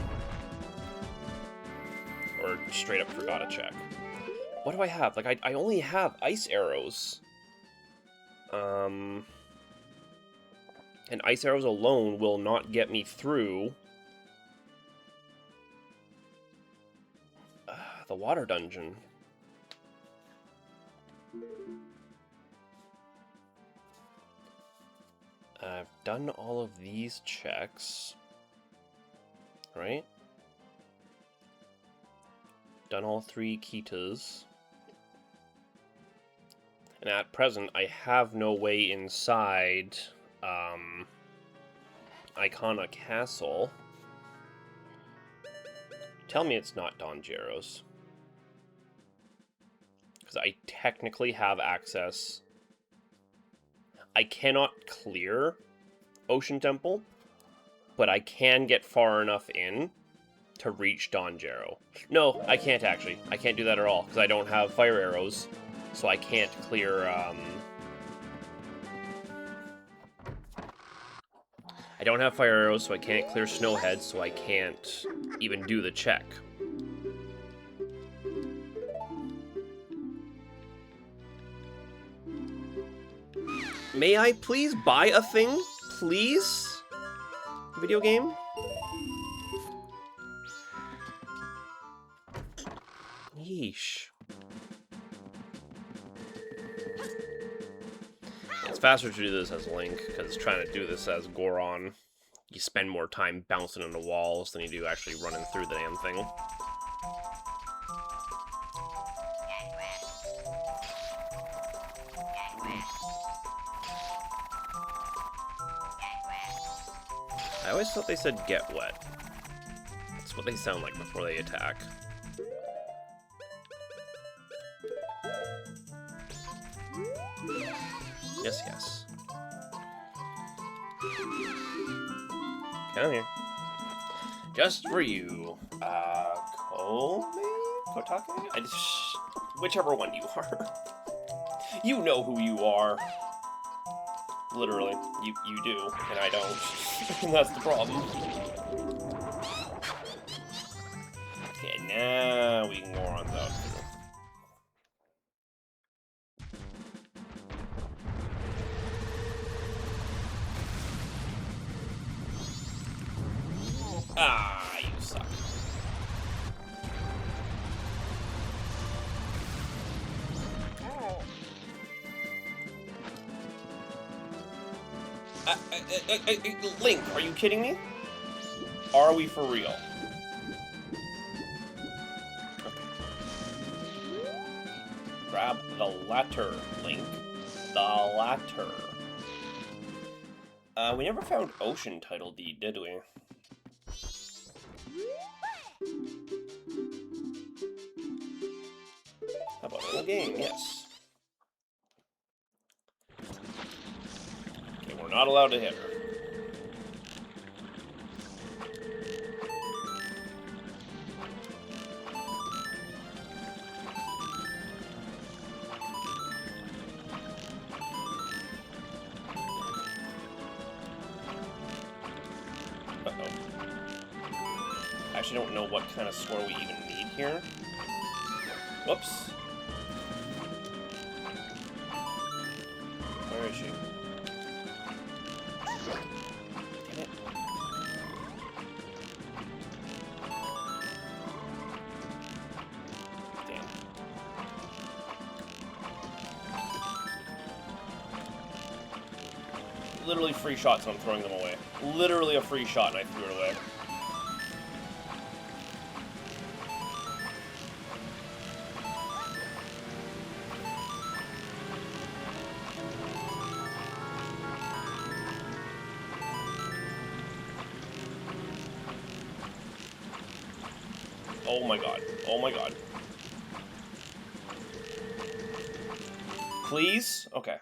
Or straight up forgot a check. What do I have? Like, I only have ice arrows. And ice arrows alone will not get me through the water dungeon. I've done all of these checks, right? Done all 3 Kitas. And at present, I have no way inside Icona Castle. Tell me it's not Don Geros. Because I technically have access. I cannot clear Ocean Temple, but I can get far enough in to reach Don Gero. No, I can't actually. I can't do that at all, because I don't have fire arrows, so I can't clear, I don't have fire arrows, so I can't clear Snowhead, so I can't even do the check. May I please buy a thing? Please? Video game? Yeesh. It's faster to do this as Link, because trying to do this as Goron, you spend more time bouncing into walls than you do actually running through the damn thing. I always thought they said get wet. That's what they sound like before they attack. Yes, yes. Come here. Just for you. Kotake? Whichever one you are. You know who you are. Literally. You do, and I don't. And that's the problem. Okay, now we can go on though. Ah, you suck. Link, are you kidding me? Are we for real? Okay. Grab the latter, Link. The latter. We never found Ocean Title Deed, did we? How about in the game? Yes. Okay, we're not allowed to hit her. I actually don't know what kind of score we even need here. Whoops. Where is she? Damn it. Damn. Literally free shots and I'm throwing them away. Literally a free shot and I threw it away. Oh my god. Oh my god. Please? Okay.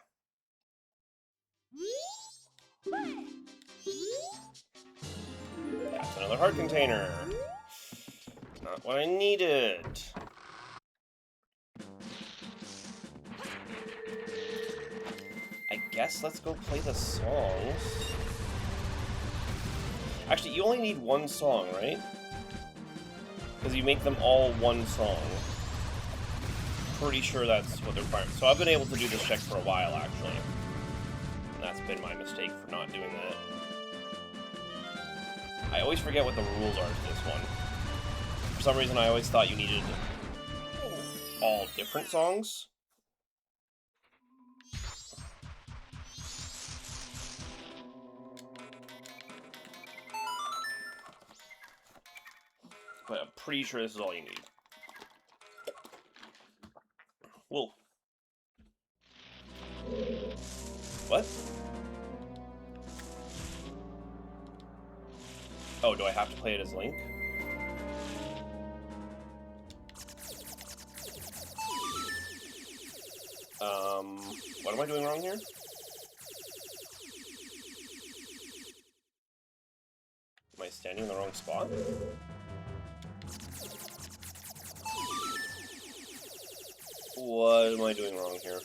That's another heart container. Not what I needed. I guess let's go play the songs. Actually, you only need one song, right? Because you make them all one song. Pretty sure that's what they're requiring. So I've been able to do this check for a while, actually. And that's been my mistake for not doing that. I always forget what the rules are to this one. For some reason, I always thought you needed all different songs. But I'm pretty sure this is all you need. Whoa. What? Oh, do I have to play it as Link? What am I doing wrong here? Am I standing in the wrong spot? What am I doing wrong here?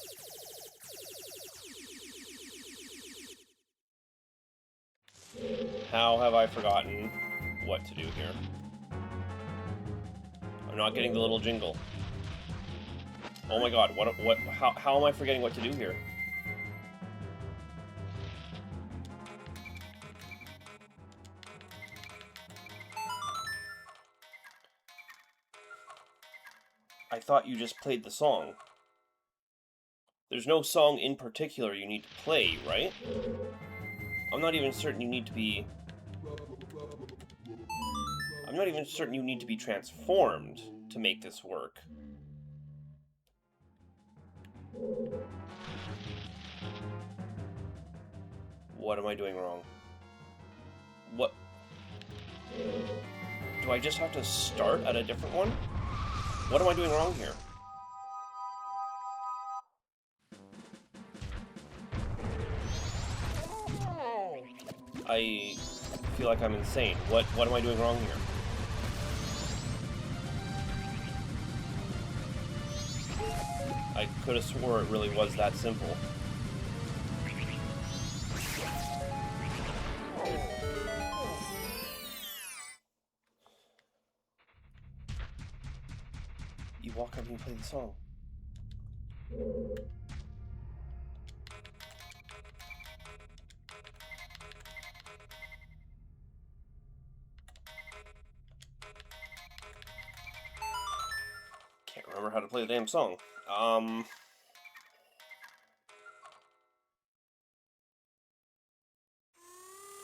How have I forgotten what to do here? I'm not getting the little jingle. Oh my god, how am I forgetting what to do here? I thought you just played the song. There's no song in particular you need to play, right? I'm not even certain you need to be... I'm not even certain you need to be transformed to make this work. What am I doing wrong? What? Do I just have to start at a different one? What am I doing wrong here? I feel like I'm insane. What am I doing wrong here? I could have swore it really was that simple. You walk up and you play the song. Can't remember how to play the damn song.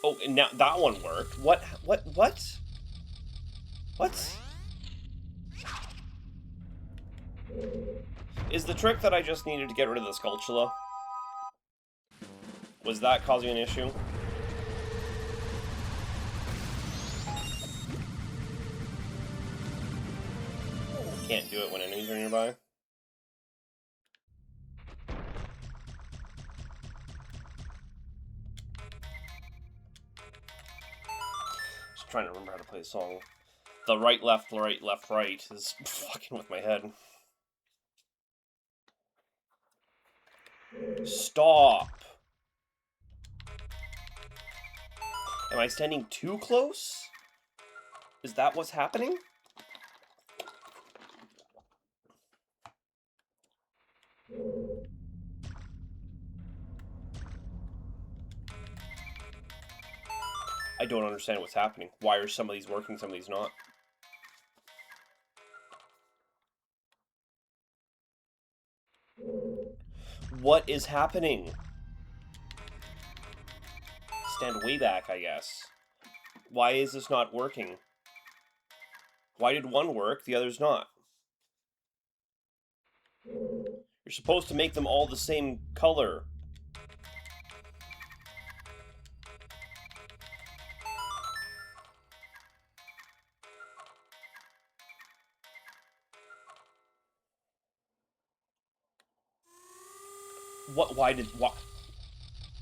Oh, and now that one worked. What? Is the trick that I just needed to get rid of the Skulltula? Was that causing an issue? Can't do it when enemies are nearby. Just trying to remember how to play the song. The right, left, right is fucking with my head. Stop! Am I standing too close? Is that what's happening? I don't understand what's happening. Why are some of these working, some of these not? What is happening? Stand way back, I guess. Why is this not working? Why did one work, the others not? You're supposed to make them all the same color.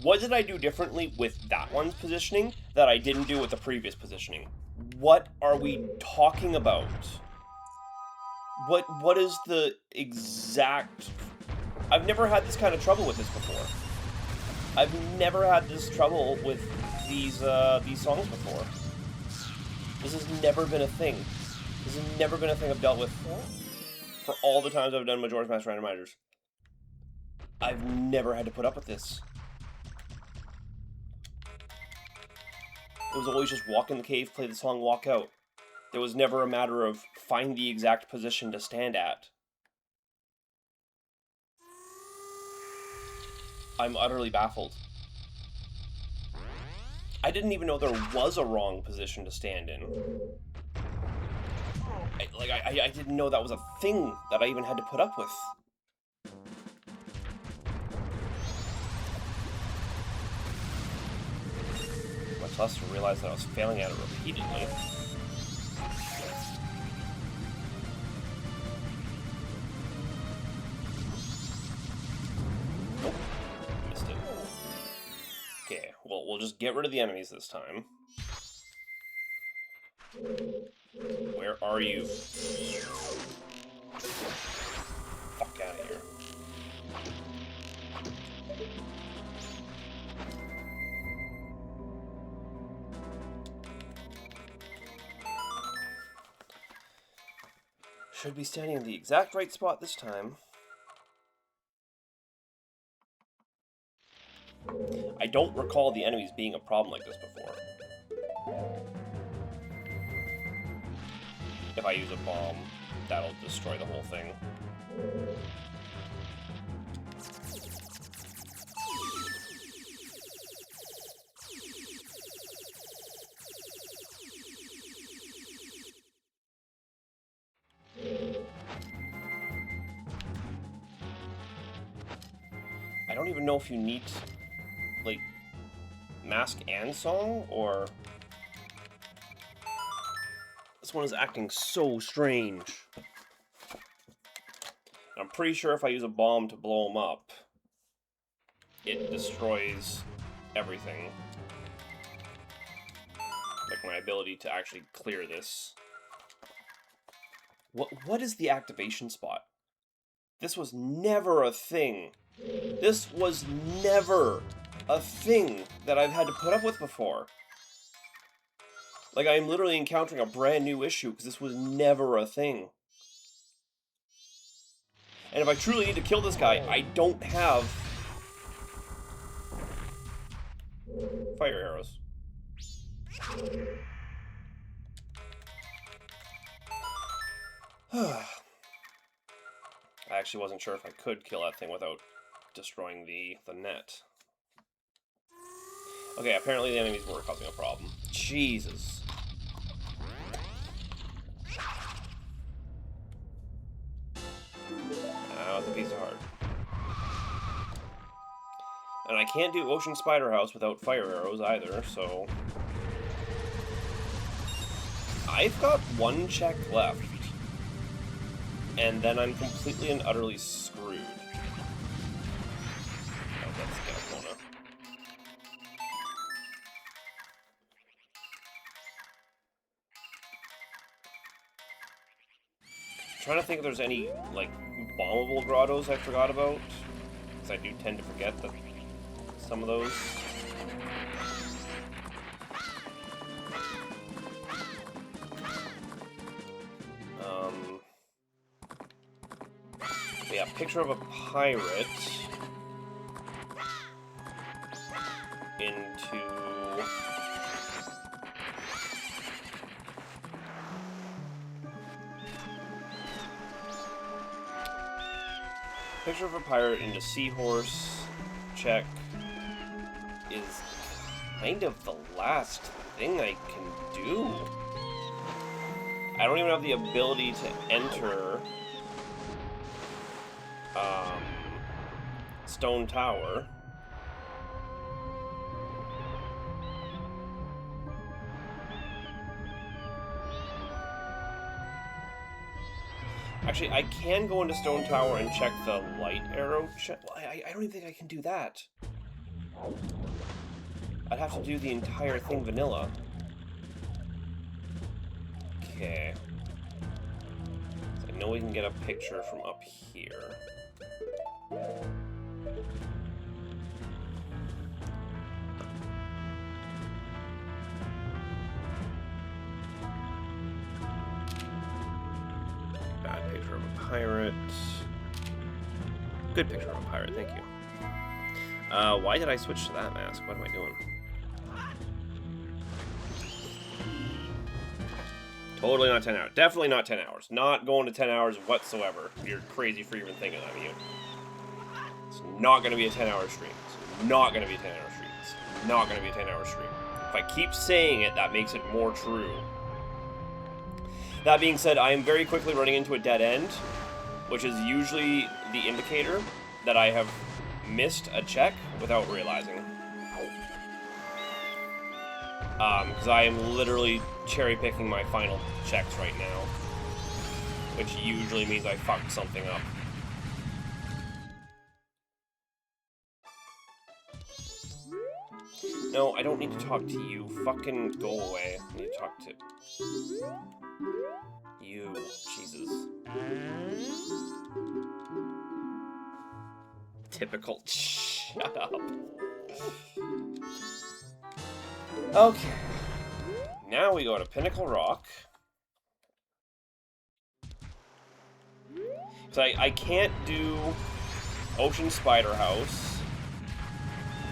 What did I do differently with that one's positioning that I didn't do with the previous positioning? What are we talking about? What is the exact... I've never had this kind of trouble with this before. I've never had this trouble with these songs before. This has never been a thing. This has never been a thing I've dealt with for all the times I've done Majora's Mask randomizers. I've never had to put up with this. It was always just walk in the cave, play the song, walk out. There was never a matter of find the exact position to stand at. I'm utterly baffled. I didn't even know there was a wrong position to stand in. I didn't know that was a thing that I even had to put up with. Much less to realize that I was failing at it repeatedly. Nope. Missed it. Okay, well, we'll just get rid of the enemies this time. Where are you? Fuck out of here. Should be standing in the exact right spot this time. I don't recall the enemies being a problem like this before. If I use a bomb, that'll destroy the whole thing. don't even know if you need, like, mask and song, or... This one is acting so strange. I'm pretty sure if I use a bomb to blow him up, it destroys everything. Like my ability to actually clear this. What is the activation spot? This was never a thing. This was never a thing that I've had to put up with before. Like, I'm literally encountering a brand new issue because this was never a thing. And if I truly need to kill this guy, I don't have fire arrows. I actually wasn't sure if I could kill that thing without destroying the net. Okay, apparently the enemies were causing a problem. Jesus. That was a piece of heart. And I can't do Ocean Spider House without fire arrows either, so... I've got one check left. And then I'm completely and utterly screwed. Oh, that's Galcona. I'm trying to think if there's any, like, bombable grottos I forgot about. Because I do tend to forget that some of those. Yeah, picture of a pirate into seahorse check is kind of the last thing I can do. I don't even have the ability to enter Stone Tower. Actually, I can go into Stone Tower and check the light arrow check. Well, I don't even think I can do that. I'd have to do the entire thing vanilla. Okay. So I know we can get a picture from up here. Bad picture of a pirate. Good picture of a pirate, thank you. Why did I switch to that mask? What am I doing? Totally not 10 hours. Definitely not 10 hours. Not going to 10 hours whatsoever. You're crazy for even thinking that, you. It's not going to be a 10-hour stream. It's not going to be a 10-hour stream. It's not going to be a 10-hour stream. If I keep saying it, that makes it more true. That being said, I am very quickly running into a dead end, which is usually the indicator that I have missed a check without realizing. Because I am literally cherry-picking my final checks right now, which usually means I fucked something up. No, I don't need to talk to you. Fucking go away. I need to talk to you. Jesus. Typical. Shut up. Okay. Now we go to Pinnacle Rock. So I can't do Ocean Spider House.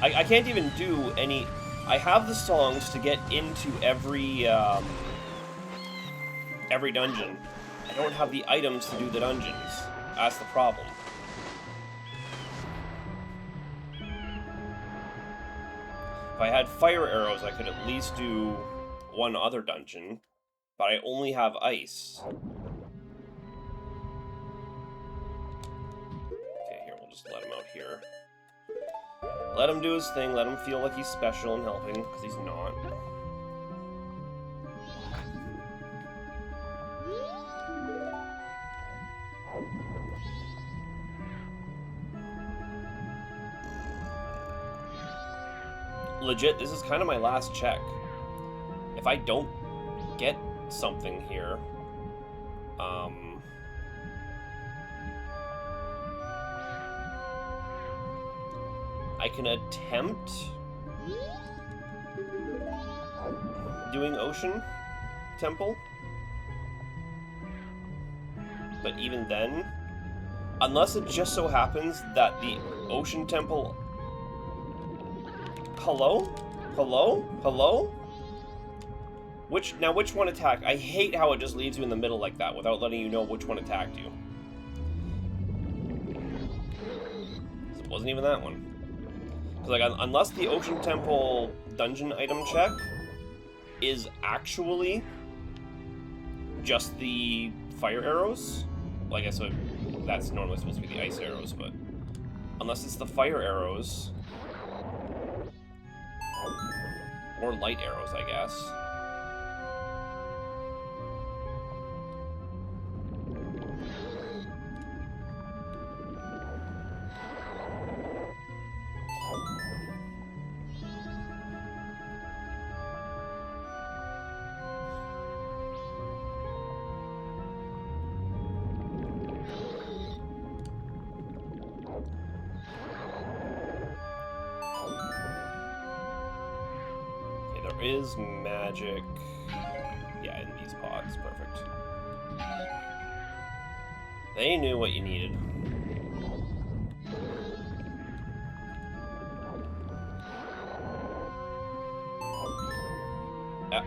I can't even do any... I have the songs to get into every dungeon. I don't have the items to do the dungeons. That's the problem. If I had fire arrows, I could at least do one other dungeon, but I only have ice. Okay, here, we'll just let him out here. Let him do his thing, let him feel like he's special and helping, because he's not. Legit, this is kind of my last check. If I don't get something here, I can attempt doing Ocean Temple, but even then, unless it just so happens that the Ocean Temple... Hello? Hello? Hello? Which one attacked? I hate how it just leaves you in the middle like that without letting you know which one attacked you. It wasn't even that one. Because, like, unless the Ocean Temple dungeon item check is actually just the fire arrows, well, I guess that's normally supposed to be the ice arrows, but unless it's the fire arrows, or light arrows, I guess. Is magic, yeah, in these pods. Perfect. They knew what you needed. Yeah.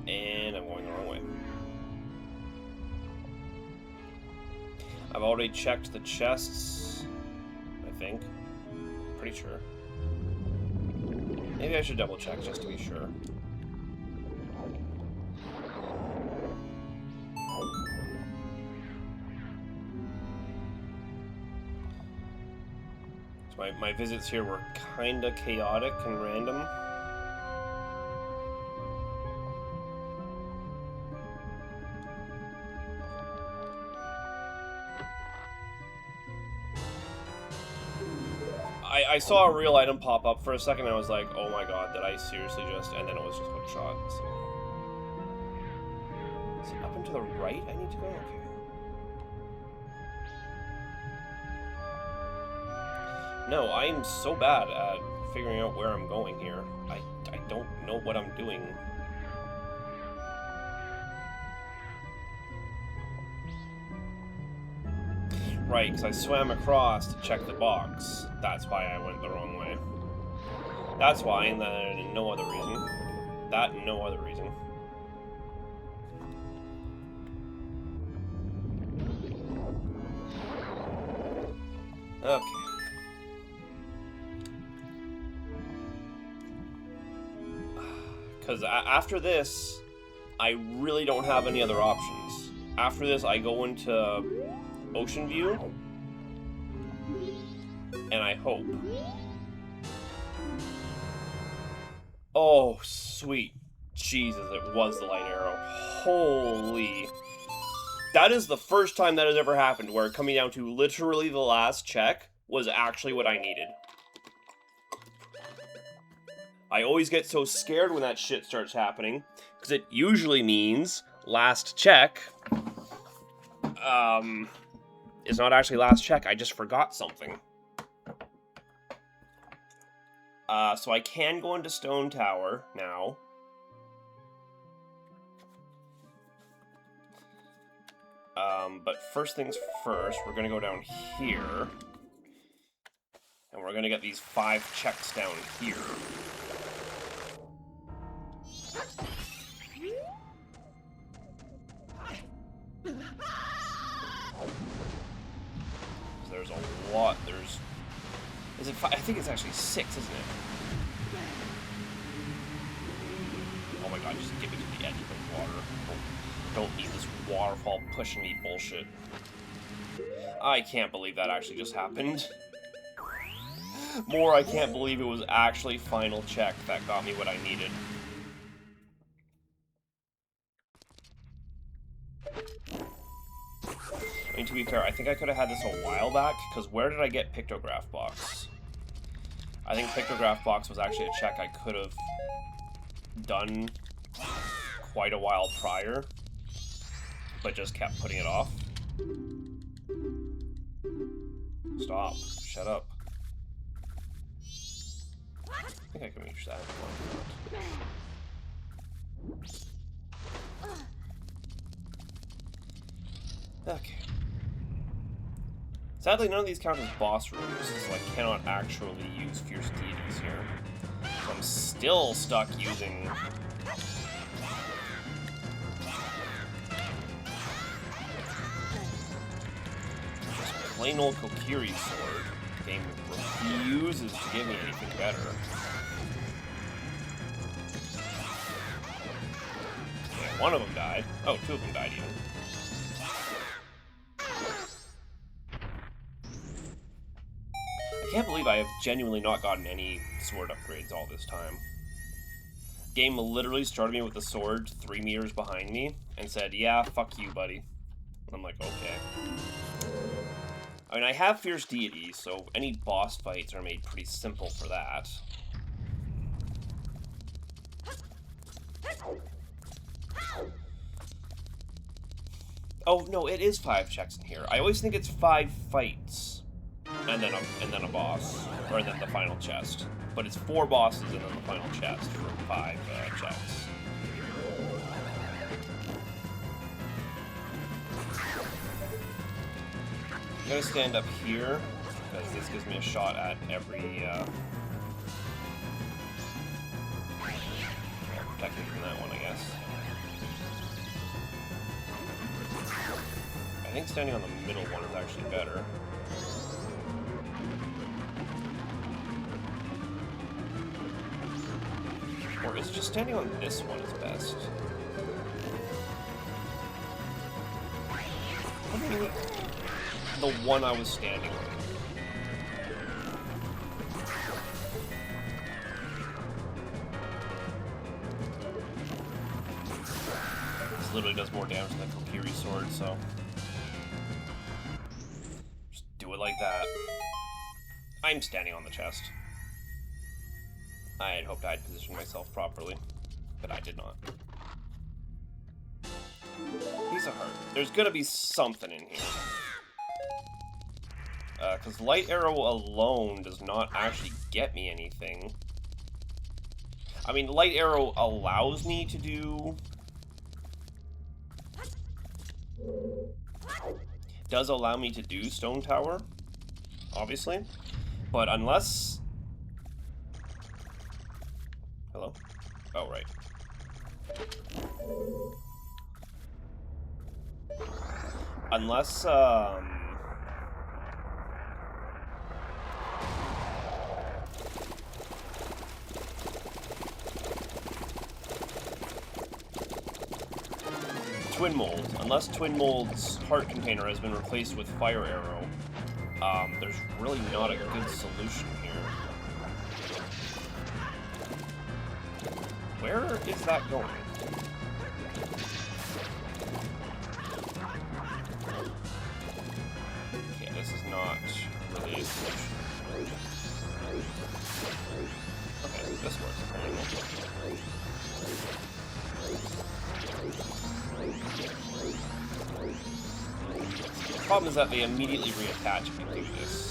And I'm going the wrong way. I've already checked the chests, I think. Pretty sure. Maybe I should double check just to be sure. So my visits here were kinda chaotic and random. I saw a real item pop up for a second, and I was like, oh my god, did I seriously just... And then it was just hook shot, so... Is it up and to the right I need to go? Okay. No, I am so bad at figuring out where I'm going here. I don't know what I'm doing. Right, because I swam across to check the box. That's why I went the wrong way. That's why, and then no other reason. That and no other reason. Okay. Because after this, I really don't have any other options. After this, I go into Ocean View, and I hope. Oh, sweet Jesus, it was the light arrow. Holy. That is the first time that has ever happened, where coming down to literally the last check was actually what I needed. I always get so scared when that shit starts happening, because it usually means last check. It's not actually last check, I just forgot something. So I can go into Stone Tower now. But first things first, we're gonna go down here. And we're gonna get these 5 checks down here. There's a lot. There's... Is it 5? I think it's actually 6, isn't it? Oh my god, just get me to the edge of the water. Oh. Don't need this waterfall pushing me bullshit. I can't believe that actually just happened. More, I can't believe it was actually final check that got me what I needed. I mean, to be fair, I think I could have had this a while back, because where did I get Pictograph Box? I think Pictograph Box was actually a check I could have done quite a while prior, but just kept putting it off. Stop. Shut up. I think I can reach that. Okay. Sadly, none of these count as boss rooms, so I cannot actually use Fierce Deities here. So I'm still stuck using... just plain old Kokiri sword. The game refuses to give me anything better. Yeah, one of them died. Oh, two of them died even. I can't believe I have genuinely not gotten any sword upgrades all this time. Game literally started me with the sword 3 meters behind me and said, yeah, fuck you, buddy. I'm like, okay. I mean, I have Fierce Deity, so any boss fights are made pretty simple for that. Oh, no, it is 5 checks in here. I always think it's 5 fights. And then a boss, or then the final chest. But it's 4 bosses and then the final chest for 5 checks. I'm gonna stand up here because this gives me a shot at every. Protect me from that one, I guess. I think standing on the middle one is actually better. Or is just standing on this one is best? I mean, the one I was standing on. This literally does more damage than the Kokiri sword, so... just do it like that. I'm standing on the chest. I had hoped I'd positioned myself properly, but I did not. Piece of heart. There's gonna be something in here. Because Light Arrow alone does not actually get me anything. I mean, Light Arrow allows me to do... does allow me to do Stone Tower, obviously. But unless... hello? Oh, right. Unless, Twin Mold. Unless Twin Mold's heart container has been replaced with Fire Arrow, there's really not a good solution here. Where is that going? Okay, this is not really a solution. Okay, this works. The problem is that they immediately reattach if you do this.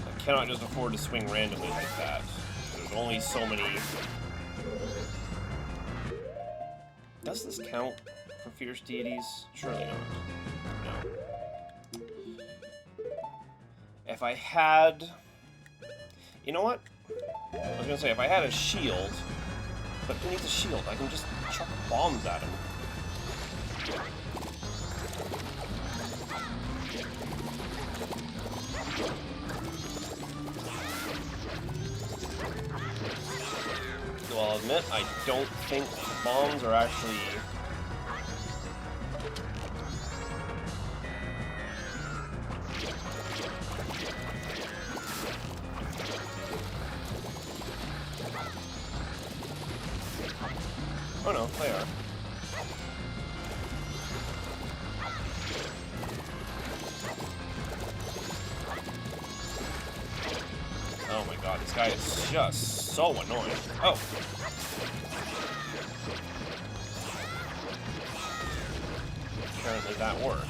I cannot just afford to swing randomly like that. There's only so many... does this count for Fierce Deities? Surely not. No. If I had... you know what? I was gonna say, if I had a shield, But who needs a shield? I can just chuck bombs at him. So I'll admit, I don't think bombs are actually... Oh no, they are. Oh my god, this guy is just so annoying. Oh! Apparently that worked.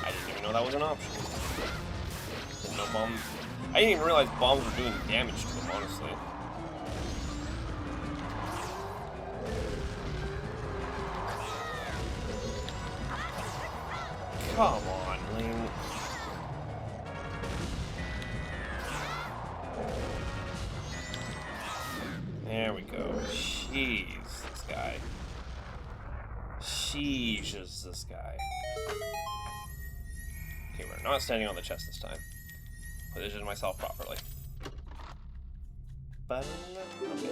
I didn't even know that was an option. No bombs. I didn't even realize bombs were doing damage to him, honestly. Come on, Link. There we go. Jeez, this guy. Sheesh is this guy. Okay, we're not standing on the chest this time. Position myself properly. But, okay.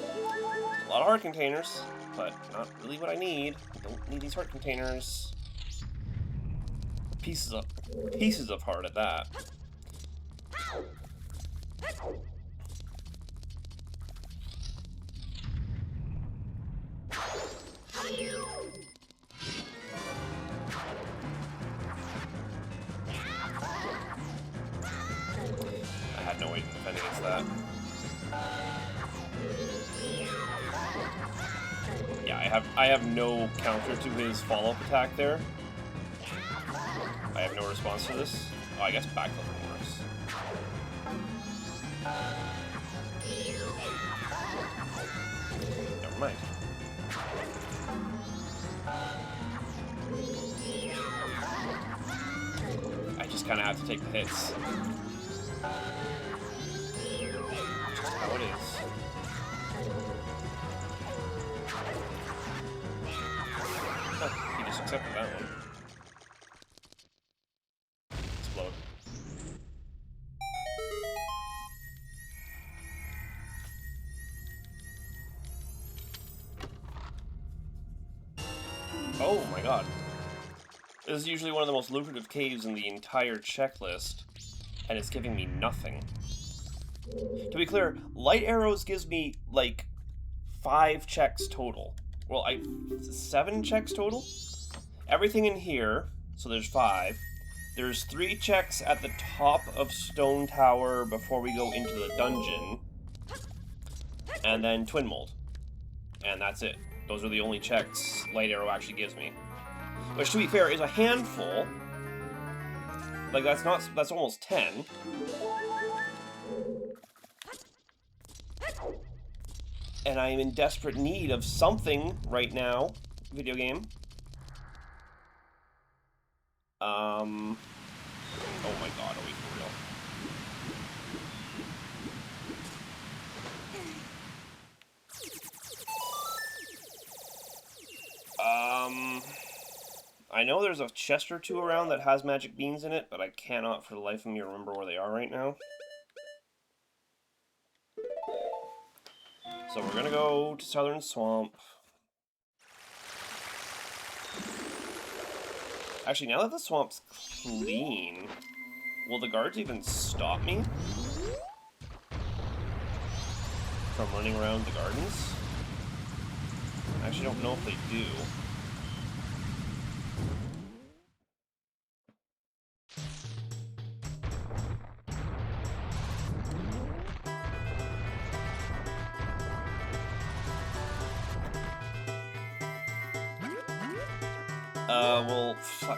A lot of heart containers, but not really what I need. I don't need these heart containers. Pieces of heart at that. I had no way to defend against that. Yeah, I have no counter to his follow-up attack there. I have no response to this. Oh, I guess backflipping works. Never mind. I just kind of have to take the hits. Just how it is. Huh, he just accepted that one. Explode. Oh my god. This is usually one of the most lucrative caves in the entire checklist, and it's giving me nothing. To be clear, light arrows gives me, like, 5 checks total. Well, 7 checks total? Everything in here, so there's 5. There's 3 checks at the top of Stone Tower before we go into the dungeon. And then Twin Mold. And that's it. Those are the only checks Light Arrow actually gives me. Which, to be fair, is a handful. Like, that's almost 10. And I am in desperate need of something right now. Video game. Oh my god, are we for real? I know there's a chest or 2 around that has magic beans in it, but I cannot for the life of me remember where they are right now. So we're gonna go to Southern Swamp. Actually, now that the swamp's clean, will the guards even stop me from running around the gardens? I actually don't know if they do. Well,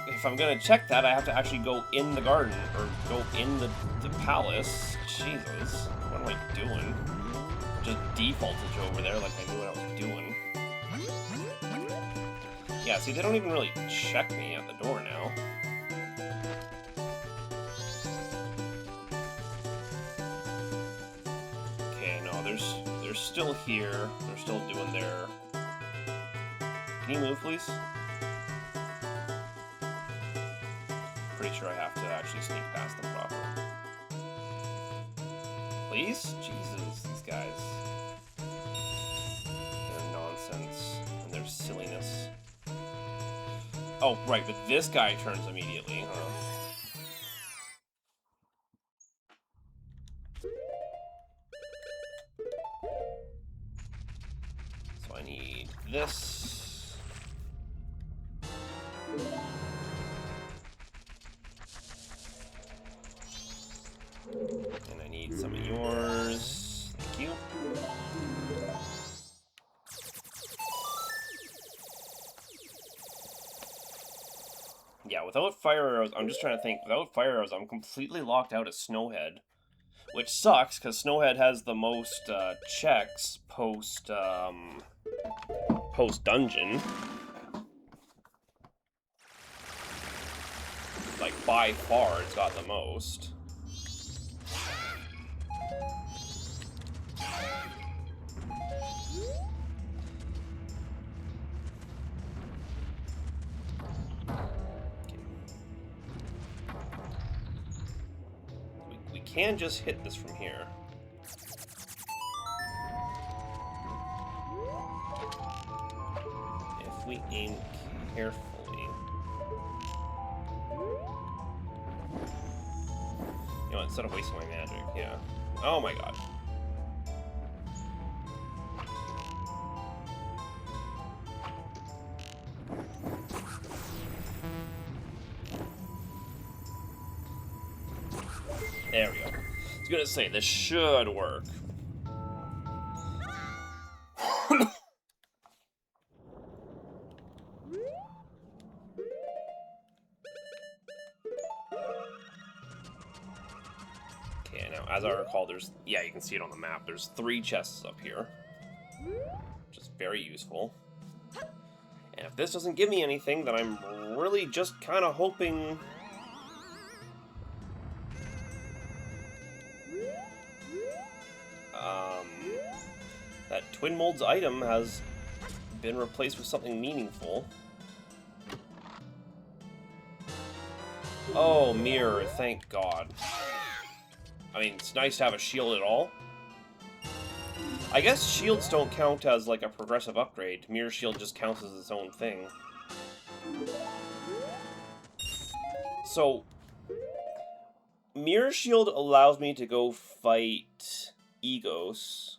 if I'm gonna check that, I have to actually go in the garden, or go in the palace. Jesus, what am I doing? Just defaulted over there like I knew what I was doing. Yeah, see, they don't even really check me at the door now. Okay, no, there's they're still here. They're still doing their... Can you move, please? Pretty sure I have to actually sneak past them proper. Please? Jesus, these guys. Their nonsense and their silliness. Oh, right, but this guy turns immediately, huh? So I need this. And I need some of yours. Thank you. Yeah, without fire arrows, I'm just trying to think. Without fire arrows, I'm completely locked out at Snowhead. Which sucks, because Snowhead has the most checks post-dungeon. Like, by far, it's got the most. We can just hit this from here. If we aim carefully. You know, instead of wasting my magic, yeah. Oh my god. There we go. I was gonna say, this should work. Okay, now, as I recall, there's... Yeah, you can see it on the map. There's 3 chests up here. Which is very useful. And if this doesn't give me anything, then I'm really just kind of hoping... that Twin Mold's item has been replaced with something meaningful. Oh, mirror, thank God. I mean, it's nice to have a shield at all. I guess shields don't count as, like, a progressive upgrade. Mirror shield just counts as its own thing. So, mirror shield allows me to go fight Egos.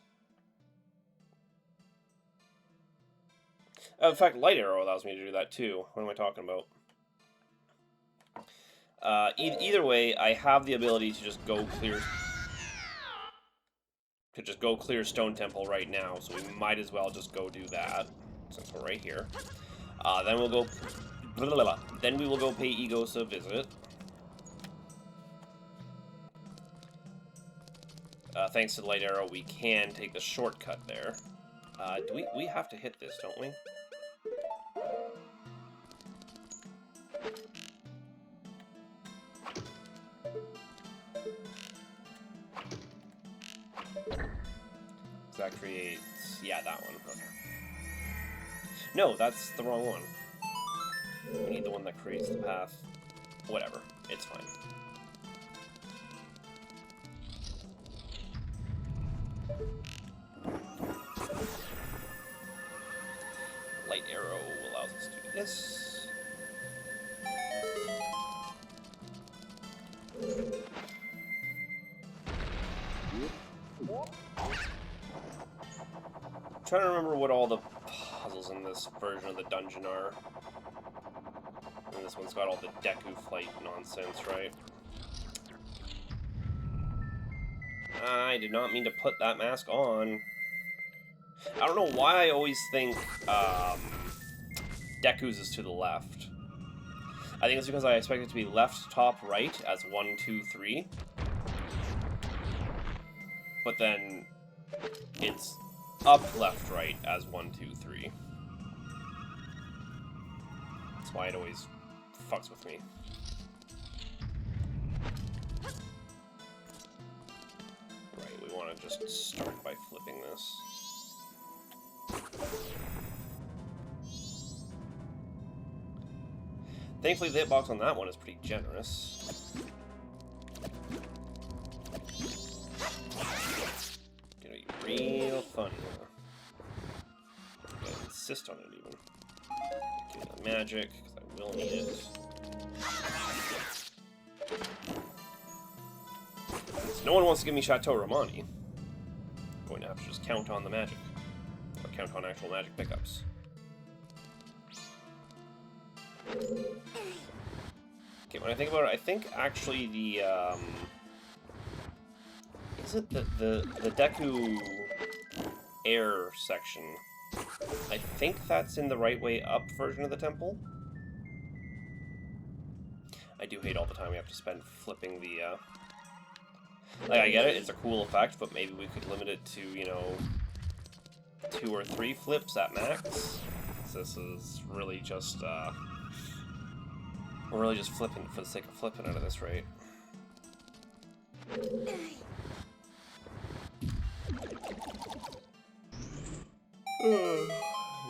In fact, light arrow allows me to do that too. What am I talking about? Either way, I have the ability to just go clear... Stone Temple right now, so we might as well just go do that, since we're right here. Then we'll go... Then we will go pay Egos a visit. Thanks to the light arrow, we can take the shortcut there. We have to hit this, don't we? That creates... Yeah, that one. Okay. No, that's the wrong one. We need the one that creates the path. Whatever. It's fine. Light arrow allows us to do this. I'm trying to remember what all the puzzles in this version of the dungeon are. And this one's got all the Deku flight nonsense, right? I did not mean to put that mask on. I don't know why I always think Deku's is to the left. I think it's because I expect it to be left, top, right as 1, 2, 3. But then it's up, left, right as 1, 2, 3. That's why it always fucks with me. Right, we want to just start by flipping this. Thankfully, the hitbox on that one is pretty generous. Gonna be real fun here. I'm gonna insist on it even. Give the magic, because I will need it. Since no one wants to give me Chateau Romani, I'm going to have to just count on the magic. Or count on actual magic pickups. Okay, when I think about it, I think actually the, is it the Deku air section? I think that's in the right way up version of the temple. I do hate all the time we have to spend flipping the, like, I get it, it's a cool effect, but maybe we could limit it to, you know, 2 or 3 flips at max. This is really just, we're really just flipping for the sake of flipping out of this rate.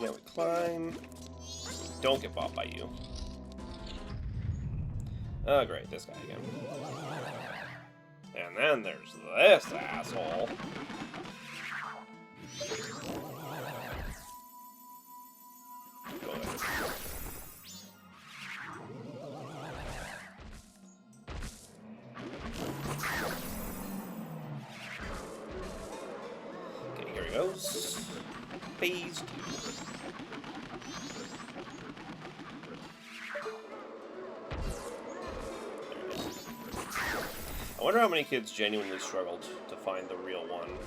Now we climb. Don't get bought by you. Oh, great, this guy again. And then there's this asshole. Go ahead. Okay, here he goes. Phase 2. I wonder how many kids genuinely struggled to find the real one.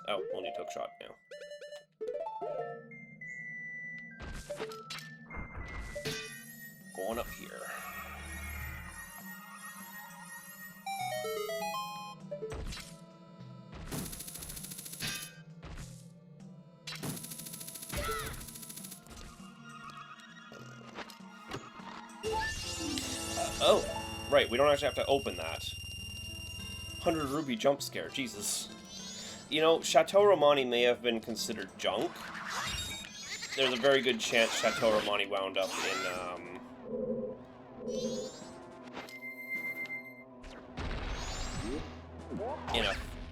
There. Oh, only took shot now. Going up here. Oh, right, we don't actually have to open that. 100 rupee jump scare, Jesus. You know, Chateau Romani may have been considered junk. There's a very good chance Chateau Romani wound up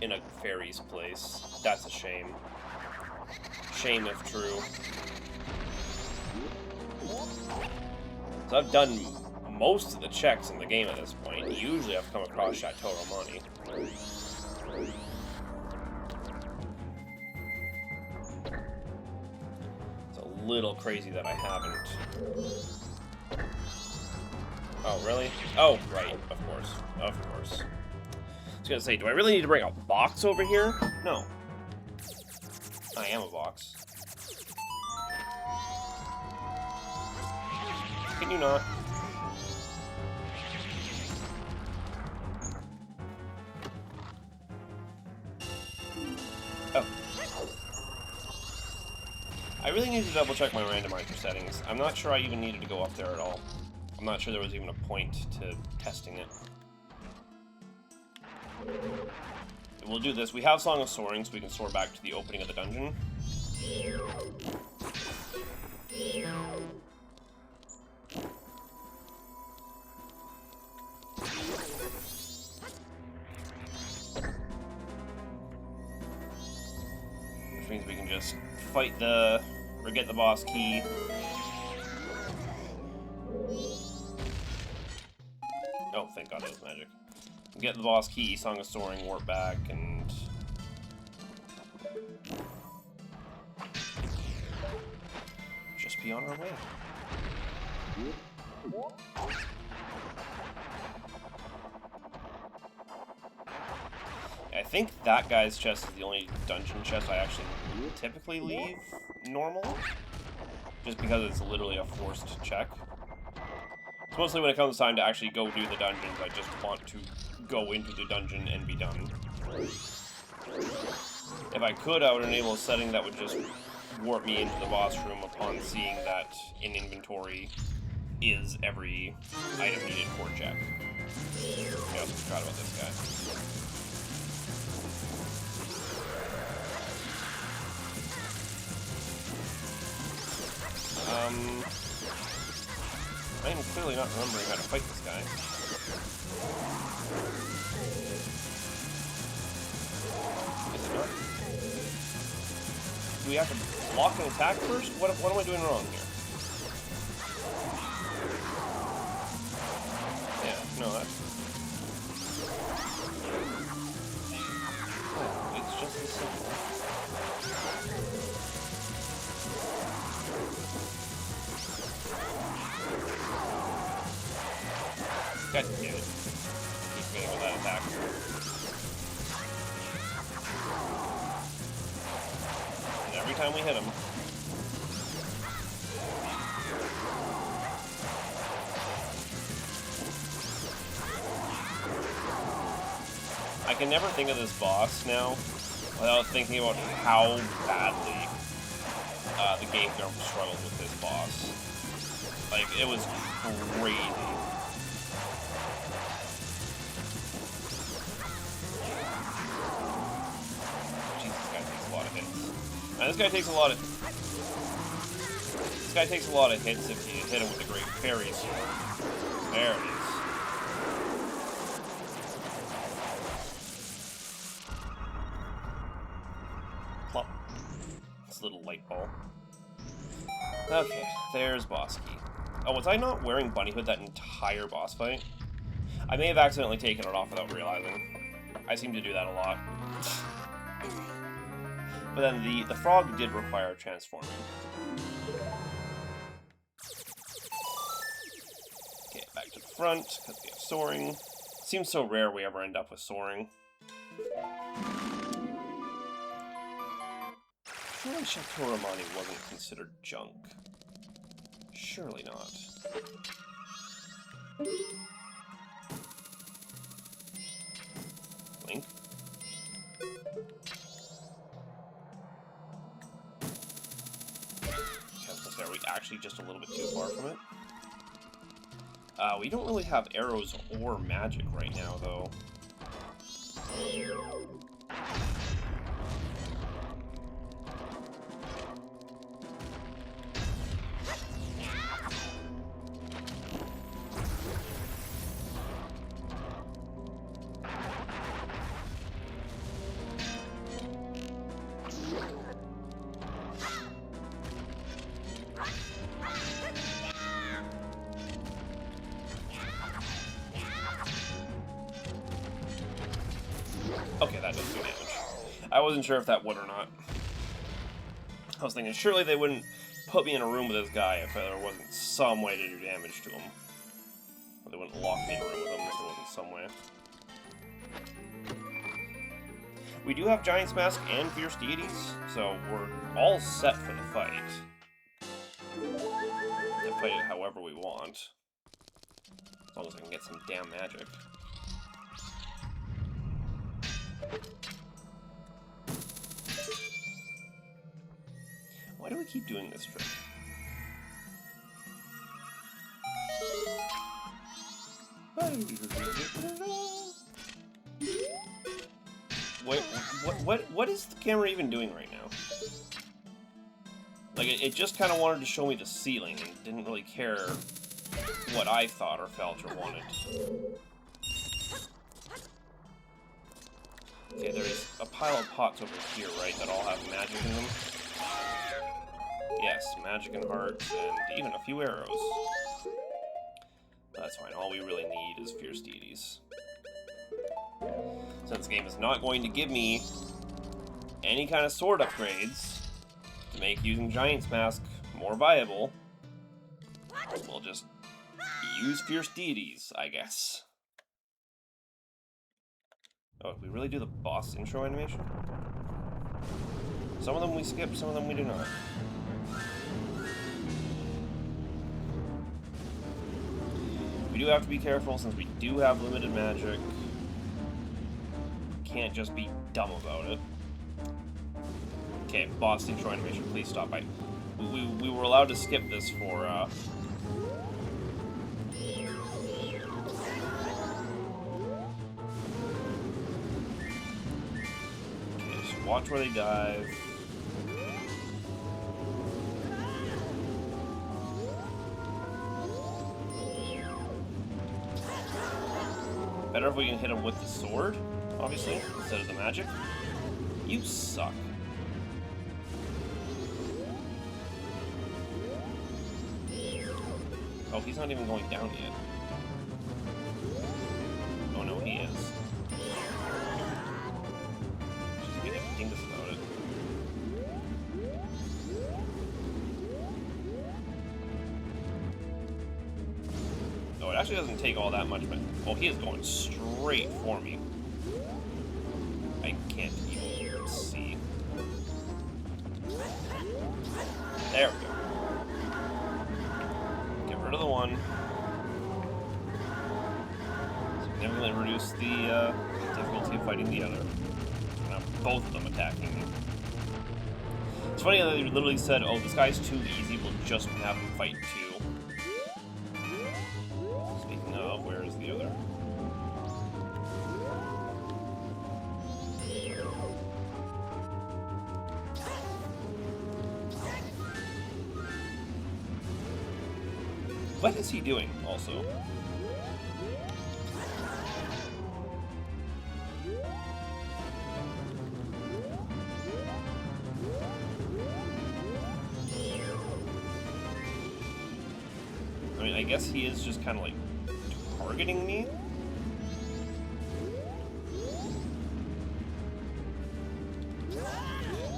in a fairy's place. That's a shame. Shame if true. So I've done most of the checks in the game at this point. Usually I've come across Chateau Romani. It's a little crazy that I haven't. Oh, really? Oh, right. Of course. Of course. I was gonna say, do I really need to bring a box over here? No. I am a box. Can you not? Oh. I really need to double check my randomizer settings. I'm not sure I even needed to go up there at all. I'm not sure there was even a point to testing it. We'll do this. We have Song of Soaring, so we can soar back to the opening of the dungeon. Which means we can just fight or get the boss key. Oh, thank God it was magic. Get the boss key, Song of Soaring, warp back, and just be on our way. I think that guy's chest is the only dungeon chest I actually typically leave normal, just because it's literally a forced check. It's mostly when it comes time to actually go do the dungeons, I just want to go into the dungeon and be done. If I could, I would enable a setting that would just warp me into the boss room upon seeing that in inventory is every item needed for check. Yeah, I forgot about this guy. I am clearly not remembering how to fight this guy. Is it not? Do we have to block and attack first? What am I doing wrong here? Yeah, no, that's... Oh, it's just as simple. God damn it. Keep getting with that attack. And every time we hit him... I can never think of this boss now without thinking about how badly the game struggled with this boss. Like, it was crazy. Now, this guy takes a lot of hits if you hit him with the Great Fairies. There it is. Plop. This little light ball. Okay, there's boss key. Oh, was I not wearing Bunny Hood that entire boss fight? I may have accidentally taken it off without realizing. I seem to do that a lot. But then the frog did require transforming. Okay, back to the front, because we have soaring. Seems so rare we ever end up with soaring. Surely Chateau Romani wasn't considered junk. Surely not. Link? Are we actually just a little bit too far from it? We don't really have arrows or magic right now, though. Okay, that does do damage. I wasn't sure if that would or not. I was thinking, surely they wouldn't put me in a room with this guy if there wasn't some way to do damage to him. Or they wouldn't lock me in a room with him if there wasn't some way. We do have Giant's Mask and Fierce Deities, so we're all set for the fight. To fight it however we want. As long as I can get some damn magic. Why do we keep doing this trick? What is the camera even doing right now? Like, it just kind of wanted to show me the ceiling and didn't really care what I thought or felt or wanted. Okay, there's a pile of pots over here, right, that all have magic in them. Yes, magic and hearts, and even a few arrows. That's fine, all we really need is Fierce Deities. Since the game is not going to give me any kind of sword upgrades to make using Giant's Mask more viable, we'll just use Fierce Deities, I guess. Oh, did we really do the boss intro animation? Some of them we skip, some of them we do not. We do have to be careful since we do have limited magic. Can't just be dumb about it. Okay, boss intro animation, please stop. We were allowed to skip this for watch where they dive. Better if we can hit him with the sword, obviously, instead of the magic. You suck. Oh, he's not even going down yet. Oh no, he is. Just being a dingus about it. Oh, it actually doesn't take all that much, but... Oh, he is going straight for me. I can't even see. There we go. Get rid of the one. Significantly reduce the difficulty of fighting the other. Now both of them attacking me. It's funny that they literally said, oh, this guy's too easy, we'll just have him fight two. Speaking of, where is the other? What is he doing, also? I mean, I guess he is just kind of like targeting me.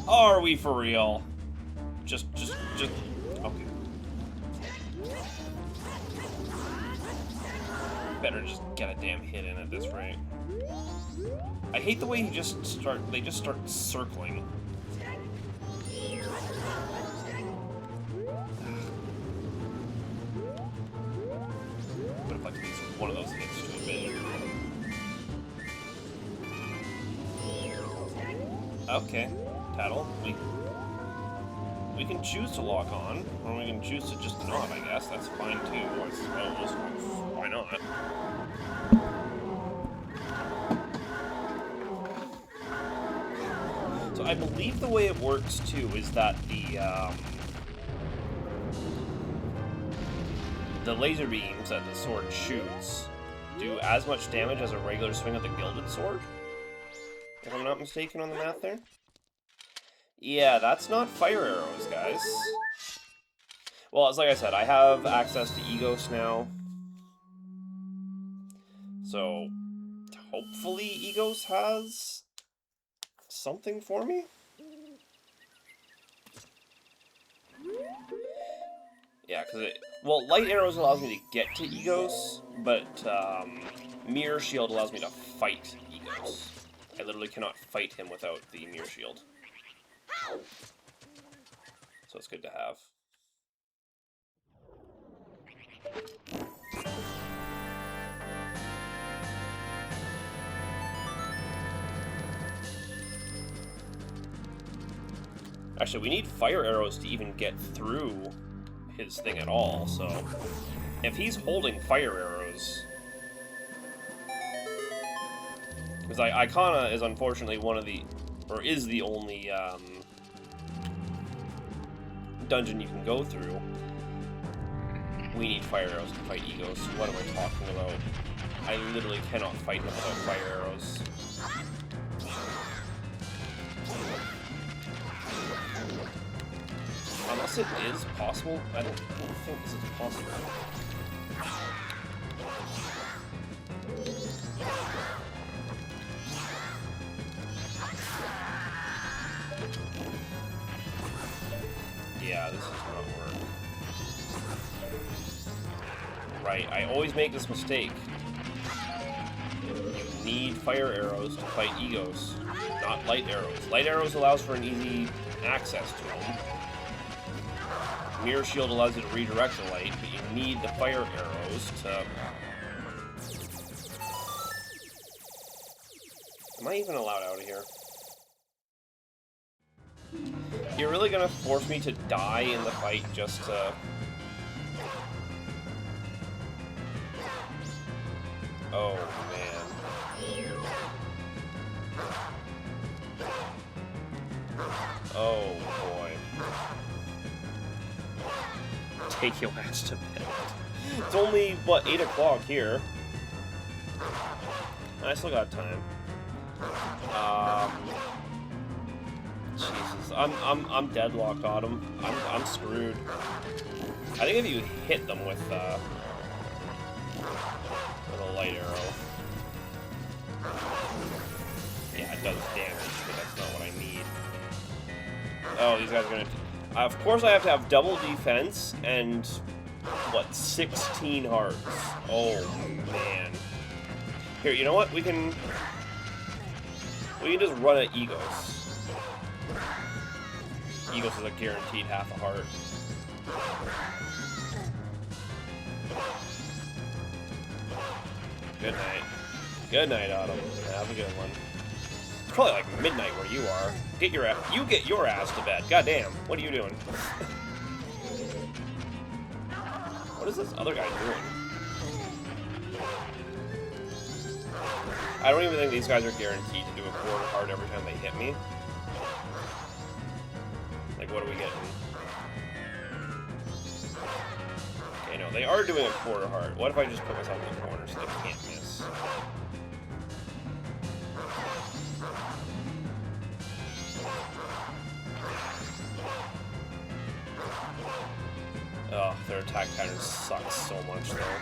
Are we for real? Just, okay. Better just get a damn hit in at this rate. I hate the way they just start circling. What if I could use one of those hits to a bit? Okay, Tattle, we can choose to lock on, or we can choose to just not, I guess. That's fine too, I suppose. Why not? So I believe the way it works too is that the laser beams that the sword shoots do as much damage as a regular swing of the gilded sword. If I'm not mistaken on the math there. Yeah, that's not fire arrows, guys. Well, as like I said, I have access to Egos now. So, hopefully Egos has something for me? Yeah, because well, Light Arrows allows me to get to Egos, but Mirror Shield allows me to fight Egos. I literally cannot fight him without the Mirror Shield. So it's good to have. Actually, we need fire arrows to even get through his thing at all, so... If he's holding fire arrows... Because Icona is unfortunately one of the... Or is the only, dungeon you can go through. We need fire arrows to fight Egos. What am I talking about? I literally cannot fight him without fire arrows. Unless it is possible, I don't think this is possible. Yeah, this does not work. Right, I always make this mistake. You need fire arrows to fight Egos, not light arrows. Light arrows allows for an easy access to them. Mirror Shield allows you to redirect the light, but you need the fire arrows to... Am I even allowed out of here? You're really gonna force me to die in the fight just to... Oh, man. take your ass to bed. It's only, what, 8 o'clock here. I still got time. Jesus, I'm deadlocked on him. I'm screwed. I think if you hit them with a light arrow, yeah, it does damage, but that's not what I need. Oh, these guys are gonna. Of course, I have to have double defense and what, 16 hearts. Oh man. Here, you know what? We can just run at Egos. Egos is a guaranteed half a heart. Good night. Good night, Autumn. Have a good one. It's probably like midnight where you are. Get your ass to bed. Goddamn. What are you doing? What is this other guy doing? I don't even think these guys are guaranteed to do a quarter heart every time they hit me. Like, what are we getting? Okay, no, they are doing a quarter heart. What if I just put myself in the corner so they can't miss? Oh, their attack pattern sucks so much, though.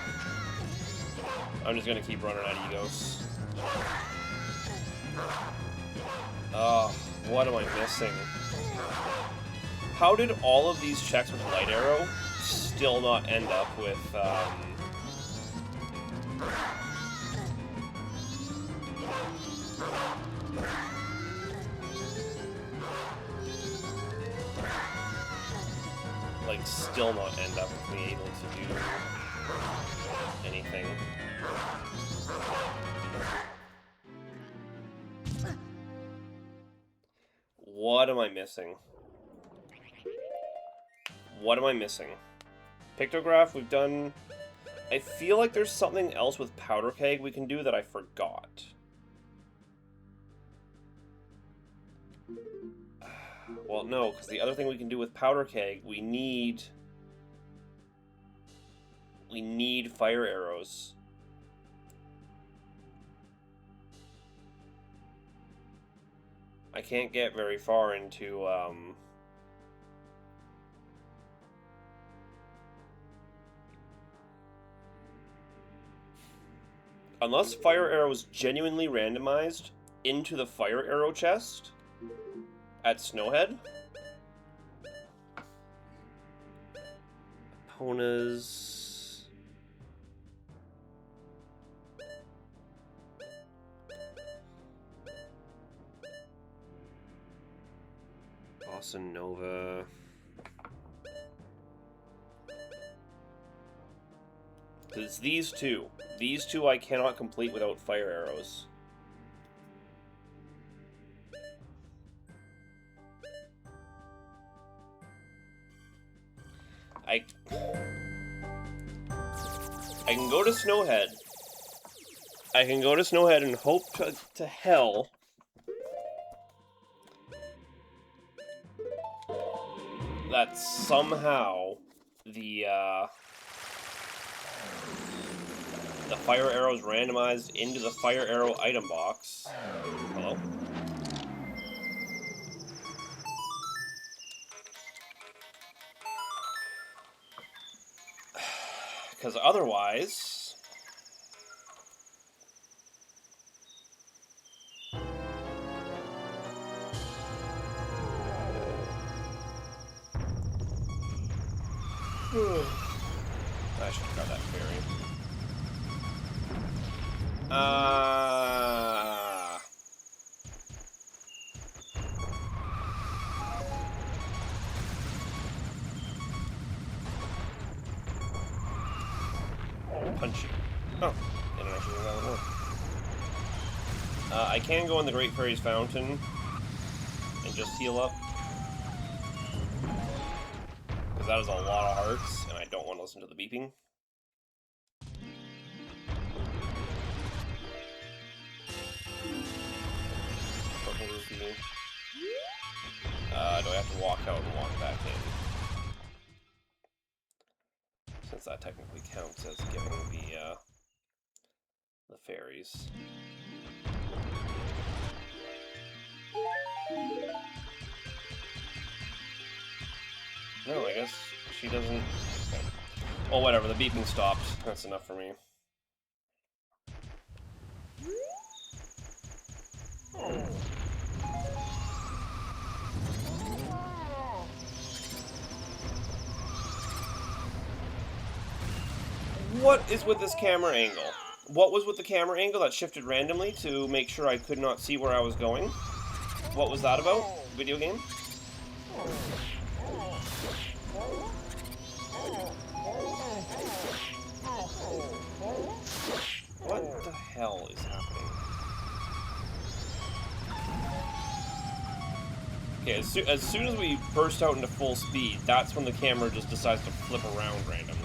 I'm just gonna keep running at Egos. Oh, what am I missing? How did all of these checks with Light Arrow still not end up with, like, still not end up with being able to do anything? What am I missing? What am I missing? Pictograph, we've done... I feel like there's something else with Powder Keg we can do that I forgot. Well, no, because the other thing we can do with Powder Keg, we need fire arrows. I can't get very far into, unless fire arrows genuinely randomized into the fire arrow chest at Snowhead. Ponas. Bossa Nova. It's these two. These two I cannot complete without fire arrows. I can go to Snowhead. I can go to Snowhead and hope to hell that somehow the fire arrows randomized into the fire arrow item box. Hello? Because otherwise... I should have got that fairy. Punch you. Oh, didn't actually do that one more. I can go in the Great Fairy's Fountain and just heal up. Because that is a lot of hearts, and I don't want to listen to the beeping. Purple rupee. Do I have to walk out and walk back in? guess that technically counts as giving the fairies. No, I guess she doesn't... Okay. Oh, whatever, the beeping stopped. That's enough for me. What is with this camera angle? What was with the camera angle that shifted randomly to make sure I could not see where I was going? What was that about? Video game? What the hell is happening? Okay, as soon as we burst out into full speed, that's when the camera just decides to flip around randomly.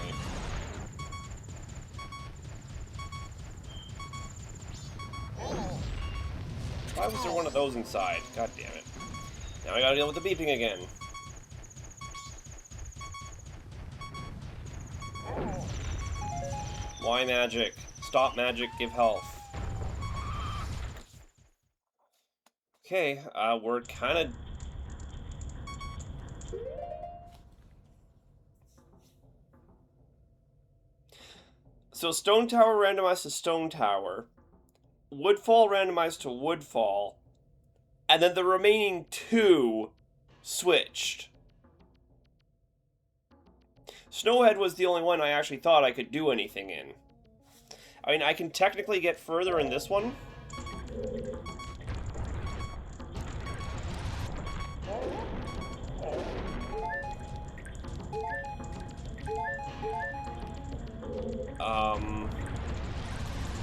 Why was there one of those inside? God damn it. Now I gotta deal with the beeping again. Why magic? Stop magic, give health. Okay, we're kinda... So Stone Tower randomized to Stone Tower. Woodfall randomized to Woodfall. And then the remaining two switched. Snowhead was the only one I actually thought I could do anything in. I mean, I can technically get further in this one.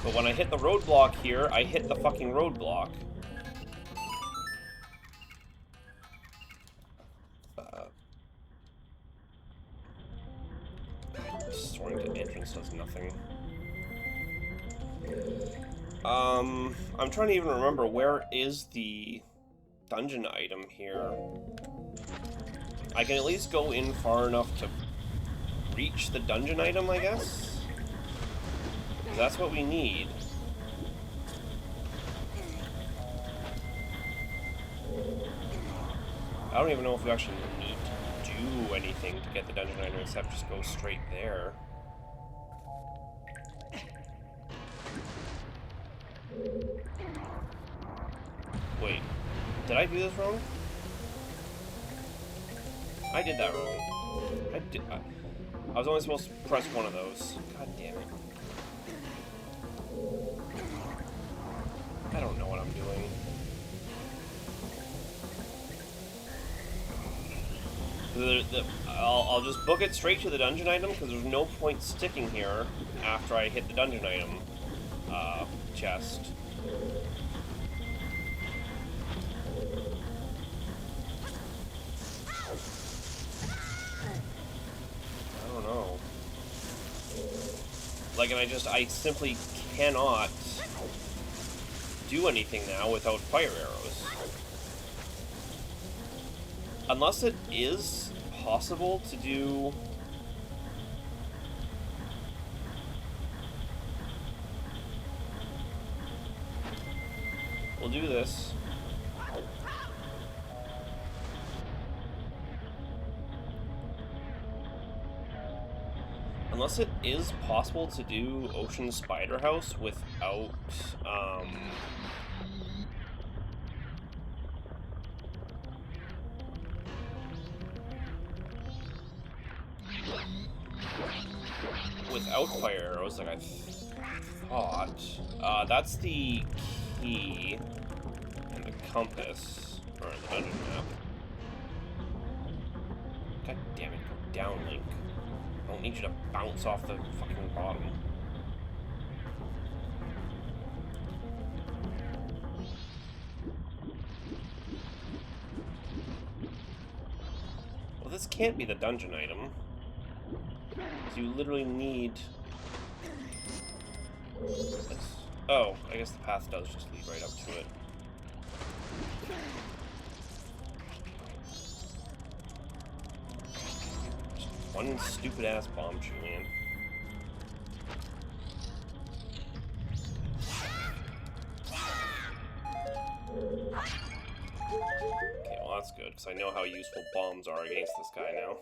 But when I hit the roadblock here, I hit the fucking roadblock. Soaring to entrance does nothing. I'm trying to even remember, where is the dungeon item here? I can at least go in far enough to reach the dungeon item, I guess? That's what we need. I don't even know if we actually need to do anything to get the dungeon item except just go straight there. Wait, did I do this wrong? I did that wrong. I was only supposed to press one of those. God damn it. I don't know what I'm doing. I'll just book it straight to the dungeon item, because there's no point sticking here after I hit the dungeon item chest. I don't know. Like, and I simply cannot do anything now without fire arrows. Unless it is possible to do... We'll do this. Unless it is possible to do Ocean Spider House without, without fire arrows, like I thought. That's the key and the compass, or the dungeon map. God damn it, go down, Link. I don't need you to bounce off the fucking bottom. Well, this can't be the dungeon item. So you literally need... this. Oh, I guess the path does just lead right up to it. Just one stupid-ass bomb shoe, man. good, because I know how useful bombs are against this guy now.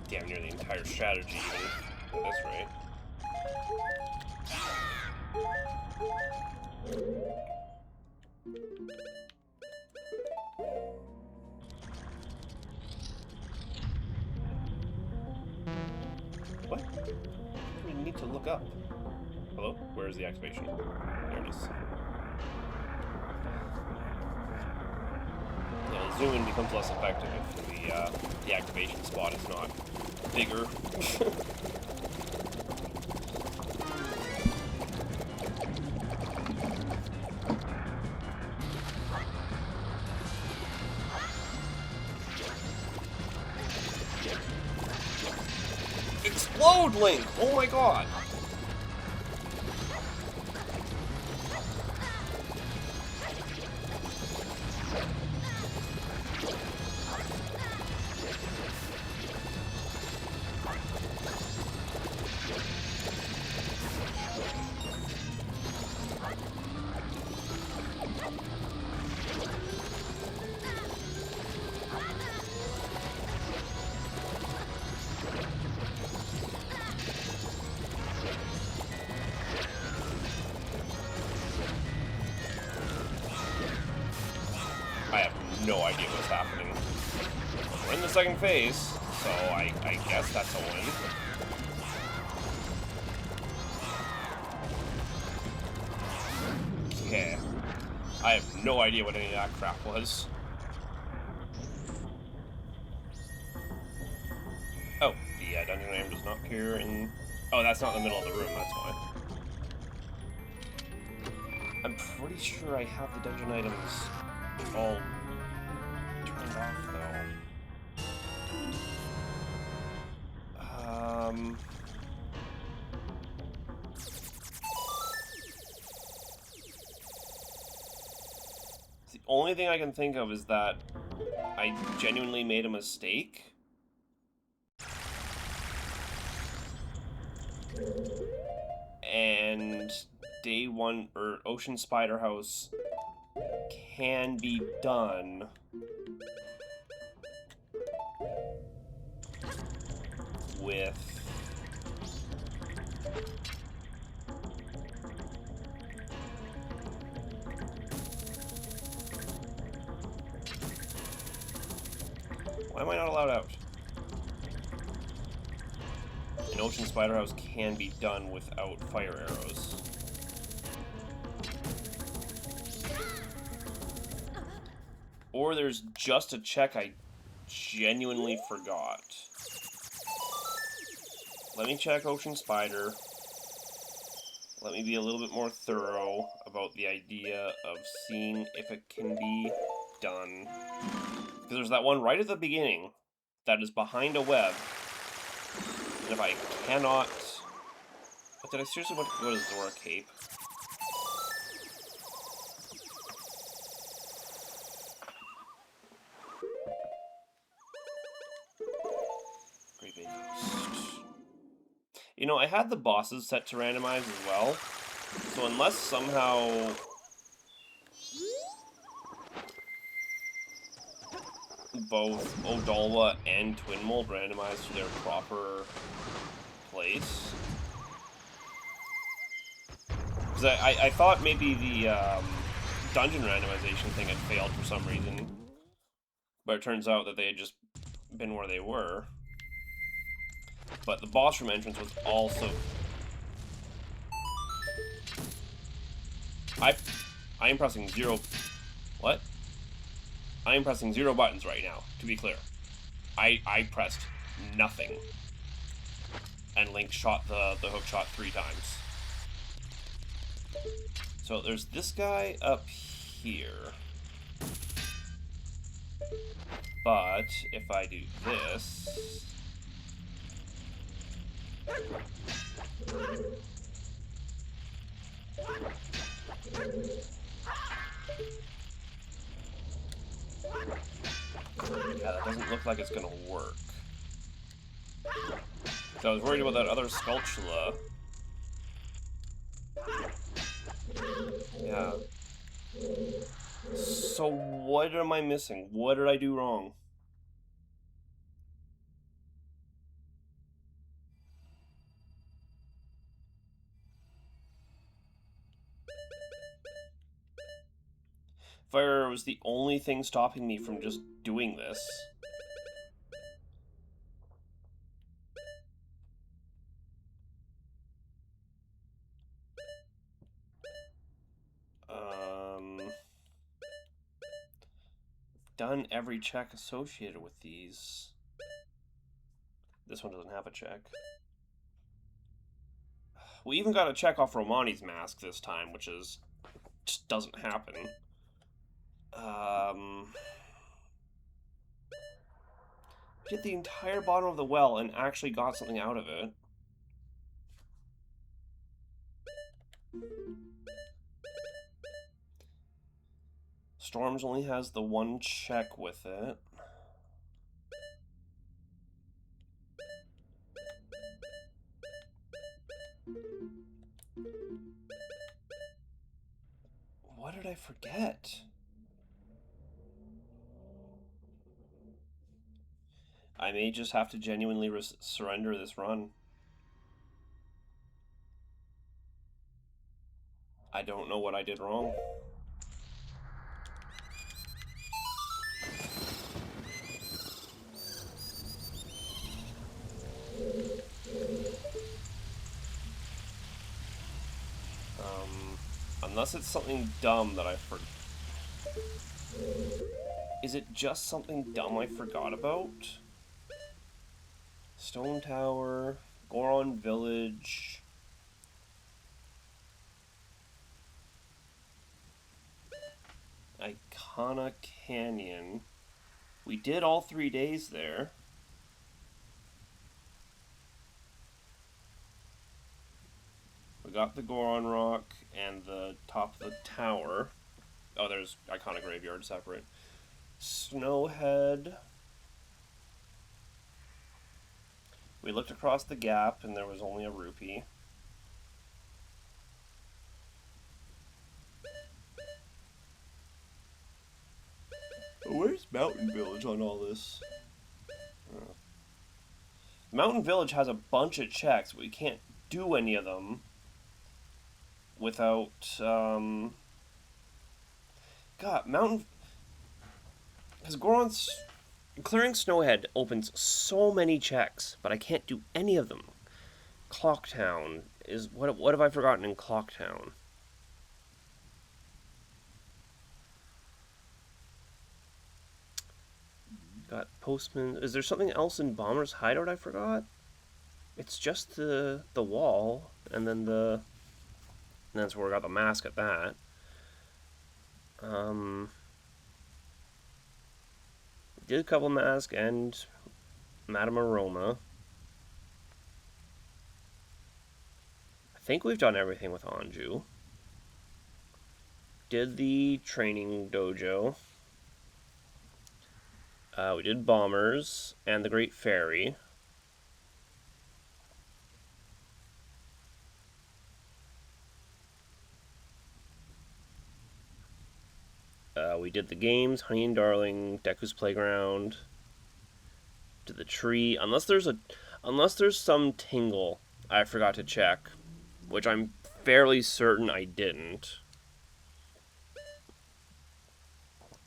Damn near the entire strategy, even at this rate. What? We need to look up. Hello? Where's the activation? There it is. Yeah, the zoom in becomes less effective if the activation spot is not bigger. Explode, Link! Oh my god! I have no idea what's happening. We're in the second phase, so I guess that's a win. Okay. I have no idea what any of that crap was. Oh, the dungeon item does not appear in... Oh, that's not in the middle of the room, that's why. I'm pretty sure I have the dungeon items all turned off, though. The only thing I can think of is that I genuinely made a mistake. And Day 1, or Ocean Spider House can be done with why am I not allowed out? An Ocean Spider House can be done without fire arrows. Or there's just a check I genuinely forgot. Let me check Ocean Spider. Let me be a little bit more thorough about the idea of seeing if it can be done. Because there's that one right at the beginning that is behind a web. And if I cannot... But did I seriously want to go to Zora Cape? Great Bay Coast. You know, I had the bosses set to randomize as well. So unless somehow... both Odolwa and Twin Mold randomized to their proper place. Because I thought maybe the dungeon randomization thing had failed for some reason. But it turns out that they had just been where they were. But the boss room entrance was also... I am pressing zero... What? I am pressing 0 buttons right now, to be clear. I pressed nothing. And Link shot the hook shot 3 times. So there's this guy up here. But if I do this... Yeah, that doesn't look like it's gonna work. So I was worried about that other Skulltula. Yeah. So what am I missing? What did I do wrong? Fire was the only thing stopping me from just doing this. Done every check associated with these. This one doesn't have a check. We even got a check off Romani's mask this time, which is just doesn't happen. Did the entire bottom of the well and actually got something out of it. Storms only has the one check with it. What did I forget? I may just have to genuinely surrender this run. I don't know what I did wrong. Unless it's something dumb that I forgot. Is it just something dumb I forgot about? Stone Tower, Goron Village. Icona Canyon. We did all 3 days there. We got the Goron Rock and the top of the tower. Oh, there's Icona Graveyard separate. Snowhead. We looked across the gap and there was only a rupee. Where's Mountain Village on all this? Mountain Village has a bunch of checks, but we can't do any of them without, God, Mountain... Because Goron's... Clearing Snowhead opens so many checks, but I can't do any of them. Clocktown is... What have I forgotten in Clocktown? Got Postman... Is there something else in Bomber's Hideout I forgot? It's just the wall, and then the... And that's where we got the mask at that. Did a couple masks and Madame Aroma. I think we've done everything with Anju. Did the training dojo. We did Bombers and the Great Fairy. We did the games, Honey and Darling, Deku's Playground. Did the tree. Unless there's some tingle I forgot to check, which I'm fairly certain I didn't.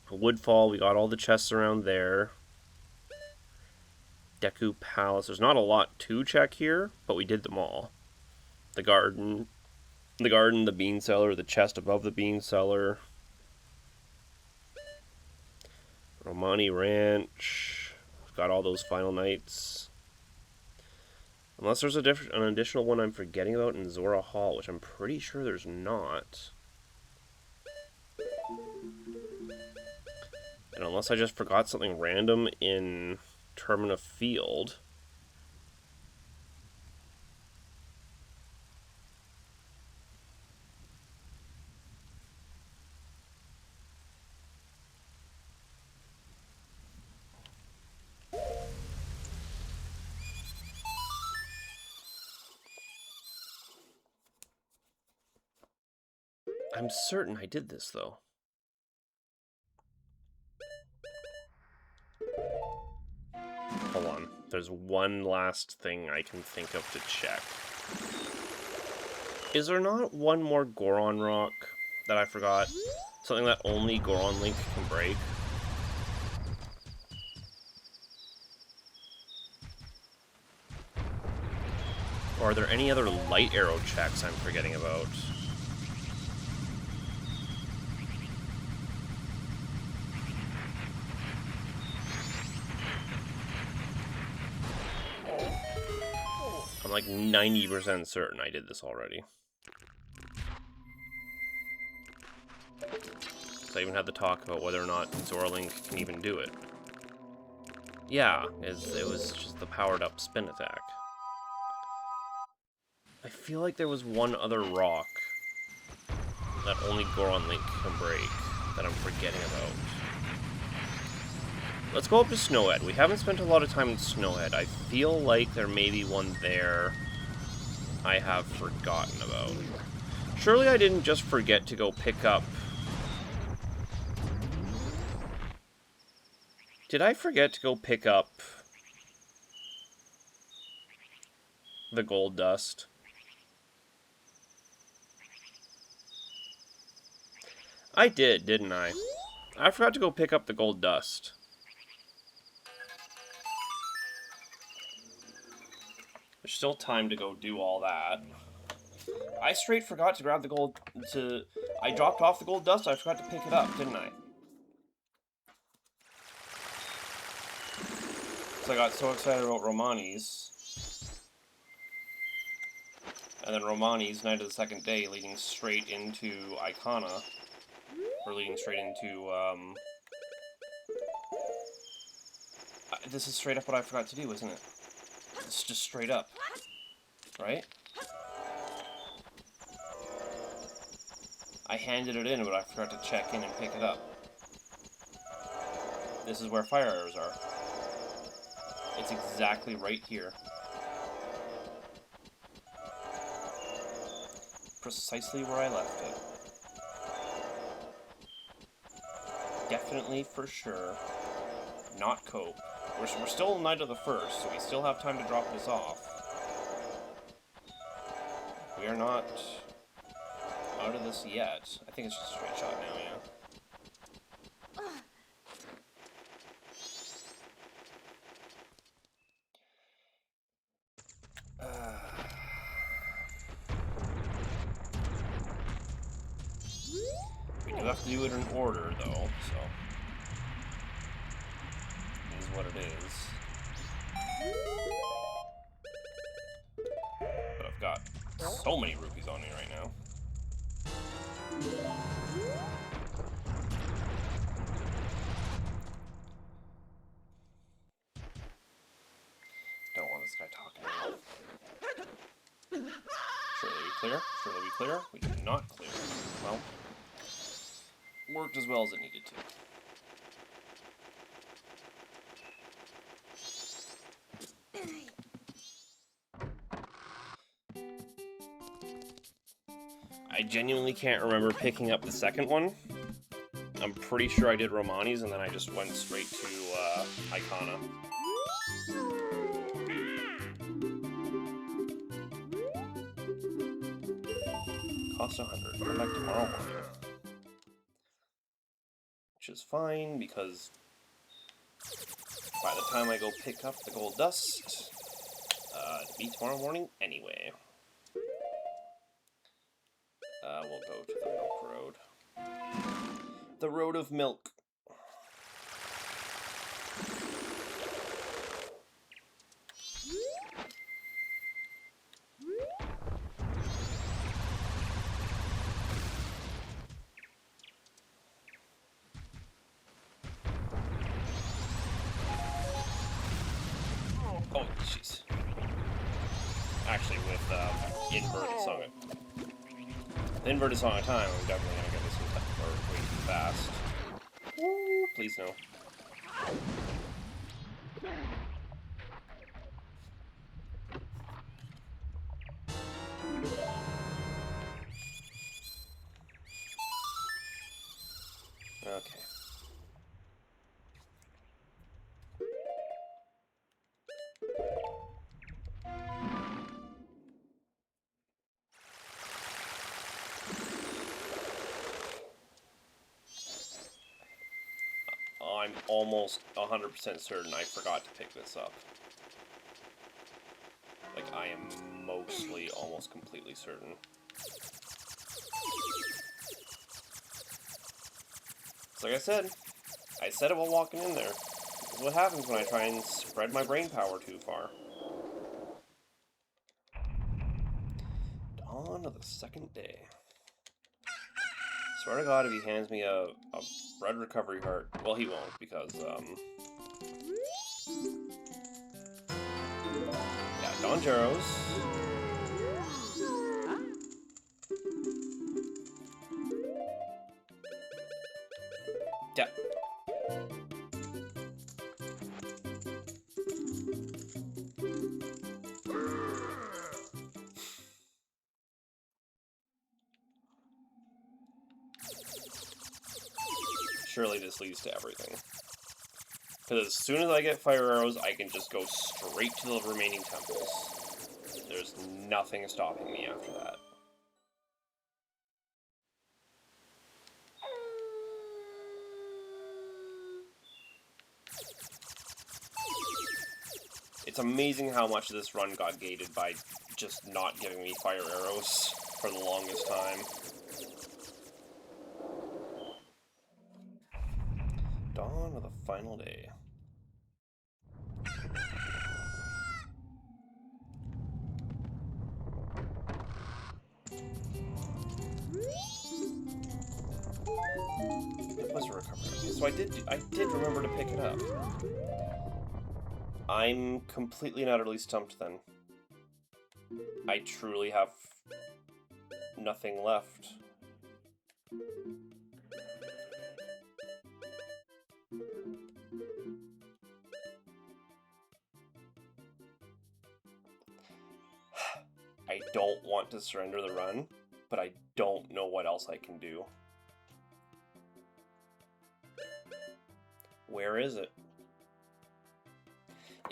Woodfall, we got all the chests around there. Deku Palace. There's not a lot to check here, but we did them all. The garden, the bean cellar, the chest above the bean cellar. Romani Ranch. We've got all those final nights. Unless there's an additional one I'm forgetting about in Zora Hall, which I'm pretty sure there's not. And unless I just forgot something random in Termina Field. I'm certain I did this, though. There's one last thing I can think of to check. Is there not one more Goron rock that I forgot? Something that only Goron Link can break? Or are there any other light arrow checks I'm forgetting about? I'm like 90% certain I did this already. So I even had the talk about whether or not Zora Link can even do it. Yeah, it was just the powered up spin attack. I feel like there was one other rock that only Goron Link can break that I'm forgetting about. Let's go up to Snowhead. We haven't spent a lot of time in Snowhead. I feel like there may be one there I have forgotten about. Surely I didn't just forget to go pick up... Did I forget to go pick up the gold dust? I did, didn't I? I forgot to go pick up the gold dust. There's still time to go do all that. I straight forgot to grab the gold I dropped off the gold dust, I forgot to pick it up, didn't I? So I got so excited about Romani's. And then Romani's Night of the Second Day leading straight into Icona. Or leading straight into, this is straight up what I forgot to do, isn't it? It's just straight up. Right? I handed it in, but I forgot to check in and pick it up. This is where fire arrows are. It's exactly right here. Precisely where I left it. Definitely, for sure, not cope. We're still Night of the First, so we still have time to drop this off. We are not out of this yet. I think it's just a straight shot now, yeah. We do have to do it in order, though, so... It is what it is. But I've got so many rupees on me right now. Don't want this guy talking to me. Surely we clear? Surely we clear? We did not clear. Well, worked as well as it needed to. I genuinely can't remember picking up the second one. I'm pretty sure I did Romani's and then I just went straight to Icona. Cost 100. Come back tomorrow morning. Which is fine because by the time I go pick up the gold dust, it'll be tomorrow morning anyway. We'll go to the Milk Road. The Road of Milk. Oh, jeez. Actually, with inverted song the inverted song of time, I'm definitely gonna get this one way too fast. Ooh, please no. Okay. almost 100% certain I forgot to pick this up. Like, I am mostly almost completely certain. So like I said it while walking in there. This is what happens when I try and spread my brain power too far. Dawn of the second day. Swear to God, if he hands me a red recovery heart, well, he won't, because, yeah, Don Jaros. Yeah. Surely this leads to everything. Because as soon as I get fire arrows, I can just go straight to the remaining temples. There's nothing stopping me after that. It's amazing how much of this run got gated by just not giving me fire arrows for the longest time. Dawn of the final day. It was a recovery. So I did remember to pick it up. I'm completely and utterly stumped then. I truly have nothing left. I don't want to surrender the run, but I don't know what else I can do. Where is it?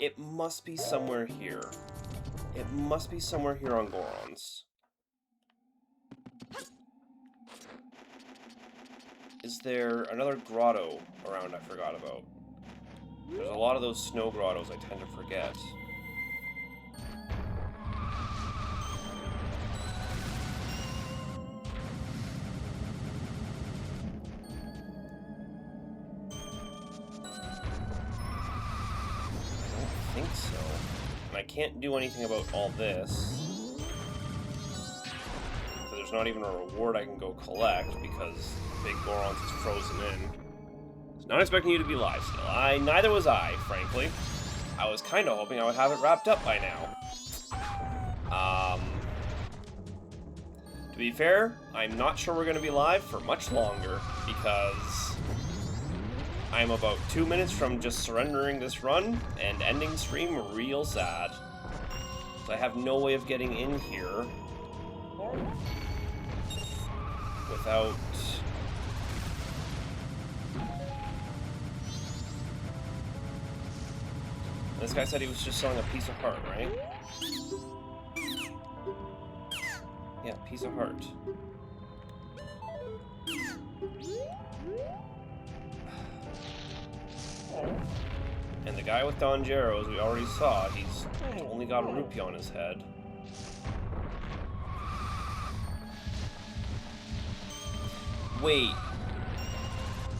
It must be somewhere here. It must be somewhere here on Goron's. Is there another grotto around I forgot about? There's a lot of those snow grottos I tend to forget. I don't think so. And I can't do anything about all this. So there's not even a reward I can go collect because Big Goron's is frozen in. Was not expecting you to be live still. Neither was I, frankly. I was kind of hoping I would have it wrapped up by now. To be fair, I'm not sure we're going to be live for much longer because I'm about 2 minutes from just surrendering this run and ending stream real sad. So I have no way of getting in here without... This guy said he was just selling a piece of heart, right? Yeah, piece of heart. And the guy with Don Jaros, we already saw, he's only got a rupee on his head. Wait.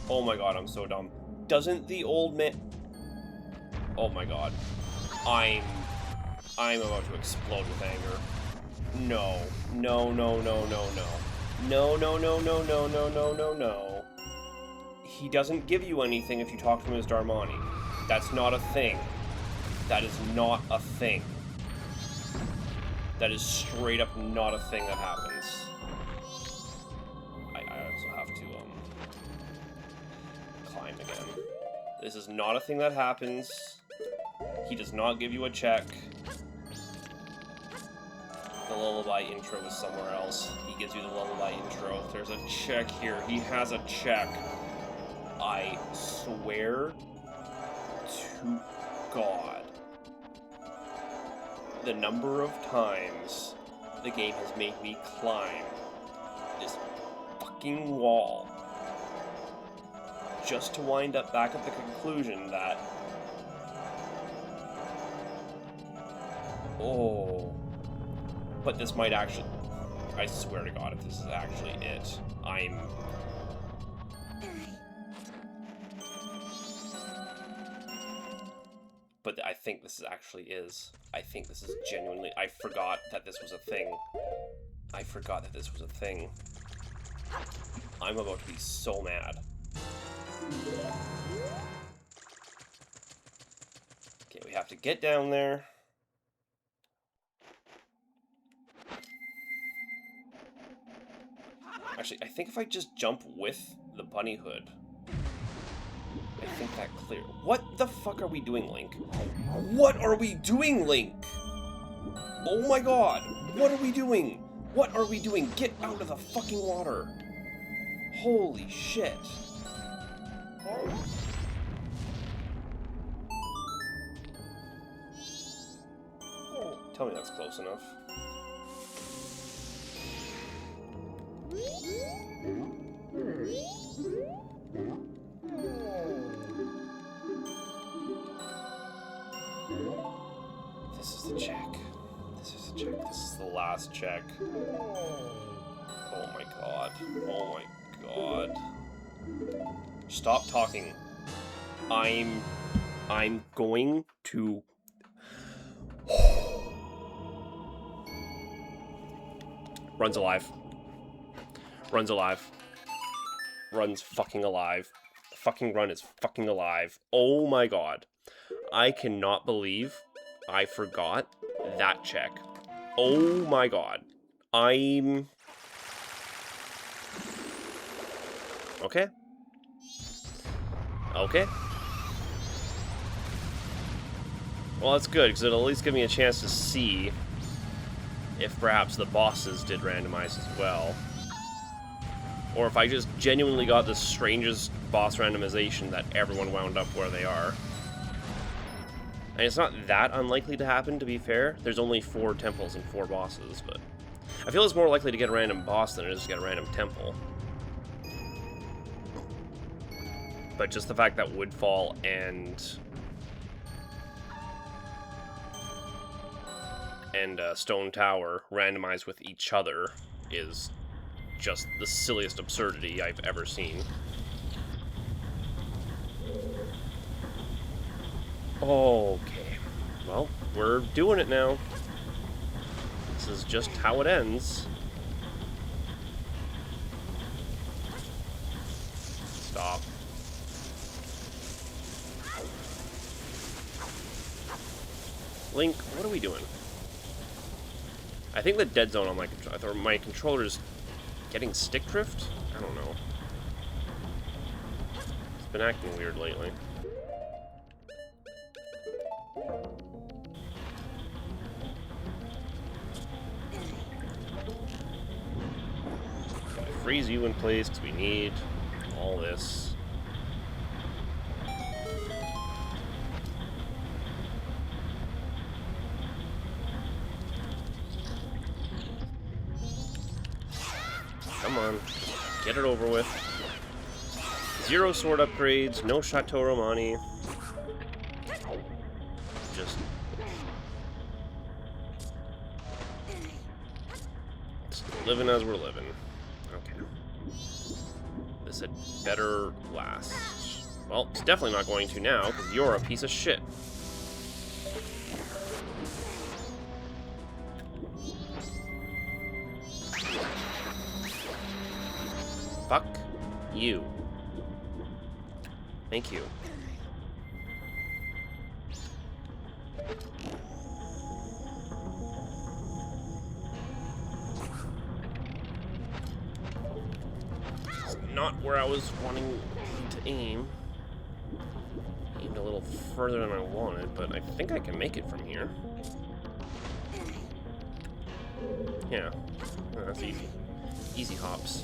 Oh my god, I'm so dumb. Doesn't the old man... Oh my god. I'm about to explode with anger. No. No, no, no, no, no. No, no, no, no, no, no, no, no, no. He doesn't give you anything if you talk to him as Darmani. That's not a thing. That is not a thing. That is straight up not a thing that happens. I also have to, climb again. This is not a thing that happens. He does not give you a check. The lullaby intro is somewhere else. He gives you the lullaby intro. There's a check here. He has a check. I swear to God, the number of times the game has made me climb this fucking wall just to wind up back at the conclusion that... Oh... But this might actually... I swear to God, if this is actually it, I'm... But I think this actually is. I think this is genuinely... I forgot that this was a thing. I forgot that this was a thing. I'm about to be so mad. Okay, we have to get down there. Actually, I think if I just jump with the bunny hood, I think that clear. What the fuck are we doing, Link? What are we doing, Link? Oh my God! What are we doing? What are we doing? Get out of the fucking water! Holy shit! Tell me that's close enough. This is the check. This is the check. This is the last check. Oh my God. Oh my God. Stop talking. I'm going to... Run's alive. Run's alive. Run's fucking alive. Fucking Run is fucking alive. Oh my God. I cannot believe I forgot that check. Oh my God. I'm... Okay. Okay. Well, that's good, because it'll at least give me a chance to see if perhaps the bosses did randomize as well. Or if I just genuinely got the strangest boss randomization that everyone wound up where they are. And it's not that unlikely to happen, to be fair. There's only 4 temples and 4 bosses, but... I feel it's more likely to get a random boss than it is to get a random temple. But just the fact that Woodfall and Stone Tower randomize with each other is just the silliest absurdity I've ever seen. Okay. Well, we're doing it now. This is just how it ends. Stop. Link, what are we doing? I think the dead zone on my controller... I thought my controller's getting stick drift? I don't know. It's been acting weird lately. Gotta freeze you in place because we need all this. Come on, get it over with. 0 sword upgrades, no Chateau Romani. Just living as we're living. Okay. This had better last. Well, it's definitely not going to now, because you're a piece of shit. Fuck you. Thank you. It's not where I was wanting to aim. Aimed a little further than I wanted, but I think I can make it from here. Yeah, that's easy. Easy hops.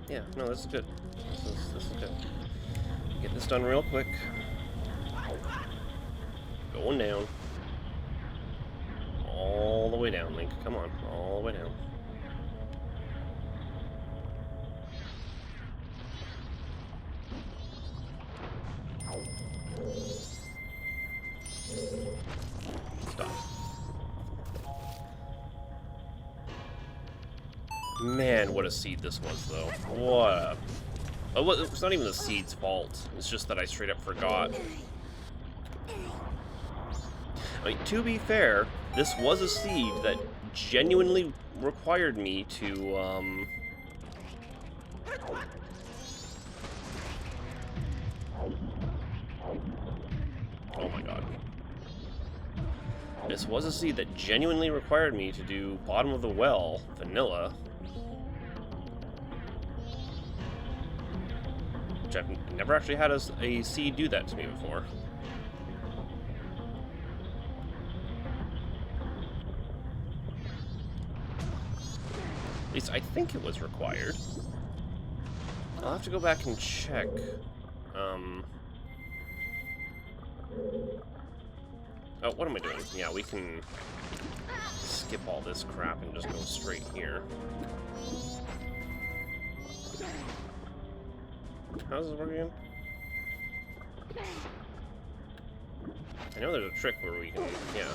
Yeah, no, this is good. This is good. Get this done real quick. Going down. All the way down, Link. Come on, all the way down. Stop. Man, what a seed this was, though. What a... Oh, it's not even the seed's fault. It's just that I straight up forgot. I mean, to be fair, this was a seed that genuinely required me to, Oh my god. This was a seed that genuinely required me to do bottom of the well, vanilla. Which I've never actually had a seed do that to me before. At least I think it was required. I'll have to go back and check. Oh, what am I doing? Yeah, we can skip all this crap and just go straight here. How does this work again? I know there's a trick where we can, yeah.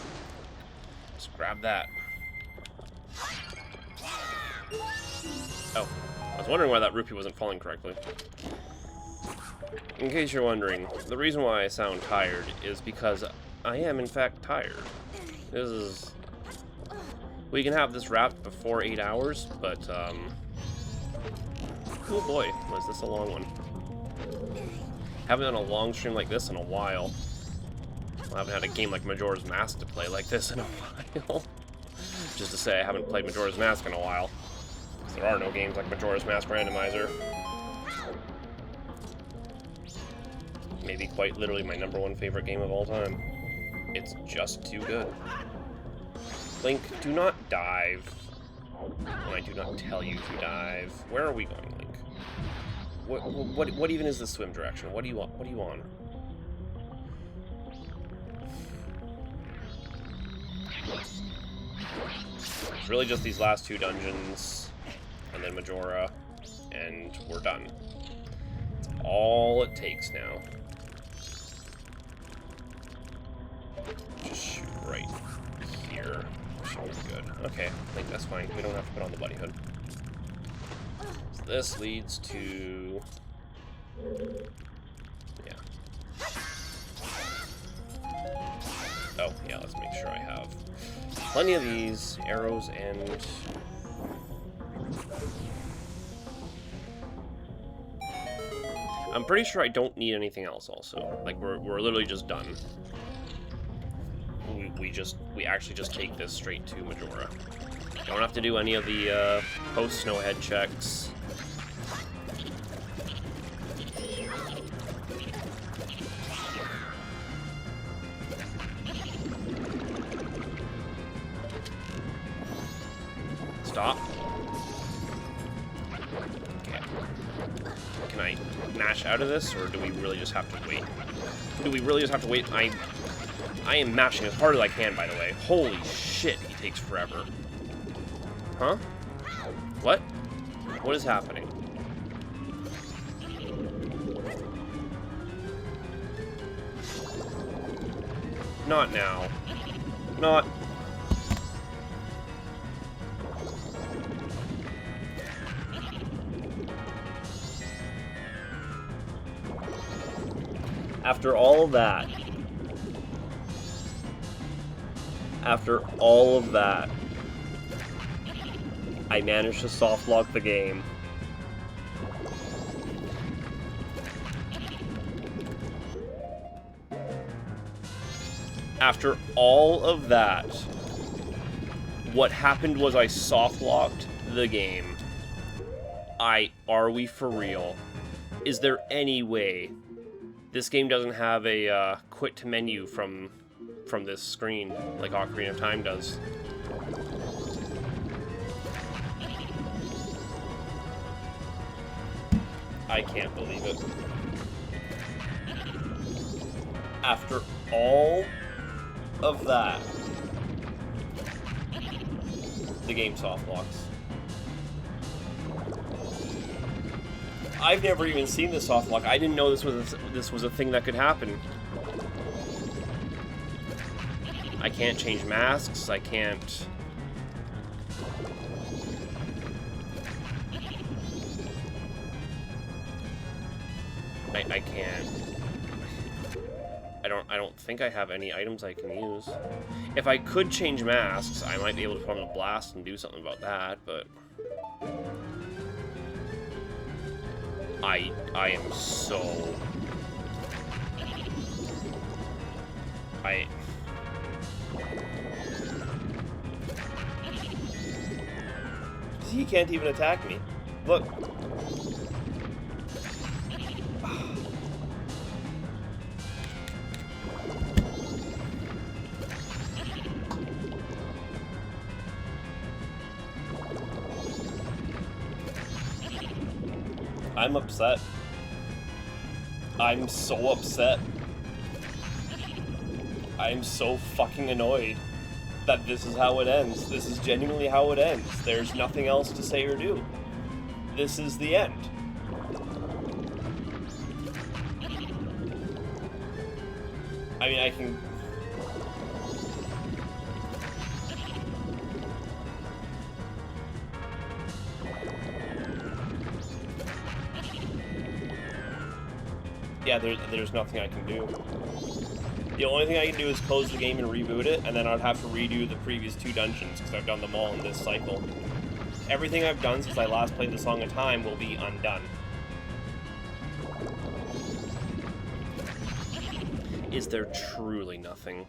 Just grab that. Oh, I was wondering why that rupee wasn't falling correctly. In case you're wondering, the reason why I sound tired is because I am in fact tired. This is... We can have this wrapped before 8 hours, but, oh boy, was this a long one. Haven't done a long stream like this in a while. I haven't had a game like Majora's Mask to play like this in a while. Just to say, I haven't played Majora's Mask in a while. Because there are no games like Majora's Mask Randomizer. Maybe quite literally my #1 favorite game of all time. It's just too good. Link, do not dive. When I do not tell you to dive. Where are we going, Link? What even is the swim direction? What do you want? What do you want? It's really just these last 2 dungeons, and then Majora, and we're done. That's all it takes now. Just shoot right here. Should be good. Okay, I think that's fine. We don't have to put on the buddy hood. So this leads to... Yeah. Oh, yeah, let's make sure I have plenty of these arrows and... I'm pretty sure I don't need anything else also. Like, we're literally just done. We actually just take this straight to Majora. Don't have to do any of the post-snowhead checks. Stop. Okay. Can I mash out of this, or do we really just have to wait? Do we really just have to wait? I am mashing as hard as I can, by the way. Holy shit, he takes forever. Huh? What? What is happening? Not now. Not... After all of that... After all of that, I managed to soft lock the game. After all of that, what happened was I soft locked the game. Are we for real? Is there any way this game doesn't have a quit to menu from this screen, like Ocarina of Time does? I can't believe it. After all of that, the game soft locks. I've never even seen the soft lock. I didn't know this was a thing that could happen. I can't change masks. I can't. I can't. I don't think I have any items I can use. If I could change masks, I might be able to put on a blast and do something about that, but I am so he can't even attack me. Look. I'm upset. I'm so upset. I'm so fucking annoyed that this is how it ends. This is genuinely how it ends. There's nothing else to say or do. This is the end. I mean, I can... Yeah, there's nothing I can do. The only thing I can do is close the game and reboot it, and then I'd have to redo the previous 2 dungeons, because I've done them all in this cycle. Everything I've done since I last played the Song of Time will be undone. Is there truly nothing?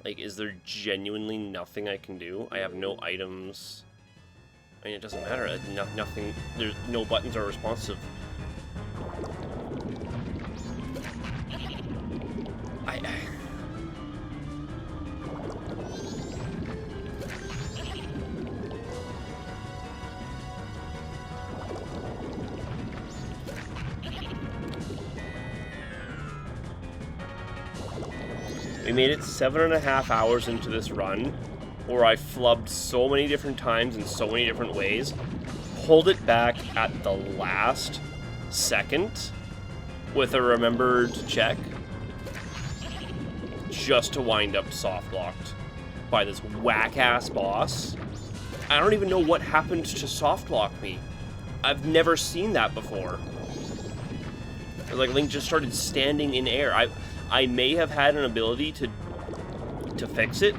Like, is there genuinely nothing I can do? I have no items. I mean, it doesn't matter. Nothing. There's no buttons are responsive. We made it 7.5 hours into this run, where I flubbed so many different times in so many different ways, pulled it back at the last second with a remembered check, just to wind up soft locked by this whack-ass boss. I don't even know what happened to soft lock me. I've never seen that before. Like, Link just started standing in air. I may have had an ability to fix it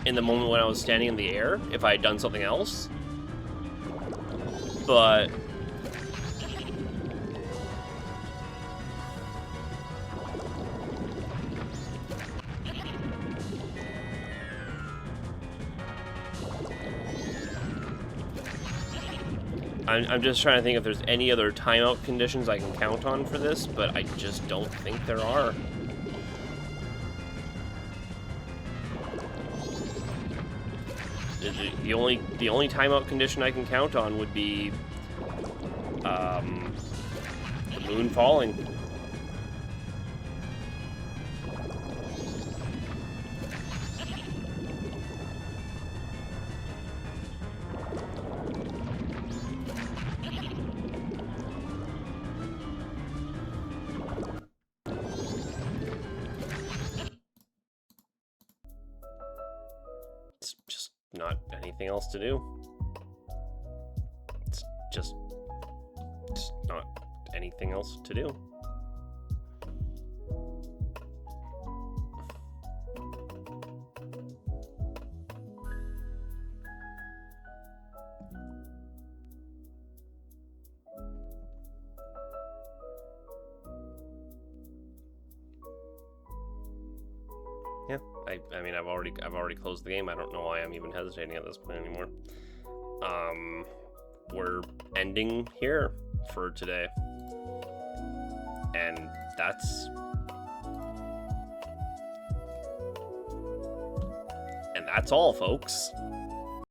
in the moment when I was standing in the air, if I had done something else. But I'm just trying to think if there's any other timeout conditions I can count on for this, but I just don't think there are. The only timeout condition I can count on would be the moon falling. It's just not anything else to do. It's just not anything else to do. Yeah, I mean, I've already closed the game. I don't know why I'm even hesitating at this point anymore. We're ending here for today. And that's all, folks.